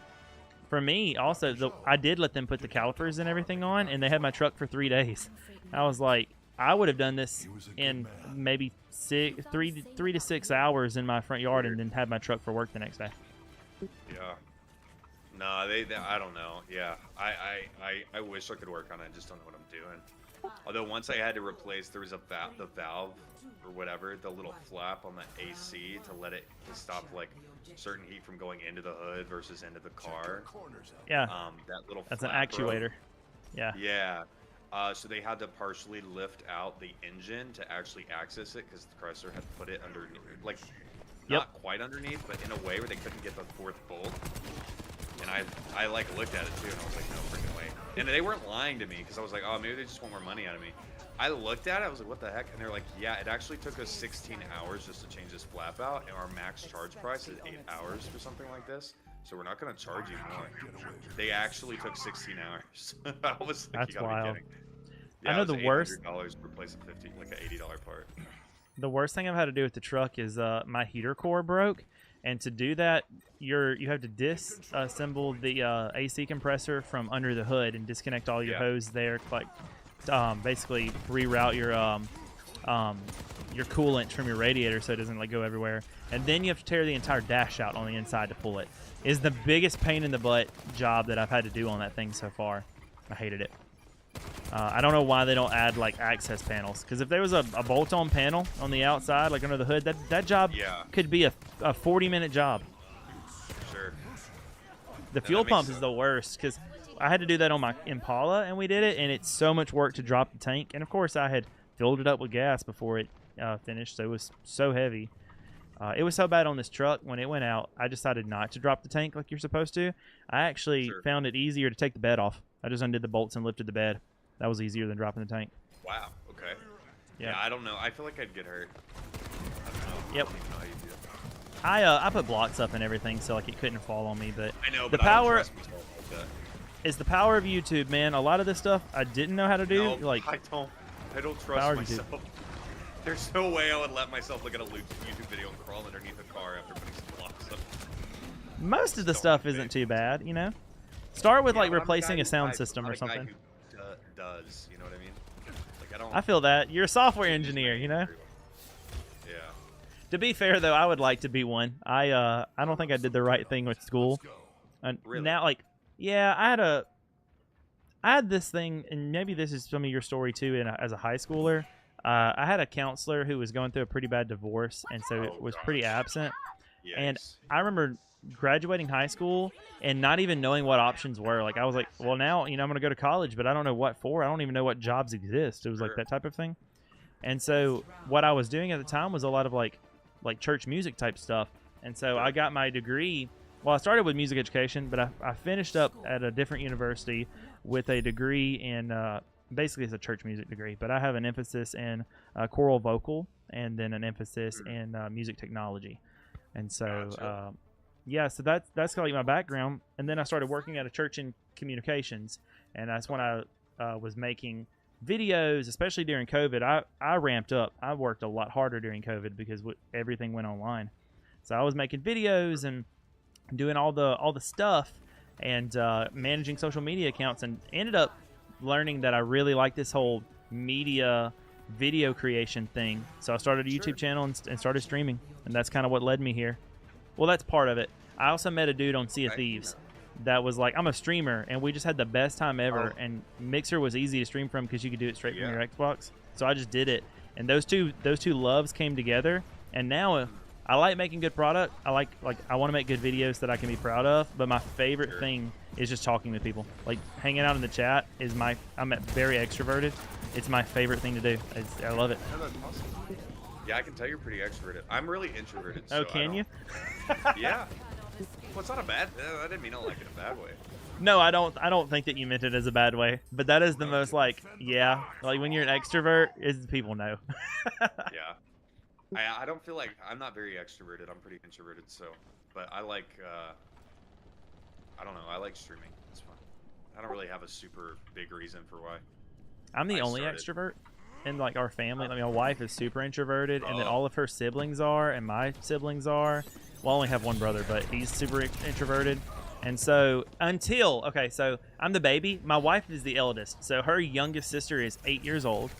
for me, also, I did let them put the calipers and everything on, and they had my truck for 3 days. I was like, I would have done this in maybe 3 to 6 hours in my front yard, and then had my truck for work the next day. Yeah. No, they I don't know. Yeah, I wish I could work on it. I just don't know what I'm doing. Although once I had to replace, there was the valve or whatever, the little flap on the AC to stop like certain heat from going into the hood versus into the car. Yeah. That little That's an flap broke. actuator. Yeah. Yeah. So they had to partially lift out the engine to actually access it because the Chrysler had put it underneath, like not quite underneath, but in a way where they couldn't get the fourth bolt. And I like looked at it too, and I was like, no freaking way. And they weren't lying to me because I was like, oh, maybe they just want more money out of me. I looked at it, I was like, what the heck? And they're like, yeah, it actually took us 16 hours just to change this flap out, and our max charge price is 8 hours for something like this. So we're not going to charge you more. They actually took 16 hours. I was like, that's you gotta wild. be kidding. Yeah, I know it was the worst. $800 to replace a like an $80 part. The worst thing I've had to do with the truck is my heater core broke, and to do that, you have to disassemble the AC compressor from under the hood and disconnect all your hose there, like basically reroute your coolant from your radiator so it doesn't like go everywhere, and then you have to tear the entire dash out on the inside to pull it. Is the biggest pain in the butt job that I've had to do on that thing so far. I hated it. I don't know why they don't add like access panels, because if there was a bolt-on panel on the outside, like under the hood, that job could be a 40-minute job. Sure. The fuel pump is the worst, because I had to do that on my Impala, and we did it, and it's so much work to drop the tank. And of course, I had filled it up with gas before it finished, so it was so heavy. It was so bad on this truck when it went out, I decided not to drop the tank like you're supposed to. I actually found it easier to take the bed off. I just undid the bolts and lifted the bed. That was easier than dropping the tank. Wow. Okay. Yeah. I don't know. I feel like I'd get hurt. I don't know. Yep. I don't even know how you do it. I put blocks up and everything so like it couldn't fall on me, but I know, the but I don't power trust myself like that. is the power of YouTube, man. A lot of this stuff I didn't know how to do. No, Like I don't power trust of YouTube. myself. There's no way I would let myself look at a YouTube video and crawl underneath a car after putting some blocks up. Most of the stuff isn't too bad, you know. Start with like but I'm replacing guy a sound who- system I'm or not a guy something. who does, you know what I mean? Like I don't. I feel that you're a software engineer, you know. Yeah. To be fair though, I would like to be one. I don't think I did the right thing with school. And Really? now, like, yeah, I had this thing, and maybe this is some of your story too. As a high schooler, I had a counselor who was going through a pretty bad divorce, and so it was pretty absent. And I remember graduating high school and not even knowing what options were. Like I was like, well, now I'm going to go to college, but I don't know what for. I don't even know what jobs exist. It was like that type of thing. And so what I was doing at the time was a lot of like church music type stuff. And so I got my degree. Well, I started with music education, but I finished up at a different university with a degree in basically it's a church music degree, but I have an emphasis in choral vocal and then an emphasis in music technology. And so so that's kind of like my background. And then I started working at a church in communications, and that's when I was making videos, especially during COVID. I ramped up. I worked a lot harder during COVID because everything went online. So I was making videos and doing all the stuff and managing social media accounts, and ended up learning that I really like this whole media video creation thing. So I started a YouTube channel and started streaming, and that's kind of what led me here. Well, that's part of it. I also met a dude on Sea of Okay. Thieves that was like, I'm a streamer, and we just had the best time ever. Oh. And Mixer was easy to stream from because you could do it straight from Yeah. your Xbox. So I just did it, and those two loves came together. And now I like making good product. I want to make good videos that I can be proud of. But my favorite Sure. thing is just talking with people. Like hanging out in the chat is I'm very extroverted. It's my favorite thing to do. I love it. Yeah, that's awesome. Yeah, I can tell you're pretty extroverted. I'm really introverted. Oh, so can you? Yeah. Well, it's not a bad. I didn't mean I like it in a bad way. No, I don't think that you meant it as a bad way. But that is the most like when you're an extrovert, is people know. Yeah. I don't feel like I'm not very extroverted. I'm pretty introverted. So, but I like. I don't know. I like streaming. It's fun. I don't really have a super big reason for why. I'm the I only started. extrovert in like our family. I mean, my wife is super introverted, and then Oh. all of her siblings are, and my siblings are. Well, I only have one brother, but he's super introverted. And so so I'm the baby. My wife is the eldest, so her youngest sister is 8 years old,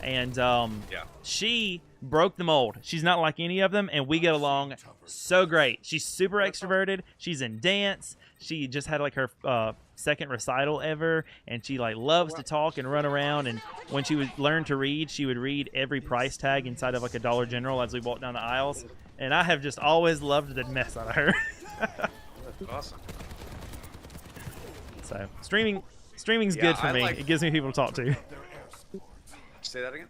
and she broke the mold. She's not like any of them, and we get along so great. She's super extroverted. She's in dance. She just had like her second recital ever, and she like loves to talk and run around. And when she would learn to read, she would read every price tag inside of like a Dollar General as we walk down the aisles. And I have just always loved the mess out of her. That's awesome. So streaming's Yeah, good for I me. like- It gives me people to talk to. Say that again.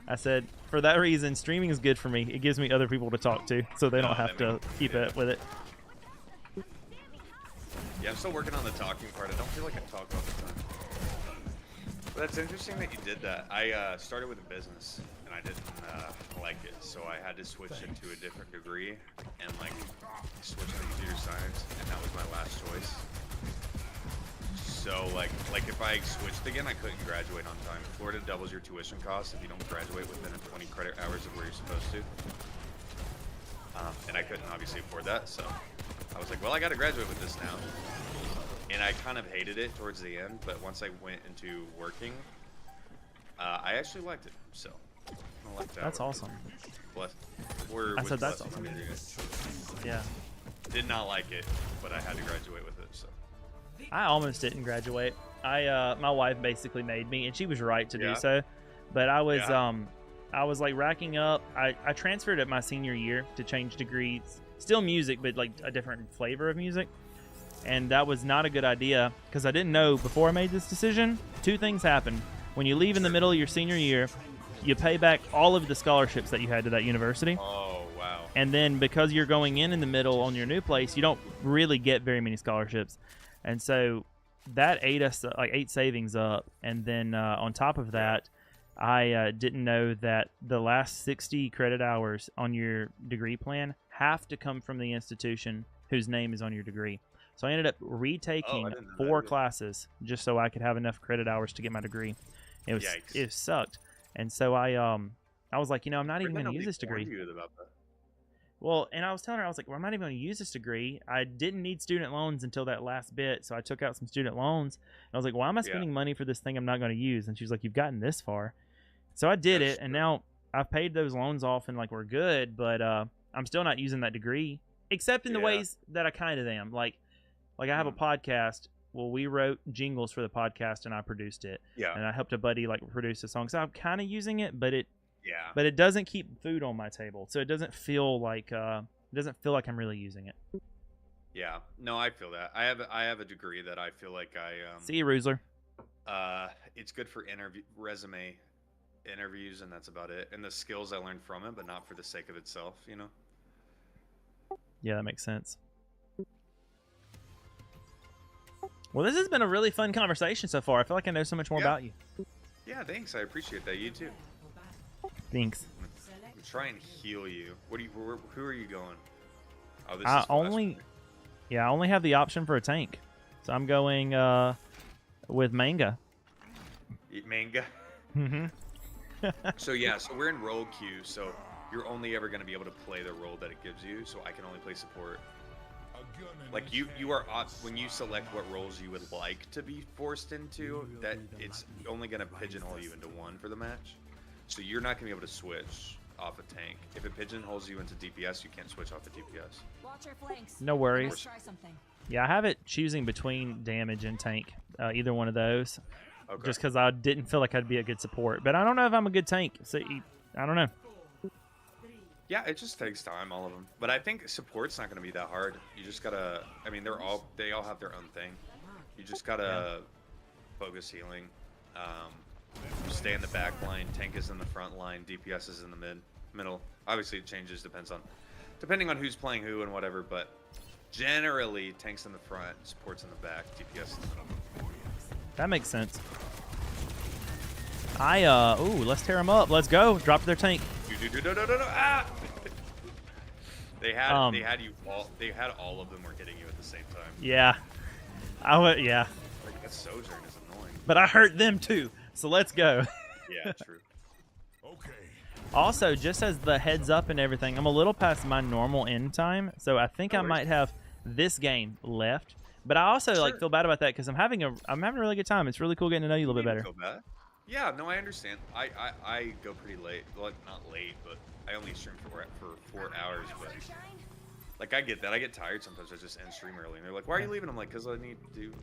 I said for that reason, streaming is good for me. It gives me other people to talk to, so they don't No, have I to mean, keep yeah. it with it. Yeah, I'm still working on the talking part. I don't feel like I talk all the time. But that's interesting that you did that. I started with a business, and I didn't like it, so I had to switch it to a different degree, and like switch to computer science, and that was my last choice. So like if I switched again, I couldn't graduate on time. Florida doubles your tuition costs if you don't graduate within 20 credit hours of where you're supposed to. And I couldn't obviously afford that, so I was like, well, I got to graduate with this now. And I kind of hated it towards the end, but once I went into working, I actually liked it. So I like that. That's awesome. I said that's awesome. Yeah. Did not like it, but I had to graduate with it. So I almost didn't graduate. My wife basically made me, and she was right to do Yeah. so. But I was Yeah. I was like racking up. I transferred at my senior year to change degrees. Still music, but like a different flavor of music. And that was not a good idea because I didn't know before I made this decision. Two things happened. When you leave in the middle of your senior year, you pay back all of the scholarships that you had to that university. Oh, wow. And then because you're going in the middle on your new place, you don't really get very many scholarships. And so that ate savings up. And then on top of that, I didn't know that the last 60 credit hours on your degree plan have to come from the institution whose name is on your degree. So I ended up retaking didn't know that 4 either. classes just so I could have enough credit hours to get my degree. Yikes. It sucked. And so I was like, I'm not even Wouldn't going to nobody use this degree. warn you about that? Well, and I was telling her, I was like, well, I'm not even going to use this degree. I didn't need student loans until that last bit, so I took out some student loans. And I was like, why am I spending money for this thing I'm not going to use? And she was like, you've gotten this far. So I did That's it, and now I've paid those loans off, and like we're good, but I'm still not using that degree, except in the Yeah. ways that I kind of am. Like I have a podcast. Well, we wrote jingles for the podcast, and I produced it. Yeah. And I helped a buddy like produce a song, so I'm kind of using it, but it Yeah. doesn't keep food on my table, so it doesn't feel like I'm really using it. Yeah. No, I feel that. I have a degree that I feel like I See you, Rusler. it's good for resume interviews, and that's about it. And the skills I learned from it, but not for the sake of itself, Yeah, that makes sense. Well, this has been a really fun conversation so far. I feel like I know so much more Yeah. about you. Yeah, thanks. I appreciate that. You too. Thanks. I'm trying to heal you. Who are you going? Oh, this I is only have the option for a tank, so I'm going with Manga. Manga. Mm-hmm. So we're in role queue, so you're only ever going to be able to play the role that it gives you, so I can only play support. Like you are when you select what roles you would like to be forced into, that it's only going to pigeonhole you into one for the match. So you're not going to be able to switch. off a tank. If it pigeonholes you into DPS, you can't switch off to DPS. Watch your flanks. No worries. Try something. Yeah, I have it choosing between damage and tank, either one of those, Okay. just because I didn't feel like I'd be a good support. But I don't know if I'm a good tank. So I don't know. Yeah, it just takes time, all of them. But I think support's not going to be that hard. You just gotta. I mean, they all have their own thing. You just gotta focus healing. Stay in the back line. Tank is in the front line. DPS is in the middle. Obviously, it changes depending on who's playing who and whatever. But generally, tanks in the front, supports in the back, DPS in the middle. That makes sense. Ooh, let's tear them up. Let's go. Drop their tank. Ah! They had all of them were hitting you at the same time. Yeah. Yeah. Like, that Sojourn is annoying. But I hurt them too. So let's go. Yeah, true. Also, just as the heads up and everything, I'm a little past my normal end time, so I think I might have this game left. But I also like feel bad about that because I'm having a really good time. It's really cool getting to know you a little bit better. Feel bad. Yeah, no, I understand. I go pretty late. Well, not late, but I only stream for 4 hours. But like, I get that. I get tired sometimes. I just end stream early, and they're like, "Why are you leaving?" I'm like, "Cause I need to."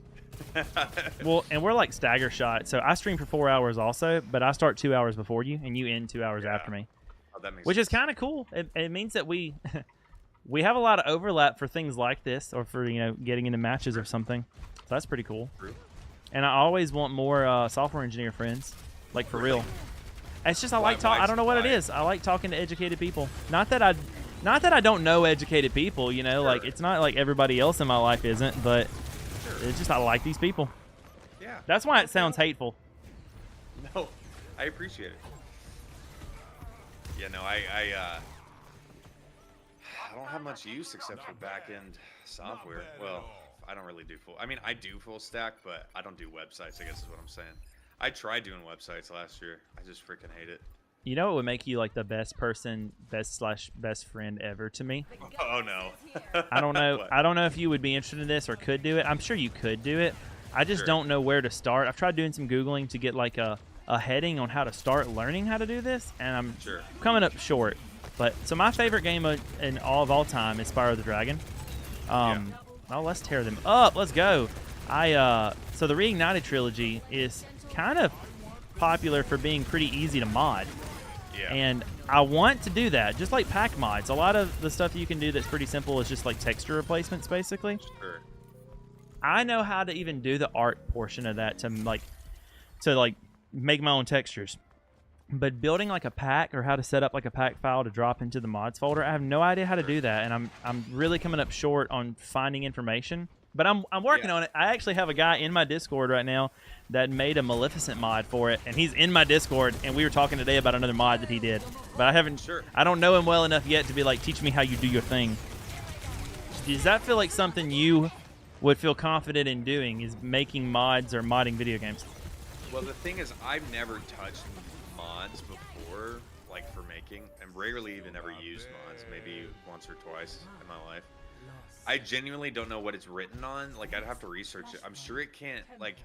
Well, and we're like stagger shot, so I stream for 4 hours also, but I start 2 hours before you, and you end 2 hours after me. Oh, that makes which sense. is kind of cool. It means that we we have a lot of overlap for things like this, or for getting into matches or something. So that's pretty cool. True. And I always want more software engineer friends, like for real. It's just I don't know what it is. I like talking to educated people. Not that I don't know educated people. Like it's not like everybody else in my life isn't, but it's just I like these people. Yeah. That's why it sounds hateful. No, I appreciate it. Yeah, no, I don't have much use except for back-end software. Well, I don't really do I do full stack, but I don't do websites, I guess is what I'm saying. I tried doing websites last year. I just freaking hate it. You know what would make you like the best person, best friend ever to me? Oh no. I don't know. What? I don't know if you would be interested in this or could do it. I'm sure you could do it. I just don't know where to start. I've tried doing some Googling to get like a heading on how to start learning how to do this, and I'm coming up short. But so my favorite game in all time is Spyro the Dragon. Oh, let's tear them up. Let's go. So the Reignited trilogy is kind of popular for being pretty easy to mod. Yeah. And I want to do that, just like pack mods. A lot of the stuff you can do that's pretty simple is just like texture replacements, basically. Sure. I know how to even do the art portion of that to make my own textures. But building like a pack or how to set up like a pack file to drop into the mods folder, I have no idea how to do that, and I'm really coming up short on finding information. But I'm working on it. I actually have a guy in my Discord right now that made a Maleficent mod for it, and he's in my Discord, and we were talking today about another mod that he did. But I don't know him well enough yet to be like, teach me how you do your thing. Does that feel like something you would feel confident in doing, is making mods or modding video games? Well, the thing is, I've never touched mods before, like for making, and rarely even ever used mods, maybe once or twice in my life. I genuinely don't know what it's written on. Like, I'd have to research it. I'm sure it can't, like,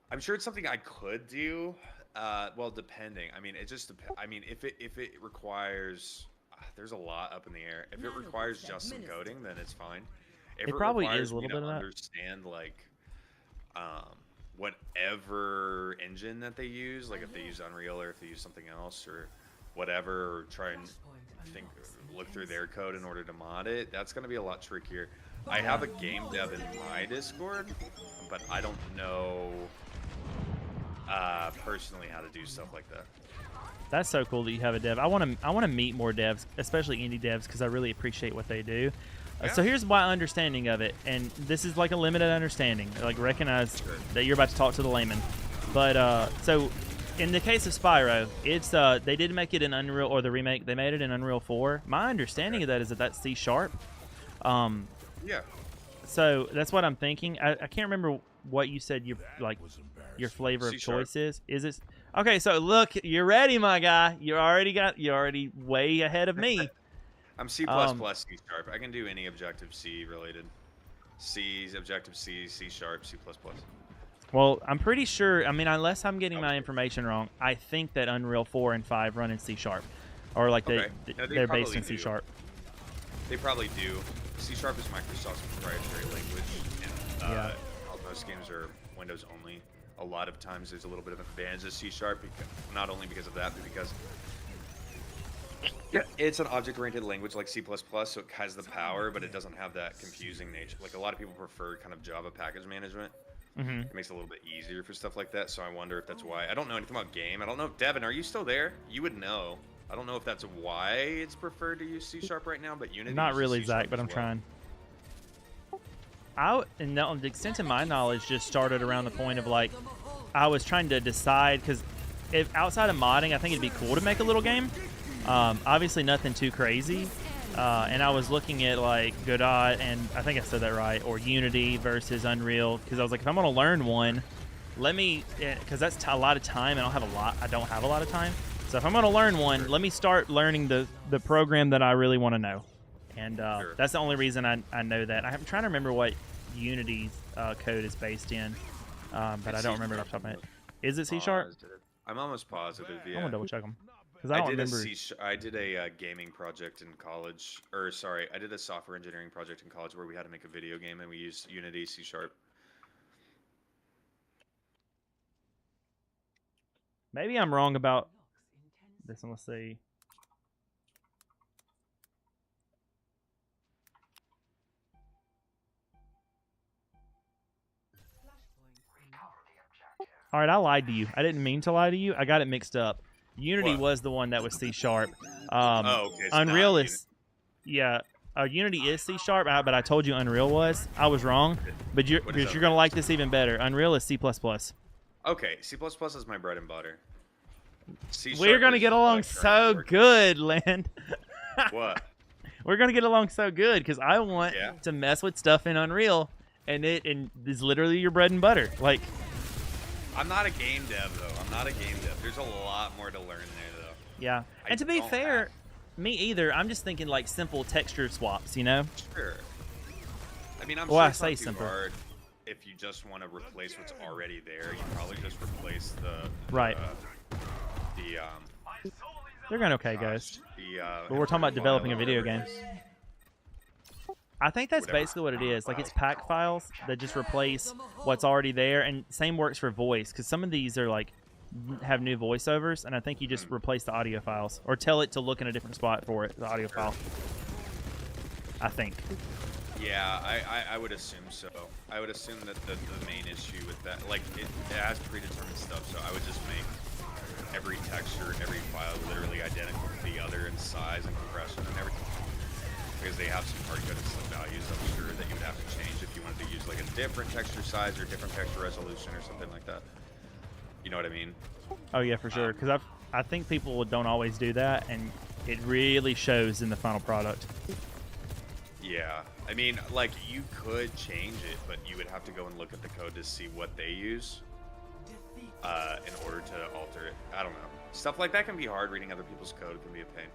I'm sure it's something I could do. Well, depending. I mean, it just depends. I mean, if it requires, there's a lot up in the air. If it requires just some coding, then it's fine. If it probably requires is a little me to bit of that. understand, like, whatever engine that they use, like if they use Unreal or if they use something else or whatever, or try and look through their code in order to mod it, that's going to be a lot trickier. I have a game dev in my Discord, but I don't know personally how to do stuff like that. That's so cool that you have a dev. I want to meet more devs, especially indie devs, because I really appreciate what they do. So here's my understanding of it, and this is like a limited understanding. Like, recognize that you're about to talk to the layman. But so in the case of Spyro, it's they did make it in Unreal, or the remake. They made it in Unreal 4. My understanding of that is that that's C#. Yeah. So that's what I'm thinking. I can't remember what you said your flavor of C#. choice is. Is it? Okay, so look, you're ready, my guy. You're already way ahead of me. I'm C++, C#. I can do any Objective-C related. C's, Objective-C, C#, C++. Well, I'm pretty sure, I mean, unless I'm getting my information wrong, I think that Unreal 4 and 5 run in C#. or like Okay. No, they they're based probably in C do. Sharp. They probably do. C# is Microsoft's proprietary language, and Yeah. most games are Windows only. A lot of times there's a little bit of an advantage of C#, because, not only because of that, but because it's an object-oriented language like C++, so it has the power, but it doesn't have that confusing nature. Like, a lot of people prefer kind of Java package management. Mm-hmm. It makes it a little bit easier for stuff like that, so I wonder if that's why. I don't know anything about game. I don't know. Devin, are you still there? You would know. I don't know if that's why it's preferred to use C# right now, but Unity Not uses really, C# Zach, but as I'm well. trying. The extent of my knowledge just started around the point of like, I was trying to decide, because if outside of modding, I think it'd be cool to make a little game. Obviously nothing too crazy. And I was looking at like Godot, and I think I said that right, or Unity versus Unreal, because I was like, if I'm going to learn one, let me, because that's a lot of time, and I don't have a lot of time. So if I'm going to learn one, let me start learning the program that I really want to know. And that's the only reason I know that. I'm trying to remember what Unity's code is based in, but I don't remember it off the top of my head. Is it C#? I'm almost positive, yeah. I'm going to double check them. Because I don't remember. I did a gaming project in college, or sorry, I did a software engineering project in college where we had to make a video game, and we used Unity, C#. Maybe I'm wrong about this one. Let's see. All right, I lied to you. I didn't mean to lie to you. I got it mixed up. Unity was the one that was C#. Okay, it's Unreal not is, yeah. Unity is C#, but I told you Unreal was. I was wrong, but you're gonna like this even better. Unreal is C++. Okay, C++ is my bread and butter. C# We're gonna is get along so good, Land. What? We're gonna get along so good because I want to mess with stuff in Unreal, and it is literally your bread and butter. Like, I'm not a game dev though. I'm not a game dev. There's a lot more to learn there though. yeah. And to be fair, me either. I'm just thinking like simple texture swaps, you know? Sure. I mean, I'm Well, sure I it's say not too simple. hard if you just want to replace what's already there. You probably just replace the Right. The They're going okay, guys. the But we're talking about developing a video game. whatever it is. I think that's Whatever. basically what it is. Like, it's pack files that just replace what's already there, and same works for voice, because some of these are like have new voiceovers, and I think you just replace the audio files or tell it to look in a different spot for it, the audio file. I think. Yeah, I would assume so. I would assume that the main issue with that, like, it has predetermined stuff, so I would just make every texture, every file literally identical to the other in size and compression and everything. Because they have some hard-coded values, I'm sure, that you would have to change if you wanted to use, like, a different texture size or different texture resolution or something like that. You know what I mean? Oh, yeah, for sure. Because I think people don't always do that, and it really shows in the final product. Yeah, I mean, like, you could change it, but you would have to go and look at the code to see what they use in order to alter it. I don't know. Stuff like that can be hard. Reading other people's code can be a pain.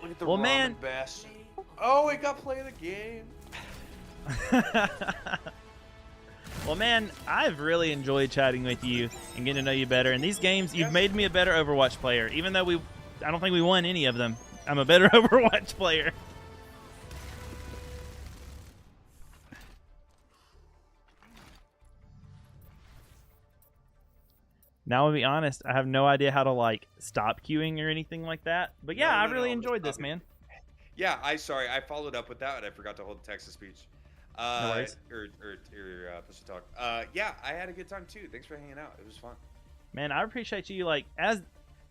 Look at the Well, ramen man. bastion. Oh, we got play the game. Well, man, I've really enjoyed chatting with you and getting to know you better. And these games, you've made me a better Overwatch player. Even though I don't think we won any of them. I'm a better Overwatch player. Now, I'll be honest, I have no idea how to, like, stop queuing or anything like that. But yeah, I really enjoyed this, man. Yeah, I followed up with that, and I forgot to hold the text to speech. No worries. Or push to talk. Yeah, I had a good time too. Thanks for hanging out. It was fun. Man, I appreciate you, like,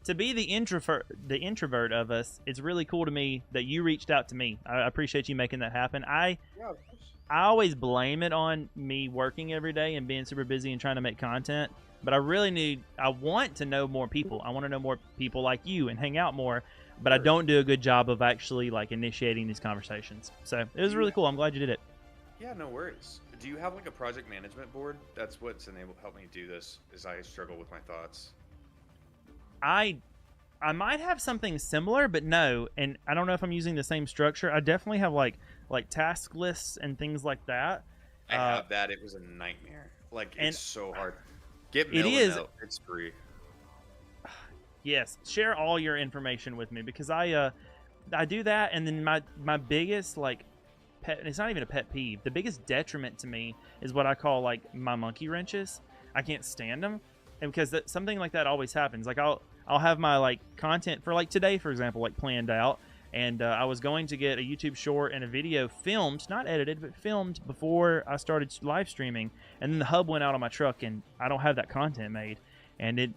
to be the introvert of us. It's really cool to me that you reached out to me. I appreciate you making that happen. Yeah, of course. I always blame it on me working every day and being super busy and trying to make content. But I want to know more people. I want to know more people like you and hang out more. But I don't do a good job of actually, like, initiating these conversations. So it was really cool. I'm glad you did it. Yeah, no worries. Do you have, like, a project management board? That's what's helped me do this, is I struggle with my thoughts. I might have something similar, but no. And I don't know if I'm using the same structure. I definitely have, like task lists and things like that. I have that. It was a nightmare. Like, it's so hard. Get It is. It's free. Yes, share all your information with me because I do that, and then my biggest like pet, it's not even a pet peeve. The biggest detriment to me is what I call like my monkey wrenches. I can't stand them, and because something like that always happens. Like I'll have my like content for like today, for example, like planned out, and I was going to get a YouTube short and a video filmed, not edited, but filmed before I started live streaming, and then the hub went out on my truck, and I don't have that content made. And it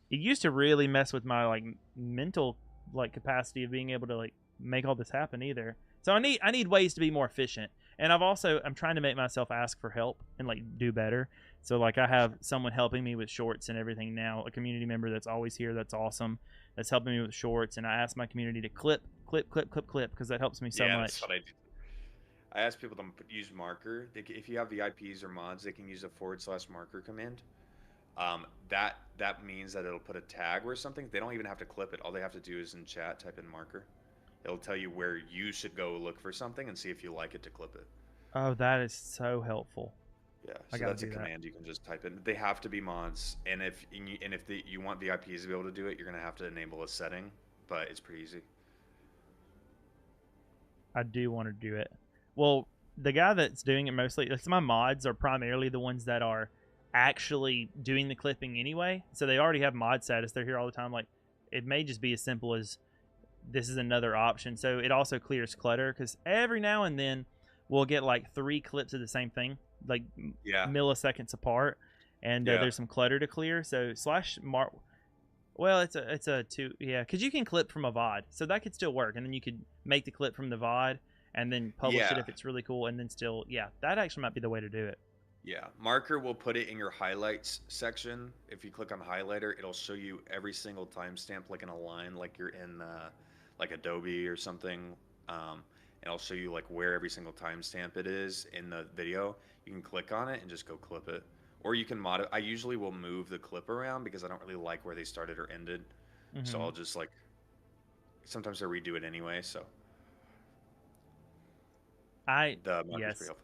used to really mess with my like mental like capacity of being able to like make all this happen either. So I need ways to be more efficient. And I'm trying to make myself ask for help and like do better. So like I have someone helping me with shorts and everything now, a community member that's always here, that's awesome, that's helping me with shorts. And I ask my community to clip because that helps me so much. That's what I do. I ask people to use marker. If you have VIPs or mods, they can use a /marker command. That means that it'll put a tag or something. They don't even have to clip it. All they have to do is in chat type in marker. It'll tell you where you should go look for something and see if you like it to clip it. Oh, that is so helpful. Yeah, so that's a command you can just type in. They have to be mods, and if you want VIPs to be able to do it, you're gonna have to enable a setting, but it's pretty easy. I do want to do it. Well, the guy that's doing it mostly, it's my mods are primarily the ones that are actually doing the clipping anyway, so they already have mod status. They're here all the time. Like it may just be as simple as this is another option. So it also clears clutter because every now and then we'll get like 3 clips of the same thing, like milliseconds apart, and there's some clutter to clear. So well, it's a 2, because you can clip from a VOD, so that could still work, and then you could make the clip from the VOD and then publish it if it's really cool, and then still that actually might be the way to do it. Yeah, marker will put it in your highlights section. If you click on highlighter, it'll show you every single timestamp like in a line, like you're in like Adobe or something. And it'll show you like where every single timestamp it is in the video. You can click on it and just go clip it. Or you can mod it. I usually will move the clip around because I don't really like where they started or ended. Mm-hmm. So I'll just like, sometimes I redo it anyway, so. The marker's pretty helpful.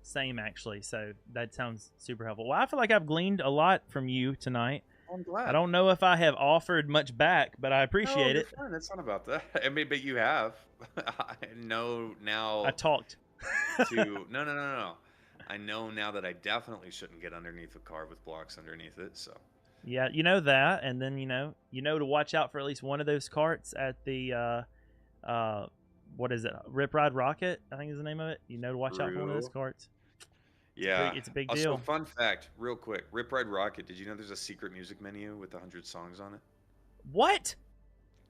Same actually, so that sounds super helpful. Well, I feel like I've gleaned a lot from you tonight. I'm glad. I don't know if I have offered much back, but I appreciate it. Fine. It's not about that. I mean, but you have. I know now. I talked. No. I know now that I definitely shouldn't get underneath a car with blocks underneath it. So. Yeah, you know that, and then you know to watch out for at least one of those carts at the what is it? Rip Ride Rocket, I think is the name of it. You know to watch out for one of those carts. Yeah, it's a big deal. Also, fun fact, real quick, Rip Ride Rocket. Did you know there's a secret music menu with 100 songs on it? What?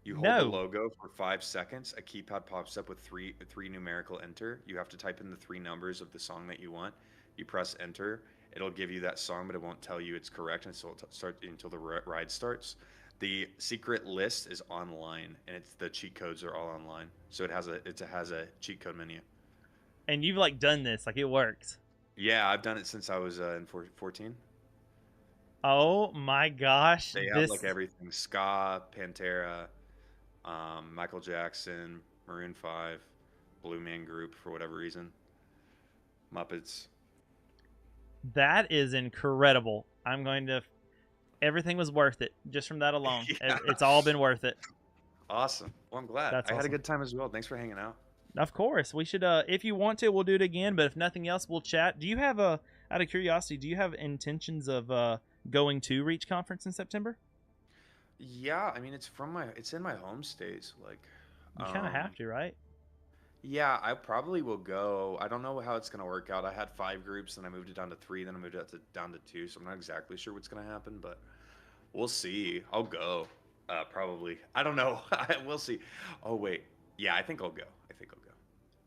You hold the logo for 5 seconds. A keypad pops up with three numerical enter. You have to type in the 3 numbers of the song that you want. You press enter. It'll give you that song, but it won't tell you it's correct until the ride starts. The secret list is online, and the cheat codes are all online. So it has a cheat code menu. And you've like done this, like it works. Yeah, I've done it since I was in 14. Oh my gosh! They have like everything: ska, Pantera, Michael Jackson, Maroon 5, Blue Man Group for whatever reason, Muppets. That is incredible. Everything was worth it just from that alone. Yeah. It's all been worth it. Awesome. Well, I'm glad. I had a good time as well. Thanks for hanging out. Of course. We should, if you want to, we'll do it again. But if nothing else, we'll chat. Do you have out of curiosity, do you have intentions of going to Reach Conference in September? Yeah. I mean, it's in my home state. Like, you kind of have to, right? Yeah, I probably will go. I don't know how it's going to work out. I had 5 groups, then I moved it down to 3, then I moved it down to 2. So I'm not exactly sure what's going to happen, but we'll see. I'll go. Probably. I don't know. We'll see. Oh, wait. Yeah, I think I'll go.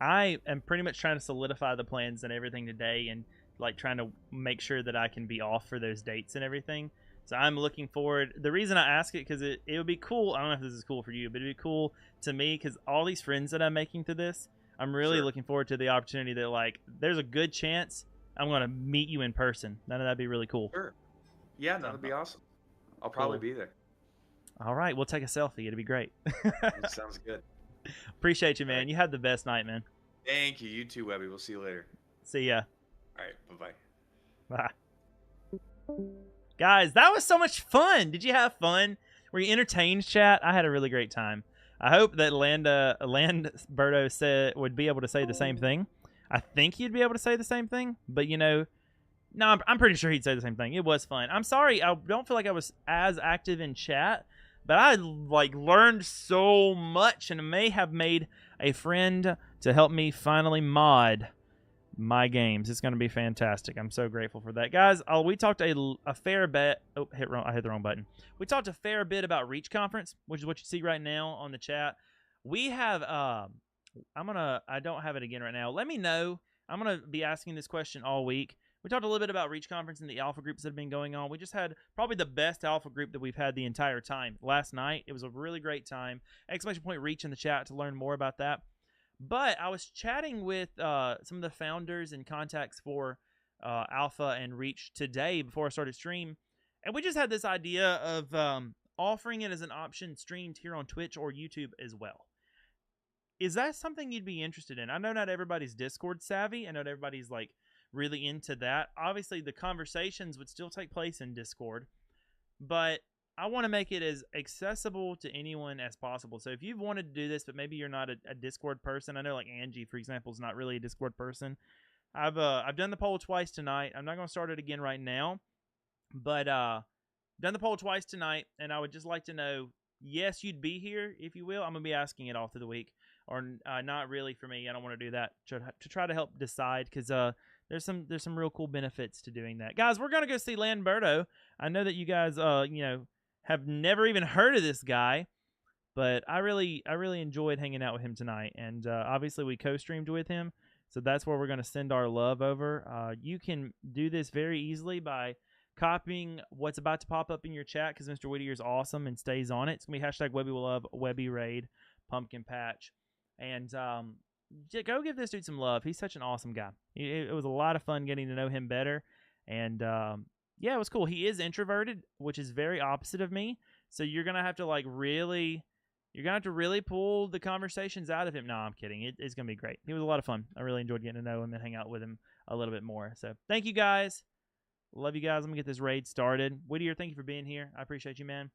I am pretty much trying to solidify the plans and everything today and like trying to make sure that I can be off for those dates and everything. So I'm looking forward. The reason I ask it, because it would be cool. I don't know if this is cool for you, but it'd be cool to me because all these friends that I'm making through this, I'm really looking forward to the opportunity that like there's a good chance I'm going to meet you in person. That'd be really cool. Sure. Yeah, that'd be awesome. I'll probably be there. All right, we'll take a selfie. It'd be great. It sounds good. Appreciate you, man. You had the best night, man. Thank you. You too, Webby. We'll see you later. See ya. All right. Bye-bye. Bye. Guys, that was so much fun. Did you have fun? where you entertained chat. I had a really great time. I hope that Landberto would be able to say the same thing. I think he'd be able to say the same thing, but you know, no, I'm pretty sure he'd say the same thing. It was fun. I'm sorry, I don't feel like I was as active in chat, but I like learned so much and may have made a friend to help me finally mod my games. It's going to be fantastic. I'm so grateful for that, guys. We talked a fair bit. Oh, I hit the wrong button. We talked a fair bit about Reach Conference, which is what you see right now on the chat. We have I don't have it again right now. Let me know. I'm gonna be asking this question all week. We talked a little bit about Reach Conference and the alpha groups that have been going on. We just had probably the best alpha group that we've had the entire time last night. It was a really great time. Exclamation point Reach in the chat to learn more about that. But I was chatting with some of the founders and contacts for Alpha and Reach today before I started stream, and we just had this idea of offering it as an option streamed here on Twitch or YouTube as well. Is that something you'd be interested in? I know not everybody's Discord savvy. I know not everybody's like really into that. Obviously, the conversations would still take place in Discord, but I want to make it as accessible to anyone as possible. So if you've wanted to do this, but maybe you're not a Discord person, I know like Angie, for example, is not really a Discord person. I've done the poll twice tonight. I'm not going to start it again right now, but done the poll twice tonight, and I would just like to know, yes, you'd be here, if you will. I'm going to be asking it all through the week, or not really for me. I don't want to do that to try to help decide, because there's some real cool benefits to doing that. Guys, we're going to go see Landberto. I know that you guys, have never even heard of this guy, but I really enjoyed hanging out with him tonight, and obviously we co-streamed with him, so that's where we're going to send our love over. You can do this very easily by copying what's about to pop up in your chat, because Mr. Whittier is awesome and stays on it. It's going to be hashtag WebbyWillLove, WebbyRaid, Pumpkin Patch, and go give this dude some love. He's such an awesome guy. It was a lot of fun getting to know him better, and yeah, it was cool. He is introverted, which is very opposite of me. So you're gonna have to really pull the conversations out of him. No, I'm kidding. It's gonna be great. He was a lot of fun. I really enjoyed getting to know him and hang out with him a little bit more. So thank you guys. Love you guys. I'm gonna get this raid started. Whittier, thank you for being here. I appreciate you, man.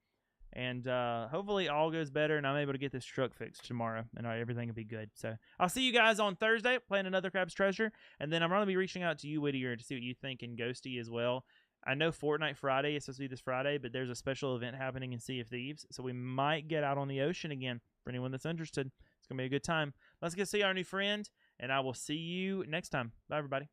And hopefully all goes better and I'm able to get this truck fixed tomorrow and everything will be good. So I'll see you guys on Thursday playing another Crab's Treasure. And then I'm going to be reaching out to you, Whittier, to see what you think, and Ghosty as well. I know Fortnite Friday is supposed to be this Friday, but there's a special event happening in Sea of Thieves, so we might get out on the ocean again for anyone that's interested. It's going to be a good time. Let's go see our new friend, and I will see you next time. Bye, everybody.